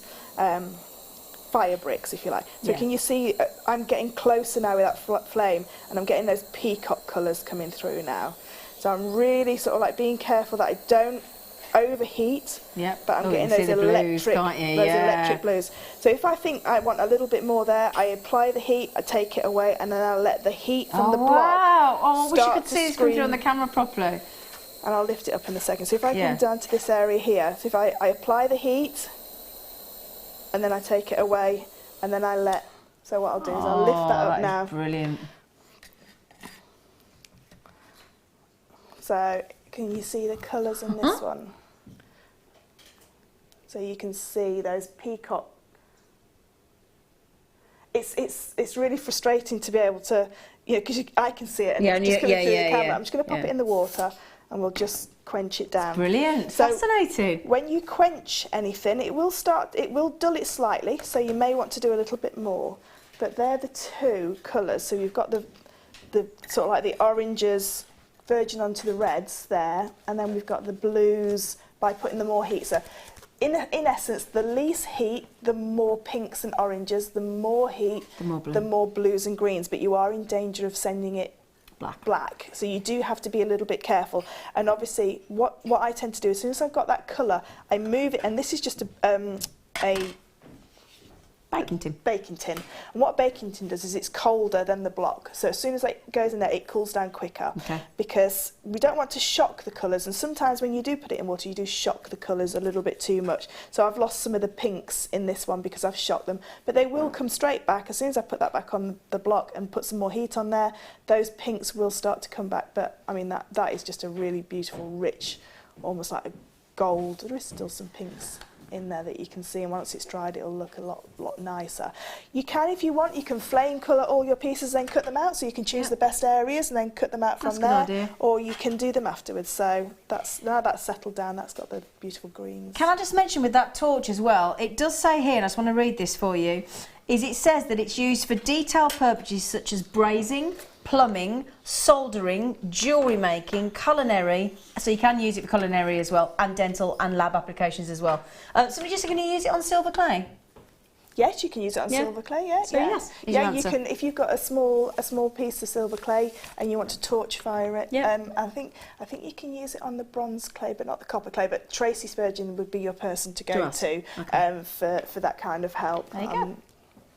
Fire bricks, if you like. So can you see, I'm getting closer now with that flame, and I'm getting those peacock colours coming through now. So I'm really sort of like being careful that I don't overheat, but I'm getting those electric blues. So if I think I want a little bit more there, I apply the heat, I take it away, and then I'll let the heat from the block. Wow! Oh, I wish you could see this come through on the camera properly. And I'll lift it up in a second. So if I come down to this area here, so if I apply the heat, and then I take it away, and then I let. So what I'll do is I'll lift that up now. Brilliant. So can you see the colours in this one? So you can see those peacock. It's really frustrating to be able to, because I can see it, and it's just coming through the camera. I'm just going to pop it in the water, and we'll just quench it down. Brilliant, so fascinating. When you quench anything, it will dull it slightly, so you may want to do a little bit more. But they're the two colours. So you've got the sort of like the oranges verging onto the reds there, and then we've got the blues by putting the more heat. So in essence, the least heat, the more pinks and oranges, the more heat, the more blues and greens, but you are in danger of sending it black. So you do have to be a little bit careful. And obviously, what I tend to do, as soon as I've got that colour, I move it, and this is just a baking tin. And what a baking tin does is it's colder than the block. So as soon as it goes in there, it cools down quicker. Okay. Because we don't want to shock the colours. And sometimes when you do put it in water, you do shock the colours a little bit too much. So I've lost some of the pinks in this one because I've shocked them. But they will come straight back. As soon as I put that back on the block and put some more heat on there, those pinks will start to come back. But I mean, that is just a really beautiful, rich, almost like a gold. There is still some pinks in there that you can see, and once it's dried it'll look a lot nicer. You can, if you want, you can flame colour all your pieces, then cut them out, so you can choose the best areas and then cut them out from there. Good idea. Or you can do them afterwards. So now that's settled down, that's got the beautiful greens. Can I just mention with that torch as well, it does say here, and I just want to read this for you, it says that it's used for detail purposes such as brazing, plumbing, soldering, jewellery making, culinary, so you can use it for culinary as well, and dental and lab applications as well. So we're just going to use it on silver clay? Yes, you can use it on silver clay, So yes, you can, if you've got a small piece of silver clay and you want to torch fire it. I think you can use it on the bronze clay, but not the copper clay. But Tracy Spurgeon would be your person to go to for that kind of help. There you go.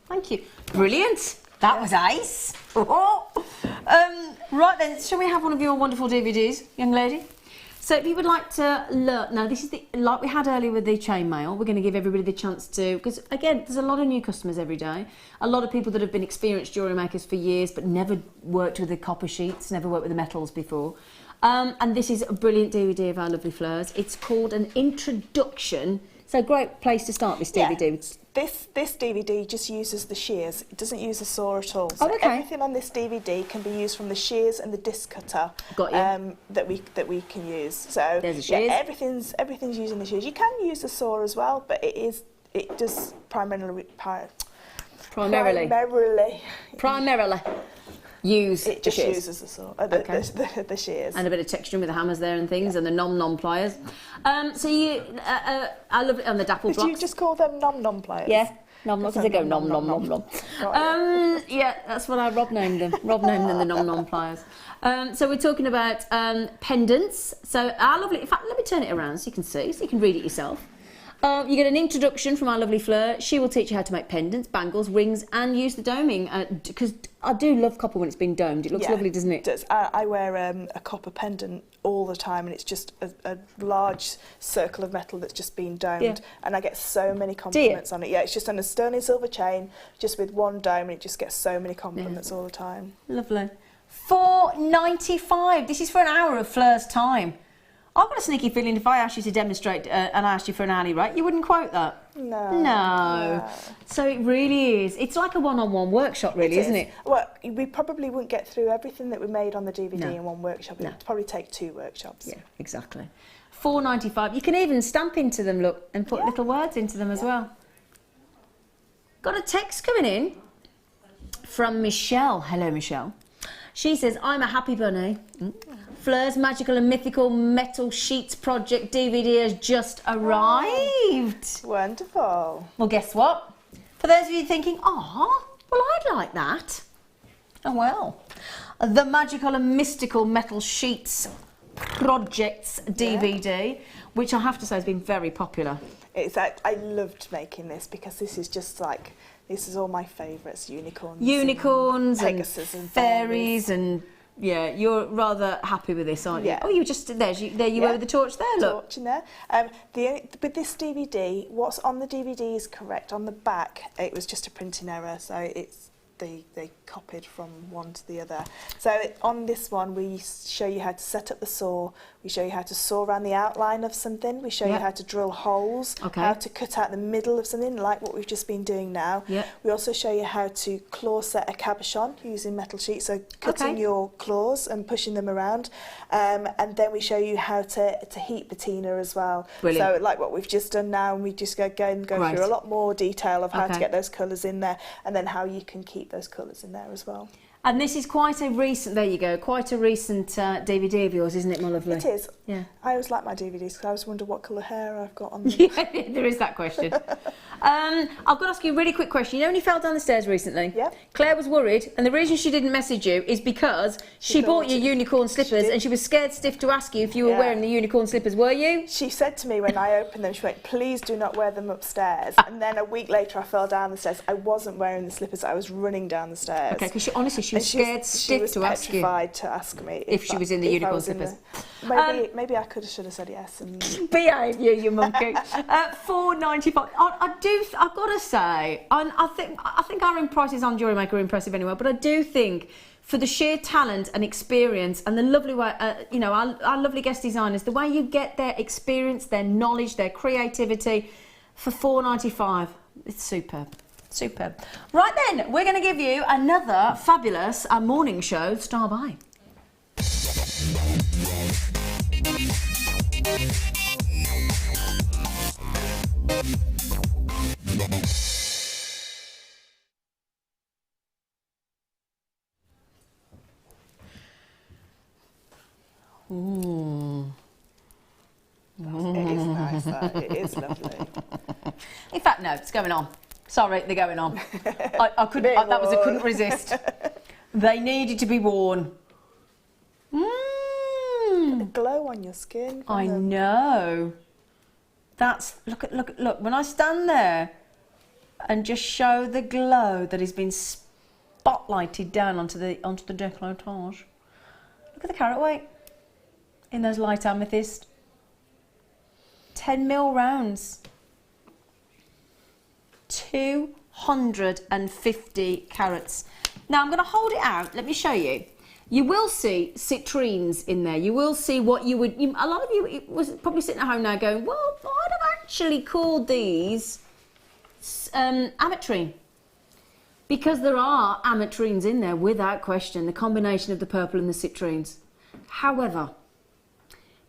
Thank you. Brilliant. That was ace. Right then, shall we have one of your wonderful DVDs, young lady? So if you would like to learn, now this is like we had earlier with the chainmail, we're going to give everybody the chance to, because again, there's a lot of new customers every day, a lot of people that have been experienced jewellery makers for years but never worked with the copper sheets, never worked with the metals before. And this is a brilliant DVD of our lovely Fleurs. It's called An Introduction. So great place to start this DVD. Yeah. This DVD just uses the shears. It doesn't use a saw at all. So okay. Everything on this DVD can be used from the shears and the disc cutter that we can use. So there's the shears. Everything's using the shears. You can use the saw as well, but it does primarily use it just shears. Uses the saw, the shears, and a bit of texturing with the hammers there and things, and the nom pliers. So you, I love it on the dapple blocks. Did you just call them nom pliers? Yeah, nom because they go nom. Yeah, that's what Rob named them. Rob named them the nom pliers. So we're talking about pendants. So our lovely. In fact, let me turn it around so you can see, so you can read it yourself. You get an introduction from our lovely Fleur. She will teach you how to make pendants, bangles, rings, and use the doming. Because I do love copper when it's been domed. It looks lovely, doesn't it? It does. I wear a copper pendant all the time, and it's just a large circle of metal that's just been domed. And I get so many compliments on it. Yeah, it's just on a sterling silver chain, just with one dome, and it just gets so many compliments all the time. Lovely. £4.95. This is for an hour of Fleur's time. I've got a sneaky feeling if I asked you to demonstrate and I asked you for an hourly rate, you wouldn't quote that. No. So it really is. It's like a one-on-one workshop, really, isn't it? Well, we probably wouldn't get through everything that we made on the DVD in one workshop. It would probably take 2 workshops. Yeah, exactly. £4.95. You can even stamp into them, look, and put little words into them as well. Got a text coming in from Michelle. Hello, Michelle. She says, I'm a happy bunny. Fleur's Magical and Mythical Metal Sheets Project DVD has just arrived. Wonderful. Well, guess what? For those of you thinking, well, I'd like that. Oh, well. The Magical and Mystical Metal Sheets Projects DVD, which I have to say has been very popular. I loved making this because this is just like, this is all my favourites, unicorns and Pegasus and fairies and... Yeah, you're rather happy with this, aren't you? Oh, you just there you were with the torch there. Look, torch in there. With this DVD, what's on the DVD is correct. On the back, it was just a printing error, so they copied from one to the other. So on this one, we show you how to set up the saw. We show you how to saw around the outline of something. We show you how to drill holes, how to cut out the middle of something, like what we've just been doing now. We also show you how to claw set a cabochon using metal sheets, so cutting your claws and pushing them around. And then we show you how to heat patina as well. Brilliant. So like what we've just done now, and we just go through a lot more detail of how to get those colours in there, and then how you can keep those colours in there as well. And this is quite a recent, there you go, quite a recent DVD of yours, isn't it, my lovely? It is. Yeah. I always like my DVDs because I always wonder what colour hair I've got on them. Yeah, there is that question. I've got to ask you a really quick question. You know when you fell down the stairs recently? Yeah. Claire was worried, and the reason she didn't message you is because she bought you unicorn slippers, and she was scared stiff to ask you if you were wearing the unicorn slippers, were you? She said to me when I opened them, she went, please do not wear them upstairs. And then a week later I fell down the stairs. I wasn't wearing the slippers, I was running down the stairs. Okay, because honestly, she was scared stiff to ask you. She was petrified to ask me if she was in the unicorn slippers. Maybe I should have said yes. And behave, you monkey. £4.95. I've got to say, I think our prices on Jewellery Maker are impressive anyway, but I do think for the sheer talent and experience and the lovely way, our lovely guest designers, the way you get their experience, their knowledge, their creativity for £4.95, it's superb. Superb. Right then, we're going to give you another fabulous morning show star by. It is nice, that. It is lovely. In fact, no, it's going on. Sorry, they're going on. I couldn't resist. They needed to be worn. The glow on your skin. I know. Look. When I stand there and just show the glow that has been spotlighted down onto the décolletage. Look at the carat weight in those light amethyst. 10mm rounds. 250 carats. Now I'm going to hold it out. Let me show you. You will see citrines in there. You will see what you would... a lot of you was probably sitting at home now going, well, I'd have actually called these ametrine. Because there are ametrines in there, without question, the combination of the purple and the citrines. However,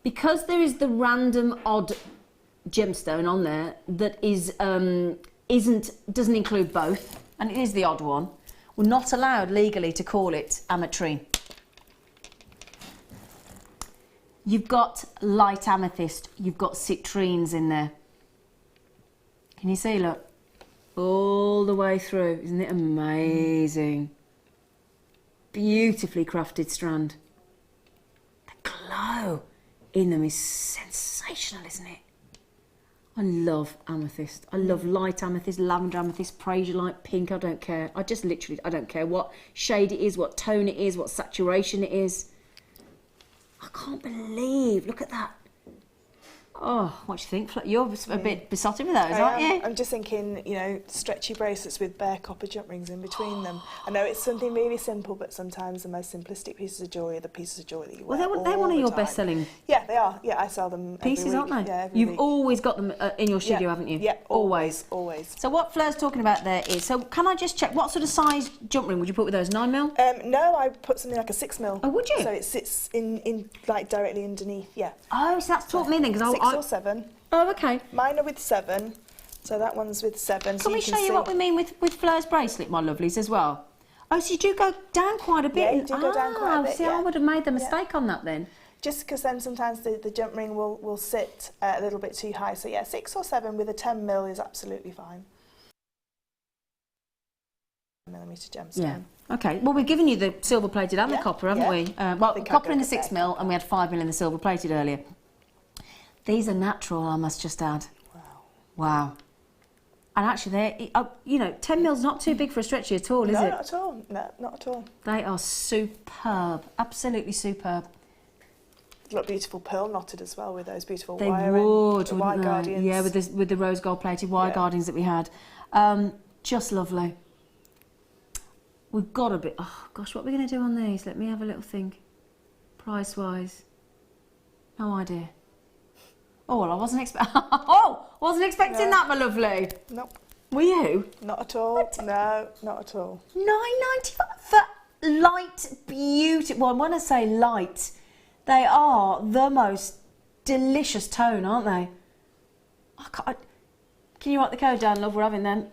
because there is the random odd gemstone on there that doesn't include both, and it is the odd one, we're not allowed legally to call it ametrine. You've got light amethyst, you've got citrines in there. Can you see, look? All the way through. Isn't it amazing? Beautifully crafted strand. The glow in them is sensational, isn't it? I love amethyst. I love light amethyst, lavender amethyst, praisiolite, pink. I don't care. I don't care what shade it is, what tone it is, what saturation it is. I can't believe, look at that. Oh, what do you think? You're a bit besotted with those, aren't you? I'm just thinking, stretchy bracelets with bare copper jump rings in between them. I know it's something really simple, but sometimes the most simplistic pieces of jewellery are the pieces of jewellery that you wear. Well, they're one of your best-selling. Yeah, they are. Yeah, I sell them pieces, every aren't week. they? Yeah, You've always got them in your studio, haven't you? Yeah, always. So what Fleur's talking about there is, so can I just check, what sort of size jump ring would you put with those, 9mm? No, I put something like a 6mm. Oh, would you? So it sits in like directly underneath, yeah. Oh, so that's taught me then, because 6 or 7. Oh, okay. Mine are with 7, so that one's with 7. Can we show you what we mean with Fleur's bracelet, my lovelies, as well? Oh, so you do go down quite a bit. Yeah, you do go down quite a bit, See, I would have made the mistake on that then. Just because then sometimes the jump ring will sit a little bit too high. So yeah, 6 or 7 with a 10mm is absolutely fine. Millimetre gemstone. Yeah. Okay. Well, we've given you the silver plated and the copper, haven't we? Copper in the 6mm, and we had 5mm in the silver plated earlier. These are natural, I must just add. Wow. And actually, 10mm is not too big for a stretchy at all, is it? No, not at all. No, not at all. They are superb. Absolutely superb. Look, beautiful pearl knotted as well with those beautiful they wire would, the wire guardians. Yeah, with the rose gold plated wire guardians that we had. Just lovely. We've got a bit. Oh gosh, what are we going to do on these? Let me have a little think. Price wise, no idea. Oh well, I wasn't wasn't expecting that, my lovely. Nope. Were you? Not at all. No, not at all. £9.95 for light beauty. Well, when I say light, they are the most delicious tone, aren't they? Can you write the code down, love? We're having them.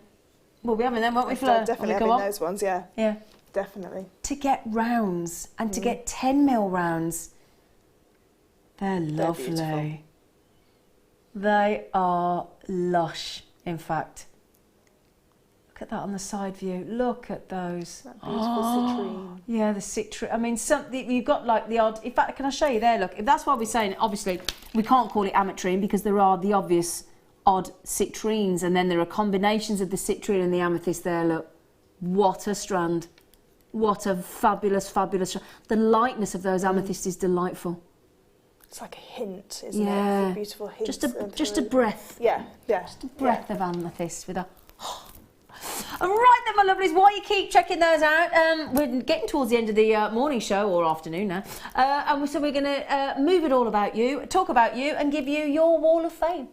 We'll be having them, won't we, Fleur? Definitely having those ones, yeah. Yeah. Definitely. To get rounds and to get 10mm rounds, they're lovely. Beautiful. They are lush, in fact. Look at that on the side view. Look at those. That beautiful citrine. Yeah, the citrine. I mean, you've got like the odd... In fact, can I show you there? Look, that's why we're saying, obviously, we can't call it ametrine because there are the obvious odd citrines, and then there are combinations of the citrine and the amethyst there. Look, what a strand. What a fabulous, fabulous strand. The lightness of those amethysts is delightful. It's like a hint, isn't it? It's a beautiful hint. Just a breath. Yeah, yeah. Just a breath of amethyst with a... All right then, my lovelies, while you keep checking those out, we're getting towards the end of the morning show, or afternoon now, and so we're going to move it all about you, talk about you, and give you your Wall of Fame.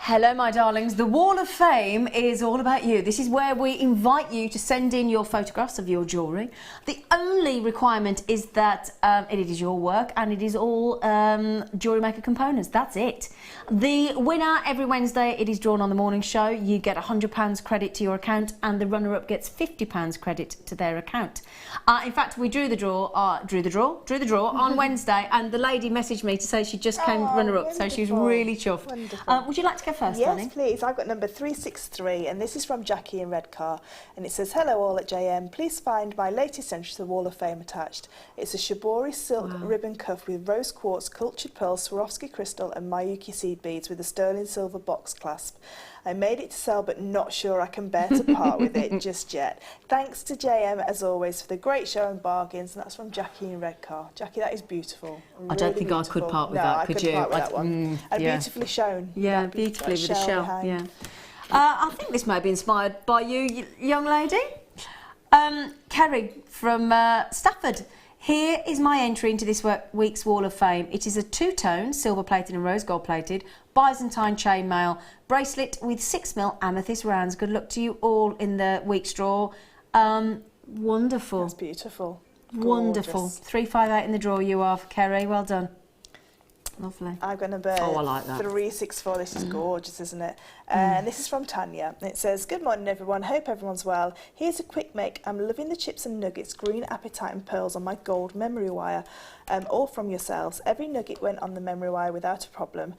Hello, my darlings. The Wall of Fame is all about you. This is where we invite you to send in your photographs of your jewellery. The only requirement is that it is your work and it is all Jewellery Maker components. That's it. The winner every Wednesday, it is drawn on the morning show. You get £100 credit to your account, and the runner-up gets £50 credit to their account. In fact, we drew the draw on Wednesday, and the lady messaged me to say she just came runner-up, so she was really chuffed. Would you like to go first, yes, Danny? please. I've got number 363, and this is from Jackie in Redcar, and it says, "Hello all at JM. Please find my latest entry to the Wall of Fame attached. It's a shibori silk ribbon cuff with rose quartz, cultured pearl, Swarovski crystal, and Miyuki seed beads with a sterling silver box clasp. I made it to sell, but not sure I can bear to part with it just yet. Thanks to JM, as always, for the great show and bargains." And that's from Jackie in Redcar. Jackie, that is beautiful. I don't think I could part with that, could you? Part with that one. And yeah. beautifully shown. Yeah, beautifully with the shell. Yeah. I think this may be inspired by you, young lady. Kerry from Stafford. Here is my entry into this week's Wall of Fame. It is a two-tone, silver-plated and rose gold-plated, Byzantine chainmail bracelet with 6mm amethyst rounds. Good luck to you all in the week's draw. Wonderful. That's beautiful. Wonderful. Gorgeous. 358 in the draw you are, Kerry. Well done. Lovely. I've got number I like that. 364. This is gorgeous, isn't it? And this is from Tanya. It says, "Good morning, everyone. Hope everyone's well. Here's a quick make. I'm loving the chips and nuggets, green apatite and pearls on my gold memory wire, all from yourselves. Every nugget went on the memory wire without a problem.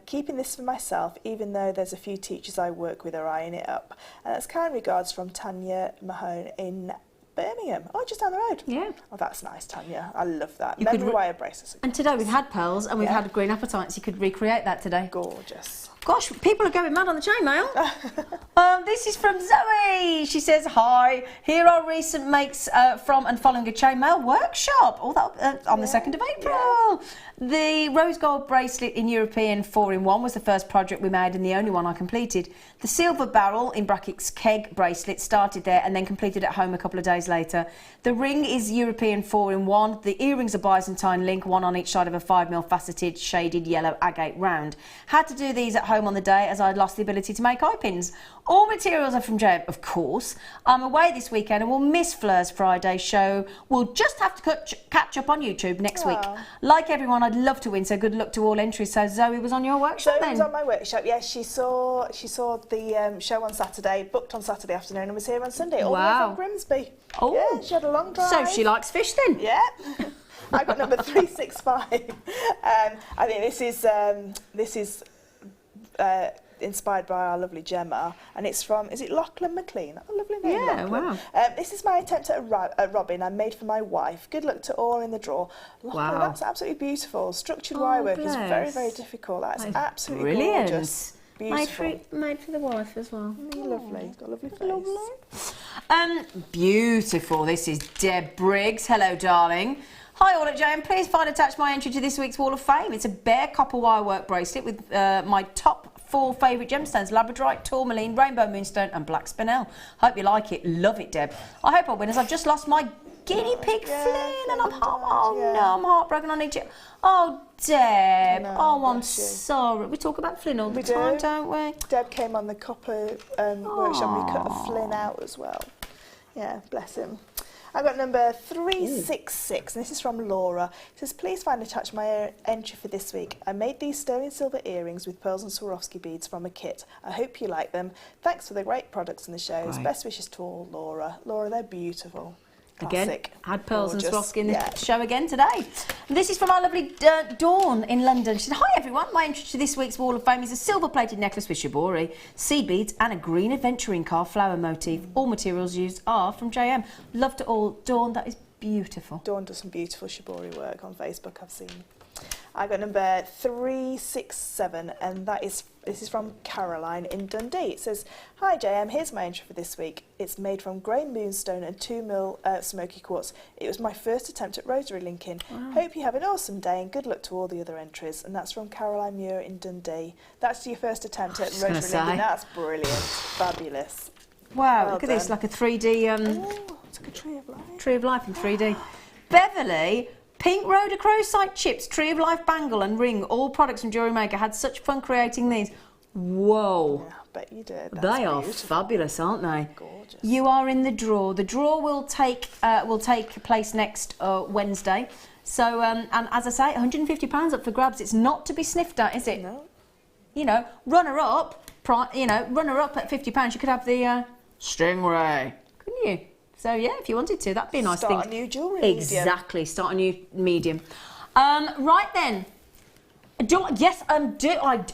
Keeping this for myself, even though there's a few teachers I work with are eyeing it up." And that's kind regards from Tanya Mahone in Birmingham. Oh, just down the road. Yeah. Oh, that's nice, Tanya. I love that. Memory wire bracelets. And today we've had pearls and we've had green apatites. You could recreate that today. Gorgeous. Gosh, people are going mad on the chainmail. This is from Zoe. She says, "Hi, here are recent makes from and following a chainmail workshop." Oh, that on the 2nd of April. Yeah. The rose gold bracelet in European 4-in-1 was the first project we made and the only one I completed. The silver barrel, in brackets keg bracelet, started there and then completed at home a couple of days later. The ring is European 4-in-1. The earrings are Byzantine link, one on each side of a 5mm faceted shaded yellow agate round. Had to do these at home on the day as I'd lost the ability to make eye pins. All materials are from JM, of course. I'm away this weekend and will miss Fleur's Friday show. We'll just have to catch up on YouTube next week. Like everyone, I'd love to win, so good luck to all entries. So Zoe was on your workshop then? Zoe was on my workshop, yes. She saw the show on Saturday, booked on Saturday afternoon, and was here on Sunday, all the way from Grimsby. Oh. Yeah, she had a long drive. So she likes fish then? Yeah. I got number 365. I think this is inspired by our lovely Gemma, and it's from, is it Lachlan McLean? Oh, lovely name. Yeah, Lachlan. wow. This is my attempt at a robin I made for my wife. Good luck to all in the draw. Lachlan, that's absolutely beautiful. Structured wire work is very, very difficult. That's absolutely gorgeous. Beautiful. Made for the wife as well. Lovely. Got a lovely face. Beautiful. This is Deb Briggs. Hello, darling. Hi all at JM. Please find attached my entry to this week's Wall of Fame. It's a bare copper wire work bracelet with my top 4 favourite gemstones: Labradorite, tourmaline, rainbow moonstone and black spinel. Hope you like it. Love it, Deb. I hope I win, as I've just lost my guinea pig Flynn and I'm I'm heartbroken. I need you. Oh, Deb. I'm sorry. We talk about Flynn all the time, don't we? Deb came on the copper workshop. We cut a Flynn out as well. Yeah, bless him. I've got number 366, and this is from Laura. It says, please find attached my entry for this week. I made these sterling silver earrings with pearls and Swarovski beads from a kit. I hope you like them. Thanks for the great products in the shows. Right. Best wishes to all, Laura. Laura, they're beautiful. Again, had pearls and Swarovski in the show again today. And this is from our lovely Dawn in London. She said, hi everyone, my entry to this week's Wall of Fame is a silver-plated necklace with shibori, seed beads and a green adventuring car flower motif. All materials used are from JM. Love to all. Dawn, that is beautiful. Dawn does some beautiful shibori work on Facebook, I've seen. I got number 367, and this is from Caroline in Dundee. It says, hi JM, here's my entry for this week. It's made from grey moonstone and 2mm smoky quartz. It was my first attempt at rosary linking. Wow. Hope you have an awesome day and good luck to all the other entries. And that's from Caroline Muir in Dundee. That's your first attempt at rosary linking. That's brilliant. Fabulous. Wow, well look at this, like a 3D... it's like a tree of life. Tree of life in 3D. Beverly... Pink rhodochrosite chips, Tree of Life bangle and ring, all products from Jewellery Maker. Had such fun creating these. Whoa. Yeah, I bet you did. That's they are fabulous, aren't they? Gorgeous. You are in the draw. The draw will take place next Wednesday. So, and as I say, £150 up for grabs. It's not to be sniffed at, is it? No. You know, runner-up at £50, you could have the Stingray, couldn't you? So yeah, if you wanted to, that'd be a nice thing. Start a new jewellery medium. Exactly, start a new medium. Right then.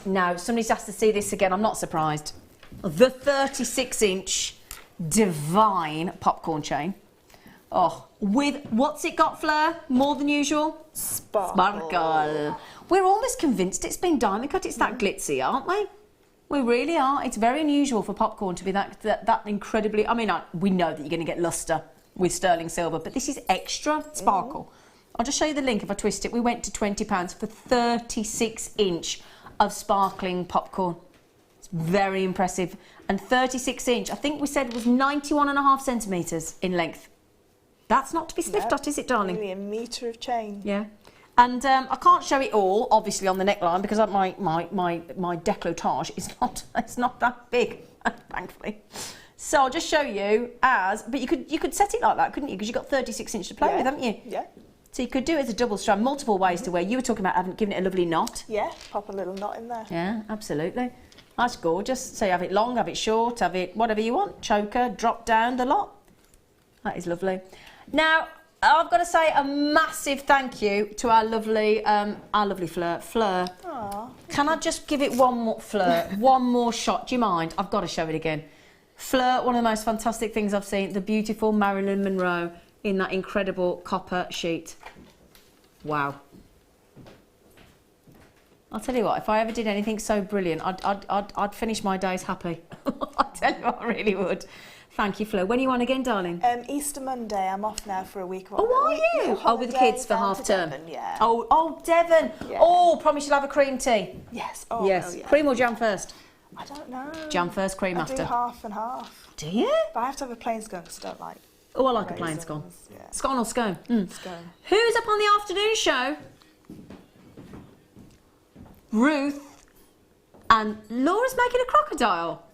No, somebody's asked to see this again. I'm not surprised. The 36-inch divine popcorn chain. Oh, with what's it got, Fleur? More than usual? Sparkle. We're almost convinced it's been diamond cut. It's that glitzy, aren't we? We really are. It's very unusual for popcorn to be that incredibly... I mean, we know that you're going to get lustre with sterling silver, but this is extra sparkle. I'll just show you the link if I twist it. We went to £20 for 36-inch of sparkling popcorn. It's very impressive. And 36-inch, I think we said was 91.5 centimetres in length. That's not to be sniffed at, is it, darling? Nearly a metre of chain. Yeah. And I can't show it all, obviously, on the neckline because my décolletage is not that big, thankfully. So I'll just show you but you could set it like that, couldn't you? Because you've got 36 inches to play with, haven't you? Yeah. So you could do it as a double strand, multiple ways to wear. You were talking about giving it a lovely knot. Yeah, pop a little knot in there. Yeah, absolutely. That's gorgeous. So you have it long, have it short, have it whatever you want. Choker, drop down, the lot. That is lovely. Now, I've got to say a massive thank you to our lovely Fleur. Fleur, aww, can I just give it one more shot? Do you mind? I've got to show it again. Fleur, one of the most fantastic things I've seen. The beautiful Marilyn Monroe in that incredible copper sheet. Wow. I'll tell you what, if I ever did anything so brilliant, I'd finish my days happy. I tell you what, I really would. Thank you, Fleur. When are you on again, darling? Easter Monday. I'm off now for a week. Oh, are you? Oh, with the kids for half term. Devon, yeah. Oh, Devon. Yeah. Oh, promise you'll have a cream tea. Yes. Oh, yes. Oh, yeah. Cream or jam first? I don't know. Jam first, cream after. I do half and half. Do you? But I have to have a plain scone because I don't like. Oh, I like a plain scone. Yeah. Scone or scone? Scone. Who's up on the afternoon show? Ruth. And Laura's making a crocodile.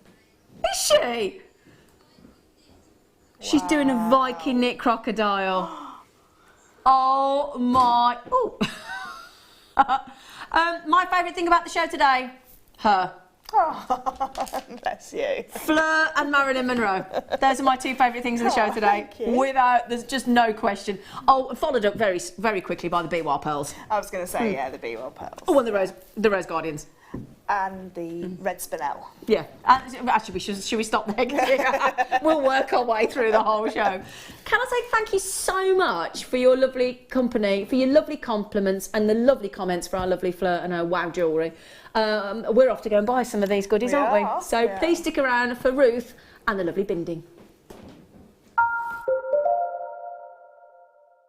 Is she? She's doing a Viking knit crocodile. Oh my! Oh. My favourite thing about the show today, her. Oh, bless you. Fleur and Marilyn Monroe. Those are my two favourite things of the show today. There's just no question. Oh, followed up very, very quickly by the Biwa pearls. I was going to say, yeah, the Biwa pearls. Oh, and the Rose Guardians. and the red spinel. Yeah, actually, should we stop there? We'll work our way through the whole show. Can I say thank you so much for your lovely company, for your lovely compliments and the lovely comments for our lovely Fleur and her wow jewellery. We're off to go and buy some of these goodies, aren't we? So please stick around for Ruth and the lovely binding.